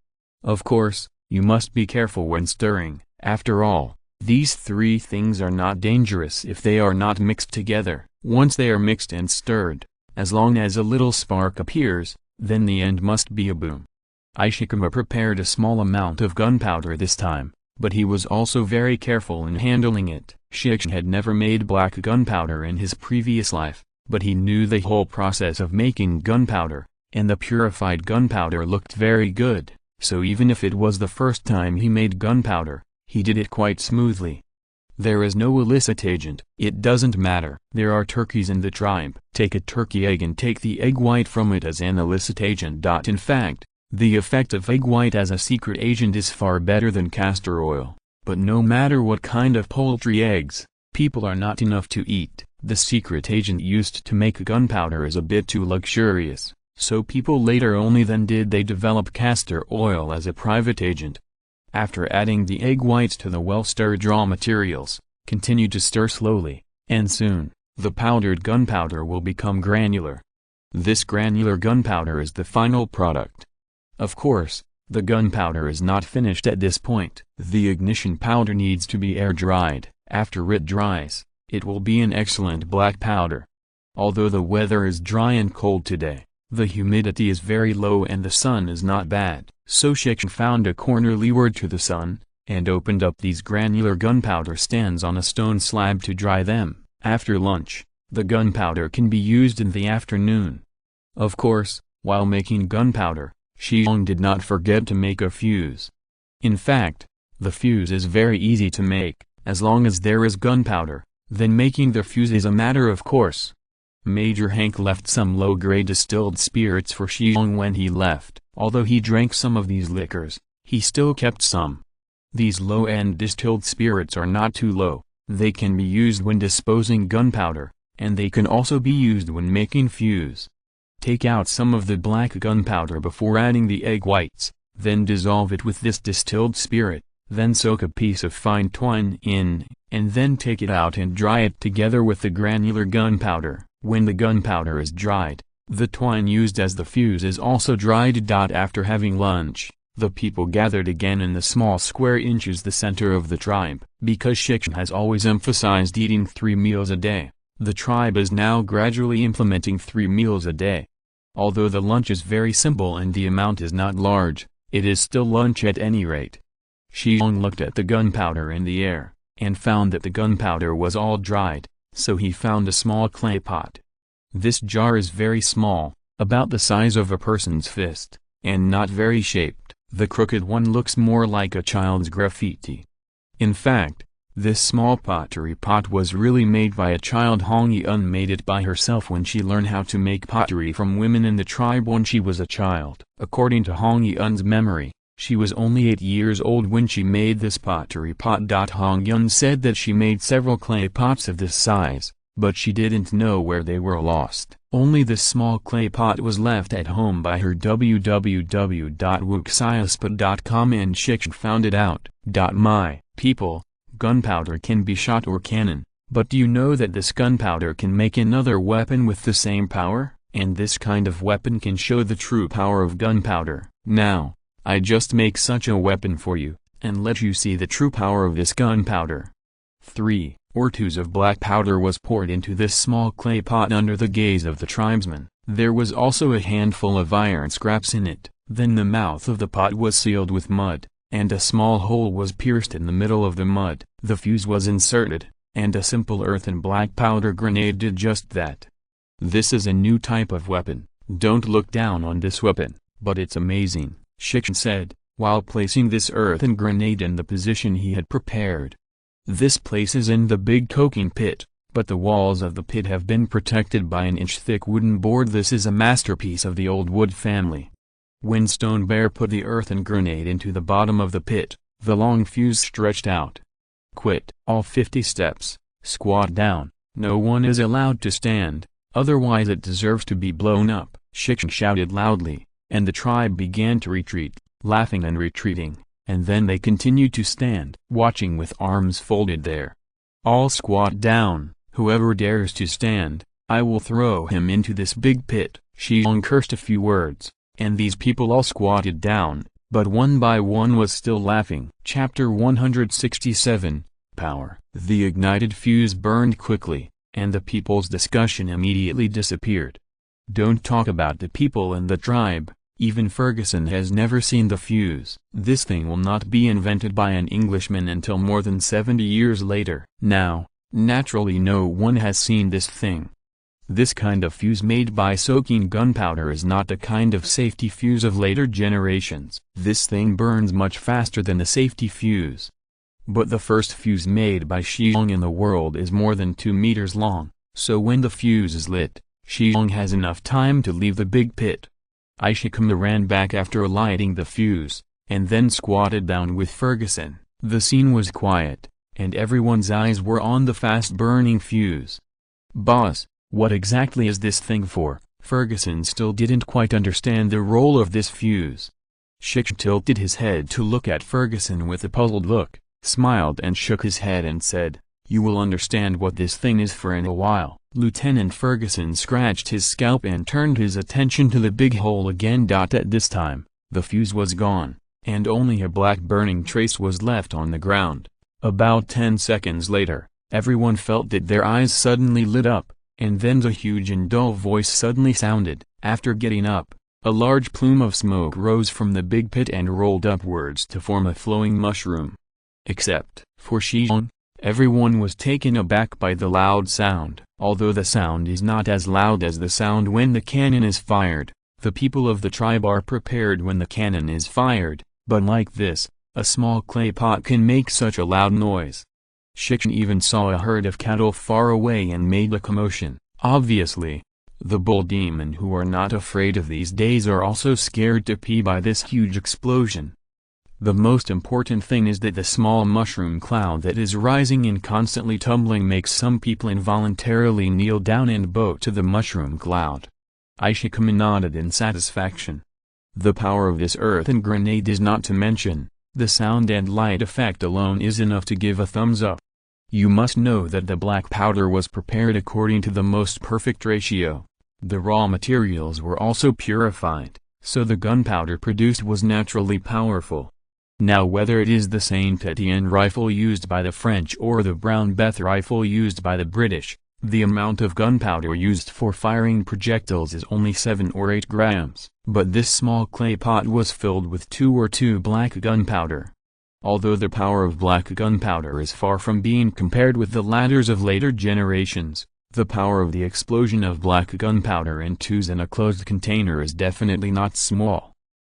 Of course, you must be careful when stirring. After all, these three things are not dangerous if they are not mixed together. Once they are mixed and stirred, as long as a little spark appears, then the end must be a boom. Shi Xiong prepared a small amount of gunpowder this time, but he was also very careful in handling it. Shi Xiong had never made black gunpowder in his previous life, but he knew the whole process of making gunpowder, and the purified gunpowder looked very good. So even if it was the first time he made gunpowder, he did it quite smoothly. There is no illicit agent. It doesn't matter. There are turkeys in the tribe. Take a turkey egg and take the egg white from it as an illicit agent. In fact, the effect of egg white as a secret agent is far better than castor oil. But no matter what kind of poultry eggs, people are not enough to eat. The secret agent used to make gunpowder is a bit too luxurious. So people later only then did they develop castor oil as a private agent. After adding the egg whites to the well-stirred raw materials, continue to stir slowly, and soon, the powdered gunpowder will become granular. This granular gunpowder is the final product. Of course, the gunpowder is not finished at this point. The ignition powder needs to be air-dried, After it dries, it will be an excellent black powder. Although the weather is dry and cold today, the humidity is very low and the sun is not bad. So Shi Xiong found a corner leeward to the sun, and opened up these granular gunpowder stands on a stone slab to dry them. After lunch, the gunpowder can be used in the afternoon. Of course, while making gunpowder, Shi Xiong did not forget to make a fuse. In fact, the fuse is very easy to make, as long as there is gunpowder, then making the fuse is a matter of course. Major Hank left some low-grade distilled spirits for Shi Xiong when he left. Although he drank some of these liquors, he still kept some. These low-end distilled spirits are not too low, they can be used when disposing gunpowder, and they can also be used when making fuse. Take out some of the black gunpowder before adding the egg whites, then dissolve it with this distilled spirit, then soak a piece of fine twine in, and then take it out and dry it together with the granular gunpowder. When the gunpowder is dried, the twine used as the fuse is also dried. After having lunch, the people gathered again in the small square inches the center of the tribe. Because Shi Xiong has always emphasized eating 3 meals a day, the tribe is now gradually implementing 3 meals a day. Although the lunch is very simple and the amount is not large, it is still lunch at any rate. Shi Xiong looked at the gunpowder in the air, and found that the gunpowder was all dried, so he found a small clay pot. This jar is very small, about the size of a person's fist, and not very shaped. The crooked one looks more like a child's graffiti. In fact, this small pottery pot was really made by a child. Hong Yun made it by herself when she learned how to make pottery from women in the tribe when she was a child. According to Hong Yun's memory, she was only 8 years old when she made this pottery pot. Hong Yun said that she made several clay pots of this size, but she didn't know where they were lost. Only this small clay pot was left at home by her. www.wuxiaspot.com and Shi Xiong found it out. My people, gunpowder can be shot or cannon, but do you know that this gunpowder can make another weapon with the same power? And this kind of weapon can show the true power of gunpowder. Now, I just make such a weapon for you, and let you see the true power of this gunpowder. 3 or 2 of black powder was poured into this small clay pot under the gaze of the tribesmen. There was also a handful of iron scraps in it. Then the mouth of the pot was sealed with mud, and a small hole was pierced in the middle of the mud. The fuse was inserted, and a simple earthen black powder grenade did just that. This is a new type of weapon. Don't look down on this weapon, but it's amazing, Shi Xiong said, while placing this earthen grenade in the position he had prepared. This place is in the big coking pit, but the walls of the pit have been protected by an inch-thick wooden board. This is a masterpiece of the old Wood family. When Stone Bear put the earthen grenade into the bottom of the pit, the long fuse stretched out. Quit all 50 steps, squat down, no one is allowed to stand, otherwise it deserves to be blown up. Shi Xiong shouted loudly, and the tribe began to retreat, laughing and retreating. And then they continued to stand, watching with arms folded there. All squat down, whoever dares to stand, I will throw him into this big pit. Shi Xiong cursed a few words, and these people all squatted down, but one by one was still laughing. Chapter 167, Power. The ignited fuse burned quickly, and the people's discussion immediately disappeared. Don't talk about the people in the tribe. Even Ferguson has never seen the fuse. This thing will not be invented by an Englishman until more than 70 years later. Now, naturally no one has seen this thing. This kind of fuse made by soaking gunpowder is not the kind of safety fuse of later generations. This thing burns much faster than the safety fuse. But the first fuse made by Shi Xiong in the world is more than 2 meters long, so when the fuse is lit, Shi Xiong has enough time to leave the big pit. Shi Xiong ran back after lighting the fuse, and then squatted down with Ferguson. The scene was quiet, and everyone's eyes were on the fast-burning fuse. Boss, what exactly is this thing for? Ferguson still didn't quite understand the role of this fuse. Shi Xiong tilted his head to look at Ferguson with a puzzled look, smiled and shook his head and said, "You will understand what this thing is for in a while." Lieutenant Ferguson scratched his scalp and turned his attention to the big hole again. At this time, the fuse was gone, and only a black burning trace was left on the ground. About 10 seconds later, everyone felt that their eyes suddenly lit up, and then the huge and dull voice suddenly sounded. After getting up, a large plume of smoke rose from the big pit and rolled upwards to form a flowing mushroom. Except for Shi Xiong, everyone was taken aback by the loud sound. Although the sound is not as loud as the sound when the cannon is fired, the people of the tribe are prepared when the cannon is fired, but like this, a small clay pot can make such a loud noise. Shi Xiong even saw a herd of cattle far away and made a commotion. Obviously, the bull demon who are not afraid of these days are also scared to pee by this huge explosion. The most important thing is that the small mushroom cloud that is rising and constantly tumbling makes some people involuntarily kneel down and bow to the mushroom cloud. Shi Xiong nodded in satisfaction. The power of this earthen grenade is not to mention. The sound and light effect alone is enough to give a thumbs up. You must know that the black powder was prepared according to the most perfect ratio. The raw materials were also purified, so the gunpowder produced was naturally powerful. Now whether it is the Saint Etienne rifle used by the French or the Brown Beth rifle used by the British, the amount of gunpowder used for firing projectiles is only 7 or 8 grams, but this small clay pot was filled with 2 or 2 black gunpowder. Although the power of black gunpowder is far from being compared with the ladders of later generations, the power of the explosion of black gunpowder in twos in a closed container is definitely not small.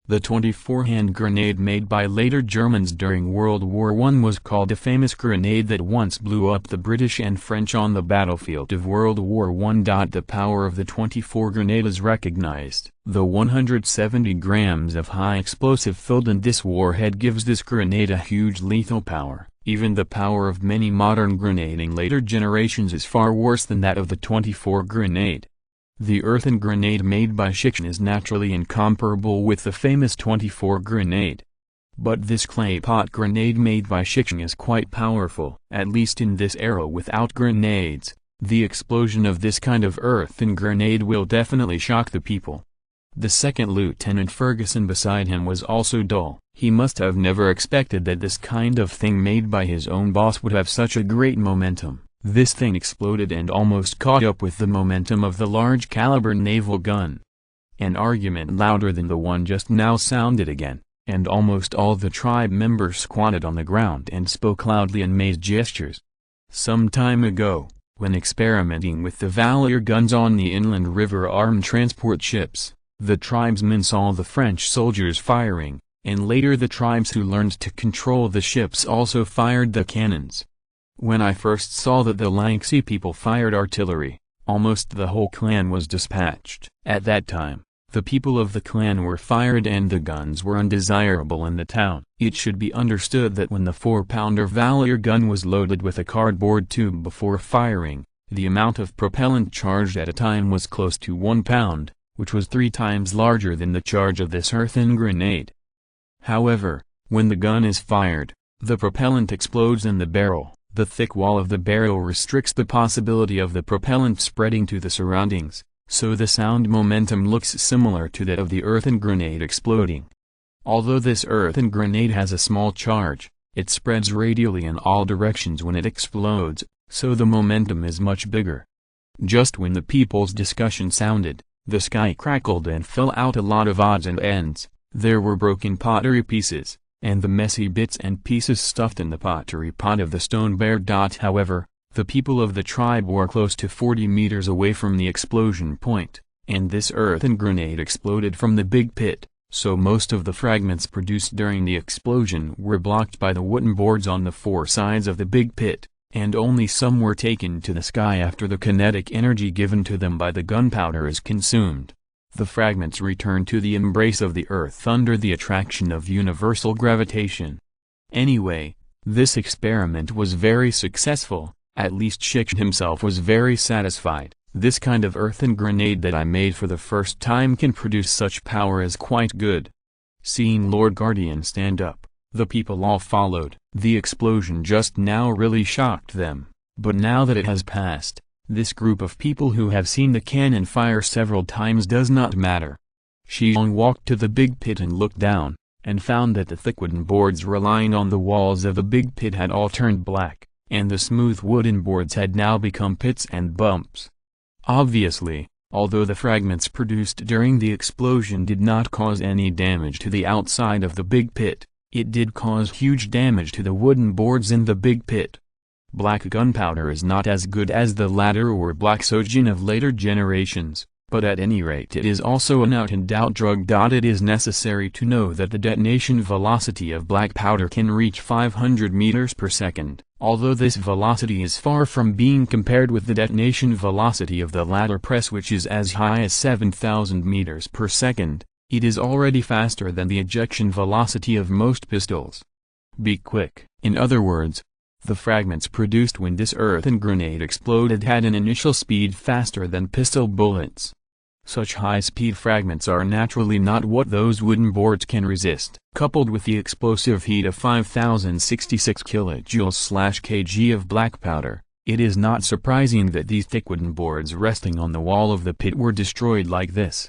The 24-hand grenade made by later Germans during World War I was called a famous grenade that once blew up the British and French on the battlefield of World War I. The power of the 24 grenade is recognized. The 170 grams of high explosive filled in this warhead gives this grenade a huge lethal power. Even the power of many modern grenade in later generations is far worse than that of the 24 grenade. The earthen grenade made by Shi Xiong is naturally incomparable with the famous 24 grenade. But this clay pot grenade made by Shi Xiong is quite powerful. At least in this era without grenades, the explosion of this kind of earthen grenade will definitely shock the people. The second Lieutenant Ferguson beside him was also dull. He must have never expected that this kind of thing made by his own boss would have such a great momentum. This thing exploded and almost caught up with the momentum of the large caliber naval gun. An argument louder than the one just now sounded again, and almost all the tribe members squatted on the ground and spoke loudly and made gestures. Some time ago, when experimenting with the Valier guns on the inland river armed transport ships, the tribesmen saw the French soldiers firing, and later the tribes who learned to control the ships also fired the cannons. When I first saw that the Lanxi people fired artillery, almost the whole clan was dispatched. At that time, the people of the clan were fired and the guns were undesirable in the town. It should be understood that when the 4-pounder Valier gun was loaded with a cardboard tube before firing, the amount of propellant charged at a time was close to 1 pound, which was 3 times larger than the charge of this earthen grenade. However, when the gun is fired, the propellant explodes in the barrel. The thick wall of the barrel restricts the possibility of the propellant spreading to the surroundings, so the sound momentum looks similar to that of the earthen grenade exploding. Although this earthen grenade has a small charge, it spreads radially in all directions when it explodes, so the momentum is much bigger. Just when the people's discussion sounded, the sky crackled and fell out a lot of odds and ends. There were broken pottery pieces, and the messy bits and pieces stuffed in the pottery pot of the stone bear. However, the people of the tribe were close to 40 meters away from the explosion point, and this earthen grenade exploded from the big pit, so most of the fragments produced during the explosion were blocked by the wooden boards on the 4 sides of the big pit, and only some were taken to the sky after the kinetic energy given to them by the gunpowder is consumed. The fragments return to the embrace of the earth under the attraction of universal gravitation. Anyway, this experiment was very successful, at least Shi Xiong himself was very satisfied. This kind of earthen grenade that I made for the first time can produce such power is quite good. Seeing Lord Guardian stand up, the people all followed. The explosion just now really shocked them, but now that it has passed, this group of people who have seen the cannon fire several times does not matter. Shi Xiong walked to the big pit and looked down, and found that the thick wooden boards relying on the walls of the big pit had all turned black, and the smooth wooden boards had now become pits and bumps. Obviously, although the fragments produced during the explosion did not cause any damage to the outside of the big pit, it did cause huge damage to the wooden boards in the big pit. Black gunpowder is not as good as the latter or black sojin of later generations, but at any rate it is also an out-and-out drug. It is necessary to know that the detonation velocity of black powder can reach 500 meters per second, although this velocity is far from being compared with the detonation velocity of the latter press, which is as high as 7,000 meters per second. It is already faster than the ejection velocity of most pistols. Be quick. In other words, the fragments produced when this earthen grenade exploded had an initial speed faster than pistol bullets. Such high-speed fragments are naturally not what those wooden boards can resist. Coupled with the explosive heat of 5066 kilojoules/kg of black powder, it is not surprising that these thick wooden boards resting on the wall of the pit were destroyed like this.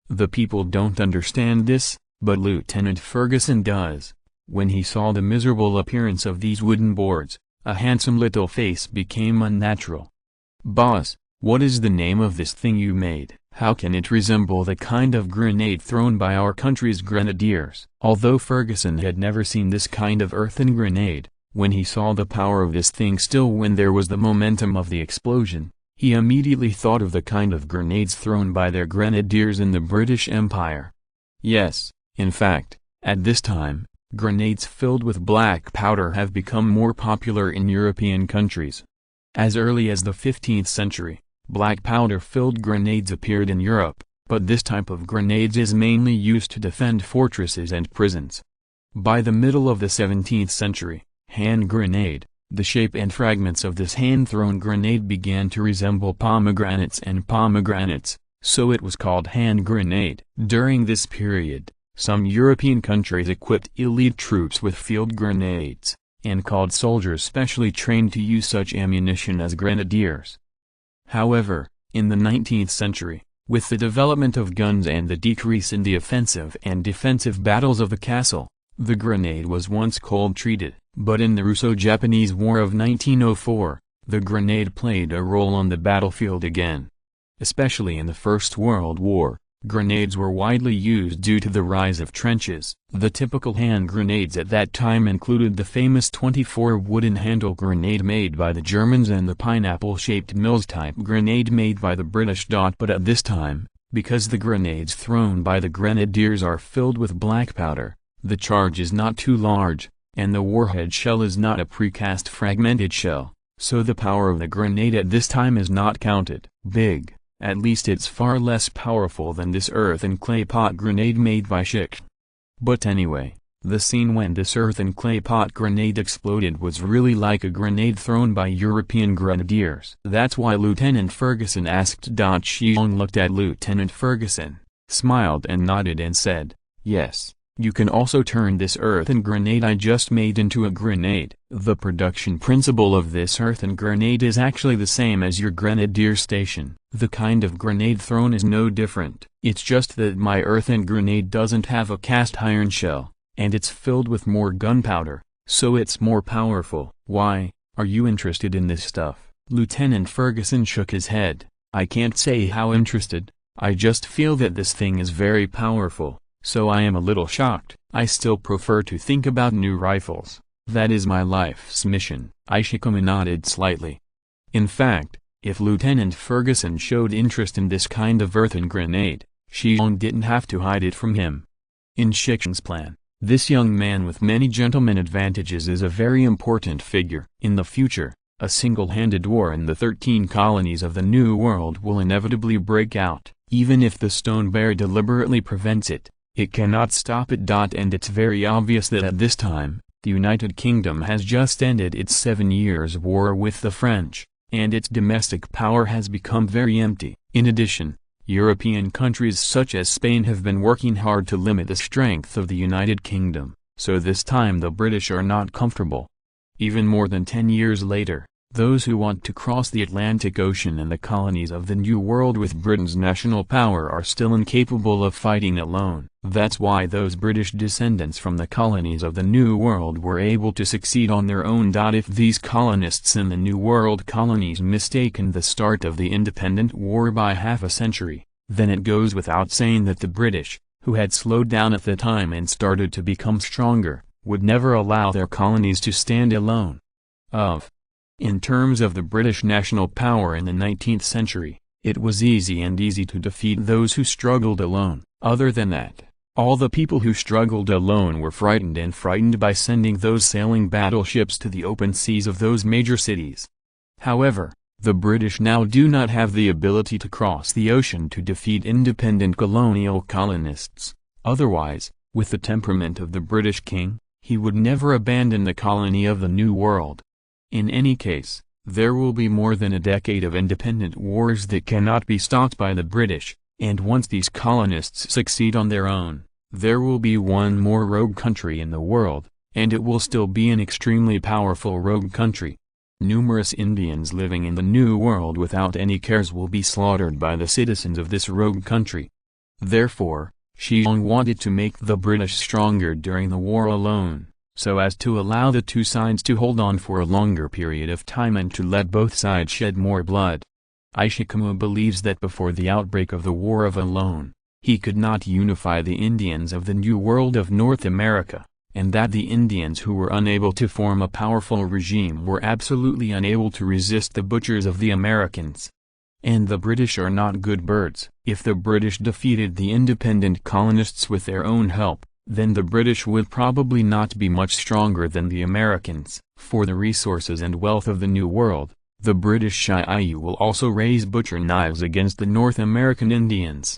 The people don't understand this, but Lieutenant Ferguson does. When he saw the miserable appearance of these wooden boards, a handsome little face became unnatural. "Boss, what is the name of this thing you made? How can it resemble the kind of grenade thrown by our country's grenadiers?" Although Ferguson had never seen this kind of earthen grenade, when he saw the power of this thing still when there was the momentum of the explosion, he immediately thought of the kind of grenades thrown by their grenadiers in the British Empire. Yes, in fact, at this time, grenades filled with black powder have become more popular in European countries. As early as the 15th century, black powder-filled grenades appeared in Europe, but this type of grenades is mainly used to defend fortresses and prisons. By the middle of the 17th century, hand grenade, the shape and fragments of this hand-thrown grenade began to resemble pomegranates, so it was called hand grenade. During this period, some European countries equipped elite troops with field grenades, and called soldiers specially trained to use such ammunition as grenadiers. However, in the 19th century, with the development of guns and the decrease in the offensive and defensive battles of the castle, the grenade was once cold-treated, but in the Russo-Japanese War of 1904, the grenade played a role on the battlefield again. Especially in the First World War, grenades were widely used due to the rise of trenches. The typical hand grenades at that time included the famous 24 wooden handle grenade made by the Germans and the pineapple-shaped Mills-type grenade made by the British. But at this time, because the grenades thrown by the grenadiers are filled with black powder, the charge is not too large, and the warhead shell is not a precast fragmented shell, so the power of the grenade at this time is not counted big. At least it's far less powerful than this earthen clay pot grenade made by Shi Xiong. But anyway, the scene when this earthen clay pot grenade exploded was really like a grenade thrown by European grenadiers. That's why Lieutenant Ferguson asked. Shi Xiong looked at Lieutenant Ferguson, smiled and nodded and said, "Yes, you can also turn this earthen grenade I just made into a grenade." The production principle of this earthen grenade is actually the same as your grenadier station. The kind of grenade thrown is no different. It's just that my earthen grenade doesn't have a cast iron shell, and it's filled with more gunpowder, so it's more powerful. "Why, are you interested in this stuff?" Lieutenant Ferguson shook his head. "I can't say how interested, I just feel that this thing is very powerful. So I am a little shocked. I still prefer to think about new rifles. That is my life's mission." Shi Xiong nodded slightly. In fact, if Lieutenant Ferguson showed interest in this kind of earthen grenade, Shi Xiong didn't have to hide it from him. In Shi Xiong's plan, this young man with many gentleman advantages is a very important figure. In the future, a single-handed war in the 13 colonies of the New World will inevitably break out. Even if the Stone Bear deliberately prevents it, it cannot stop it. And it's very obvious that at this time, the United Kingdom has just ended its 7 years war with the French, and its domestic power has become very empty. In addition, European countries such as Spain have been working hard to limit the strength of the United Kingdom, so this time the British are not comfortable. Even more than 10 years later, Those who want to cross the Atlantic Ocean and the colonies of the New World with Britain's national power are still incapable of fighting alone. That's why those British descendants from the colonies of the New World were able to succeed on their own. If these colonists in the New World colonies mistaken the start of the independent war by half a century, then it goes without saying that the British, who had slowed down at the time and started to become stronger, would never allow their colonies to stand alone. In terms of the British national power in the 19th century, it was easy to defeat those who struggled alone. Other than that, all the people who struggled alone were frightened by sending those sailing battleships to the open seas of those major cities. However, the British now do not have the ability to cross the ocean to defeat independent colonial colonists. Otherwise, with the temperament of the British king, he would never abandon the colony of the New World. In any case, there will be more than a decade of independent wars that cannot be stopped by the British, and once these colonists succeed on their own, there will be one more rogue country in the world, and it will still be an extremely powerful rogue country. Numerous Indians living in the New World without any cares will be slaughtered by the citizens of this rogue country. Therefore, Shi Xiong wanted to make the British stronger during the war alone, so as to allow the two sides to hold on for a longer period of time and to let both sides shed more blood. Ishikawa believes that before the outbreak of the War of Alone, he could not unify the Indians of the New World of North America, and that the Indians who were unable to form a powerful regime were absolutely unable to resist the butchers of the Americans. And the British are not good birds. If the British defeated the independent colonists with their own help, then the British would probably not be much stronger than the Americans. For the resources and wealth of the New World, the British Shi'ai will also raise butcher knives against the North American Indians.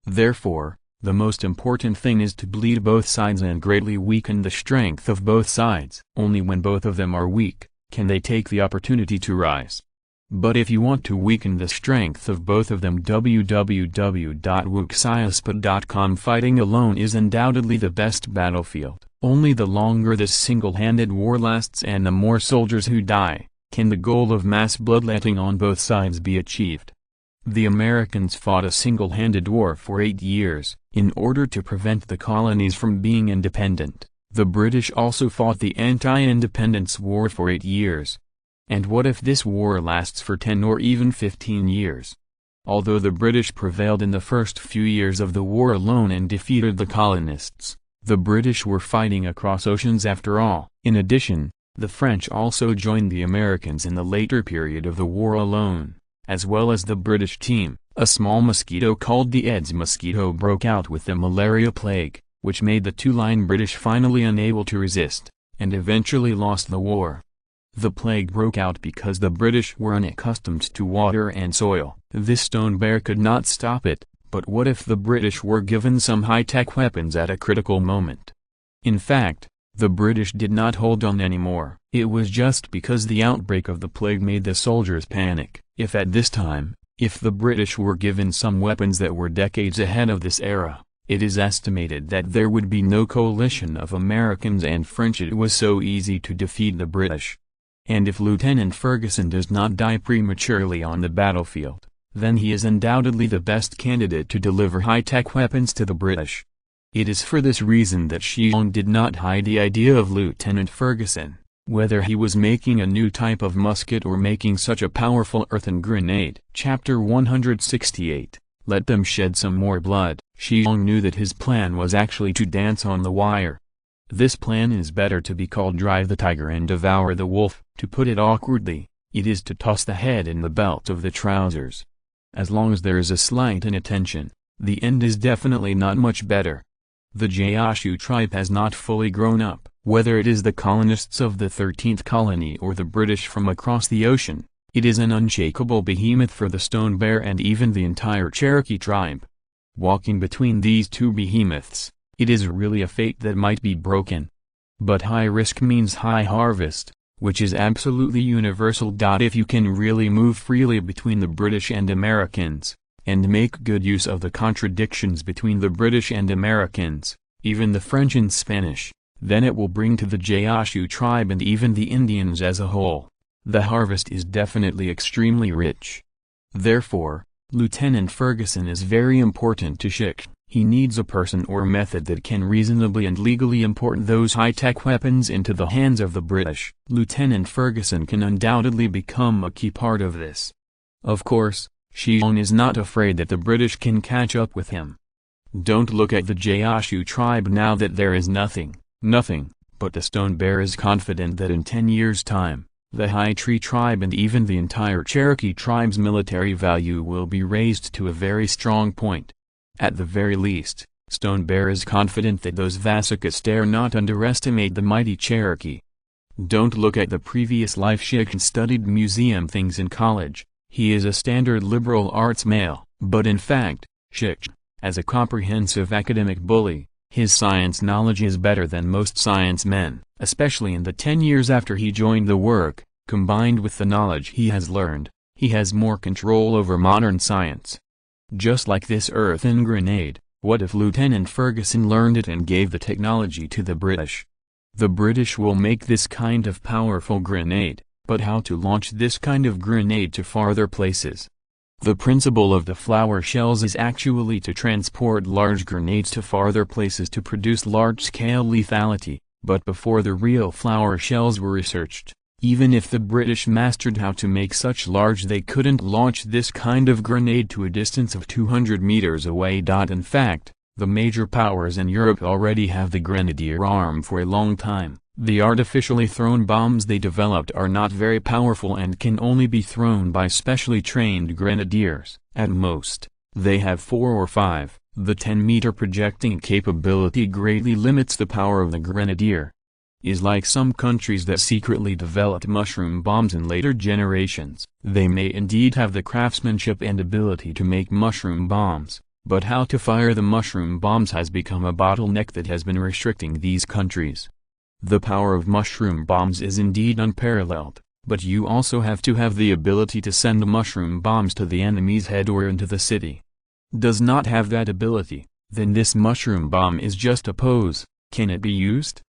Therefore, the most important thing is to bleed both sides and greatly weaken the strength of both sides. Only when both of them are weak, can they take the opportunity to rise. But if you want to weaken the strength of both of them, www.wuxiaspot.com. Fighting alone is undoubtedly the best battlefield. Only the longer this single-handed war lasts and the more soldiers who die, can the goal of mass bloodletting on both sides be achieved. The Americans fought a single-handed war for 8 years, in order to prevent the colonies from being independent. The British also fought the anti-independence war for 8 years. And what if this war lasts for 10 or even 15 years? Although the British prevailed in the first few years of the war alone and defeated the colonists, the British were fighting across oceans after all. In addition, the French also joined the Americans in the later period of the war alone, as well as the British team. A small mosquito called the Aedes mosquito broke out with the malaria plague, which made the two-line British finally unable to resist, and eventually lost the war. The plague broke out because the British were unaccustomed to water and soil. This stone bear could not stop it, but what if the British were given some high-tech weapons at a critical moment? In fact, the British did not hold on anymore. It was just because the outbreak of the plague made the soldiers panic. If at this time, if the British were given some weapons that were decades ahead of this era, it is estimated that there would be no coalition of Americans and French. It was so easy to defeat the British. And if Lieutenant Ferguson does not die prematurely on the battlefield, then he is undoubtedly the best candidate to deliver high-tech weapons to the British. It is for this reason that Shi Xiong did not hide the idea of Lieutenant Ferguson, whether he was making a new type of musket or making such a powerful earthen grenade. Chapter 168, Let Them Shed Some More Blood. Shi Xiong knew that his plan was actually to dance on the wire. This plan is better to be called drive the tiger and devour the wolf. To put it awkwardly, it is to toss the head in the belt of the trousers. As long as there is a slight inattention, the end is definitely not much better. The Gaoshu tribe has not fully grown up. Whether it is the colonists of the 13th colony or the British from across the ocean, it is an unshakable behemoth for the Stone Bear and even the entire Cherokee tribe. Walking between these two behemoths, it is really a fate that might be broken. But high risk means high harvest, which is absolutely universal. If you can really move freely between the British and Americans, and make good use of the contradictions between the British and Americans, even the French and Spanish, then it will bring to the Gaoshu tribe and even the Indians as a whole The harvest is definitely extremely rich. Therefore, Lieutenant Ferguson is very important to Shi Xiong. He needs a person or method that can reasonably and legally import those high-tech weapons into the hands of the British. Lieutenant Ferguson can undoubtedly become a key part of this. Of course, Shi Xiong is not afraid that the British can catch up with him. Don't look at the Gaoshu tribe now that there is nothing, but the Stone Bear is confident that in 10 years' time, the High Tree tribe and even the entire Cherokee tribe's military value will be raised to a very strong point. At the very least, Stone Bear is confident that those Vasicus dare not underestimate the mighty Cherokee. Don't look at the previous life Shi Xiong studied museum things in college. He is a standard liberal arts male, but in fact, Shi Xiong, as a comprehensive academic bully, his science knowledge is better than most science men, especially in the 10 years after he joined the work. Combined with the knowledge he has learned, he has more control over modern science. Just like this earthen grenade, what if Lieutenant Ferguson learned it and gave the technology to the British? The British will make this kind of powerful grenade, but how to launch this kind of grenade to farther places? The principle of the flower shells is actually to transport large grenades to farther places to produce large-scale lethality, but before the real flower shells were researched, even if the British mastered how to make such large, they couldn't launch this kind of grenade to a distance of 200 meters away. In fact, the major powers in Europe already have the grenadier arm for a long time. The artificially thrown bombs they developed are not very powerful and can only be thrown by specially trained grenadiers. At most, they have 4 or 5. The 10-meter projecting capability greatly limits the power of the grenadier. Is like some countries that secretly developed mushroom bombs in later generations. They may indeed have the craftsmanship and ability to make mushroom bombs, but how to fire the mushroom bombs has become a bottleneck that has been restricting these countries. The power of mushroom bombs is indeed unparalleled, but you also have to have the ability to send mushroom bombs to the enemy's head or into the city. Does not have that ability, then this mushroom bomb is just a pose. Can it be used?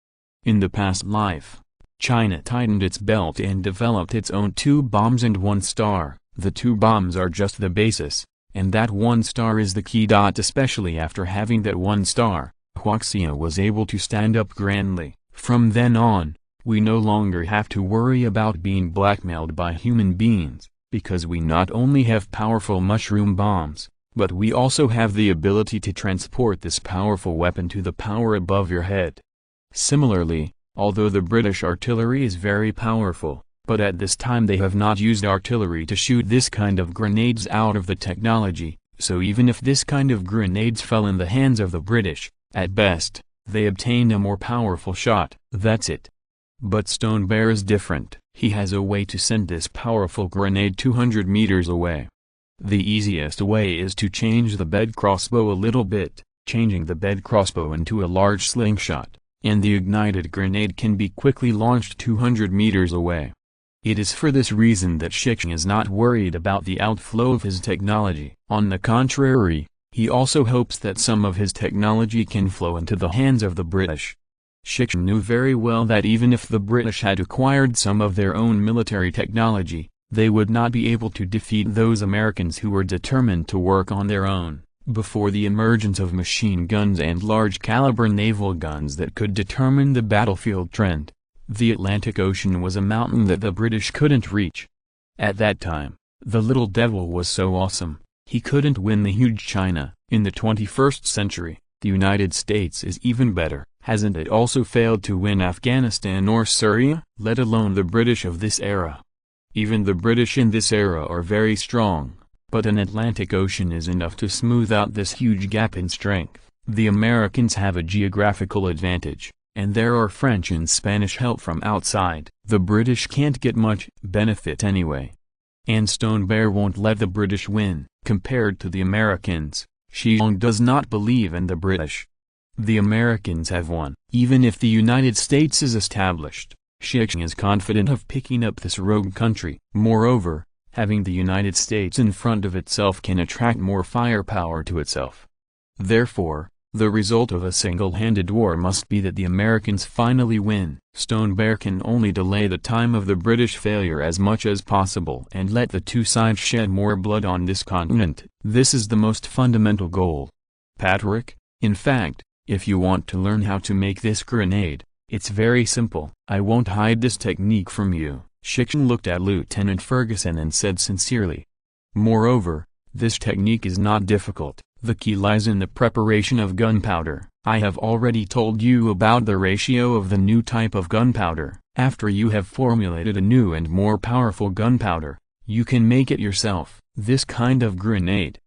In the past life, China tightened its belt and developed its own 2 bombs and 1 star. The 2 bombs are just the basis, and that 1 star is the key. Especially after having that 1 star, Huaxia was able to stand up grandly. From then on, we no longer have to worry about being blackmailed by human beings, because we not only have powerful mushroom bombs, but we also have the ability to transport this powerful weapon to the power above your head. Similarly, although the British artillery is very powerful, but at this time they have not used artillery to shoot this kind of grenades out of the technology, so even if this kind of grenades fell in the hands of the British, at best, they obtained a more powerful shot. That's it. But Stone Bear is different. He has a way to send this powerful grenade 200 meters away. The easiest way is to change the bed crossbow a little bit, changing the bed crossbow into a large slingshot, and the ignited grenade can be quickly launched 200 meters away. It is for this reason that Shi Xiong is not worried about the outflow of his technology. On the contrary, he also hopes that some of his technology can flow into the hands of the British. Shi Xiong knew very well that even if the British had acquired some of their own military technology, they would not be able to defeat those Americans who were determined to work on their own. Before the emergence of machine guns and large-caliber naval guns that could determine the battlefield trend, the Atlantic Ocean was a mountain that the British couldn't reach. At that time, the little devil was so awesome, he couldn't win the huge China. In the 21st century, the United States is even better. Hasn't it also failed to win Afghanistan or Syria? Let alone the British of this era. Even the British in this era are very strong. But an Atlantic Ocean is enough to smooth out this huge gap in strength. The Americans have a geographical advantage, and there are French and Spanish help from outside. The British can't get much benefit anyway. And Stone Bear won't let the British win. Compared to the Americans, Shi Xiong does not believe in the British. The Americans have won. Even if the United States is established, Shi Xiong is confident of picking up this rogue country. Moreover, having the United States in front of itself can attract more firepower to itself. Therefore, The result of a single-handed war must be that the Americans finally win. Stone Bear can only delay the time of the British failure as much as possible and let the two sides shed more blood on this continent. This is the most fundamental goal. Patrick, in fact, if you want to learn how to make this grenade, it's very simple. I won't hide this technique from you. Shi Xiong looked at Lieutenant Ferguson and said sincerely. Moreover, this technique is not difficult. The key lies in the preparation of gunpowder. I have already told you about the ratio of the new type of gunpowder. After you have formulated a new and more powerful gunpowder, you can make it yourself. This kind of grenade.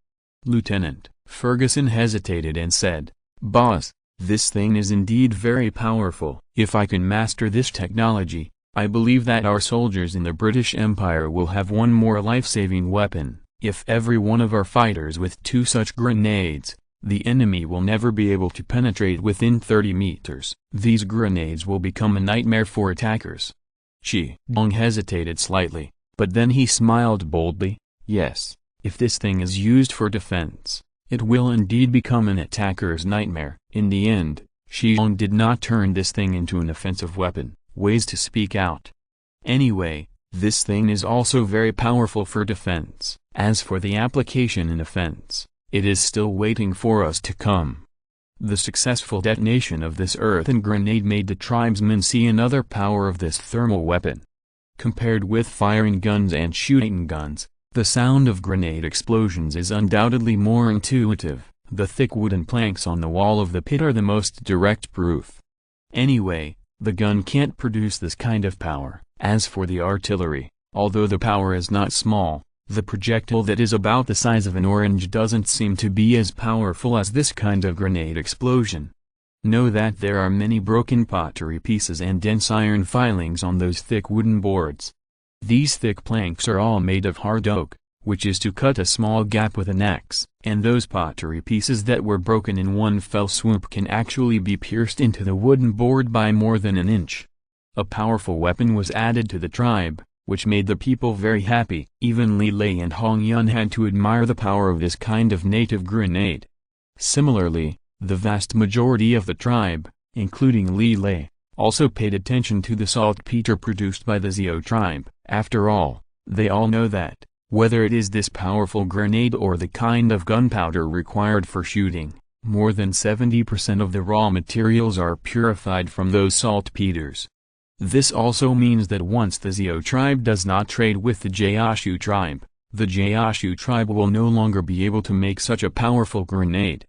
Lieutenant Ferguson hesitated and said, "Boss, this thing is indeed very powerful. If I can master this technology, I believe that our soldiers in the British Empire will have one more life-saving weapon. If every one of our fighters with two such grenades, the enemy will never be able to penetrate within 30 meters. These grenades will become a nightmare for attackers." Shi Xiong hesitated slightly, but then he smiled boldly. "Yes, if this thing is used for defense, it will indeed become an attacker's nightmare." In the end, Shi Xiong did not turn this thing into an offensive weapon. Ways to speak out. Anyway, this thing is also very powerful for defense. As for the application in offense, it is still waiting for us to come. The successful detonation of this earthen grenade made the tribesmen see another power of this thermal weapon. Compared with firing guns and shooting guns, the sound of grenade explosions is undoubtedly more intuitive. The thick wooden planks on the wall of the pit are the most direct proof. Anyway, the gun can't produce this kind of power. As for the artillery, although the power is not small, the projectile that is about the size of an orange doesn't seem to be as powerful as this kind of grenade explosion. Know that there are many broken pottery pieces and dense iron filings on those thick wooden boards. These thick planks are all made of hard oak, which is to cut a small gap with an axe, and those pottery pieces that were broken in one fell swoop can actually be pierced into the wooden board by more than an inch. A powerful weapon was added to the tribe, which made the people very happy. Even Li Lei and Hong Yun had to admire the power of this kind of native grenade. Similarly, the vast majority of the tribe, including Li Lei, also paid attention to the saltpeter produced by the Xiao tribe. After all, they all know that, whether it is this powerful grenade or the kind of gunpowder required for shooting, more than 70% of the raw materials are purified from those saltpeters. This also means that once the Xiao tribe does not trade with the Gaoshu tribe, the Gaoshu tribe will no longer be able to make such a powerful grenade.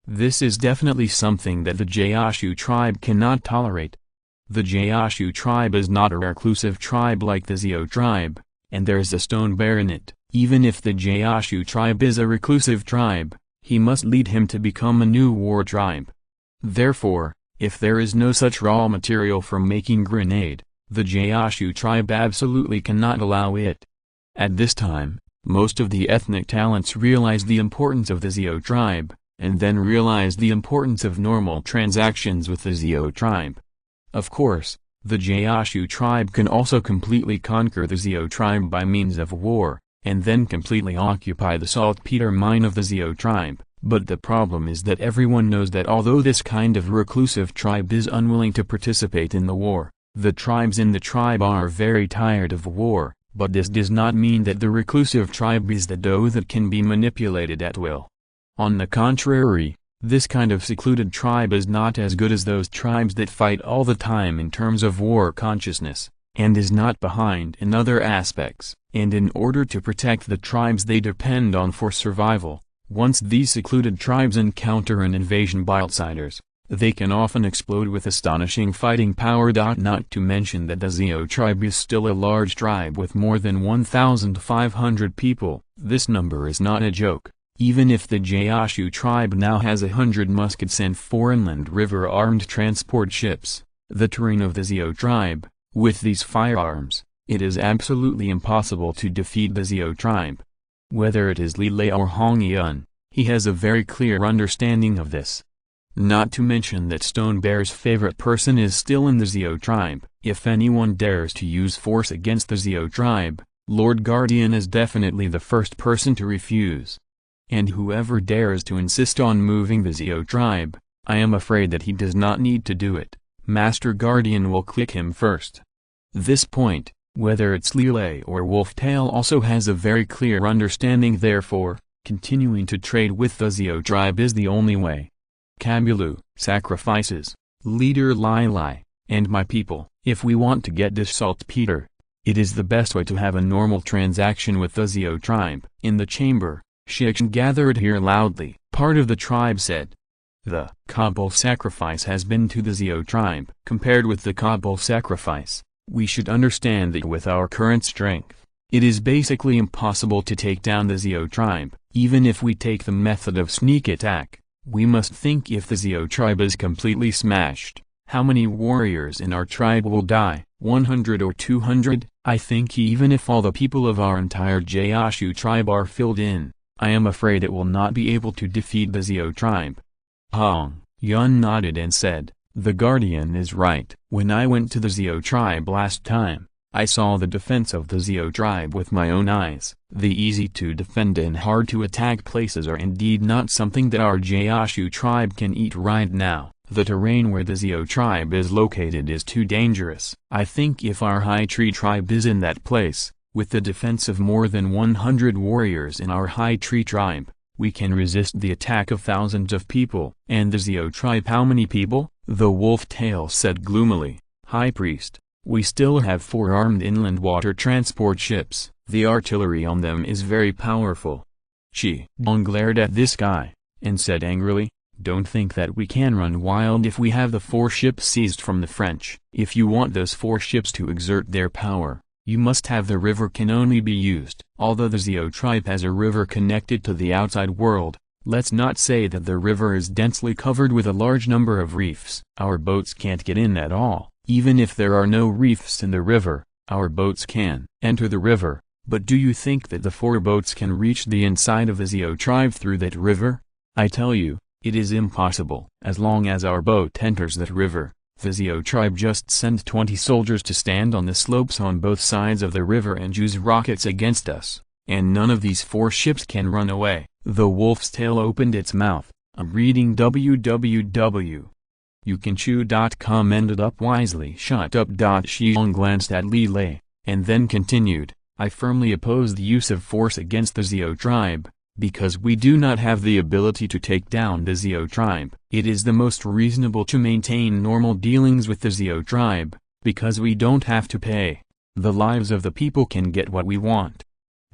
This is definitely something that the Gaoshu tribe cannot tolerate. The Gaoshu tribe is not a reclusive tribe like the Xiao tribe, and there's a stone bear in it. Even if the Gaoshu tribe is a reclusive tribe, he must lead him to become a new war tribe. Therefore, if there is no such raw material for making grenade, the Gaoshu tribe absolutely cannot allow it. At this time, most of the ethnic talents realized the importance of the Xiao tribe, and then realized the importance of normal transactions with the Xiao tribe. Of course, the Gaoshu tribe can also completely conquer the Xiao tribe by means of war, and then completely occupy the saltpeter mine of the Xiao tribe. But the problem is that everyone knows that although this kind of reclusive tribe is unwilling to participate in the war, the tribes in the tribe are very tired of war, but this does not mean that the reclusive tribe is the dough that can be manipulated at will. On the contrary, this kind of secluded tribe is not as good as those tribes that fight all the time in terms of war consciousness, and is not behind in other aspects, and in order to protect the tribes they depend on for survival, once these secluded tribes encounter an invasion by outsiders, they can often explode with astonishing fighting power. Not to mention that the Xiao tribe is still a large tribe with more than 1,500 people. This number is not a joke. Even if the Gaoshu tribe now has 100 muskets and 4 inland river armed transport ships, the terrain of the Xiao tribe, with these firearms, it is absolutely impossible to defeat the Xiao tribe. Whether it is Li Lei or Hong Yun, he has a very clear understanding of this. Not to mention that Stone Bear's favorite person is still in the Xiao tribe. If anyone dares to use force against the Xiao tribe, Lord Guardian is definitely the first person to refuse. And whoever dares to insist on moving the Xiao tribe, I am afraid that he does not need to do it. Master Guardian will click him first. This point, whether it's Lele or Wolftail, also has a very clear understanding. Therefore, continuing to trade with the Zio tribe is the only way. Kabulu, sacrifices, leader Lili, and my people. If we want to get this saltpeter, it is the best way to have a normal transaction with the Zio tribe. In the chamber, Shi Xiong gathered here loudly. Part of the tribe said, "The Kabul sacrifice has been to the Zio tribe. Compared with the Kabul sacrifice, we should understand that with our current strength, it is basically impossible to take down the Zio tribe. Even if we take the method of sneak attack, we must think if the Zio tribe is completely smashed, how many warriors in our tribe will die? 100 or 200? I think even if all the people of our entire Gaoshu tribe are filled in, I am afraid it will not be able to defeat the Zio tribe." Hong Yun nodded and said, "The Guardian is right. When I went to the Zio tribe last time, I saw the defense of the Zio tribe with my own eyes. The easy-to-defend and hard-to-attack places are indeed not something that our Gaoshu tribe can eat right now. The terrain where the Zio tribe is located is too dangerous. I think if our High Tree tribe is in that place, with the defense of more than 100 warriors in our High Tree tribe, we can resist the attack of thousands of people." "And the Zio tribe, how many people?" the Wolftail said gloomily. "High Priest, we still have 4 armed inland water transport ships. The artillery on them is very powerful." Shi Xiong glared at this guy, and said angrily, "Don't think that we can run wild if we have the 4 ships seized from the French. If you want those 4 ships to exert their power, you must have the river can only be used. Although the Zio tribe has a river connected to the outside world, let's not say that the river is densely covered with a large number of reefs. Our boats can't get in at all. Even if there are no reefs in the river, our boats can enter the river. But do you think that the 4 boats can reach the inside of the Zio tribe through that river? I tell you, it is impossible. As long as our boat enters that river, the Zio tribe just send 20 soldiers to stand on the slopes on both sides of the river and use rockets against us, and none of these 4 ships can run away." The Wolf's Tail opened its mouth. I'm reading www.youcanchew.com. Ended up wisely shut up. Shi Xiong glanced at Lele, and then continued, "I firmly oppose the use of force against the Zio tribe, because we do not have the ability to take down the Zio tribe. It is the most reasonable to maintain normal dealings with the Zio tribe, because we don't have to pay. The lives of the people can get what we want."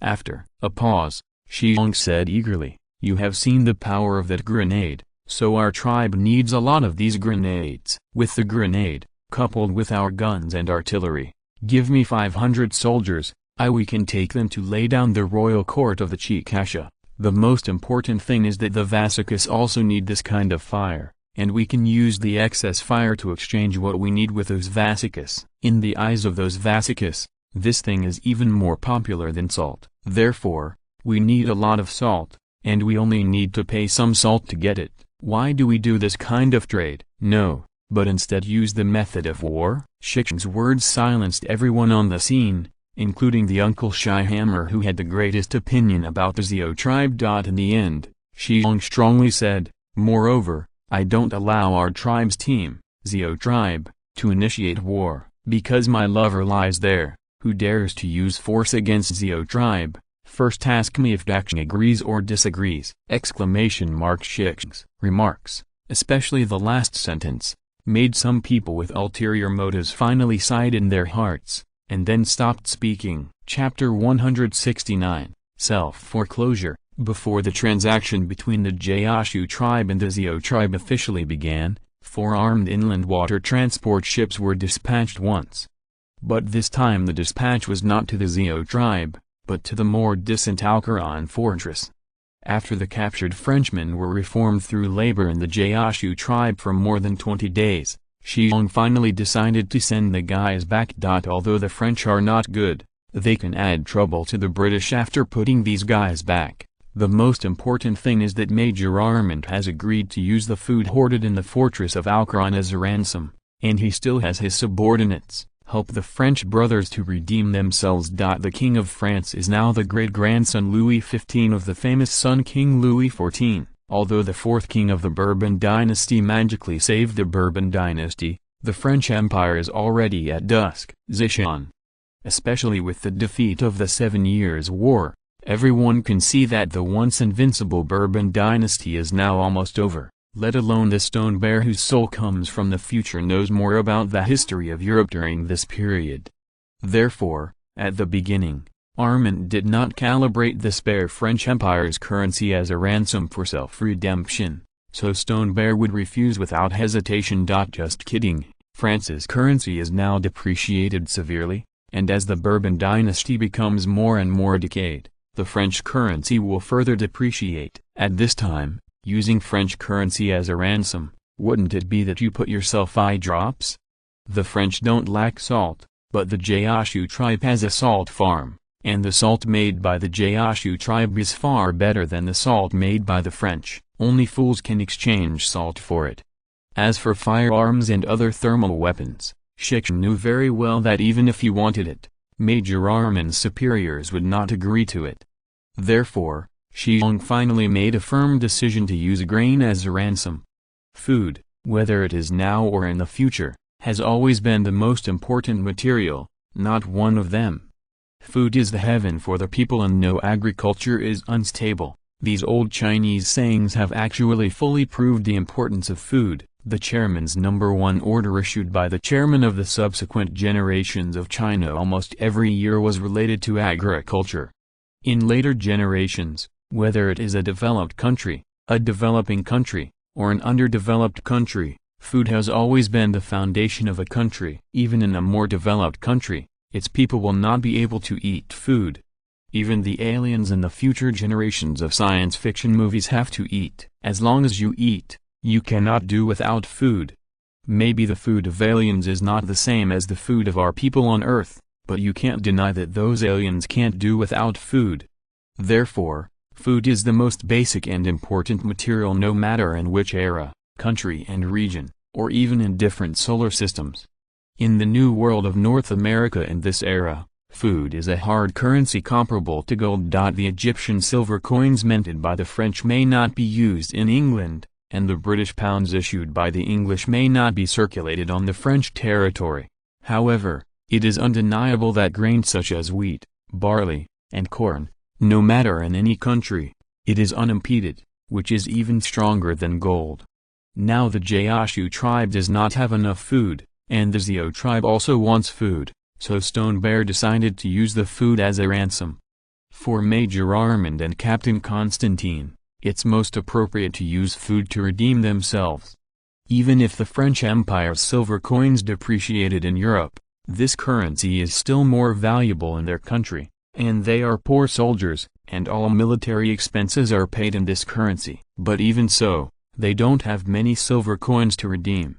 After a pause, Shi Xiong said eagerly, "You have seen the power of that grenade, so our tribe needs a lot of these grenades. With the grenade, coupled with our guns and artillery, give me 500 soldiers, we can take them to lay down the royal court of the Chikasha. The most important thing is that the Vasikas also need this kind of fire, and we can use the excess fire to exchange what we need with those Vasikas. In the eyes of those Vasikas, this thing is even more popular than salt. Therefore, we need a lot of salt, and we only need to pay some salt to get it. Why do we do this kind of trade? No, but instead use the method of war?" Shi Xiong's words silenced everyone on the scene, including the Uncle Shyhammer, who had the greatest opinion about the Zio tribe. In the end, Shi Xiong strongly said, "Moreover, I don't allow our tribe's team, Zio tribe, to initiate war, because my lover lies there. Who dares to use force against Zio tribe? First ask me if Dakshin agrees or disagrees." Shi Xiong's remarks, especially the last sentence, made some people with ulterior motives finally sighed in their hearts, and then stopped speaking. Chapter 169, Self-Foreclosure. Before the transaction between the Gaoshu tribe and the Zio tribe officially began, 4 armed inland water transport ships were dispatched once. But this time the dispatch was not to the Zio tribe, but to the more distant Alcaron fortress. After the captured Frenchmen were reformed through labor in the Gaoshu tribe for more than 20 days, Shi Xiong finally decided to send the guys back. Although the French are not good, they can add trouble to the British after putting these guys back. The most important thing is that Major Armand has agreed to use the food hoarded in the fortress of Alcaron as a ransom, and he still has his subordinates help the French brothers to redeem themselves. The King of France is now the great-grandson Louis XV of the famous son King Louis XIV. Although the fourth king of the Bourbon dynasty magically saved the Bourbon dynasty, the French Empire is already at dusk. Shi Xiong. Especially with the defeat of the 7 Years' War, everyone can see that the once invincible Bourbon dynasty is now almost over, let alone the stone bear whose soul comes from the future knows more about the history of Europe during this period. Therefore, at the beginning, Armand did not calibrate the spare French Empire's currency as a ransom for self-redemption, so Stone Bear would refuse without hesitation. Just kidding, France's currency is now depreciated severely, and as the Bourbon dynasty becomes more and more decayed, the French currency will further depreciate. At this time, using French currency as a ransom, wouldn't it be that you put yourself eye drops? The French don't lack salt, but the Gaoshu tribe has a salt farm, and the salt made by the Gaoshu tribe is far better than the salt made by the French. Only fools can exchange salt for it. As for firearms and other thermal weapons, Shi Xiong knew very well that even if he wanted it, Major Armand's superiors would not agree to it. Therefore, Shi Xiong finally made a firm decision to use grain as a ransom. Food, whether it is now or in the future, has always been the most important material, not one of them. Food is the heaven for the people and no agriculture is unstable. These old Chinese sayings have actually fully proved the importance of food. The chairman's #1 order issued by the chairman of the subsequent generations of China almost every year was related to agriculture. In later generations, whether it is a developed country, a developing country, or an underdeveloped country, food has always been the foundation of a country. Even in a more developed country, its people will not be able to eat food. Even the aliens in the future generations of science fiction movies have to eat. As long as you eat, you cannot do without food. Maybe the food of aliens is not the same as the food of our people on Earth, but you can't deny that those aliens can't do without food. Therefore, food is the most basic and important material no matter in which era, country and region, or even in different solar systems. In the New World of North America in this era, food is a hard currency comparable to gold. The Egyptian silver coins minted by the French may not be used in England, and the British pounds issued by the English may not be circulated on the French territory. However, it is undeniable that grains such as wheat, barley, and corn, no matter in any country, it is unimpeded, which is even stronger than gold. Now the Gaoshu tribe does not have enough food, and the Zhou tribe also wants food. So Stone Bear decided to use the food as a ransom. For Major Armand and Captain Constantine, it's most appropriate to use food to redeem themselves. Even if the French Empire's silver coins depreciated in Europe, this currency is still more valuable in their country, and they are poor soldiers, and all military expenses are paid in this currency. But even so, they don't have many silver coins to redeem.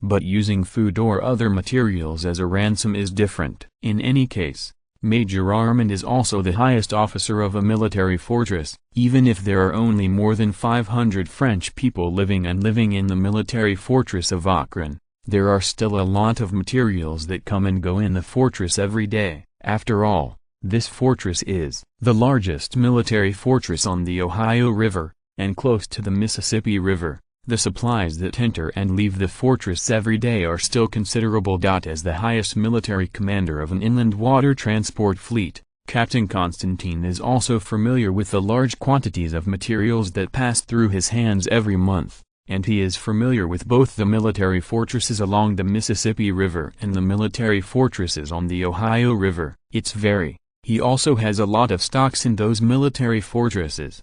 But using food or other materials as a ransom is different. In any case, Major Armand is also the highest officer of a military fortress. Even if there are only more than 500 French people living in the military fortress of Akron, there are still a lot of materials that come and go in the fortress every day. After all, this fortress is the largest military fortress on the Ohio River, and close to the Mississippi River. The supplies that enter and leave the fortress every day are still considerable. As the highest military commander of an inland water transport fleet, Captain Constantine is also familiar with the large quantities of materials that pass through his hands every month, and he is familiar with both the military fortresses along the Mississippi River and the military fortresses on the Ohio River. He also has a lot of stocks in those military fortresses.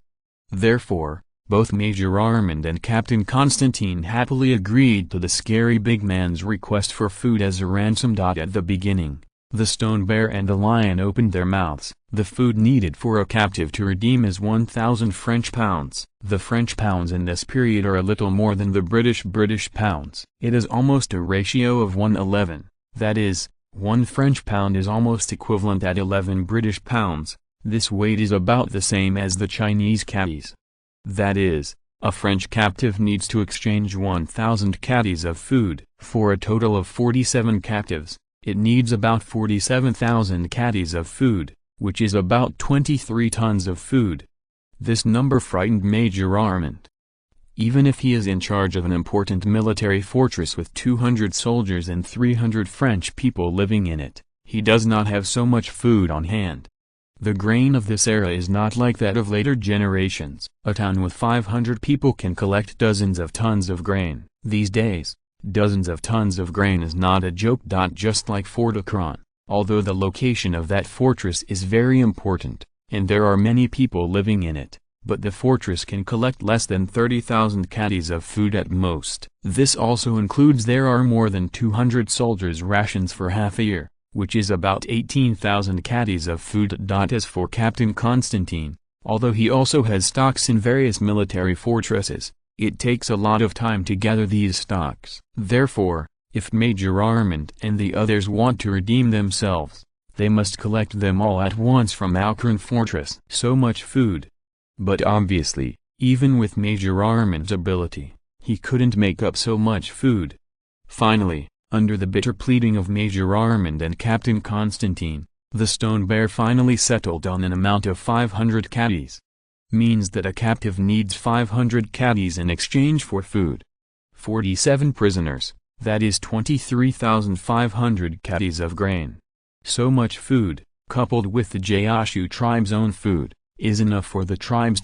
Therefore, both Major Armand and Captain Constantine happily agreed to the scary big man's request for food as a ransom. At the beginning, the Stone Bear and the Lion opened their mouths. The food needed for a captive to redeem is 1,000 French pounds. The French pounds in this period are a little more than the British pounds. It is almost a ratio of 1:11, that is, 1 French pound is almost equivalent at 11 British pounds. This weight is about the same as the Chinese catties. That is, a French captive needs to exchange 1,000 catties of food. For a total of 47 captives, it needs about 47,000 catties of food, which is about 23 tons of food. This number frightened Major Armand. Even if he is in charge of an important military fortress with 200 soldiers and 300 French people living in it, he does not have so much food on hand. The grain of this era is not like that of later generations. A town with 500 people can collect dozens of tons of grain. These days, dozens of tons of grain is not a joke. Just like Fort Akron, although the location of that fortress is very important, and there are many people living in it, but the fortress can collect less than 30,000 caddies of food at most. This also includes there are more than 200 soldiers' rations for half a year, which is about 18,000 caddies of food. As for Captain Constantine, although he also has stocks in various military fortresses, it takes a lot of time to gather these stocks. Therefore, if Major Armand and the others want to redeem themselves, they must collect them all at once from Akron Fortress. So much food. But obviously, even with Major Armand's ability, he couldn't make up so much food. Finally, under the bitter pleading of Major Armand and Captain Constantine, the Stone Bear finally settled on an amount of 500 caddies. Means that a captive needs 500 caddies in exchange for food. 47 prisoners, that is 23,500 caddies of grain. So much food, coupled with the Gaoshu tribe's own food, is enough for the tribe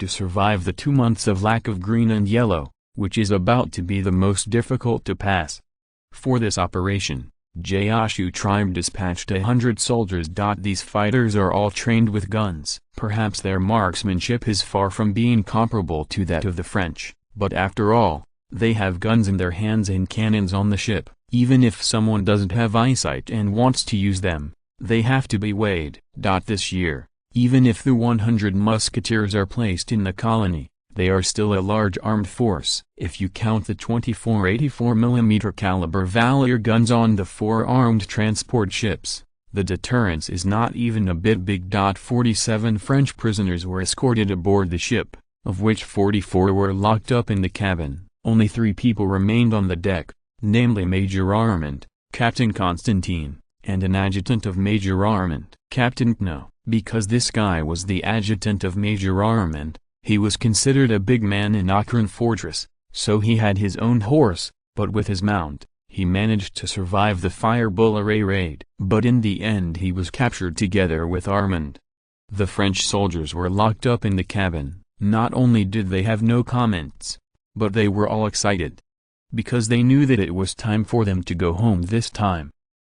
to survive the 2 months of lack of green and yellow, which is about to be the most difficult to pass. For this operation, Gaoshu tribe dispatched 100 soldiers. These fighters are all trained with guns. Perhaps their marksmanship is far from being comparable to that of the French, but after all, they have guns in their hands and cannons on the ship. Even if someone doesn't have eyesight and wants to use them, they have to be weighed. This year, even if the 100 musketeers are placed in the colony, they are still a large armed force. If you count the 24 84mm caliber Valor guns on the 4 armed transport ships, the deterrence is not even a bit big. 47 French prisoners were escorted aboard the ship, of which 44 were locked up in the cabin. Only 3 people remained on the deck, namely Major Armand, Captain Constantine, and an adjutant of Major Armand. Captain No, because this guy was the adjutant of Major Armand, he was considered a big man in Akron Fortress, so he had his own horse, but with his mount, he managed to survive the Fireball Array raid. But in the end he was captured together with Armand. The French soldiers were locked up in the cabin. Not only did they have no comments, but they were all excited, because they knew that it was time for them to go home this time.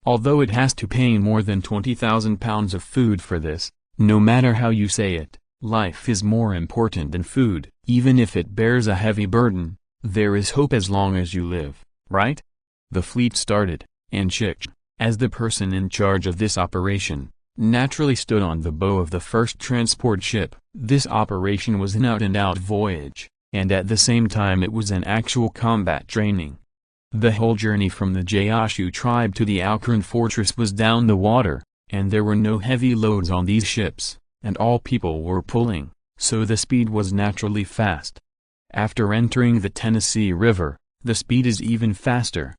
Although it has to pay more than 20,000 pounds of food for this, no matter how you say it, life is more important than food. Even if it bears a heavy burden, there is hope as long as you live, right? The fleet started, and Shi Xiong, as the person in charge of this operation, naturally stood on the bow of the first transport ship. This operation was an out-and-out voyage, and at the same time it was an actual combat training. The whole journey from the Gaoshu tribe to the Akron Fortress was down the water, and there were no heavy loads on these ships, and all people were pulling, so the speed was naturally fast. After entering the Tennessee River, the speed is even faster.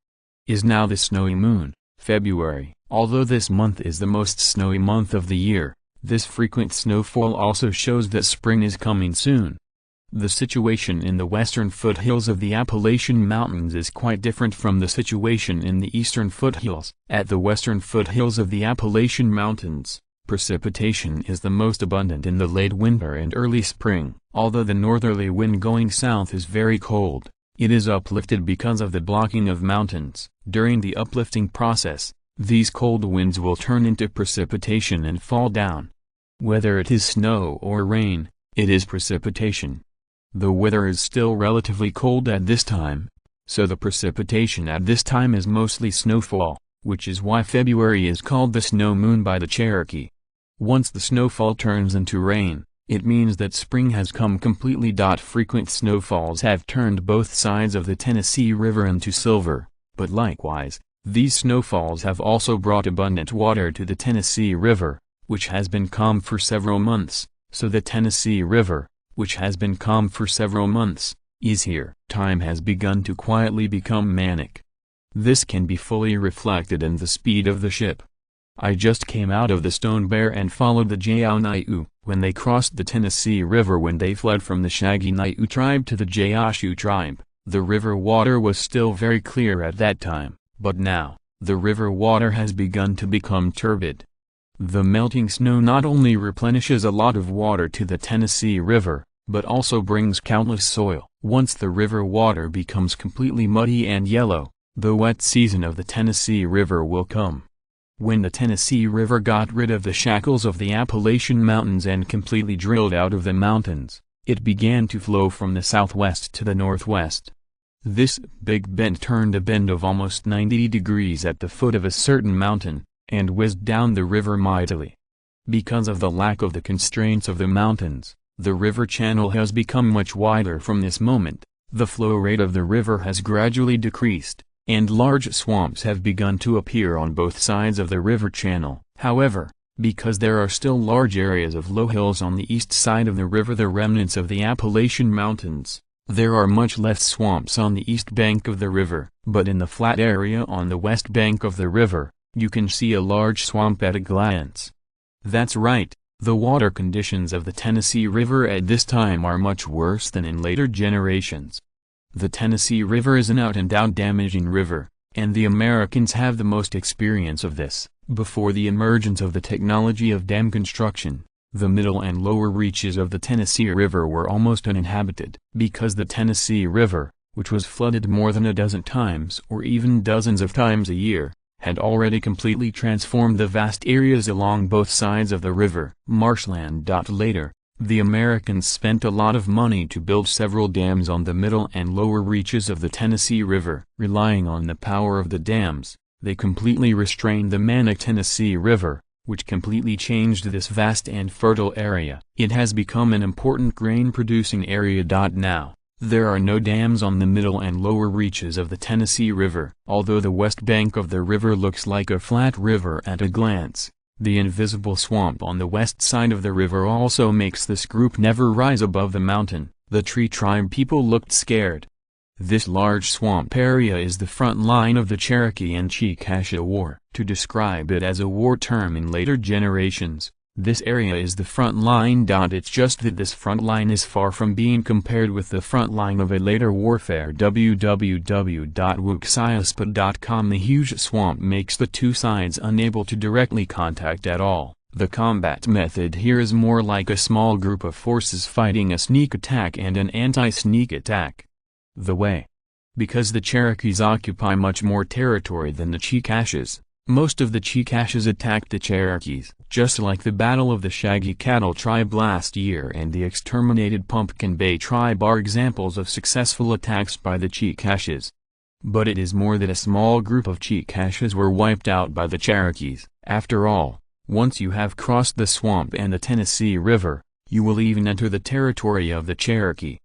Is now the snowy moon, February. Although this month is the most snowy month of the year, this frequent snowfall also shows that spring is coming soon. The situation in the western foothills of the Appalachian Mountains is quite different from the situation in the eastern foothills. At the western foothills of the Appalachian Mountains, precipitation is the most abundant in the late winter and early spring. Although the northerly wind going south is very cold, it is uplifted because of the blocking of mountains. During the uplifting process, these cold winds will turn into precipitation and fall down. Whether it is snow or rain, it is precipitation. The weather is still relatively cold at this time, so the precipitation at this time is mostly snowfall, which is why February is called the snow moon by the Cherokee. Once the snowfall turns into rain, it means that spring has come completely. Frequent snowfalls have turned both sides of the Tennessee River into silver, but likewise, these snowfalls have also brought abundant water to the Tennessee River, which has been calm for several months. So the Tennessee River, which has been calm for several months, is here. Time has begun to quietly become manic. This can be fully reflected in the speed of the ship. I just came out of the Stone Bear and followed the Gaoshu when they crossed the Tennessee River when they fled from the Shaginaiu tribe to the Gaoshu tribe. The river water was still very clear at that time, but now, the river water has begun to become turbid. The melting snow not only replenishes a lot of water to the Tennessee River, but also brings countless soil. Once the river water becomes completely muddy and yellow, the wet season of the Tennessee River will come. When the Tennessee River got rid of the shackles of the Appalachian Mountains and completely drilled out of the mountains, it began to flow from the southwest to the northwest. This big bend turned a bend of almost 90 degrees at the foot of a certain mountain, and whizzed down the river mightily. Because of the lack of the constraints of the mountains, the river channel has become much wider from this moment. The flow rate of the river has gradually decreased, and large swamps have begun to appear on both sides of the river channel. However, because there are still large areas of low hills on the east side of the river, the remnants of the Appalachian Mountains, there are much less swamps on the east bank of the river. But in the flat area on the west bank of the river, you can see a large swamp at a glance. That's right, the water conditions of the Tennessee River at this time are much worse than in later generations. The Tennessee River is an out-and-out damaging river, and the Americans have the most experience of this. Before the emergence of the technology of dam construction, the middle and lower reaches of the Tennessee River were almost uninhabited. Because the Tennessee River, which was flooded more than a dozen times or even dozens of times a year, had already completely transformed the vast areas along both sides of the river. Marshland. Later, the Americans spent a lot of money to build several dams on the middle and lower reaches of the Tennessee River. Relying on the power of the dams, they completely restrained the manic Tennessee River, which completely changed this vast and fertile area. It has become an important grain-producing area. Now, there are no dams on the middle and lower reaches of the Tennessee River. Although the west bank of the river looks like a flat river at a glance, the invisible swamp on the west side of the river also makes this group never rise above the mountain. The Tree Tribe people looked scared. This large swamp area is the front line of the Cherokee and Chickasha War. To describe it as a war term in later generations, this area is the front line. It's just that this front line is far from being compared with the front line of a later warfare. www.wuxiaspa.com. The huge swamp makes the two sides unable to directly contact at all. The combat method here is more like a small group of forces fighting a sneak attack and an anti-sneak attack. The way. Because the Cherokees occupy much more territory than the Chickashas, most of the Chickashas attacked the Cherokees. Just like the Battle of the Shaggy Cattle Tribe last year and the exterminated Pumpkin Bay Tribe are examples of successful attacks by the Chickashas. But it is more that a small group of Chickashas were wiped out by the Cherokees. After all, once you have crossed the swamp and the Tennessee River, you will even enter the territory of the Cherokee.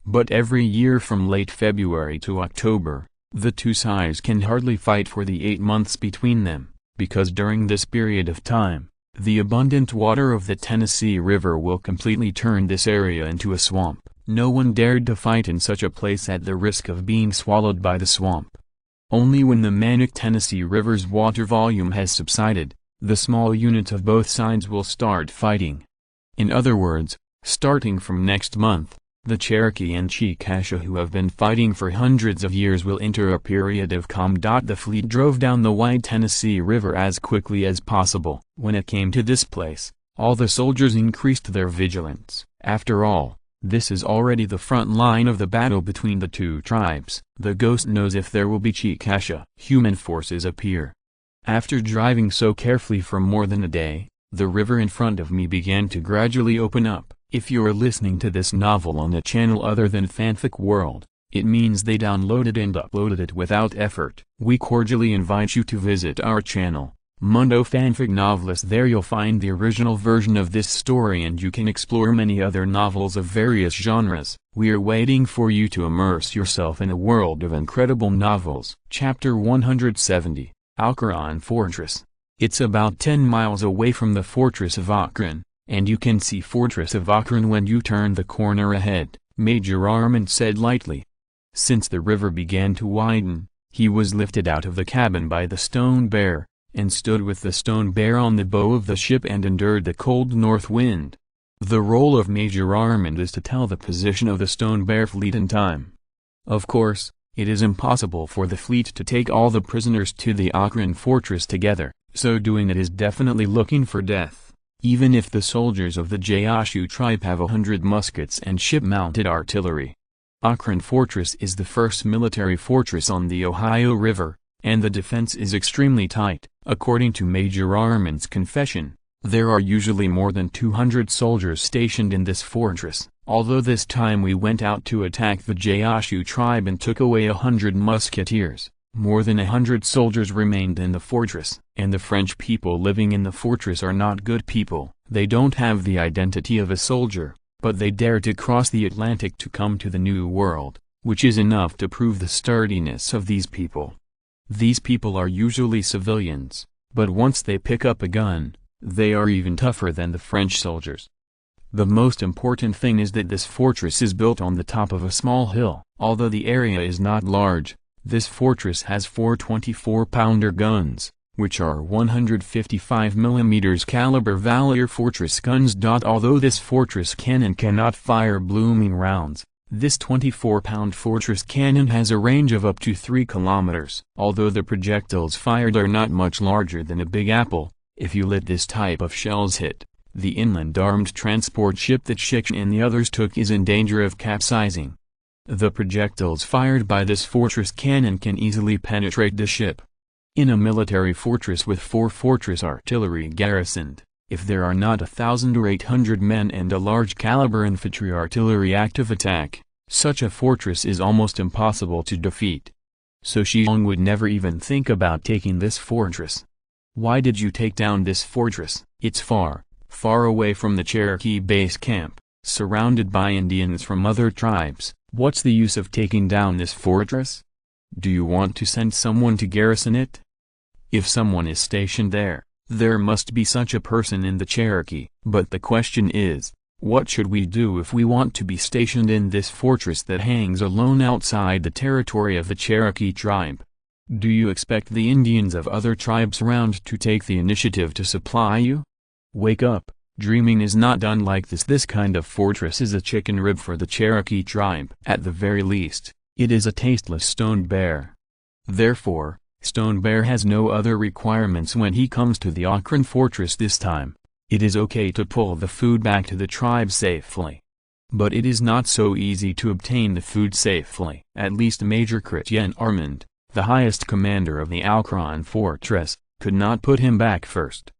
But every year from late February to October, the two sides can hardly fight for the 8 months between them, because during this period of time, the abundant water of the Tennessee River will completely turn this area into a swamp. No one dared to fight in such a place at the risk of being swallowed by the swamp. Only when the manic Tennessee River's water volume has subsided, the small units of both sides will start fighting. In other words, starting from next month, the Cherokee and Chickasha who have been fighting for hundreds of years will enter a period of calm. The fleet drove down the wide Tennessee River as quickly as possible. When it came to this place, all the soldiers increased their vigilance. After all, this is already the front line of the battle between the two tribes. The ghost knows if there will be Chickasha. Human forces appear. After driving so carefully for more than a day, the river in front of me began to gradually open up. If you're listening to this novel on a channel other than Fanfic World, it means they downloaded and uploaded it without effort. We cordially invite you to visit our channel, Mundo Fanfic Novelist. There you'll find the original version of this story and you can explore many other novels of various genres. We are waiting for you to immerse yourself in a world of incredible novels. Chapter 170, Alcaran Fortress. It's about 10 miles away from the Fortress of Akron, and you can see Fortress of Akron when you turn the corner ahead, Major Armand said lightly. Since the river began to widen, he was lifted out of the cabin by the Stone Bear, and stood with the stone bear on the bow of the ship and endured the cold north wind. The role of Major Armand is to tell the position of the stone bear fleet in time. Of course, it is impossible for the fleet to take all the prisoners to the Akron fortress together, so doing it is definitely looking for death, even if the soldiers of the Gaoshu tribe have 100 muskets and ship-mounted artillery. Akron Fortress is the first military fortress on the Ohio River, and the defense is extremely tight. According to Major Armand's confession, there are usually more than 200 soldiers stationed in this fortress, although this time we went out to attack the Gaoshu tribe and took away 100 musketeers. More than 100 soldiers remained in the fortress, and the French people living in the fortress are not good people. They don't have the identity of a soldier, but they dare to cross the Atlantic to come to the New World, which is enough to prove the sturdiness of these people. These people are usually civilians, but once they pick up a gun, they are even tougher than the French soldiers. The most important thing is that this fortress is built on the top of a small hill. Although the area is not large, this fortress has 4 24-pounder guns, which are 155 mm caliber Valier fortress guns. Although this fortress cannon cannot fire blooming rounds, this 24-pound fortress cannon has a range of up to 3 kilometers. Although the projectiles fired are not much larger than a big apple, if you let this type of shells hit, the inland armed transport ship that Shi Xiong and the others took is in danger of capsizing. The projectiles fired by this fortress cannon can easily penetrate the ship. In a military fortress with 4 fortress artillery garrisoned, if there are not 1,000 or 800 men and a large caliber infantry artillery active attack, such a fortress is almost impossible to defeat. So Shi Xiong would never even think about taking this fortress. Why did you take down this fortress? It's far, far away from the Cherokee base camp, surrounded by Indians from other tribes. What's the use of taking down this fortress? Do you want to send someone to garrison it? If someone is stationed there, there must be such a person in the Cherokee. But the question is, what should we do if we want to be stationed in this fortress that hangs alone outside the territory of the Cherokee tribe? Do you expect the Indians of other tribes around to take the initiative to supply you? Wake up, dreaming is not done like this. This kind of fortress is a chicken rib for the Cherokee tribe. At the very least, it is a tasteless stone bear. Therefore, Stone Bear has no other requirements when he comes to the Akron fortress this time. It is okay to pull the food back to the tribe safely. But it is not so easy to obtain the food safely. At least Major Chrétien Armand, the highest commander of the Akron fortress, could not put him back first.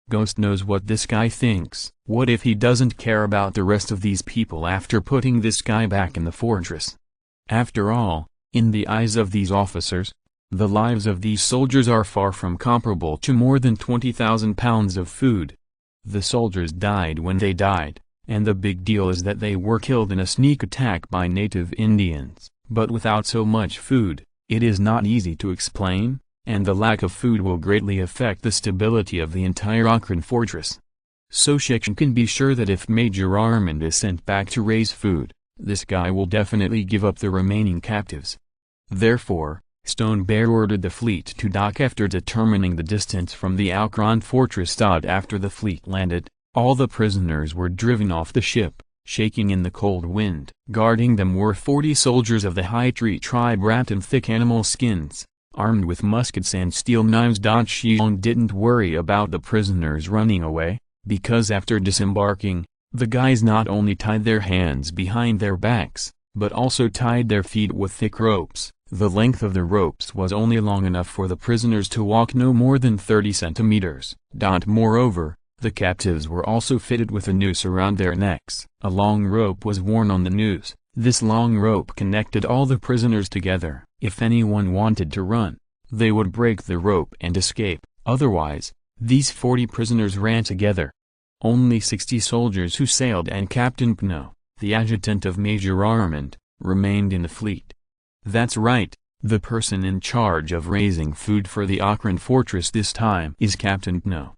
Ghost knows what this guy thinks. What if he doesn't care about the rest of these people after putting this guy back in the fortress? After all, in the eyes of these officers, the lives of these soldiers are far from comparable to more than 20,000 pounds of food. The soldiers died when they died, and the big deal is that they were killed in a sneak attack by native Indians. But without so much food, it is not easy to explain, and the lack of food will greatly affect the stability of the entire Akron fortress. So Shi Xiong can be sure that if Major Armand is sent back to raise food, this guy will definitely give up the remaining captives. Therefore, Stone Bear ordered the fleet to dock after determining the distance from the Akron fortress. After the fleet landed, all the prisoners were driven off the ship, shaking in the cold wind. Guarding them were 40 soldiers of the High Tree tribe wrapped in thick animal skins, armed with muskets and steel knives. Shi Xiong didn't worry about the prisoners running away, because after disembarking, the guys not only tied their hands behind their backs, but also tied their feet with thick ropes. The length of the ropes was only long enough for the prisoners to walk no more than 30 centimeters. Moreover, the captives were also fitted with a noose around their necks. A long rope was worn on the noose. This long rope connected all the prisoners together. If anyone wanted to run, they would break the rope and escape. Otherwise, these 40 prisoners ran together. Only 60 soldiers who sailed and Captain Pno, the adjutant of Major Armand, remained in the fleet. That's right, the person in charge of raising food for the Akron fortress this time is Captain Pno.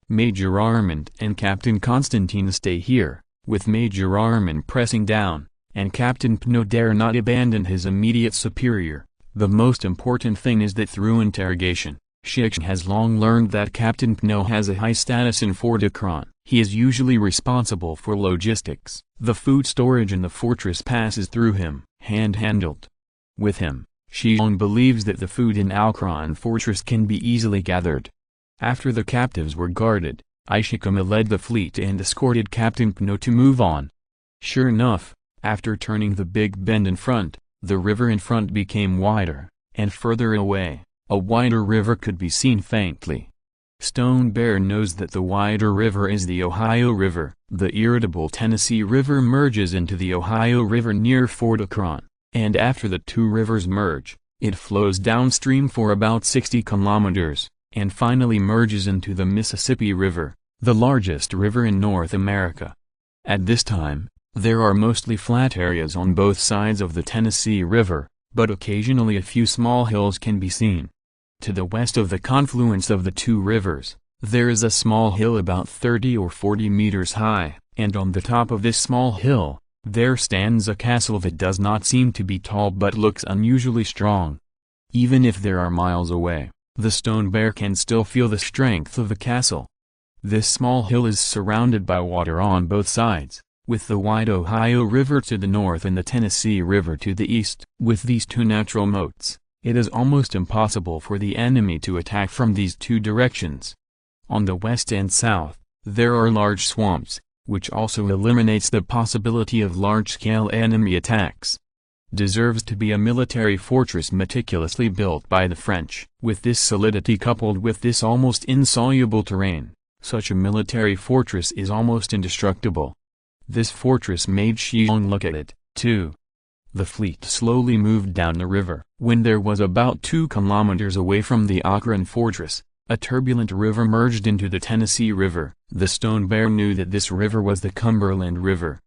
Major Armand and Captain Constantine stay here, with Major Armand pressing down, and Captain Pno dare not abandon his immediate superior. The most important thing is that through interrogation, Shi Xiong has long learned that Captain Pno has a high status in Fort Akron. He is usually responsible for logistics. The food storage in the fortress passes through him, hand-handled. With him, Shi Xiong believes that the food in Akron fortress can be easily gathered. After the captives were guarded, Ishikama led the fleet and escorted Captain Pno to move on. Sure enough, after turning the big bend in front, the river in front became wider, and further away, a wider river could be seen faintly. Stone Bear knows that the wider river is the Ohio River. The irritable Tennessee River merges into the Ohio River near Fort Akron, and after the two rivers merge, it flows downstream for about 60 kilometers, and finally merges into the Mississippi River, the largest river in North America. At this time, there are mostly flat areas on both sides of the Tennessee River, but occasionally a few small hills can be seen. To the west of the confluence of the two rivers, there is a small hill about 30 or 40 meters high, and on the top of this small hill, there stands a castle that does not seem to be tall but looks unusually strong. Even if there are miles away, the Stone Bear can still feel the strength of the castle. This small hill is surrounded by water on both sides, with the wide Ohio River to the north and the Tennessee River to the east. With these two natural moats, it is almost impossible for the enemy to attack from these two directions. On the west and south, there are large swamps, which also eliminates the possibility of large-scale enemy attacks. Deserves to be a military fortress meticulously built by the French. With this solidity coupled with this almost insoluble terrain, such a military fortress is almost indestructible. This fortress made Shi Xiong look at it, too. The fleet slowly moved down the river. When there was about 2 kilometers away from the Akron fortress, a turbulent river merged into the Tennessee River. The Stone Bear knew that this river was the Cumberland River.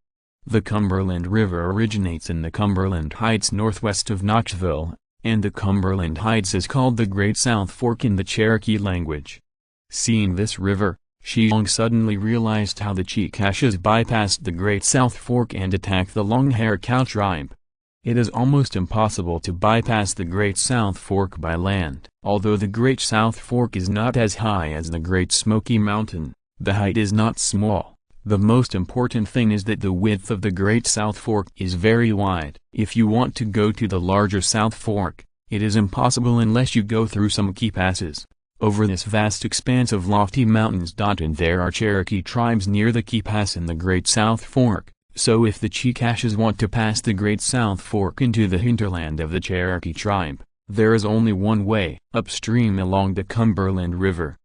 The Cumberland River originates in the Cumberland Heights northwest of Knoxville, and the Cumberland Heights is called the Great South Fork in the Cherokee language. Seeing this river, Shi Xiong suddenly realized how the Chickasaws bypassed the Great South Fork and attacked the Long-Hair Cow tribe. It is almost impossible to bypass the Great South Fork by land. Although the Great South Fork is not as high as the Great Smoky Mountain, the height is not small. The most important thing is that the width of the Great South Fork is very wide. If you want to go to the larger South Fork, it is impossible unless you go through some key passes. Over this vast expanse of lofty mountains and there are Cherokee tribes near the key pass in the Great South Fork. So if the Chickasaws want to pass the Great South Fork into the hinterland of the Cherokee tribe, there is only one way, upstream along the Cumberland River.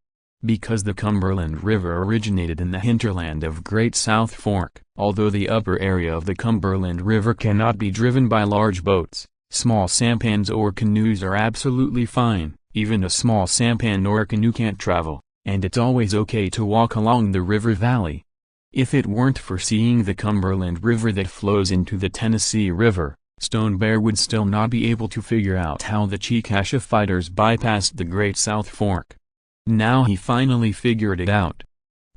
Because the Cumberland River originated in the hinterland of Great South Fork, although the upper area of the Cumberland River cannot be driven by large boats, small sampans or canoes are absolutely fine. Even a small sampan or a canoe can't travel, and it's always okay to walk along the river valley. If it weren't for seeing the Cumberland River that flows into the Tennessee River, Stone Bear would still not be able to figure out how the Chickasaw fighters bypassed the Great South Fork. Now he finally figured it out.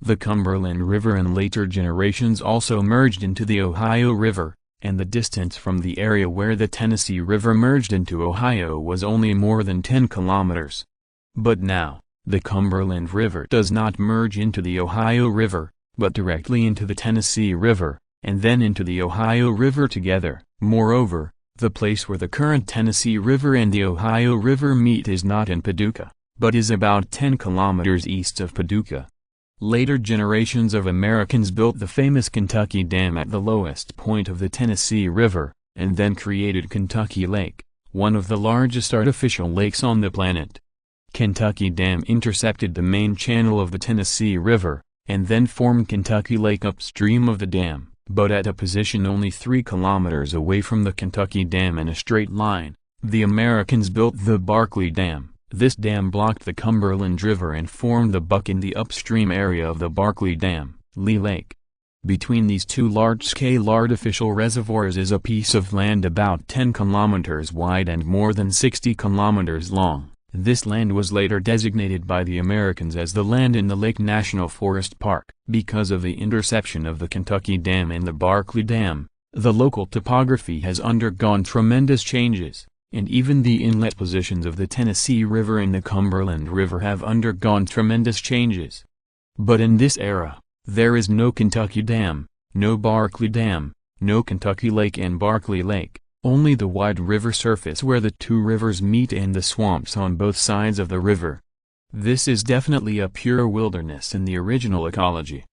The Cumberland River in later generations also merged into the Ohio River, and the distance from the area where the Tennessee River merged into Ohio was only more than 10 kilometers. But now, the Cumberland River does not merge into the Ohio River, but directly into the Tennessee River, and then into the Ohio River together. Moreover, the place where the current Tennessee River and the Ohio River meet is not in Paducah, but is about 10 kilometers east of Paducah. Later generations of Americans built the famous Kentucky Dam at the lowest point of the Tennessee River, and then created Kentucky Lake, one of the largest artificial lakes on the planet. Kentucky Dam intercepted the main channel of the Tennessee River, and then formed Kentucky Lake upstream of the dam, but at a position only 3 kilometers away from the Kentucky Dam in a straight line. The Americans built the Barkley Dam. This dam blocked the Cumberland River and formed the buck in the upstream area of the Barkley Dam, Lee Lake. Between these two large-scale artificial reservoirs is a piece of land about 10 kilometers wide and more than 60 kilometers long. This land was later designated by the Americans as the land in the Lake National Forest Park. Because of the interception of the Kentucky Dam and the Barkley Dam, the local topography has undergone tremendous changes. and even the inlet positions of the Tennessee River and the Cumberland River have undergone tremendous changes. But in this era, there is no Kentucky Dam, no Barkley Dam, no Kentucky Lake and Barkley Lake, only the wide river surface where the two rivers meet and the swamps on both sides of the river. This is definitely a pure wilderness in the original ecology.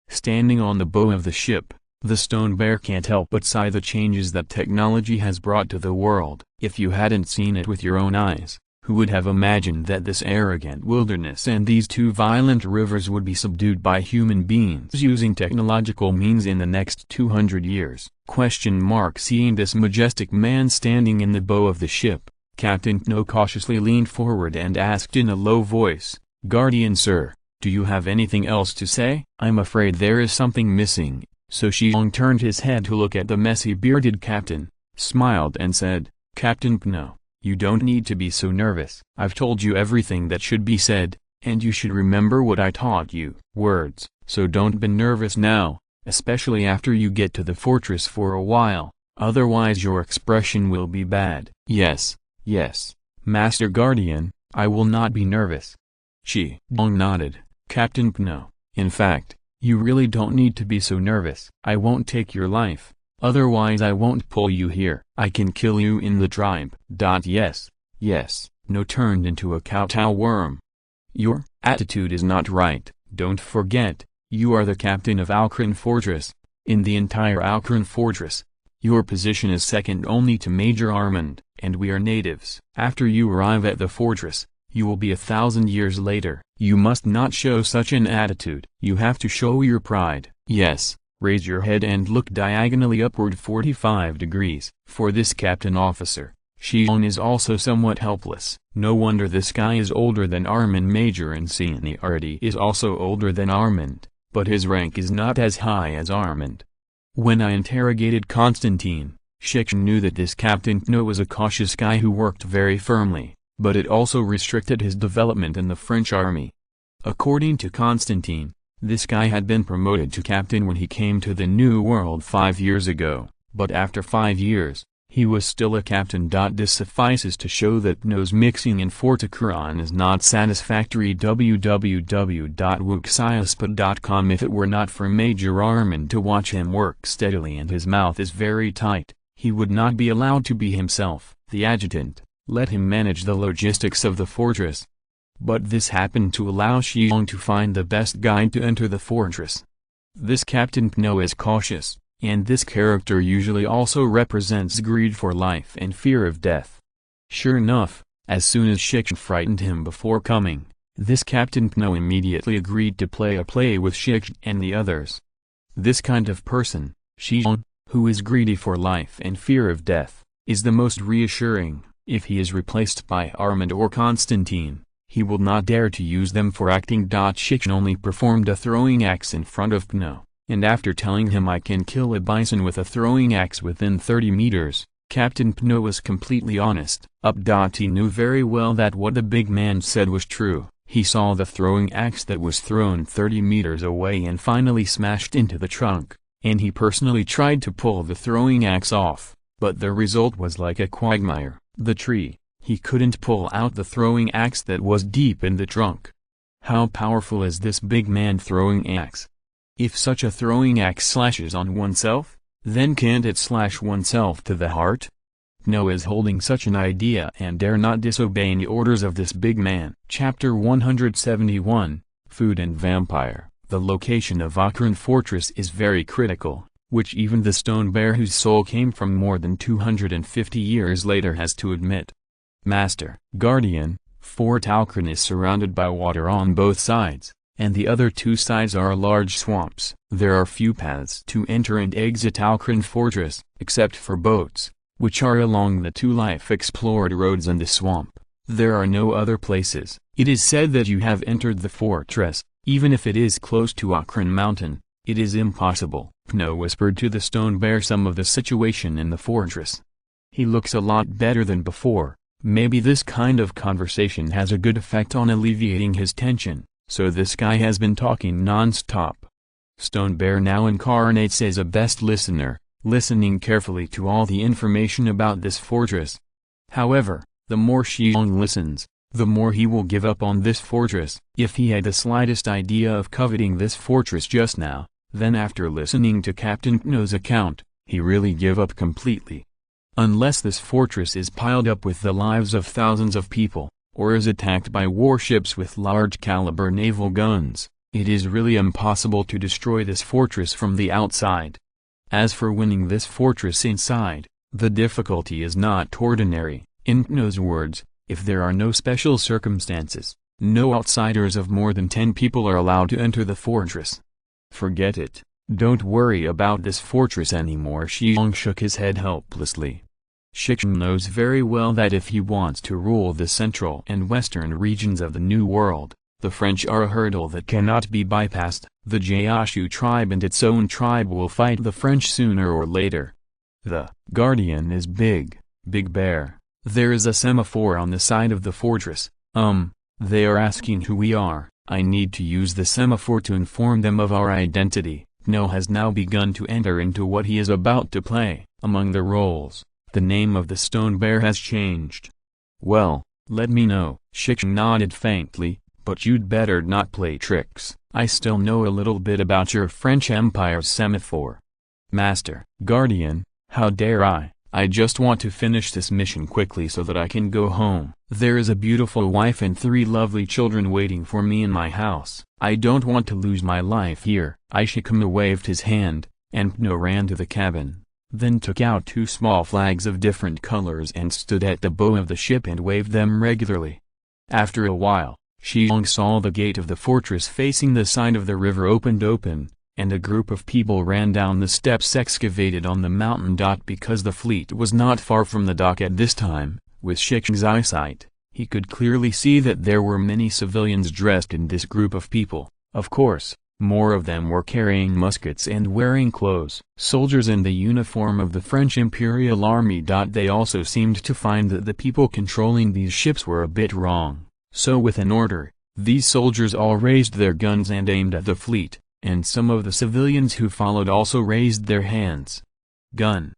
Standing on the bow of the ship, the stone bear can't help but sigh the changes that technology has brought to the world. If you hadn't seen it with your own eyes, who would have imagined that this arrogant wilderness and these two violent rivers would be subdued by human beings using technological means in the next 200 years? Seeing this majestic man standing in the bow of the ship, Captain Pno cautiously leaned forward and asked in a low voice, "Guardian sir, do you have anything else to say?" "I'm afraid there is something missing." So Shi Xiong turned his head to look at the messy bearded captain, smiled and said, "Captain Pno, you don't need to be so nervous. I've told you everything that should be said, and you should remember what I taught you, words, so don't be nervous now, especially after you get to the fortress for a while, otherwise your expression will be bad." "Yes, Master Guardian, I will not be nervous." Shi Xiong nodded. "Captain Pno, in fact, you really don't need to be so nervous. I won't take your life, otherwise I won't pull you here. I can kill you in the tribe." Yes, Pno turned into a kowtow worm. "Your attitude is not right. Don't forget, you are the captain of Alcran Fortress. In the entire Alcran Fortress, your position is second only to Major Armand, and we are natives. After you arrive at the fortress, you will be 1,000 years later. You must not show such an attitude. You have to show your pride. Yes, raise your head and look diagonally upward 45 degrees. For this captain officer, Shi Xiong is also somewhat helpless. No wonder this guy is older than Armand. Major in seniority is also older than Armand, but his rank is not as high as Armand. When I interrogated Constantine, Shi Xiong knew that this Captain Pno was a cautious guy who worked very firmly, but it also restricted his development in the French army. According to Constantine, this guy had been promoted to captain when he came to the New World 5 years ago, but after 5 years, he was still a captain. This suffices to show that Pno's mixing in Forticuron is not satisfactory. www.wuxiaspa.com. If it were not for Major Armand to watch him work steadily and his mouth is very tight, he would not be allowed to be himself, the adjutant. Let him manage the logistics of the fortress. But this happened to allow Shi Xiong to find the best guide to enter the fortress. This Captain Pno is cautious, and this character usually also represents greed for life and fear of death. Sure enough, as soon as Shi Xiong frightened him before coming, this Captain Pno immediately agreed to play a play with Shi Xiong and the others. This kind of person, Shi Xiong, who is greedy for life and fear of death, is the most reassuring. If he is replaced by Armand or Constantine, he will not dare to use them for acting. Shi Xiong only performed a throwing axe in front of Pno, and after telling him I can kill a bison with a throwing axe within 30 meters, Captain Pno was completely honest. He knew very well that what the big man said was true. He saw the throwing axe that was thrown 30 meters away and finally smashed into the trunk, and he personally tried to pull the throwing axe off, but the result was like a quagmire. The tree, he couldn't pull out the throwing axe that was deep in the trunk. How powerful is this big man throwing axe? If such a throwing axe slashes on oneself, then can't it slash oneself to the heart? Pno is holding such an idea and dare not disobey any orders of this big man. Chapter 171, Food and Vampire. The location of Alcran Fortress is very critical, which even the stone bear whose soul came from more than 250 years later has to admit. Master Guardian, Fort Alcran is surrounded by water on both sides, and the other two sides are large swamps. There are few paths to enter and exit Alcran Fortress, except for boats, which are along the two life-explored roads in the swamp. There are no other places. It is said that you have entered the fortress, even if it is close to Alcran Mountain. It is impossible. Pno whispered to the stone bear some of the situation in the fortress. He looks a lot better than before. Maybe this kind of conversation has a good effect on alleviating his tension, so this guy has been talking non-stop. Stone bear now incarnates as a best listener, listening carefully to all the information about this fortress. However, the more Shi Xiong listens, the more he will give up on this fortress. If he had the slightest idea of coveting this fortress just now, then after listening to Captain Pno's account, he really give up completely. Unless this fortress is piled up with the lives of thousands of people, or is attacked by warships with large-caliber naval guns, it is really impossible to destroy this fortress from the outside. As for winning this fortress inside, the difficulty is not ordinary. In Pno's words, if there are no special circumstances, no outsiders of more than 10 people are allowed to enter the fortress. Forget it. Don't worry about this fortress anymore. Shi Xiong shook his head helplessly. Shi Xiong knows very well that if he wants to rule the central and western regions of the New World, the French are a hurdle that cannot be bypassed. The Gaoshu tribe and its own tribe will fight the French sooner or later. The Guardian is Big Bear. There is a semaphore on the side of the fortress. They are asking who we are. I need to use the semaphore to inform them of our identity. Pno has now begun to enter into what he is about to play. Among the roles, the name of the stone bear has changed. Well, let me know. Shi Xiong nodded faintly, but you'd better not play tricks. I still know a little bit about your French Empire's semaphore. Master, Guardian, how dare I? I just want to finish this mission quickly so that I can go home. There is a beautiful wife and 3 lovely children waiting for me in my house. I don't want to lose my life here. Shi Xiong waved his hand, and Pno ran to the cabin, then took out 2 small flags of different colors and stood at the bow of the ship and waved them regularly. After a while, Shi Xiong saw the gate of the fortress facing the side of the river opened open, and a group of people ran down the steps excavated on the mountain. Because the fleet was not far from the dock at this time, with Shi Xiong's eyesight, he could clearly see that there were many civilians dressed in this group of people. Of course, more of them were carrying muskets and wearing clothes. Soldiers in the uniform of the French Imperial Army. They also seemed to find that the people controlling these ships were a bit wrong, so with an order, these soldiers all raised their guns and aimed at the fleet. And some of the civilians who followed also raised their hands. Gun.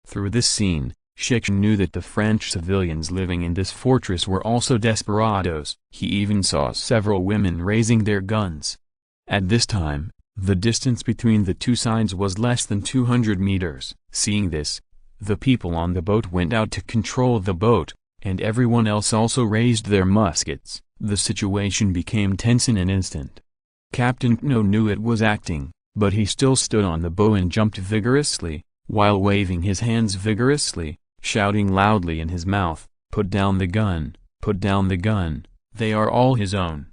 Through this scene, Shi Xiong knew that the French civilians living in this fortress were also desperados. He even saw several women raising their guns. At this time, the distance between the two sides was less than 200 meters. Seeing this, the people on the boat went out to control the boat, and everyone else also raised their muskets. The situation became tense in an instant. Captain Pno knew it was acting, but he still stood on the bow and jumped vigorously, while waving his hands vigorously, shouting loudly in his mouth, "Put down the gun, put down the gun, they are all his own."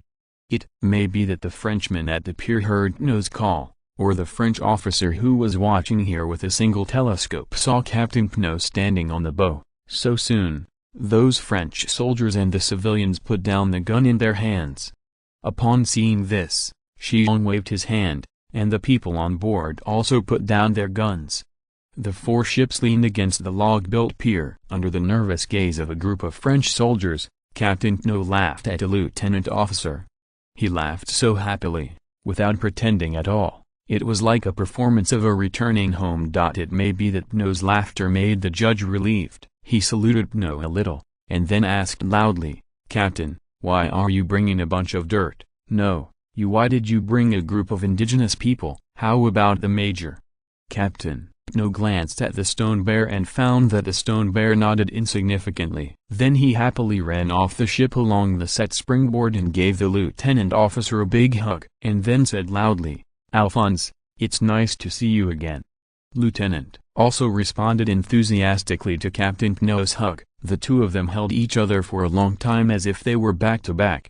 It may be that the Frenchman at the pier heard Pno's call, or the French officer who was watching here with a single telescope saw Captain Pno standing on the bow. So soon, those French soldiers and the civilians put down the gun in their hands. Upon seeing this, Shi Xiong waved his hand, and the people on board also put down their guns. The 4 ships leaned against the log-built pier. Under the nervous gaze of a group of French soldiers, Captain Pno laughed at a lieutenant officer. He laughed so happily, without pretending at all. It was like a performance of a returning home. It may be that Pno's laughter made the judge relieved. He saluted Pno a little, and then asked loudly, "Captain, why are you bringing a bunch of dirt?" "No. Why did you bring a group of indigenous people? How about the major?" Captain Pno glanced at the stone bear and found that the stone bear nodded insignificantly. Then he happily ran off the ship along the set springboard and gave the lieutenant officer a big hug, and then said loudly, "Alphonse, it's nice to see you again." Lieutenant also responded enthusiastically to Captain Pno's hug. The two of them held each other for a long time as if they were back to back.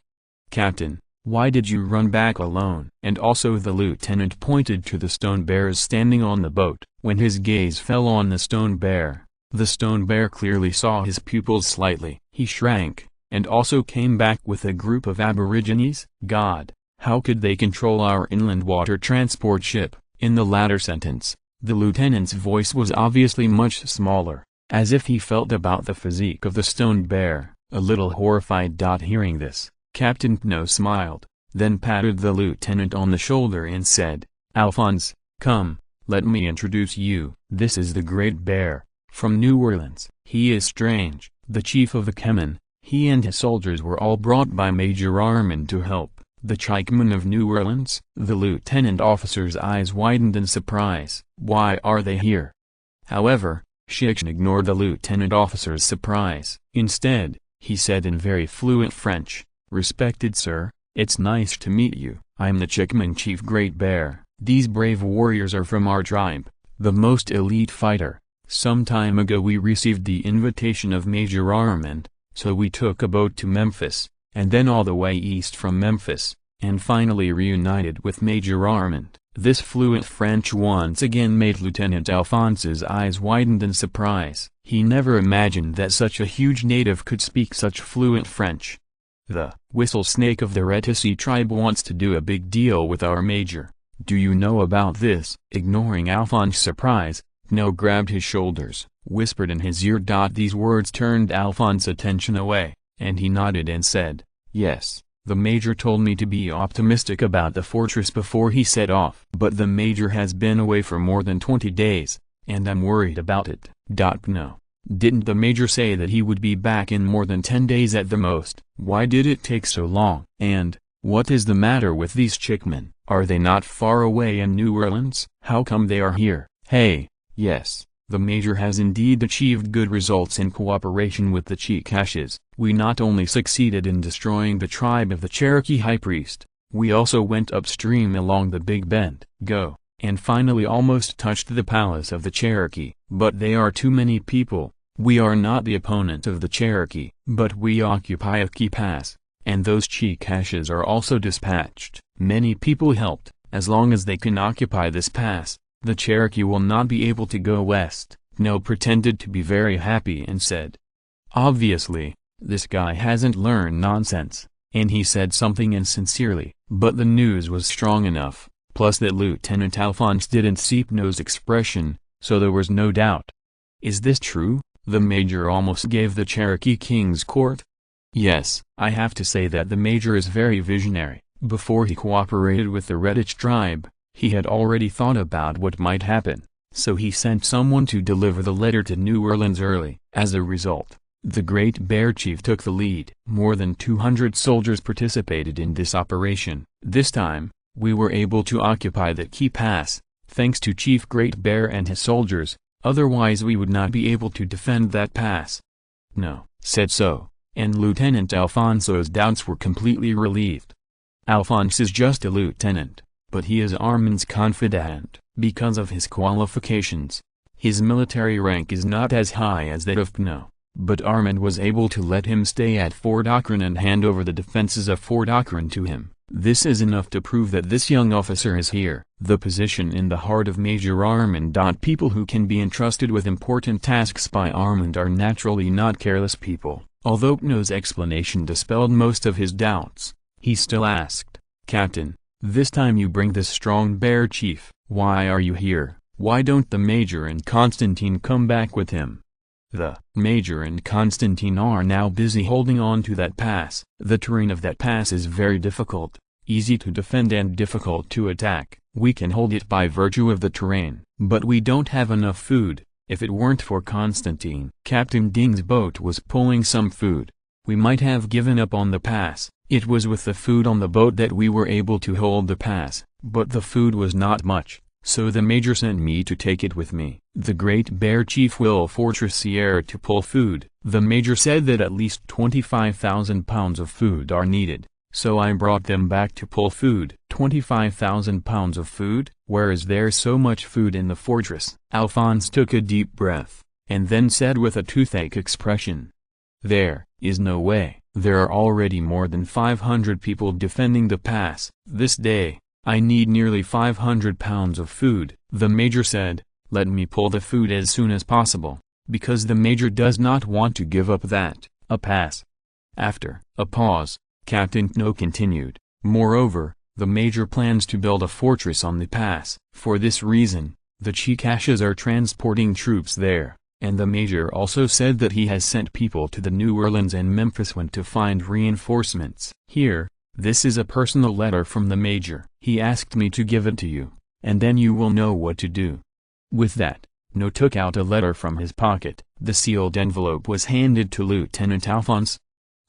"Captain, why did you run back alone?" And also the lieutenant pointed to the stone bears standing on the boat. When his gaze fell on the stone bear clearly saw his pupils slightly. He shrank, and also came back with a group of aborigines. "God, how could they control our inland water transport ship?" In the latter sentence, the lieutenant's voice was obviously much smaller, as if he felt about the physique of the stone bear, a little horrified. Hearing this, Captain Pno smiled, then patted the lieutenant on the shoulder and said, "Alphonse, come, let me introduce you. This is the Great Bear, from New Orleans." "He is strange," the chief of the Kemen. He and his soldiers were all brought by Major Armand to help the Chikemen of New Orleans. The lieutenant officer's eyes widened in surprise. Why are they here? However, Shi Xiong ignored the lieutenant officer's surprise. Instead, he said in very fluent French, "Respected sir, it's nice to meet you. I'm the Chikemen Chief Great Bear. These brave warriors are from our tribe, the most elite fighter. Some time ago we received the invitation of Major Armand, so we took a boat to Memphis, and then all the way east from Memphis, and finally reunited with Major Armand." This fluent French once again made Lieutenant Alphonse's eyes widened in surprise. He never imagined that such a huge native could speak such fluent French. "The whistle snake of the Retisi tribe wants to do a big deal with our major. Do you know about this?" Ignoring Alphonse's surprise, No grabbed his shoulders, whispered in his ear. These words turned Alphonse's attention away, and he nodded and said, "Yes, the major told me to be optimistic about the fortress before he set off. But the major has been away for more than 20 days, and I'm worried about it." No. Didn't the major say that he would be back in more than 10 days at the most? Why did it take so long? And, what is the matter with these Chikemen? Are they not far away in New Orleans? How come they are here? Hey, yes, the major has indeed achieved good results in cooperation with the Chicashes. We not only succeeded in destroying the tribe of the Cherokee high priest, we also went upstream along the Big Bend, and finally almost touched the palace of the Cherokee. But they are too many people. We are not the opponent of the Cherokee, but we occupy a key pass, and those Chicashes are also dispatched. Many people helped. As long as they can occupy this pass, the Cherokee will not be able to go west. No pretended to be very happy and said, "Obviously, this guy hasn't learned nonsense," and he said something insincerely, but the news was strong enough, plus that Lieutenant Alphonse didn't see No's expression, so there was no doubt. Is this true? The major almost gave the Cherokee King's court? Yes, I have to say that the major is very visionary. Before he cooperated with the Redditch tribe, he had already thought about what might happen, so he sent someone to deliver the letter to New Orleans early. As a result, the Great Bear Chief took the lead. More than 200 soldiers participated in this operation. This time, we were able to occupy the key pass, thanks to Chief Great Bear and his soldiers, otherwise we would not be able to defend that pass. No, said so, and Lieutenant Alfonso's doubts were completely relieved. Alphonse is just a lieutenant, but he is Armand's confidant, because of his qualifications. His military rank is not as high as that of No, but Armand was able to let him stay at Fort Ocran and hand over the defenses of Fort Ocran to him. This is enough to prove that this young officer is here. The position in the heart of Major Armand. People who can be entrusted with important tasks by Armand are naturally not careless people. Although No's explanation dispelled most of his doubts, he still asked, "Captain, this time you bring this strong bear chief, why are you here? Why don't the major and Constantine come back with him?" The major and Constantine are now busy holding on to that pass. The terrain of that pass is very difficult, easy to defend and difficult to attack. We can hold it by virtue of the terrain, but we don't have enough food. If it weren't for Constantine, Captain Ding's boat was pulling some food, we might have given up on the pass. It was with the food on the boat that we were able to hold the pass, but the food was not much. So the major sent me to take it with me. The Great Bear Chief will Fortress Sierra to pull food. The major said that at least 25,000 pounds of food are needed, so I brought them back to pull food. 25,000 pounds of food? Where is there so much food in the fortress? Alphonse took a deep breath, and then said with a toothache expression, "There is no way. There are already more than 500 people defending the pass. This day, I need nearly 500 pounds of food." The major said, "Let me pull the food as soon as possible," because the major does not want to give up a pass. After a pause, Captain No continued, "Moreover, the major plans to build a fortress on the pass. For this reason, the Chicashes are transporting troops there, and the major also said that he has sent people to the New Orleans and Memphis when to find reinforcements. Here, this is a personal letter from the major. He asked me to give it to you, and then you will know what to do." With that, No took out a letter from his pocket. The sealed envelope was handed to Lieutenant Alphonse.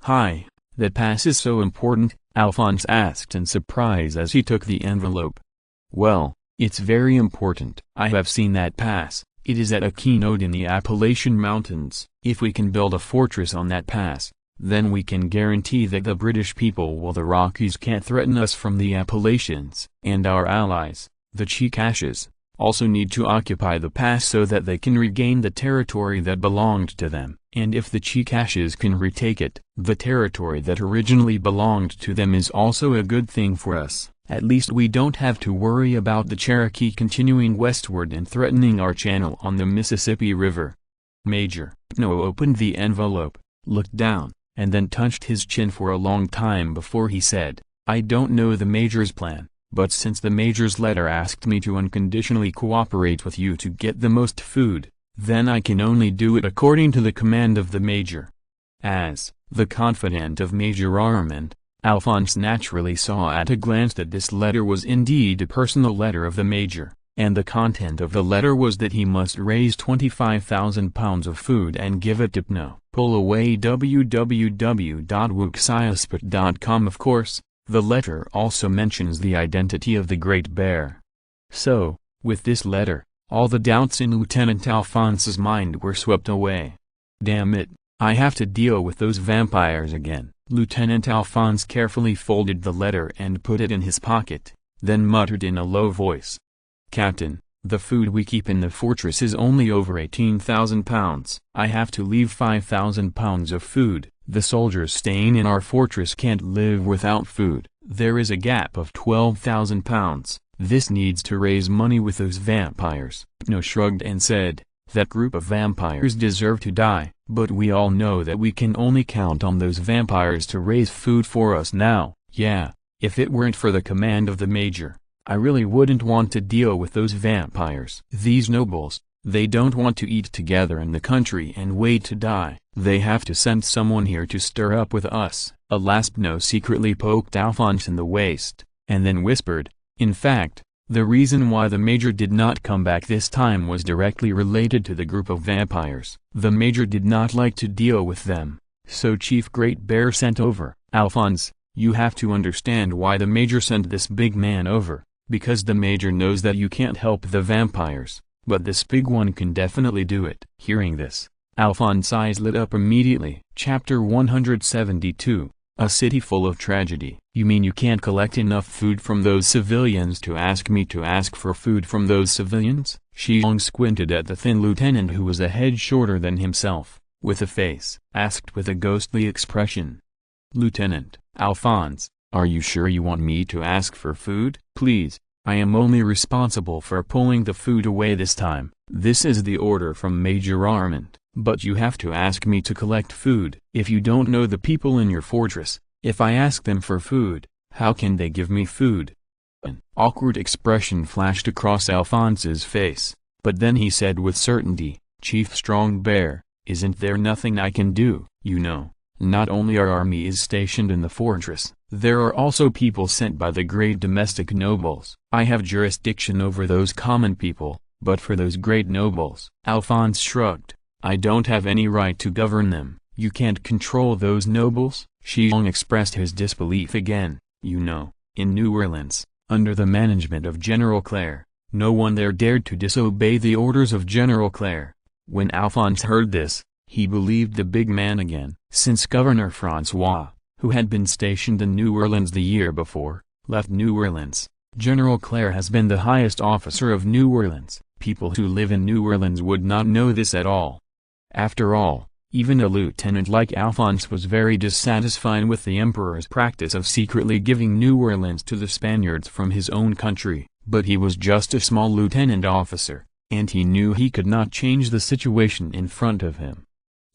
"Hi, that pass is so important?" Alphonse asked in surprise as he took the envelope. "Well, it's very important. I have seen that pass. It is at a keynote in the Appalachian Mountains. If we can build a fortress on that pass, then we can guarantee that the British people the Rockies can't threaten us from the Appalachians. And our allies, the Chickasaws, also need to occupy the pass so that they can regain the territory that belonged to them. And if the Chickasaws can retake it, the territory that originally belonged to them is also a good thing for us. At least we don't have to worry about the Cherokee continuing westward and threatening our channel on the Mississippi River." Major Noah opened the envelope, looked down, and then touched his chin for a long time before he said, "I don't know the Major's plan, but since the Major's letter asked me to unconditionally cooperate with you to get the most food, then I can only do it according to the command of the Major." As the confidant of Major Armand, Alphonse naturally saw at a glance that this letter was indeed a personal letter of the Major, and the content of the letter was that he must raise 25,000 pounds of food and give it to PNO. Pull away www.wuxiasput.com. Of course, the letter also mentions the identity of the Great Bear. So, with this letter, all the doubts in Lieutenant Alphonse's mind were swept away. "Damn it, I have to deal with those vampires again." Lieutenant Alphonse carefully folded the letter and put it in his pocket, then muttered in a low voice, "Captain, the food we keep in the fortress is only over 18,000 pounds. I have to leave 5,000 pounds of food. The soldiers staying in our fortress can't live without food. There is a gap of 12,000 pounds. This needs to raise money with those vampires." PNO shrugged and said, "That group of vampires deserve to die, but we all know that we can only count on those vampires to raise food for us now. Yeah, if it weren't for the command of the Major, I really wouldn't want to deal with those vampires. These nobles, they don't want to eat together in the country and wait to die. They have to send someone here to stir up with us." Alas, PNO secretly poked Alphonse in the waist, and then whispered, "In fact, the reason why the Major did not come back this time was directly related to the group of vampires. The Major did not like to deal with them, so Chief Great Bear sent over." "Alphonse, you have to understand why the Major sent this big man over, because the Major knows that you can't help the vampires, but this big one can definitely do it." Hearing this, Alphonse's eyes lit up immediately. Chapter 172, A City Full of Tragedy. "You mean you can't collect enough food from those civilians to ask me to ask for food from those civilians?" Shi Xiong squinted at the thin lieutenant who was a head shorter than himself, with a face asked with a ghostly expression. "Lieutenant Alphonse, are you sure you want me to ask for food?" "Please, I am only responsible for pulling the food away this time. This is the order from Major Armand. But you have to ask me to collect food. If you don't know the people in your fortress, if I ask them for food, how can they give me food?" An awkward expression flashed across Alphonse's face, but then he said with certainty, "Chief Strong Bear, isn't there nothing I can do? You know, not only our army is stationed in the fortress, there are also people sent by the great domestic nobles. I have jurisdiction over those common people, but for those great nobles," Alphonse shrugged, "I don't have any right to govern them." "You can't control those nobles?" Shi Xiong expressed his disbelief again. "You know, in New Orleans, under the management of General Clare, no one there dared to disobey the orders of General Clare." When Alphonse heard this, he believed the big man again. Since Governor Francois, who had been stationed in New Orleans the year before, left New Orleans, General Clare has been the highest officer of New Orleans. People who live in New Orleans would not know this at all. After all, even a lieutenant like Alphonse was very dissatisfied with the emperor's practice of secretly giving New Orleans to the Spaniards from his own country, but he was just a small lieutenant officer, and he knew he could not change the situation in front of him.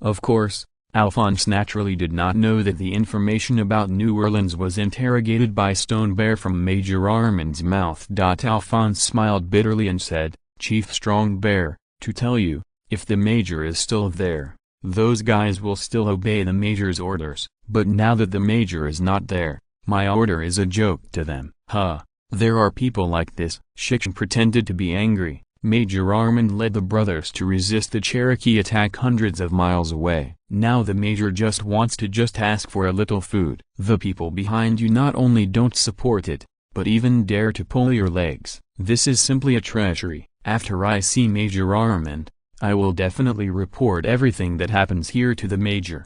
Of course, Alphonse naturally did not know that the information about New Orleans was interrogated by Stone Bear from Major Armand's mouth. Alphonse smiled bitterly and said, "Chief Strong Bear, to tell you, if the Major is still there, those guys will still obey the Major's orders, but now that the Major is not there, my order is a joke to them." "Huh, there are people like this." Shi Xiong pretended to be angry, Major Armand led the brothers to resist the Cherokee attack hundreds of miles away. Now the major just wants to ask for a little food. The people behind you not only don't support it, but even dare to pull your legs. This is simply a treachery. After I see Major Armand, I will definitely report everything that happens here to the major.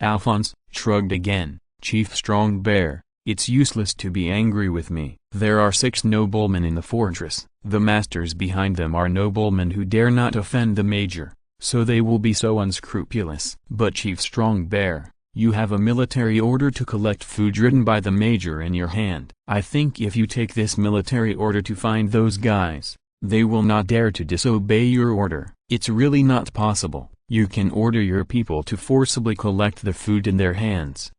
Alphonse shrugged again. Chief Strong Bear, it's useless to be angry with me. There are 6 noblemen in the fortress. The masters behind them are noblemen who dare not offend the major, so they will be so unscrupulous. But Chief Strong Bear, you have a military order to collect food written by the major in your hand. I think if you take this military order to find those guys, they will not dare to disobey your order. It's really not possible. You can order your people to forcibly collect the food in their hands.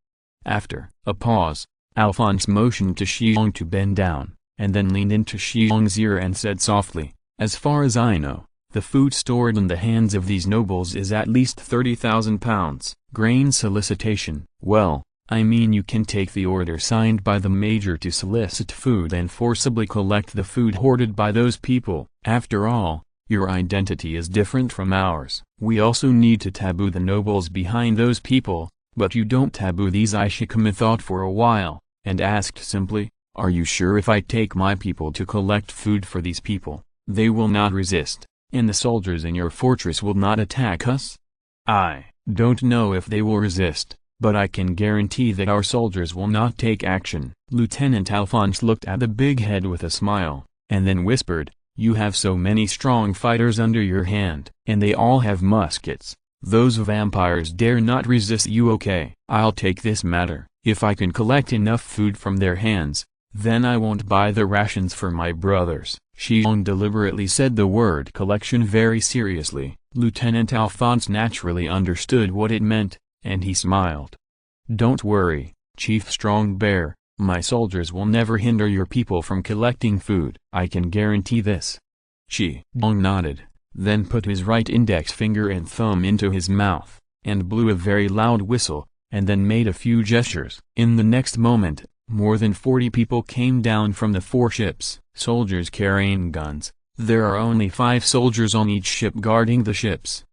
After a pause, Alphonse motioned to Shi Xiong to bend down, and then leaned into Shi Xiong's ear and said softly, as far as I know, the food stored in the hands of these nobles is at least 30,000 pounds. Grain solicitation. Well, I mean you can take the order signed by the major to solicit food and forcibly collect the food hoarded by those people. After all, your identity is different from ours. We also need to taboo the nobles behind those people, but you don't taboo these. Ishikama thought for a while, and asked simply, are you sure if I take my people to collect food for these people, they will not resist, and the soldiers in your fortress will not attack us? I don't know if they will resist, but I can guarantee that our soldiers will not take action. Lieutenant Alphonse looked at the big head with a smile, and then whispered, you have so many strong fighters under your hand, and they all have muskets. Those vampires dare not resist you. Okay, I'll take this matter. If I can collect enough food from their hands, then I won't buy the rations for my brothers. Shi Xiong deliberately said the word collection very seriously. Lieutenant Alphonse naturally understood what it meant, and he smiled. Don't worry, Chief Strong Bear, my soldiers will never hinder your people from collecting food. I can guarantee this. Shi Xiong nodded, then put his right index finger and thumb into his mouth, and blew a very loud whistle, and then made a few gestures. In the next moment, more than 40 people came down from the 4 ships, soldiers carrying guns. There are only 5 soldiers on each ship guarding the ships.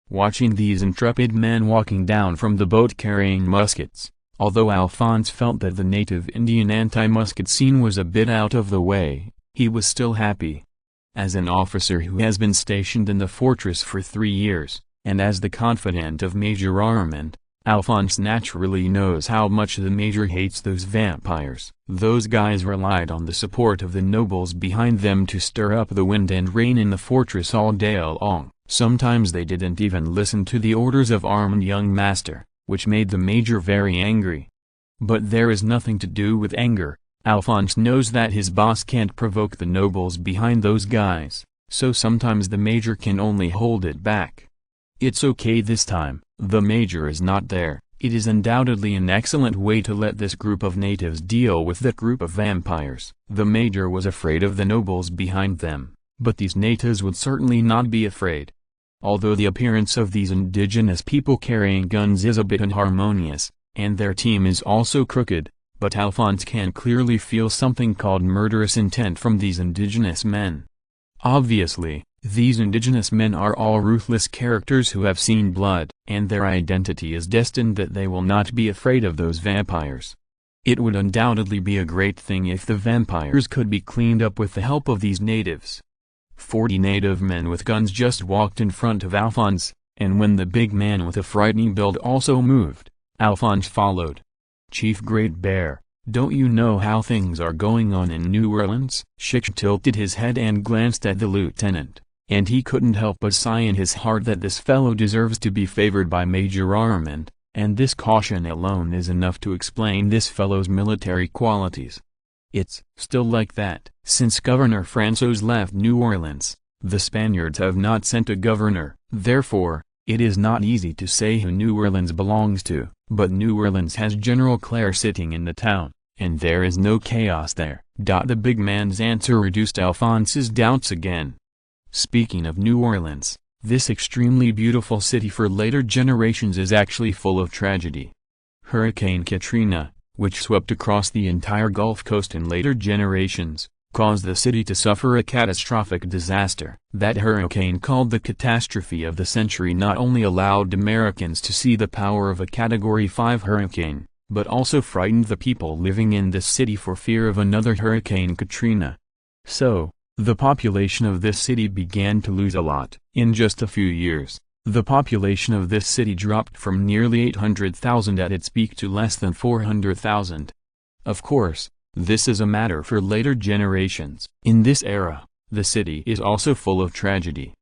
Watching these intrepid men walking down from the boat carrying muskets, although Alphonse felt that the native Indian anti-musket scene was a bit out of the way, he was still happy. As an officer who has been stationed in the fortress for 3 years, and as the confidant of Major Armand, Alphonse naturally knows how much the major hates those vampires. Those guys relied on the support of the nobles behind them to stir up the wind and rain in the fortress all day long. Sometimes they didn't even listen to the orders of Armand young master, which made the major very angry. But there is nothing to do with anger. Alphonse knows that his boss can't provoke the nobles behind those guys, so sometimes the major can only hold it back. It's okay this time. The major is not there. It is undoubtedly an excellent way to let this group of natives deal with that group of vampires. The major was afraid of the nobles behind them, but these natives would certainly not be afraid. Although the appearance of these indigenous people carrying guns is a bit inharmonious, and their team is also crooked, but Alphonse can clearly feel something called murderous intent from these indigenous men. Obviously, these indigenous men are all ruthless characters who have seen blood, and their identity is destined that they will not be afraid of those vampires. It would undoubtedly be a great thing if the vampires could be cleaned up with the help of these natives. 40 native men with guns just walked in front of Alphonse, and when the big man with a frightening build also moved, Alphonse followed. Chief Great Bear, don't you know how things are going on in New Orleans? Shi Xiong tilted his head and glanced at the lieutenant, and he couldn't help but sigh in his heart that this fellow deserves to be favored by Major Armand, and this caution alone is enough to explain this fellow's military qualities. It's still like that. Since Governor Francois left New Orleans, the Spaniards have not sent a governor. Therefore, it is not easy to say who New Orleans belongs to, but New Orleans has General Clare sitting in the town, and there is no chaos there. The big man's answer reduced Alphonse's doubts again. Speaking of New Orleans, this extremely beautiful city for later generations is actually full of tragedy. Hurricane Katrina, which swept across the entire Gulf Coast in later generations, caused the city to suffer a catastrophic disaster. That hurricane, called the catastrophe of the century, not only allowed Americans to see the power of a Category 5 hurricane, but also frightened the people living in this city for fear of another Hurricane Katrina. So, the population of this city began to lose a lot. In just a few years, the population of this city dropped from nearly 800,000 at its peak to less than 400,000. Of course, this is a matter for later generations. In this era, the city is also full of tragedy.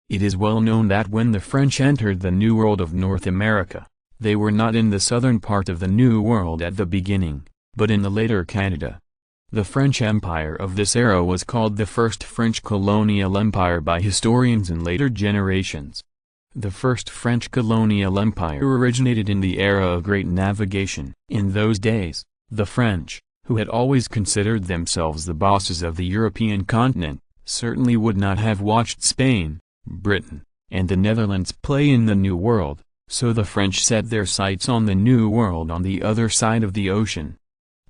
It is well known that when the French entered the New World of North America, they were not in the southern part of the New World at the beginning, but in the later Canada. The French Empire of this era was called the First French Colonial Empire by historians in later generations. The First French Colonial Empire originated in the era of Great Navigation. In those days, the French, who had always considered themselves the bosses of the European continent, certainly would not have watched Spain, Britain, and the Netherlands play in the New World, so the French set their sights on the New World on the other side of the ocean.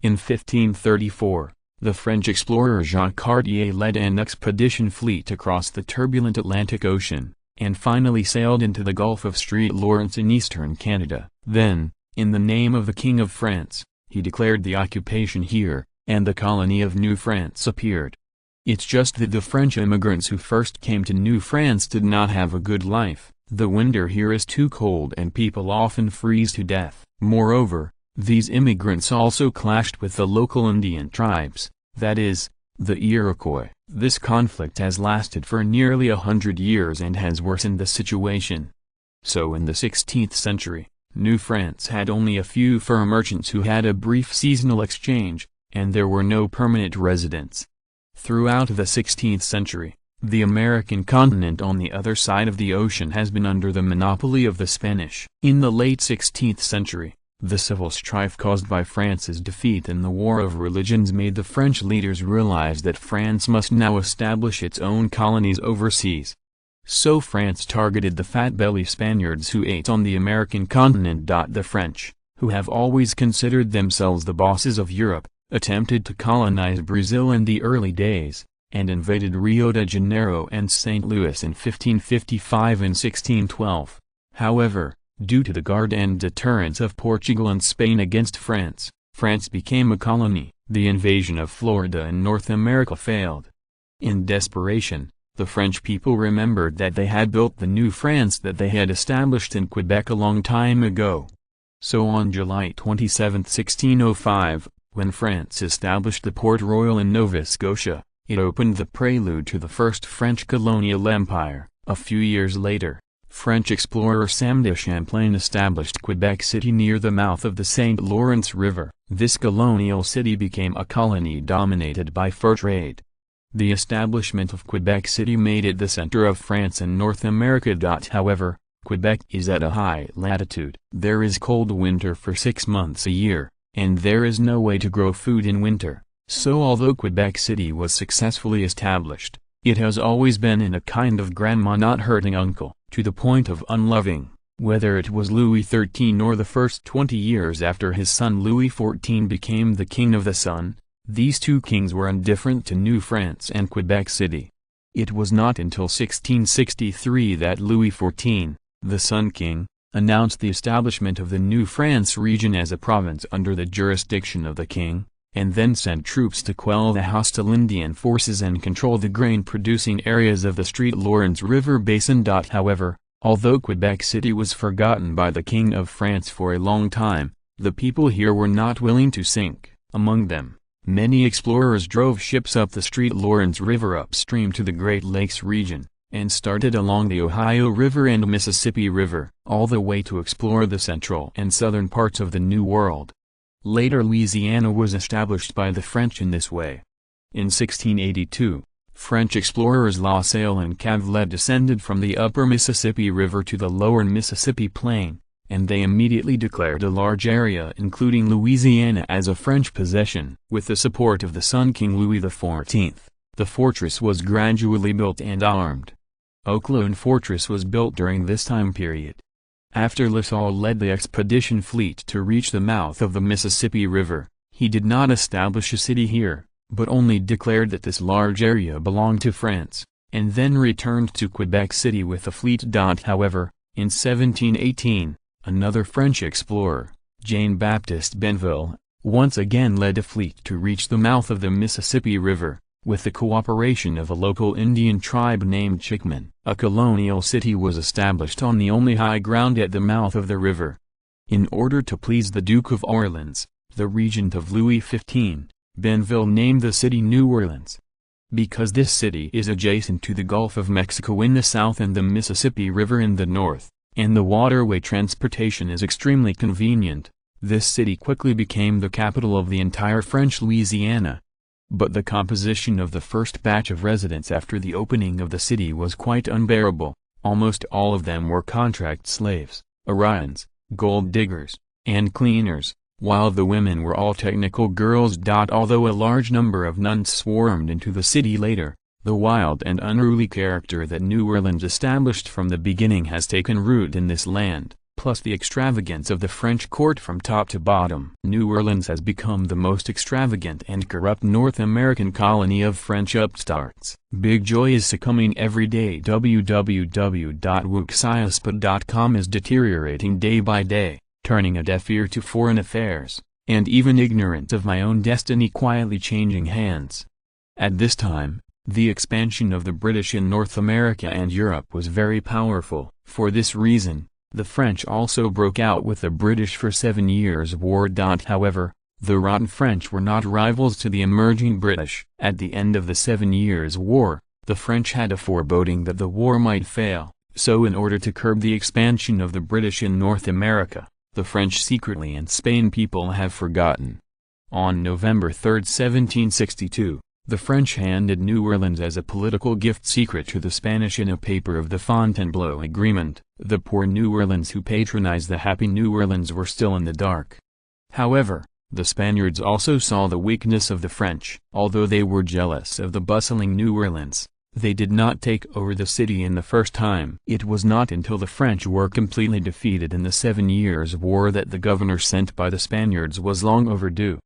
In 1534, the French explorer Jacques Cartier led an expedition fleet across the turbulent Atlantic Ocean, and finally sailed into the Gulf of St. Lawrence in eastern Canada. Then, in the name of the King of France, he declared the occupation here, and the colony of New France appeared. It's just that the French immigrants who first came to New France did not have a good life. The winter here is too cold and people often freeze to death. Moreover, these immigrants also clashed with the local Indian tribes, that is, the Iroquois. This conflict has lasted for nearly 100 years and has worsened the situation. So in the 16th century, New France had only a few fur merchants who had a brief seasonal exchange, and there were no permanent residents. Throughout the 16th century, the American continent on the other side of the ocean has been under the monopoly of the Spanish. In the late 16th century, the civil strife caused by France's defeat in the War of Religions made the French leaders realize that France must now establish its own colonies overseas. So France targeted the fat-belly Spaniards who ate on the American continent. The French, who have always considered themselves the bosses of Europe, attempted to colonize Brazil in the early days, and invaded Rio de Janeiro and St. Louis in 1555 and 1612. However, due to the guard and deterrence of Portugal and Spain against France, France became a colony. The invasion of Florida in North America failed. In desperation, the French people remembered that they had built the New France that they had established in Quebec a long time ago. So on July 27, 1605, when France established the Port Royal in Nova Scotia, it opened the prelude to the First French Colonial Empire. A few years later, French explorer Sam de Champlain established Quebec City near the mouth of the St. Lawrence River. This colonial city became a colony dominated by fur trade. The establishment of Quebec City made it the center of France and North America. However, Quebec is at a high latitude. There is cold winter for 6 months a year, and there is no way to grow food in winter. So although Quebec City was successfully established, it has always been in a kind of grandma not hurting uncle, to the point of unloving. Whether it was Louis XIII or the first 20 years after his son Louis XIV became the King of the Sun, these two kings were indifferent to New France and Quebec City. It was not until 1663 that Louis XIV, the Sun King, announced the establishment of the New France region as a province under the jurisdiction of the king, and then sent troops to quell the hostile Indian forces and control the grain-producing areas of the St. Lawrence River basin. However, although Quebec City was forgotten by the King of France for a long time, the people here were not willing to sink. Among them, many explorers drove ships up the St. Lawrence River upstream to the Great Lakes region, and started along the Ohio River and Mississippi River, all the way to explore the central and southern parts of the New World. Later Louisiana was established by the French in this way. In 1682, French explorers La Salle and Cavelier descended from the upper Mississippi River to the lower Mississippi Plain, and they immediately declared a large area including Louisiana as a French possession. With the support of the Sun King Louis XIV, the fortress was gradually built and armed. Oaklawn Fortress was built during this time period. After La Salle led the expedition fleet to reach the mouth of the Mississippi River, he did not establish a city here, but only declared that this large area belonged to France, and then returned to Quebec City with a fleet. However, in 1718, another French explorer, Jean-Baptiste Bienville, once again led a fleet to reach the mouth of the Mississippi River, with the cooperation of a local Indian tribe named Chickaman. A colonial city was established on the only high ground at the mouth of the river. In order to please the Duke of Orleans, the regent of Louis XV, Bienville named the city New Orleans. Because this city is adjacent to the Gulf of Mexico in the south and the Mississippi River in the north, and the waterway transportation is extremely convenient, this city quickly became the capital of the entire French Louisiana. But the composition of the first batch of residents after the opening of the city was quite unbearable. Almost all of them were contract slaves, Orions, gold diggers, and cleaners, while the women were all technical girls. Although a large number of nuns swarmed into the city later, the wild and unruly character that New Orleans established from the beginning has taken root in this land, plus the extravagance of the French court from top to bottom. New Orleans has become the most extravagant and corrupt North American colony of French upstarts. Big joy is succumbing every day. www.wuxiaspot.com is deteriorating day by day, turning a deaf ear to foreign affairs, and even ignorant of my own destiny quietly changing hands. At this time, the expansion of the British in North America and Europe was very powerful. For this reason, the French also broke out with the British for 7 Years' War. However, the rotten French were not rivals to the emerging British. At the end of the 7 Years' War, the French had a foreboding that the war might fail, so in order to curb the expansion of the British in North America, the French secretly and Spain people have forgotten. On November 3, 1762, the French handed New Orleans as a political gift secret to the Spanish in a paper of the Fontainebleau Agreement. The poor New Orleans who patronized the happy New Orleans were still in the dark. However, the Spaniards also saw the weakness of the French. Although they were jealous of the bustling New Orleans, they did not take over the city in the first time. It was not until the French were completely defeated in the 7 Years' War that the governor sent by the Spaniards was long overdue.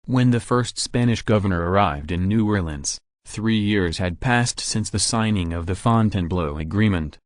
When the first Spanish governor arrived in New Orleans, 3 years had passed since the signing of the Fontainebleau Agreement.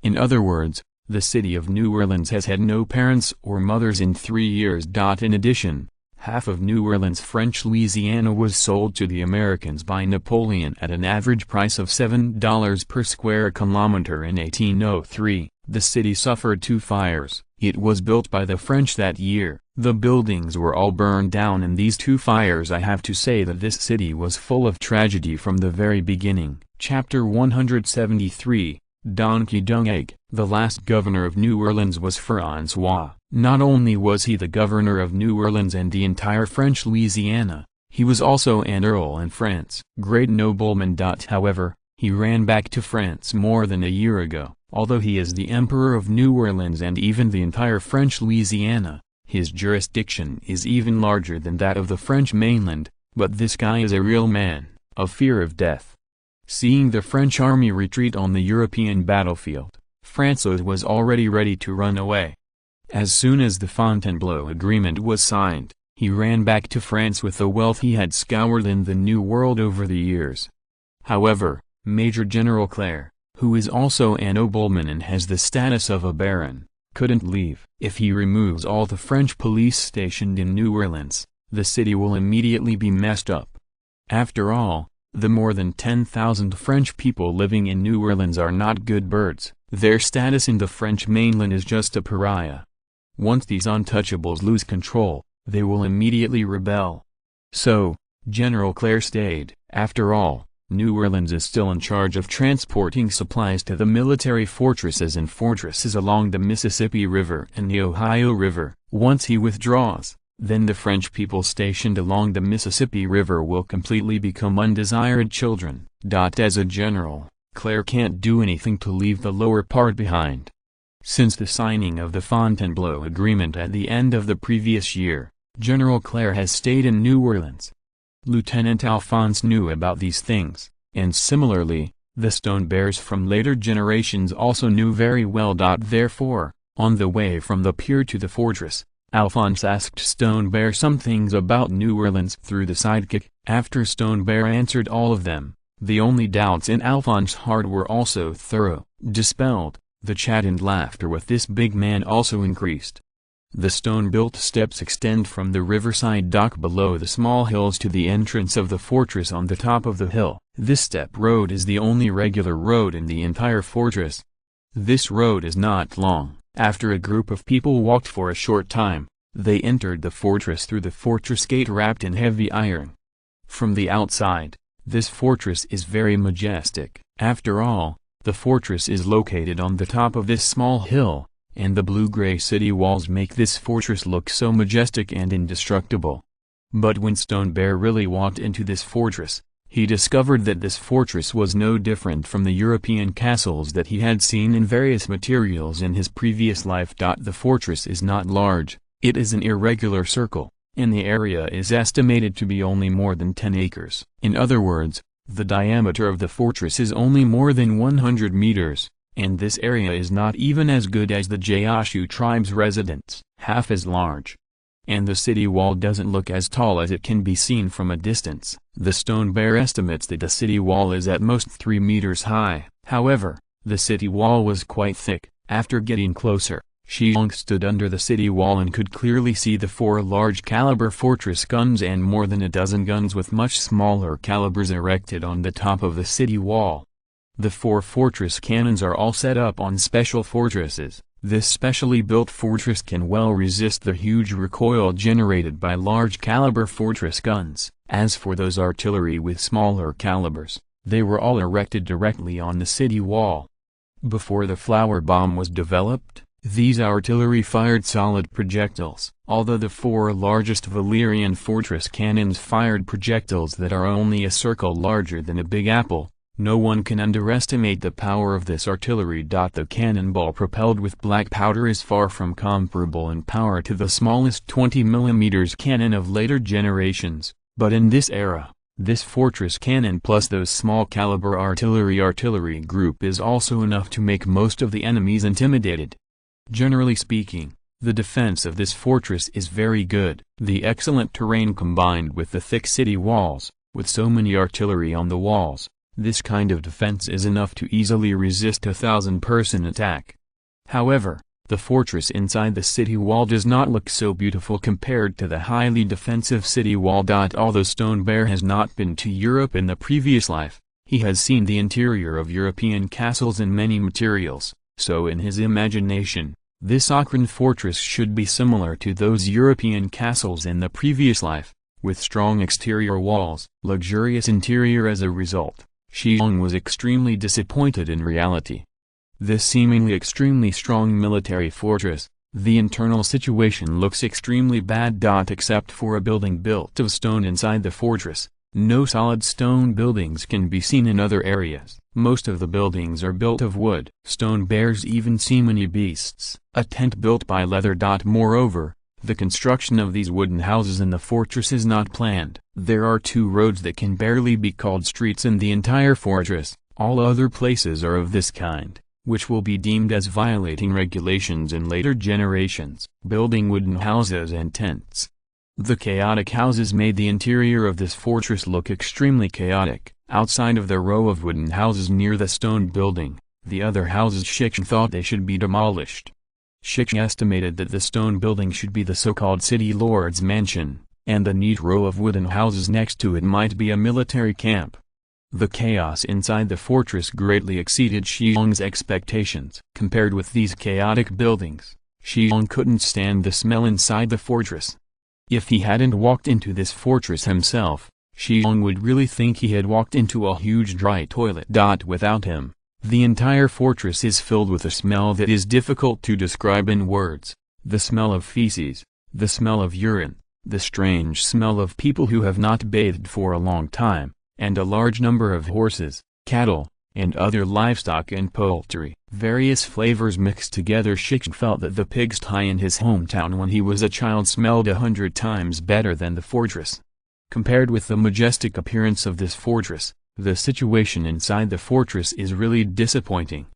In other words, the city of New Orleans has had no parents or mothers in 3 years. In addition, half of New Orleans' French Louisiana was sold to the Americans by Napoleon at an average price of $7 per square kilometer in 1803. The city suffered 2 fires. It was built by the French that year. The buildings were all burned down in these 2 fires. I have to say that this city was full of tragedy from the very beginning. Chapter 173, Donkey Dung Egg. The last governor of New Orleans was François. Not only was he the governor of New Orleans and the entire French Louisiana, he was also an earl in France. Great nobleman. However, he ran back to France more than a year ago. Although he is the emperor of New Orleans and even the entire French Louisiana, his jurisdiction is even larger than that of the French mainland, but this guy is a real man, of fear of death. Seeing the French army retreat on the European battlefield, François was already ready to run away. As soon as the Fontainebleau Agreement was signed, he ran back to France with the wealth he had scoured in the New World over the years. However, Major General Clair, who is also a nobleman and has the status of a baron, couldn't leave. If he removes all the French police stationed in New Orleans, the city will immediately be messed up. After all, the more than 10,000 French people living in New Orleans are not good birds. Their status in the French mainland is just a pariah. Once these untouchables lose control, they will immediately rebel. So, General Clair stayed. After all, New Orleans is still in charge of transporting supplies to the military fortresses and fortresses along the Mississippi River and the Ohio River. Once he withdraws, then the French people stationed along the Mississippi River will completely become undesired children. As a general, Clair can't do anything to leave the lower part behind. Since the signing of the Fontainebleau Agreement at the end of the previous year, General Clair has stayed in New Orleans. Lieutenant Alphonse knew about these things, and similarly, the stone bears from later generations also knew very well. Therefore, on the way from the pier to the fortress, Alphonse asked Stone Bear some things about New Orleans through the sidekick. After Stone Bear answered all of them, the only doubts in Alphonse's heart were also dispelled. The chat and laughter with this big man also increased. The stone-built steps extend from the riverside dock below the small hills to the entrance of the fortress on the top of the hill. This step road is the only regular road in the entire fortress. This road is not long. After a group of people walked for a short time, they entered the fortress through the fortress gate wrapped in heavy iron. From the outside, this fortress is very majestic. After all, the fortress is located on the top of this small hill, and the blue-gray city walls make this fortress look so majestic and indestructible. But when Stone Bear really walked into this fortress, he discovered that this fortress was no different from the European castles that he had seen in various materials in his previous life. The fortress is not large, it is an irregular circle, and the area is estimated to be only more than 10 acres. In other words, the diameter of the fortress is only more than 100 meters. And this area is not even as good as the Gaoshu tribe's residence, half as large. And the city wall doesn't look as tall as it can be seen from a distance. The Stone Bear estimates that the city wall is at most 3 meters high. However, the city wall was quite thick. After getting closer, Shi Xiong stood under the city wall and could clearly see the 4 large-caliber fortress guns and more than a dozen guns with much smaller calibers erected on the top of the city wall. The 4 fortress cannons are all set up on special fortresses. This specially built fortress can well resist the huge recoil generated by large-caliber fortress guns. As for those artillery with smaller calibers, they were all erected directly on the city wall. Before the flower bomb was developed, these artillery fired solid projectiles. Although the 4 largest Valyrian fortress cannons fired projectiles that are only a circle larger than a big apple, no one can underestimate the power of this artillery. The cannonball propelled with black powder is far from comparable in power to the smallest 20 mm cannon of later generations, but in this era, this fortress cannon plus those small caliber artillery group is also enough to make most of the enemies intimidated. Generally speaking, the defense of this fortress is very good. The excellent terrain combined with the thick city walls, with so many artillery on the walls, this kind of defense is enough to easily resist a 1,000-person attack. However, the fortress inside the city wall does not look so beautiful compared to the highly defensive city wall. Although Stone Bear has not been to Europe in the previous life, he has seen the interior of European castles in many materials, so in his imagination, this Akron fortress should be similar to those European castles in the previous life, with strong exterior walls, luxurious interior. As a result, Shi Xiong was extremely disappointed in reality. This seemingly extremely strong military fortress, the internal situation looks extremely bad. Except for a building built of stone inside the fortress, no solid stone buildings can be seen in other areas. Most of the buildings are built of wood. Stone Bears even see many beasts. A tent built by leather. Moreover, the construction of these wooden houses in the fortress is not planned. There are 2 roads that can barely be called streets in the entire fortress. All other places are of this kind, which will be deemed as violating regulations in later generations. Building wooden houses and tents. The chaotic houses made the interior of this fortress look extremely chaotic. Outside of the row of wooden houses near the stone building, the other houses Shi Xiong thought they should be demolished. Shi Xiong estimated that the stone building should be the so-called city lord's mansion, and the neat row of wooden houses next to it might be a military camp. The chaos inside the fortress greatly exceeded Shi Xiong's expectations. Compared with these chaotic buildings, Shi Xiong couldn't stand the smell inside the fortress. If he hadn't walked into this fortress himself, Shi Xiong would really think he had walked into a huge dry toilet. Without him, the entire fortress is filled with a smell that is difficult to describe in words. The smell of feces, the smell of urine, the strange smell of people who have not bathed for a long time, and a large number of horses, cattle, and other livestock and poultry. Various flavors mixed together. Shi Xiong felt that the pigsty in his hometown when he was a child smelled 100 times better than the fortress. Compared with the majestic appearance of this fortress, the situation inside the fortress is really disappointing.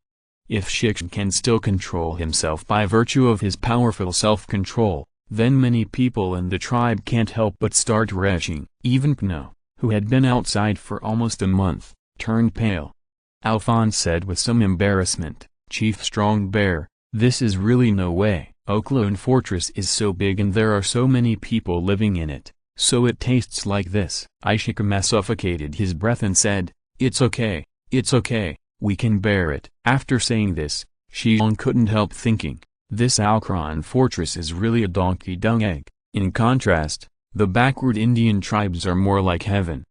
If Shi Xiong can still control himself by virtue of his powerful self-control, Then many people in the tribe can't help but start retching. Even Pno, who had been outside for almost a month, turned pale. Alphonse said with some embarrassment, "Chief Strong Bear, this is really no way. Oaklawn Fortress is so big and there are so many people living in it, so it tastes like this." Ishikama suffocated his breath and said, it's okay, we can bear it." After saying this, Shi Xiong couldn't help thinking, this Oaklawn Fortress is really a donkey dung egg. In contrast, the backward Indian tribes are more like heaven.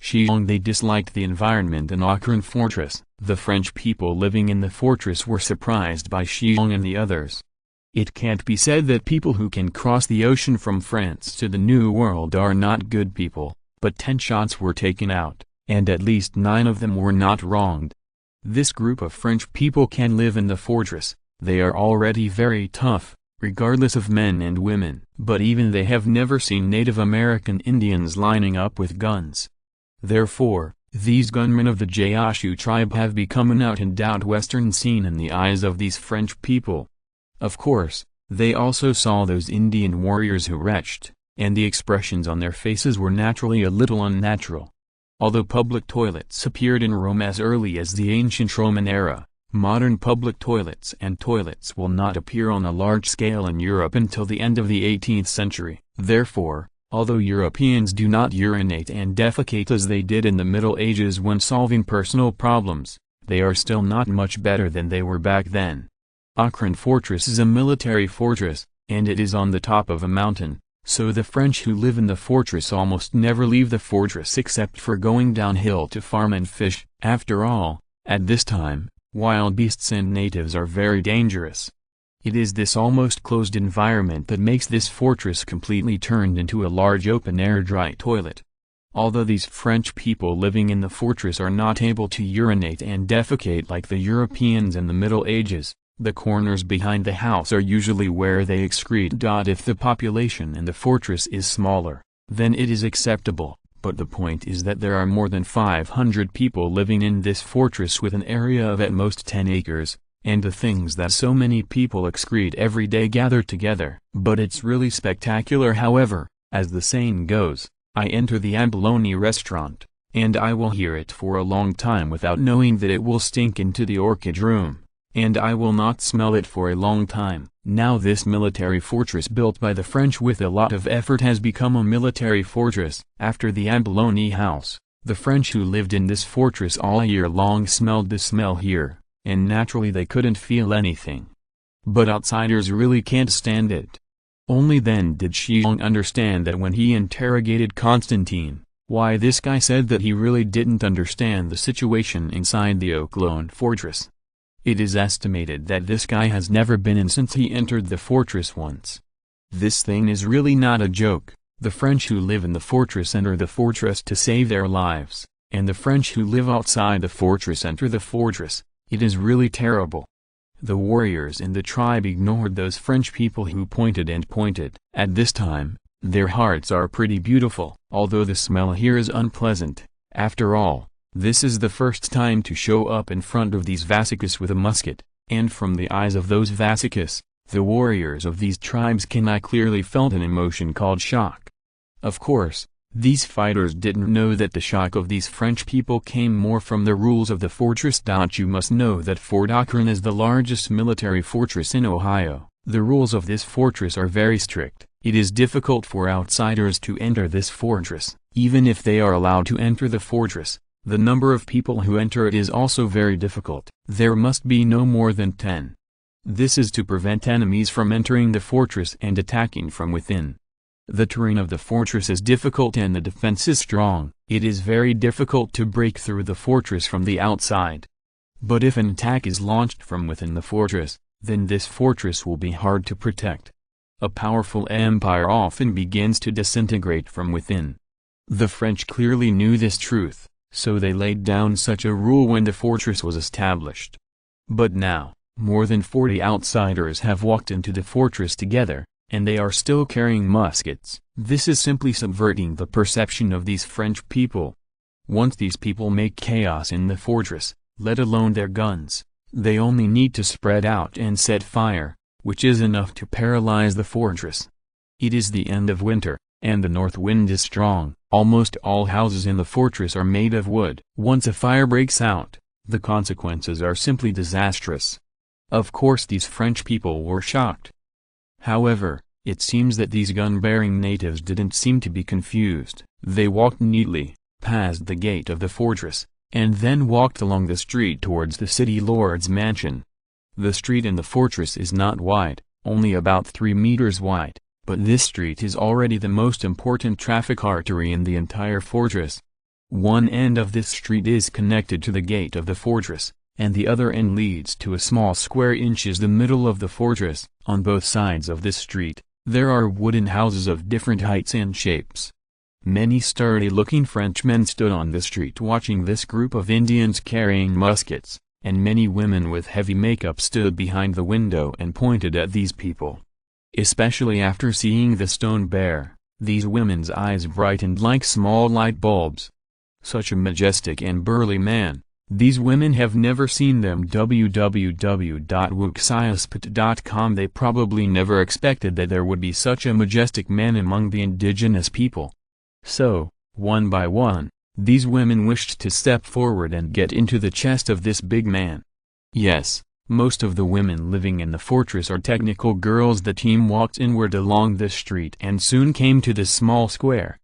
Shi Xiong they disliked the environment in Oaklawn Fortress. The French people living in the fortress were surprised by Shi Xiong and the others. It can't be said that people who can cross the ocean from France to the New World are not good people, but 10 shots were taken out, and at least 9 of them were not wronged. This group of French people can live in the fortress. They are already very tough, regardless of men and women, but even they have never seen Native American Indians lining up with guns. Therefore, these gunmen of the Gaoshu tribe have become an out-and-out Western scene in the eyes of these French people. Of course, they also saw those Indian warriors who retched, and the expressions on their faces were naturally a little unnatural. Although public toilets appeared in Rome as early as the ancient Roman era, modern public toilets and toilets will not appear on a large scale in Europe until the end of the 18th century. Therefore, although Europeans do not urinate and defecate as they did in the Middle Ages when solving personal problems, they are still not much better than they were back then. Oaklawn Fortress is a military fortress, and it is on the top of a mountain, so the French who live in the fortress almost never leave the fortress except for going downhill to farm and fish. After all, at this time, wild beasts and natives are very dangerous. It is this almost closed environment that makes this fortress completely turned into a large open-air dry toilet. Although these French people living in the fortress are not able to urinate and defecate like the Europeans in the Middle Ages, the corners behind the house are usually where they excrete. If the population in the fortress is smaller, then it is acceptable, but the point is that there are more than 500 people living in this fortress with an area of at most 10 acres, and the things that so many people excrete every day gather together. But it's really spectacular. However, as the saying goes, I enter the abalone restaurant, and I will hear it for a long time without knowing that it will stink into the orchid room, and I will not smell it for a long time. Now this military fortress built by the French with a lot of effort has become a military fortress. After the abalone house, the French who lived in this fortress all year long smelled the smell here, and naturally they couldn't feel anything. But outsiders really can't stand it. Only then did Shi Xiong understand that when he interrogated Constantine, why this guy said that he really didn't understand the situation inside the Oaklawn Fortress. It is estimated that this guy has never been in since he entered the fortress once. This thing is really not a joke. The French who live in the fortress enter the fortress to save their lives, and the French who live outside the fortress enter the fortress. It is really terrible. The warriors in the tribe ignored those French people who pointed and pointed. At this time, their hearts are pretty beautiful. Although the smell here is unpleasant, after all, this is the first time to show up in front of these Vasicus with a musket, and from the eyes of those Vasicus, the warriors of these tribes I clearly felt an emotion called shock. Of course, these fighters didn't know that the shock of these French people came more from the rules of the fortress. You must know that Fort Oaklawn is the largest military fortress in Ohio. The rules of this fortress are very strict. It is difficult for outsiders to enter this fortress. Even if they are allowed to enter the fortress, the number of people who enter it is also very difficult. There must be no more than 10. This is to prevent enemies from entering the fortress and attacking from within. The terrain of the fortress is difficult and the defense is strong. It is very difficult to break through the fortress from the outside. But if an attack is launched from within the fortress, then this fortress will be hard to protect. A powerful empire often begins to disintegrate from within. The French clearly knew this truth, so they laid down such a rule when the fortress was established. But now, more than 40 outsiders have walked into the fortress together, and they are still carrying muskets. This is simply subverting the perception of these French people. Once these people make chaos in the fortress, let alone their guns, they only need to spread out and set fire, which is enough to paralyze the fortress. It is the end of winter, and the north wind is strong. Almost all houses in the fortress are made of wood. Once a fire breaks out, the consequences are simply disastrous. Of course these French people were shocked. However, it seems that these gun-bearing natives didn't seem to be confused. They walked neatly, past the gate of the fortress, and then walked along the street towards the city lord's mansion. The street in the fortress is not wide, only about 3 meters wide, but this street is already the most important traffic artery in the entire fortress. One end of this street is connected to the gate of the fortress, and the other end leads to a small square inches the middle of the fortress. On both sides of this street, there are wooden houses of different heights and shapes. Many sturdy-looking Frenchmen stood on the street watching this group of Indians carrying muskets, and many women with heavy makeup stood behind the window and pointed at these people. Especially after seeing the stone bear, these women's eyes brightened like small light bulbs. Such a majestic and burly man, these women have never seen them. www.wuxiasput.com. They probably never expected that there would be such a majestic man among the indigenous people. So, one by one, these women wished to step forward and get into the chest of this big man. Yes, most of the women living in the fortress are technical girls. The team walked inward along this street and soon came to this small square.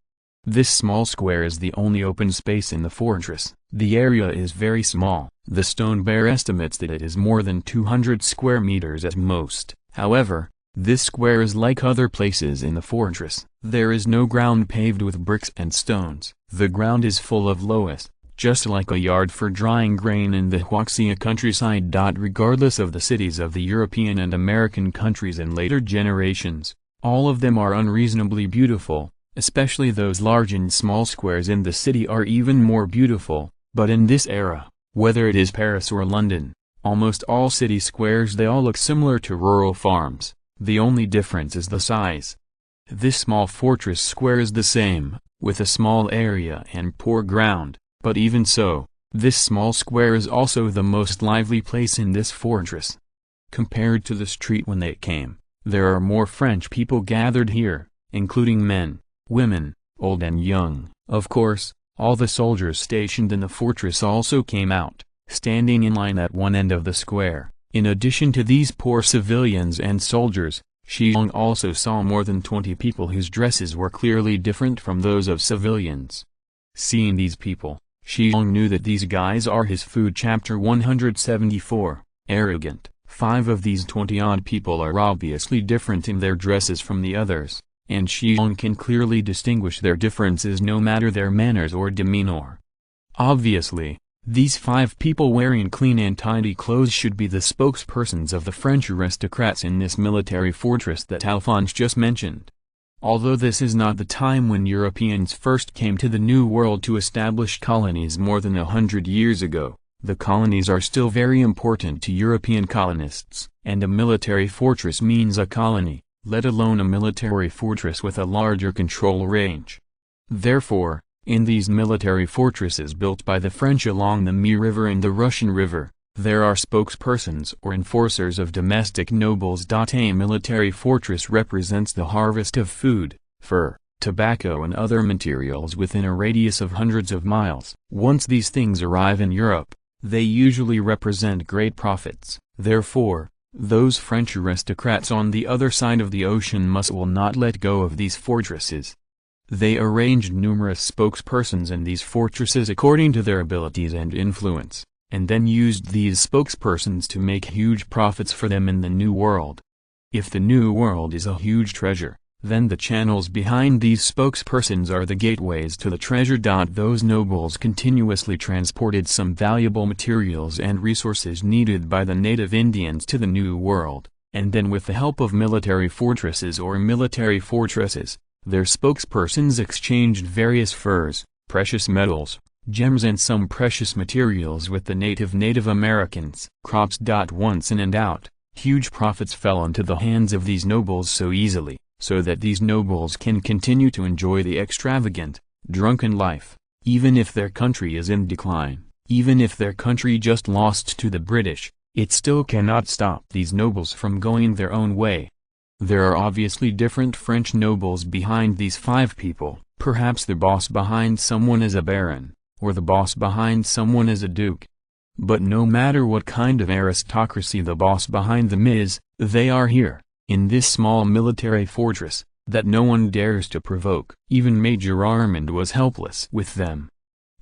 This small square is the only open space in the fortress. The area is very small. The stone bear estimates that it is more than 200 square meters at most. However, this square is like other places in the fortress. There is no ground paved with bricks and stones. The ground is full of loess, just like a yard for drying grain in the Huaxia countryside. Regardless of the cities of the European and American countries in later generations, all of them are unreasonably beautiful, especially those large and small squares in the city are even more beautiful, but in this era, whether it is Paris or London, almost all city squares they all look similar to rural farms. The only difference is the size. This small fortress square is the same, with a small area and poor ground, but even so, this small square is also the most lively place in this fortress. Compared to the street when they came, there are more French people gathered here, including men, women, old and young. Of course, all the soldiers stationed in the fortress also came out, standing in line at one end of the square. In addition to these poor civilians and soldiers, Shi Xiong also saw more than 20 people whose dresses were clearly different from those of civilians. Seeing these people, Shi Xiong knew that these guys are his food. Chapter 174, Arrogant. 5 of these 20-odd people are obviously different in their dresses from the others, and Shi Xiong can clearly distinguish their differences no matter their manners or demeanor. Obviously, these 5 people wearing clean and tidy clothes should be the spokespersons of the French aristocrats in this military fortress that Alphonse just mentioned. Although this is not the time when Europeans first came to the New World to establish colonies more than 100 years ago, the colonies are still very important to European colonists, and a military fortress means a colony, let alone a military fortress with a larger control range. Therefore, in these military fortresses built by the French along the Mi River and the Russian River, there are spokespersons or enforcers of domestic nobles. A military fortress represents the harvest of food, fur, tobacco and other materials within a radius of hundreds of miles. Once these things arrive in Europe, they usually represent great profits. Therefore, those French aristocrats on the other side of the ocean will not let go of these fortresses. They arranged numerous spokespersons in these fortresses according to their abilities and influence, and then used these spokespersons to make huge profits for them in the New World. If the New World is a huge treasure, then the channels behind these spokespersons are the gateways to the treasure. Those nobles continuously transported some valuable materials and resources needed by the native Indians to the New World, and then with the help of military fortresses or military fortresses, their spokespersons exchanged various furs, precious metals, gems and some precious materials with the Native Americans. Crops. Once in and out, huge profits fell into the hands of these nobles so easily, so that these nobles can continue to enjoy the extravagant, drunken life, even if their country is in decline, even if their country just lost to the British, it still cannot stop these nobles from going their own way. There are obviously different French nobles behind these 5 people. Perhaps the boss behind someone is a baron, or the boss behind someone is a duke. But no matter what kind of aristocracy the boss behind them is, they are here, in this small military fortress, that no one dares to provoke. Even Major Armand was helpless with them.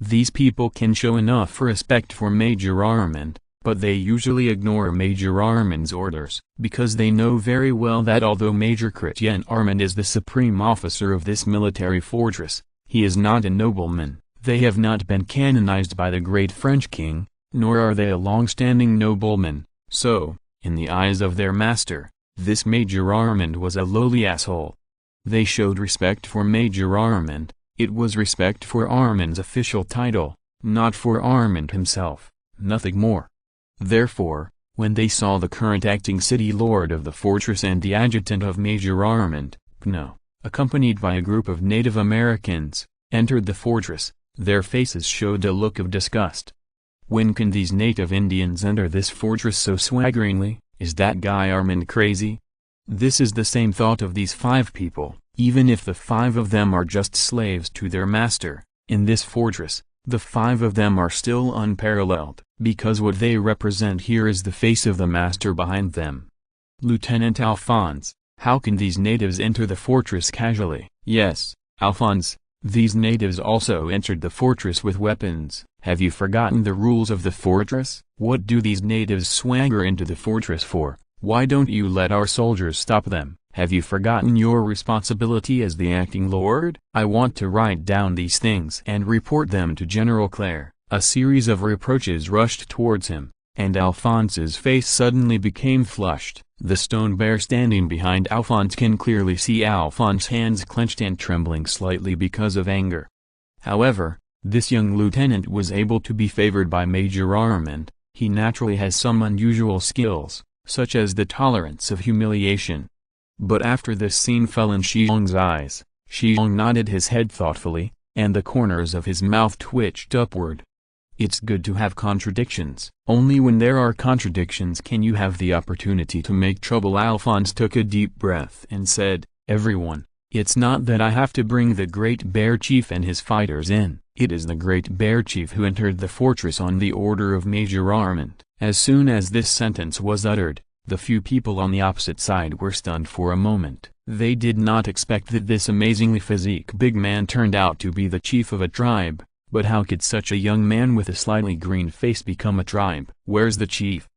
These people can show enough respect for Major Armand, but they usually ignore Major Armand's orders, because they know very well that although Major Chrétien Armand is the supreme officer of this military fortress, he is not a nobleman. They have not been canonized by the great French king, nor are they a long-standing nobleman, so, in the eyes of their master, this Major Armand was a lowly asshole. They showed respect for Major Armand. It was respect for Armand's official title, not for Armand himself, nothing more. Therefore, when they saw the current acting city lord of the fortress and the adjutant of Major Armand, Pno, accompanied by a group of Native Americans, entered the fortress, their faces showed a look of disgust. When can these native Indians enter this fortress so swaggeringly? Is that guy Armand crazy? This is the same thought of these 5 people. Even if the 5 of them are just slaves to their master, in this fortress, the 5 of them are still unparalleled, because what they represent here is the face of the master behind them. Lieutenant Alphonse, how can these natives enter the fortress casually? Yes, Alphonse, these natives also entered the fortress with weapons. Have you forgotten the rules of the fortress? What do these natives swagger into the fortress for? Why don't you let our soldiers stop them? Have you forgotten your responsibility as the acting lord? I want to write down these things and report them to General Claire. A series of reproaches rushed towards him, and Alphonse's face suddenly became flushed. The stone bear standing behind Alphonse can clearly see Alphonse's hands clenched and trembling slightly because of anger. However, this young lieutenant was able to be favored by Major Armand. He naturally has some unusual skills, such as the tolerance of humiliation. But after this scene fell in Shi Xiong's eyes, Shi Xiong nodded his head thoughtfully, and the corners of his mouth twitched upward. It's good to have contradictions. Only when there are contradictions can you have the opportunity to make trouble. Alphonse took a deep breath and said, "Everyone, it's not that I have to bring the Great Bear Chief and his fighters in. It is the Great Bear Chief who entered the fortress on the order of Major Armand." As soon as this sentence was uttered, the few people on the opposite side were stunned for a moment. They did not expect that this amazingly physique big man turned out to be the chief of a tribe, but how could such a young man with a slightly green face become a tribe? Where's the chief?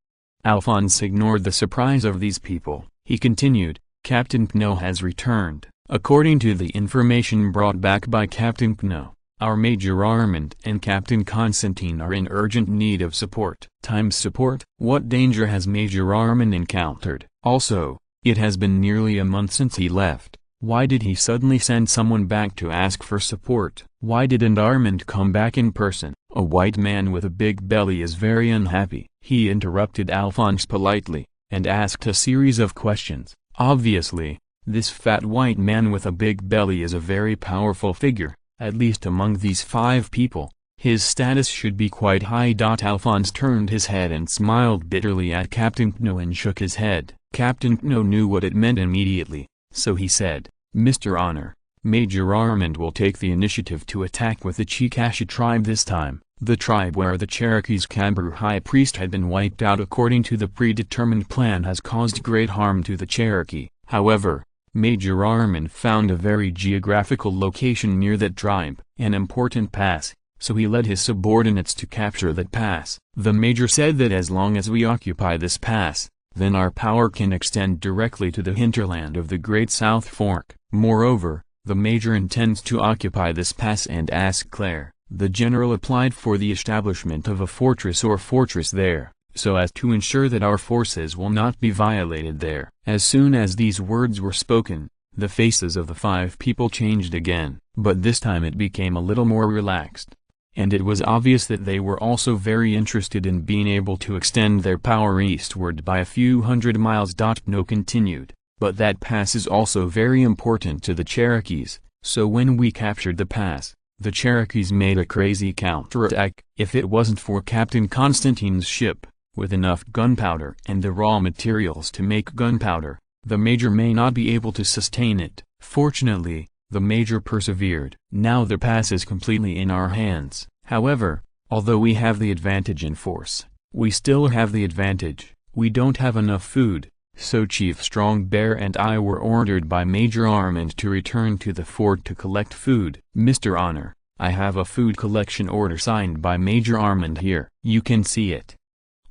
Alphonse ignored the surprise of these people. He continued, "Captain Pno has returned. According to the information brought back by Captain Pno, our Major Armand and Captain Constantine are in urgent need of support." Times support? What danger has Major Armand encountered? Also, it has been nearly a month since he left. Why did he suddenly send someone back to ask for support? Why didn't Armand come back in person? A white man with a big belly is very unhappy. He interrupted Alphonse politely, and asked a series of questions. Obviously, this fat white man with a big belly is a very powerful figure. At least among these 5 people, his status should be quite high. Alphonse turned his head and smiled bitterly at Captain Pno and shook his head. Captain Pno knew what it meant immediately, so he said, "Mr. Honor, Major Armand will take the initiative to attack with the Chickasaw tribe this time, the tribe where the Cherokee's Cabru high priest had been wiped out according to the predetermined plan has caused great harm to the Cherokee. However, Major Armand found a very geographical location near that tribe, an important pass, so he led his subordinates to capture that pass. The Major said that as long as we occupy this pass, then our power can extend directly to the hinterland of the Great South Fork. Moreover, the Major intends to occupy this pass and ask Claire, the general applied for the establishment of a fortress or fortress there, so as to ensure that our forces will not be violated there." As soon as these words were spoken, the faces of the 5 people changed again, but this time it became a little more relaxed. And it was obvious that they were also very interested in being able to extend their power eastward by a few hundred miles. Pno continued, "But that pass is also very important to the Cherokees, so when we captured the pass, the Cherokees made a crazy counterattack. If it wasn't for Captain Constantine's ship, with enough gunpowder and the raw materials to make gunpowder, The Major may not be able to sustain it. Fortunately, the Major persevered. Now the pass is completely in our hands. However, although we have the advantage in force, we still have the advantage. We don't have enough food, so Chief Strong Bear and I were ordered by Major Armand to return to the fort to collect food. Mr. Honor, I have a food collection order signed by Major Armand here. You can see it.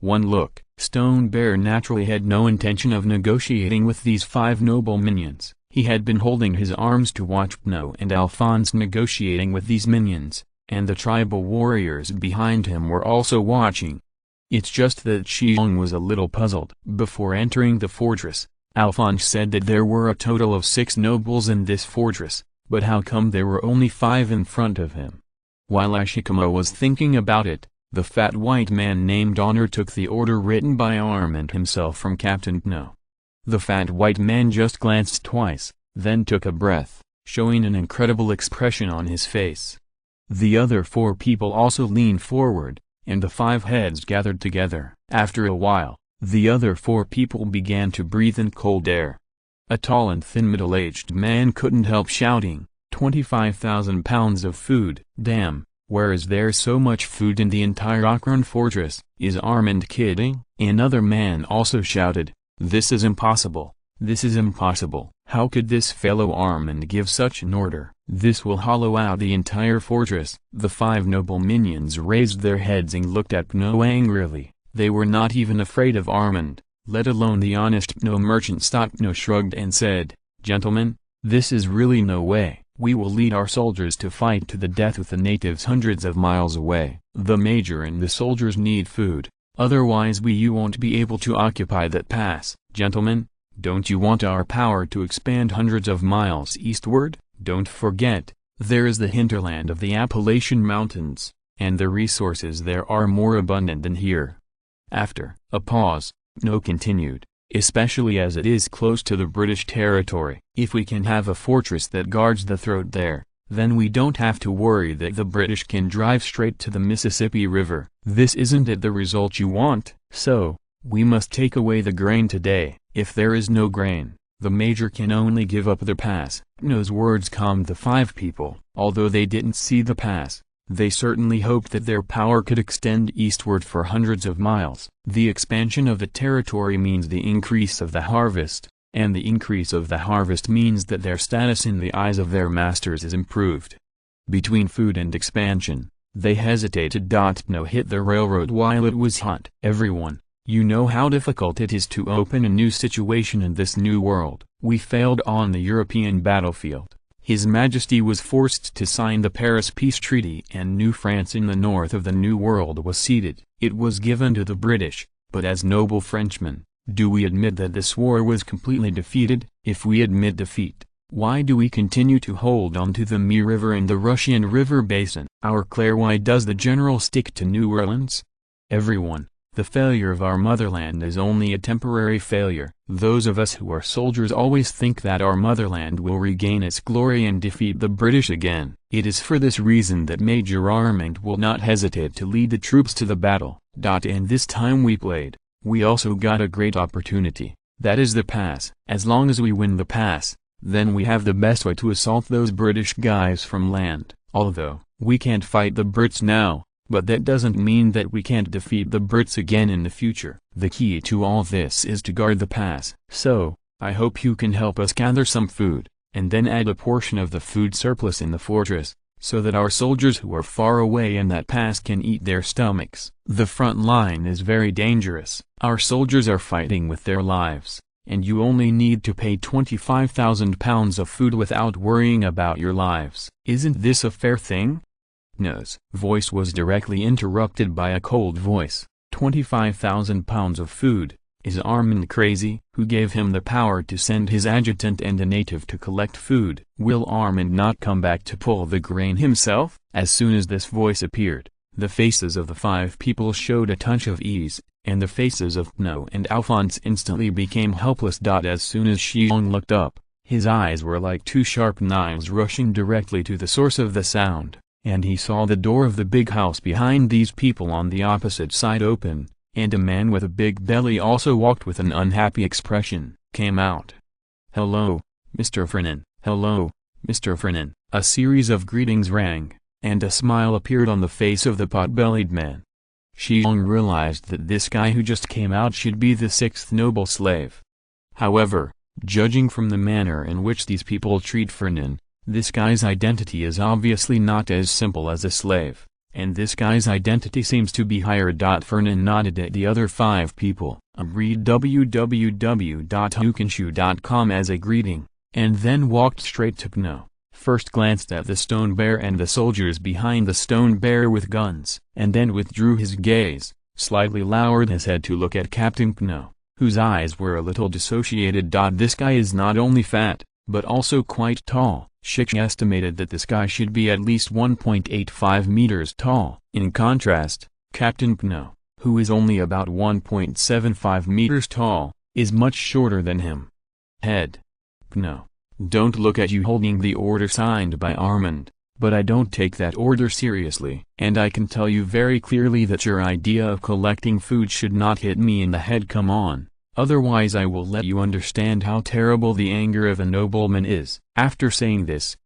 One look. Stone Bear naturally had no intention of negotiating with these 5 noble minions. He had been holding his arms to watch Pno and Alphonse negotiating with these minions, and the tribal warriors behind him were also watching. It's just that Shi Xiong was a little puzzled. Before entering the fortress, Alphonse said that there were a total of 6 nobles in this fortress, but how come there were only 5 in front of him? While Ashikama was thinking about it, the fat white man named Honor took the order written by Armand himself from Captain Pno. The fat white man just glanced twice, then took a breath, showing an incredible expression on his face. The other 4 people also leaned forward, and the 5 heads gathered together. After a while, the other 4 people began to breathe in cold air. A tall and thin middle-aged man couldn't help shouting, 25,000 pounds of food. Damn, where is there so much food in the entire Akron fortress? Is Armand kidding? Another man also shouted, this is impossible, this is impossible. How could this fellow Armand give such an order? This will hollow out the entire fortress. The 5 noble minions raised their heads and looked at Pno angrily. They were not even afraid of Armand, let alone the honest Pno merchant. Pno shrugged and said, gentlemen, this is really no way. We will lead our soldiers to fight to the death with the natives hundreds of miles away. The Major and the soldiers need food, otherwise you won't be able to occupy that pass. Gentlemen, don't you want our power to expand hundreds of miles eastward? Don't forget, there is the hinterland of the Appalachian Mountains, and the resources there are more abundant than here. After a pause, Pno continued, especially as it is close to the British territory. If we can have a fortress that guards the throat there, then we don't have to worry that the British can drive straight to the Mississippi River. This isn't it the result you want? So, we must take away the grain today. If there is no grain, the Major can only give up the pass. Pno's words calmed the 5 people. Although they didn't see the pass, they certainly hoped that their power could extend eastward for hundreds of miles. The expansion of the territory means the increase of the harvest, and the increase of the harvest means that their status in the eyes of their masters is improved. Between food and expansion, they hesitated. Pno hit the railroad while it was hot. Everyone, you know how difficult it is to open a new situation in this new world. We failed on the European battlefield. His Majesty was forced to sign the Paris Peace Treaty, and New France in the north of the New World was ceded. It was given to the British, but as noble Frenchmen, do we admit that this war was completely defeated? If we admit defeat, why do we continue to hold on to the Mi River and the Russian River Basin? Our Claire, why does the general stick to New Orleans? Everyone, the failure of our motherland is only a temporary failure. Those of us who are soldiers always think that our motherland will regain its glory and defeat the British again. It is for this reason that Major Armand will not hesitate to lead the troops to the battle. And this time we played. We also got a great opportunity. That is the pass. As long as we win the pass, then we have the best way to assault those British guys from land. Although, we can't fight the Brits now, but that doesn't mean that we can't defeat the Brits again in the future. The key to all this is to guard the pass. So, I hope you can help us gather some food, and then add a portion of the food surplus in the fortress, so that our soldiers who are far away in that pass can eat their stomachs. The front line is very dangerous. Our soldiers are fighting with their lives, and you only need to pay 25,000 pounds of food without worrying about your lives. Isn't this a fair thing? Pno's voice was directly interrupted by a cold voice. 25,000 pounds of food? Is Armand crazy? Who gave him the power to send his adjutant and a native to collect food? Will Armand not come back to pull the grain himself? As soon as this voice appeared, the faces of the 5 people showed a touch of ease, and the faces of Pno and Alphonse instantly became helpless. As soon as Shi Xiong looked up, his eyes were like 2 sharp knives rushing directly to the source of the sound, and he saw the door of the big house behind these people on the opposite side open, and a man with a big belly also walked with an unhappy expression, came out. "Hello, Mr. Fernan, hello, Mr. Fernan." A series of greetings rang, and a smile appeared on the face of the pot-bellied man. Shi Xiong realized that this guy who just came out should be the sixth noble slave. However, judging from the manner in which these people treat Fernan, this guy's identity is obviously not as simple as a slave, and this guy's identity seems to be higher. Fernan nodded at the other 5 people, read www.hukenshu.com as a greeting, and then walked straight to Pno. First glanced at the stone bear and the soldiers behind the stone bear with guns, and then withdrew his gaze, slightly lowered his head to look at Captain Pno, whose eyes were a little dissociated. This guy is not only fat, but also quite tall. Shi Xiong estimated that this guy should be at least 1.85 meters tall. In contrast, Captain Pno, who is only about 1.75 meters tall, is much shorter than him. Head. Pno. Don't look at you holding the order signed by Armand, but I don't take that order seriously. And I can tell you very clearly that your idea of collecting food should not hit me in the head. Come on, otherwise I will let you understand how terrible the anger of a nobleman is. After saying this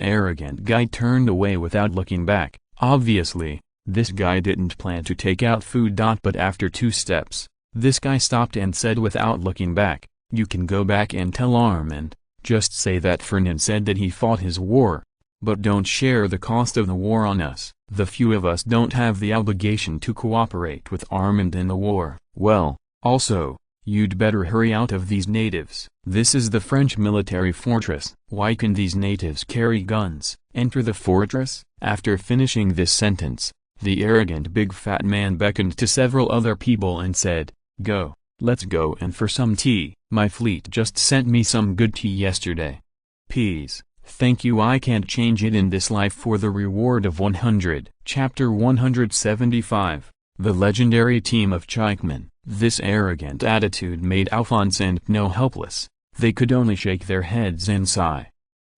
arrogant guy turned away without looking back. Obviously, this guy didn't plan to take out food. But after 2 steps, this guy stopped and said without looking back, "You can go back and tell Armand. Just say that Fernan said that he fought his war. But don't share the cost of the war on us. The few of us don't have the obligation to cooperate with Armand in the war. Well, also, you'd better hurry out of these natives. This is the French military fortress. Why can these natives carry guns? Enter the fortress." After finishing this sentence, the arrogant big fat man beckoned to several other people and said, "Go. Let's go and for some tea. My fleet just sent me some good tea yesterday." "Peas, thank you, I can't change it in this life for the reward of 100. Chapter 175, The Legendary Team of Chikemen. This arrogant attitude made Alphonse and Pno helpless. They could only shake their heads and sigh.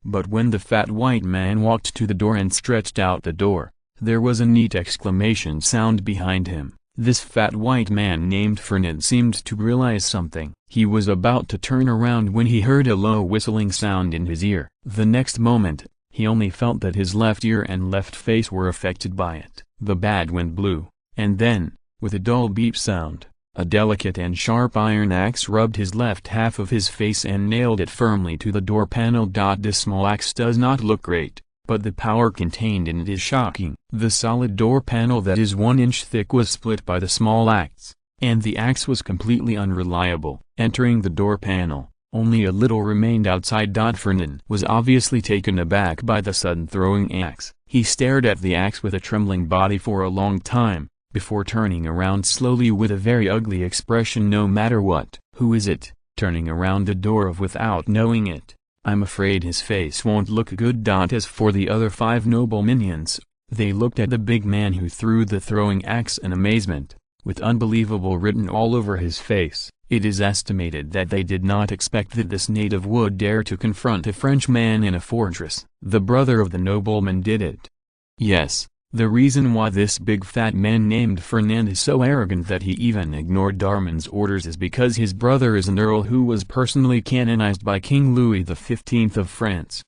But when the fat white man walked to the door and stretched out the door, there was a neat exclamation sound behind him. This fat white man named Fernan seemed to realize something. He was about to turn around when he heard a low whistling sound in his ear. The next moment, he only felt that his left ear and left face were affected by it. The bad wind blew, and then, with a dull beep sound, a delicate and sharp iron axe rubbed his left half of his face and nailed it firmly to the door panel. This small axe does not look great, but the power contained in it is shocking. The solid door panel that is 1 inch thick was split by the small axe, and the axe was completely unreliable. Entering the door panel, only a little remained outside. Fernan was obviously taken aback by the sudden throwing axe. He stared at the axe with a trembling body for a long time, before turning around slowly with a very ugly expression. "No matter what." "Who is it?" turning around the door without knowing it. "I'm afraid his face won't look good." As for the other 5 noble minions, they looked at the big man who threw the throwing axe in amazement, with unbelievable written all over his face. It is estimated that they did not expect that this native would dare to confront a Frenchman in a fortress. The brother of the nobleman did it. Yes, the reason why this big fat man named Fernan is so arrogant that he even ignored Armand's orders is because his brother is an earl who was personally canonized by King Louis XV of France.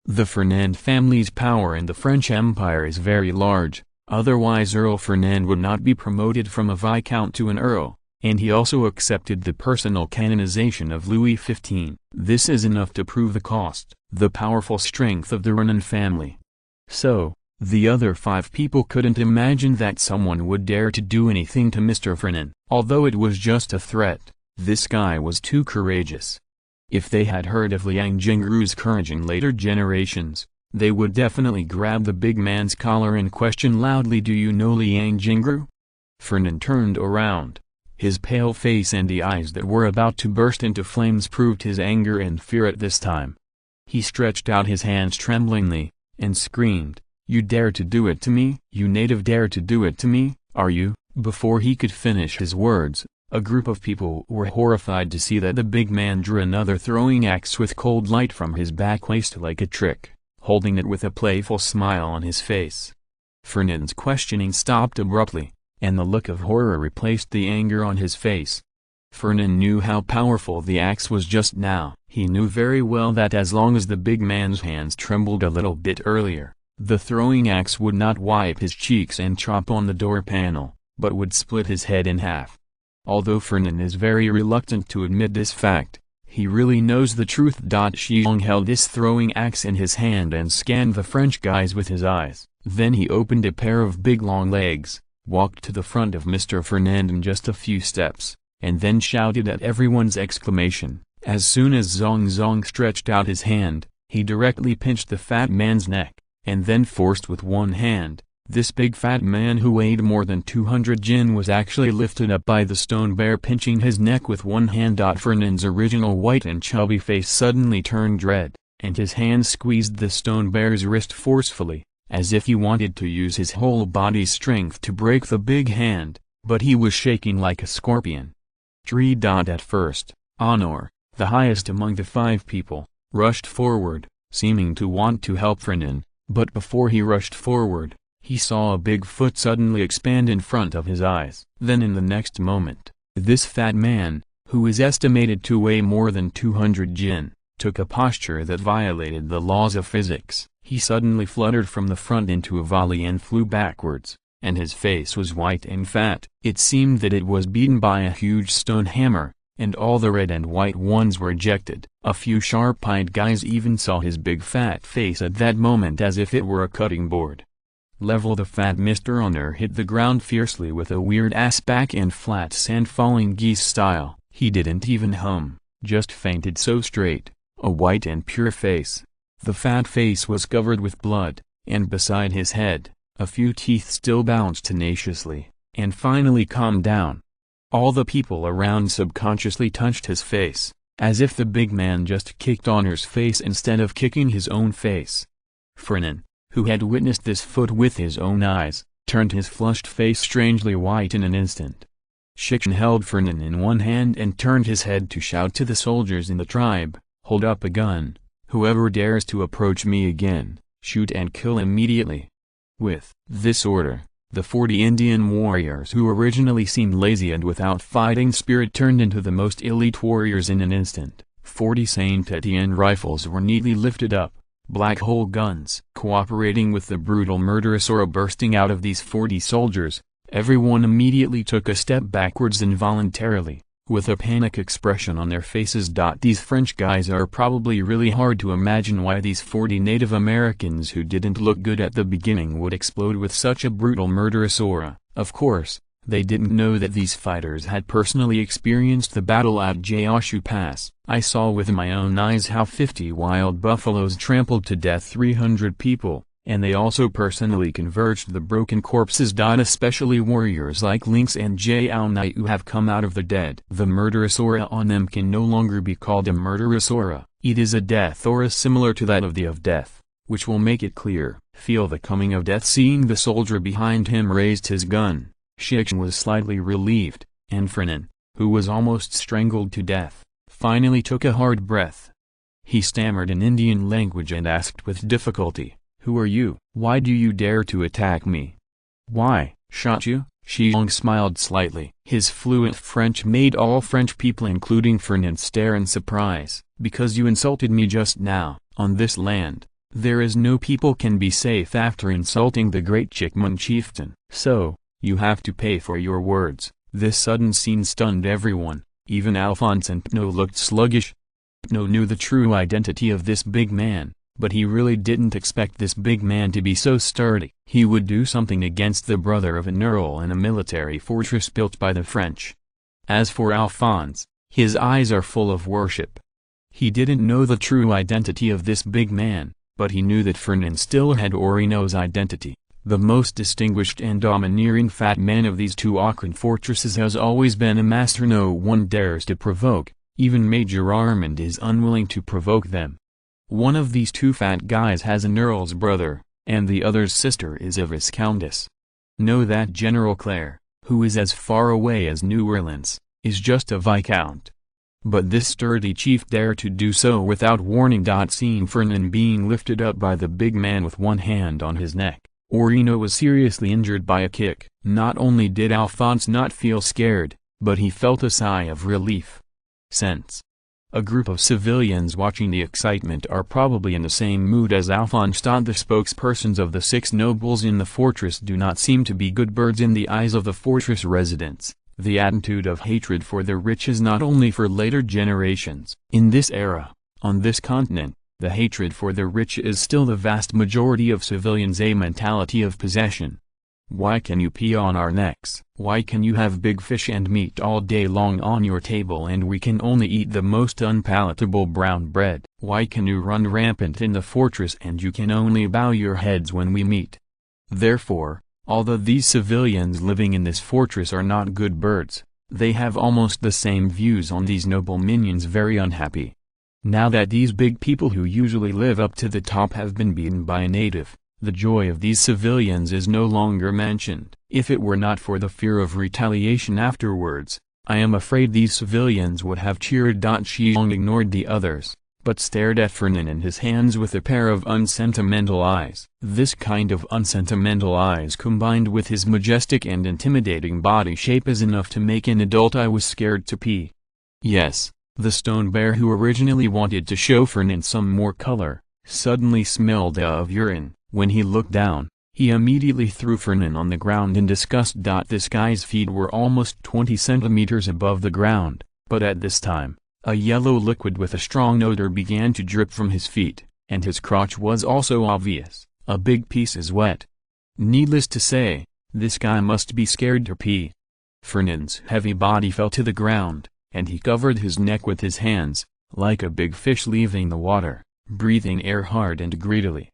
The Fernand family's power in the French Empire is very large, otherwise Earl Fernand would not be promoted from a viscount to an earl, and he also accepted the personal canonization of Louis XV. This is enough to prove the cost, the powerful strength of the Renan family. So, the other 5 people couldn't imagine that someone would dare to do anything to Mr. Fernan. Although it was just a threat, this guy was too courageous. If they had heard of Liang Jingru's courage in later generations, they would definitely grab the big man's collar and question loudly, "Do you know Liang Jingru?" Fernan turned around. His pale face and the eyes that were about to burst into flames proved his anger and fear at this time. He stretched out his hands tremblingly, and screamed, "You dare to do it to me? You native dare to do it to me, are you?" Before he could finish his words, a group of people were horrified to see that the big man drew another throwing axe with cold light from his back waist like a trick, holding it with a playful smile on his face. Fernand's questioning stopped abruptly, and the look of horror replaced the anger on his face. Fernan knew how powerful the axe was just now. He knew very well that as long as the big man's hands trembled a little bit earlier, the throwing axe would not wipe his cheeks and chop on the door panel, but would split his head in half. Although Fernand is very reluctant to admit this fact, he really knows the truth. Shi Xiong held this throwing axe in his hand and scanned the French guys with his eyes. Then he opened a pair of big long legs, walked to the front of Mr. Fernand in just a few steps, and then shouted at everyone's exclamation. As soon as Zong stretched out his hand, he directly pinched the fat man's neck, and then forced with one hand. This big fat man who weighed more than 200 jin was actually lifted up by the stone bear pinching his neck with one hand. Fernand's original white and chubby face suddenly turned red, and his hand squeezed the stone bear's wrist forcefully, as if he wanted to use his whole body's strength to break the big hand, but he was shaking like a scorpion. At first, Honor, the highest among the 5 people, rushed forward, seeming to want to help Fernand, but before he rushed forward, he saw a big foot suddenly expand in front of his eyes. Then in the next moment, this fat man, who is estimated to weigh more than 200 jin, took a posture that violated the laws of physics. He suddenly fluttered from the front into a volley and flew backwards, and his face was white and fat. It seemed that it was beaten by a huge stone hammer, and all the red and white ones were ejected. A few sharp-eyed guys even saw his big fat face at that moment as if it were a cutting board. Level. The fat Mr. Honor hit the ground fiercely with a weird-ass back and flat sand falling geese style. He didn't even hum, just fainted so straight, a white and pure face. The fat face was covered with blood, and beside his head, a few teeth still bounced tenaciously, and finally calmed down. All the people around subconsciously touched his face, as if the big man just kicked Honor's face instead of kicking his own face. Fernand, who had witnessed this foot with his own eyes, turned his flushed face strangely white in an instant. Shi Xiong held Fernand in one hand and turned his head to shout to the soldiers in the tribe, "Hold up a gun. Whoever dares to approach me again, shoot and kill immediately." With this order, the 40 Indian warriors who originally seemed lazy and without fighting spirit turned into the most elite warriors in an instant. 40 Saint Etienne rifles were neatly lifted up, black hole guns cooperating with the brutal murderous aura bursting out of these 40 soldiers. Everyone immediately took a step backwards involuntarily, with a panic expression on their faces. These French guys are probably really hard to imagine why these 40 Native Americans who didn't look good at the beginning would explode with such a brutal murderous aura. Of course, they didn't know that these fighters had personally experienced the battle at Gaoshu Pass. I saw with my own eyes how 50 wild buffaloes trampled to death 300 people, and they also personally converged the broken corpses. Especially warriors like Lynx and Jiao who have come out of the dead. The murderous aura on them can no longer be called a murderous aura. It is a death aura similar to that of the of death, which will make it clear. Feel the coming of death. Seeing the soldier behind him raised his gun, Shi Xiong was slightly relieved, and Fernand, who was almost strangled to death, finally took a hard breath. He stammered in Indian language and asked with difficulty, "Who are you? Why do you dare to attack me?" "Why, shot you?" Shi Xiong smiled slightly. His fluent French made all French people including Fernand stare in surprise. "Because you insulted me just now. On this land, there is no people can be safe after insulting the great Chikmun chieftain. So, you have to pay for your words." This sudden scene stunned everyone, even Alphonse and Pno looked sluggish. Pno knew the true identity of this big man, but he really didn't expect this big man to be so sturdy. He would do something against the brother of an earl in a military fortress built by the French. As for Alphonse, his eyes are full of worship. He didn't know the true identity of this big man, but he knew that Fernand still had Orino's identity. The most distinguished and domineering fat man of these 2 Auckland fortresses has always been a master no one dares to provoke, even Major Armand is unwilling to provoke them. One of these 2 fat guys has an earl's brother, and the other's sister is a viscountess. Know that General Clare, who is as far away as New Orleans, is just a viscount. But this sturdy chief dared to do so without warning. Seeing Fernand being lifted up by the big man with one hand on his neck, Orino was seriously injured by a kick. Not only did Alphonse not feel scared, but he felt a sigh of relief. Sense A group of civilians watching the excitement are probably in the same mood as Alphonstadt. The spokespersons of the 6 nobles in the fortress do not seem to be good birds in the eyes of the fortress residents. The attitude of hatred for the rich is not only for later generations. In this era, on this continent, the hatred for the rich is still the vast majority of civilians, a mentality of possession. Why can you pee on our necks? Why can you have big fish and meat all day long on your table and we can only eat the most unpalatable brown bread? Why can you run rampant in the fortress and you can only bow your heads when we meet? Therefore, although these civilians living in this fortress are not good birds, they have almost the same views on these noble minions. Very unhappy. Now that these big people who usually live up to the top have been beaten by a native, the joy of these civilians is no longer mentioned. If it were not for the fear of retaliation afterwards, I am afraid these civilians would have cheered. Shi Xiong ignored the others, but stared at Fernand and his hands with a pair of unsentimental eyes. This kind of unsentimental eyes combined with his majestic and intimidating body shape is enough to make an adult I was scared to pee. Yes, the stone bear who originally wanted to show Fernand some more color, suddenly smelled of urine. When he looked down, he immediately threw Fernand on the ground in disgust. This guy's feet were almost 20 centimeters above the ground, but at this time, a yellow liquid with a strong odor began to drip from his feet, and his crotch was also obvious. A big piece is wet. Needless to say, this guy must be scared to pee. Fernand's heavy body fell to the ground, and he covered his neck with his hands, like a big fish leaving the water, breathing air hard and greedily.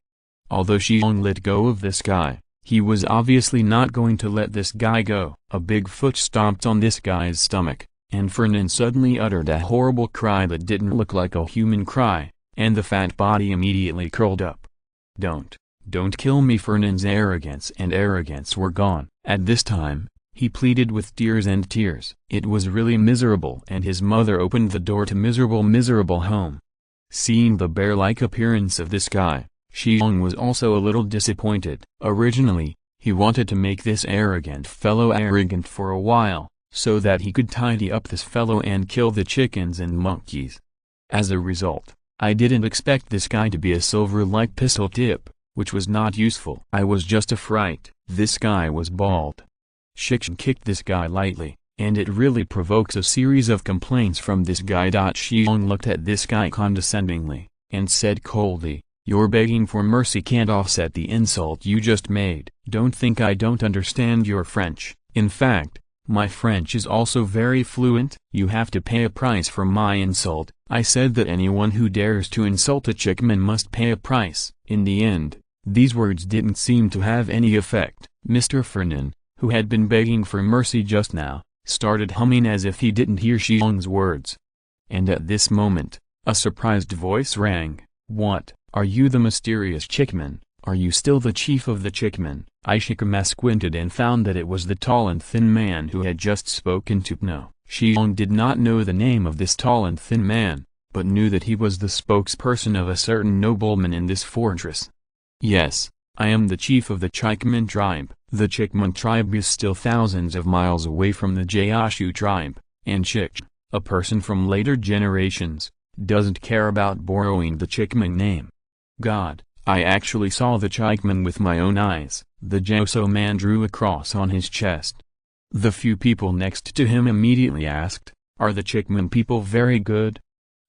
Although Shi Xiong let go of this guy, he was obviously not going to let this guy go. A big foot stomped on this guy's stomach, and Fernand suddenly uttered a horrible cry that didn't look like a human cry, and the fat body immediately curled up. Don't kill me. Fernand's arrogance were gone. At this time, he pleaded with tears and tears. It was really miserable, and his mother opened the door to miserable home. Seeing the bear-like appearance of this guy, Shi Xiong was also a little disappointed. Originally, he wanted to make this arrogant fellow arrogant for a while, so that he could tidy up this fellow and kill the chickens and monkeys. As a result, I didn't expect this guy to be a silver-like pistol tip, which was not useful. I was just a fright. This guy was bald. Shi Xiong kicked this guy lightly, and it really provokes a series of complaints from this guy. Shi Xiong looked at this guy condescendingly, and said coldly, "Your begging for mercy can't offset the insult you just made. Don't think I don't understand your French. In fact, my French is also very fluent. You have to pay a price for my insult. I said that anyone who dares to insult a chickman must pay a price." In the end, these words didn't seem to have any effect. Mr. Fernand, who had been begging for mercy just now, started humming as if he didn't hear Shi Xiong's words. And at this moment, a surprised voice rang. "What? Are you the mysterious chickman? Are you still the chief of the chickmen?" Shi Xiong squinted and found that it was the tall and thin man who had just spoken to Pno. Shi Xiong did not know the name of this tall and thin man, but knew that he was the spokesperson of a certain nobleman in this fortress. "Yes, I am the chief of the Chickman tribe." The Chickman tribe is still thousands of miles away from the Gaoshu tribe, and Shi Xiong, a person from later generations, doesn't care about borrowing the Chickman name. "God, I actually saw the Chickman with my own eyes." The Gaoshu man drew a cross on his chest. The few people next to him immediately asked, "Are the Chickman people very good?"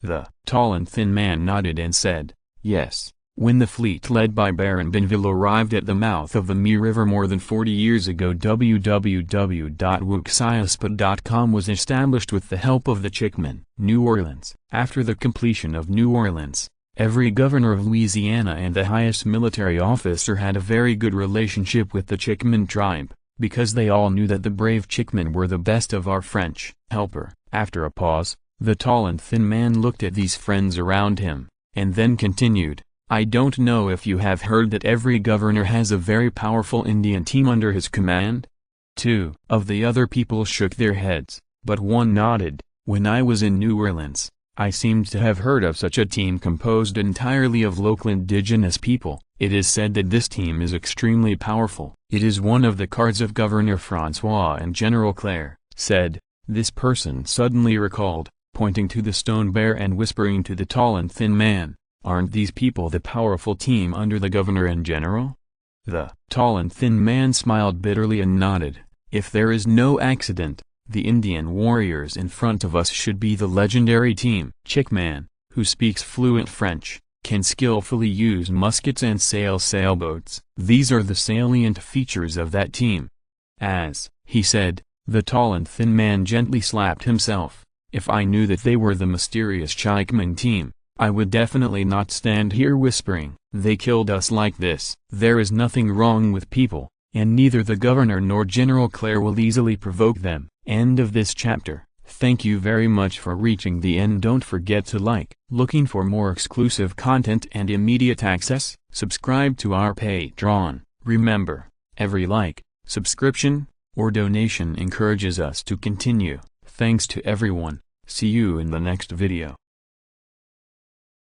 The tall and thin man nodded and said, "Yes. When the fleet led by Baron Benville arrived at the mouth of the Mi River more than 40 years ago, www.wuxiaspot.com was established with the help of the Chickman. New Orleans. After the completion of New Orleans, every governor of Louisiana and the highest military officer had a very good relationship with the Chickman tribe, because they all knew that the brave Chickmen were the best of our French. Helper. After a pause, the tall and thin man looked at these friends around him, and then continued, "I don't know if you have heard that every governor has a very powerful Indian team under his command?" Two of the other people shook their heads, but one nodded. "When I was in New Orleans, I seemed to have heard of such a team composed entirely of local indigenous people. It is said that this team is extremely powerful." "It is one of the cards of Governor Francois and General Claire," said, this person suddenly recalled, pointing to the stone bear and whispering to the tall and thin man, "Aren't these people the powerful team under the governor and general?" The tall and thin man smiled bitterly and nodded. "If there is no accident, the Indian warriors in front of us should be the legendary team." Chick Man, who speaks fluent French, can skillfully use muskets and sail sailboats. These are the salient features of that team. As he said, the tall and thin man gently slapped himself. "If I knew that they were the mysterious Chikman team, I would definitely not stand here whispering. They killed us like this." There is nothing wrong with people, and neither the governor nor General Claire will easily provoke them. End of this chapter. Thank you very much for reaching the end. Don't forget to like. Looking for more exclusive content and immediate access? Subscribe to our Patreon. Remember, every like, subscription, or donation encourages us to continue. Thanks to everyone. See you in the next video.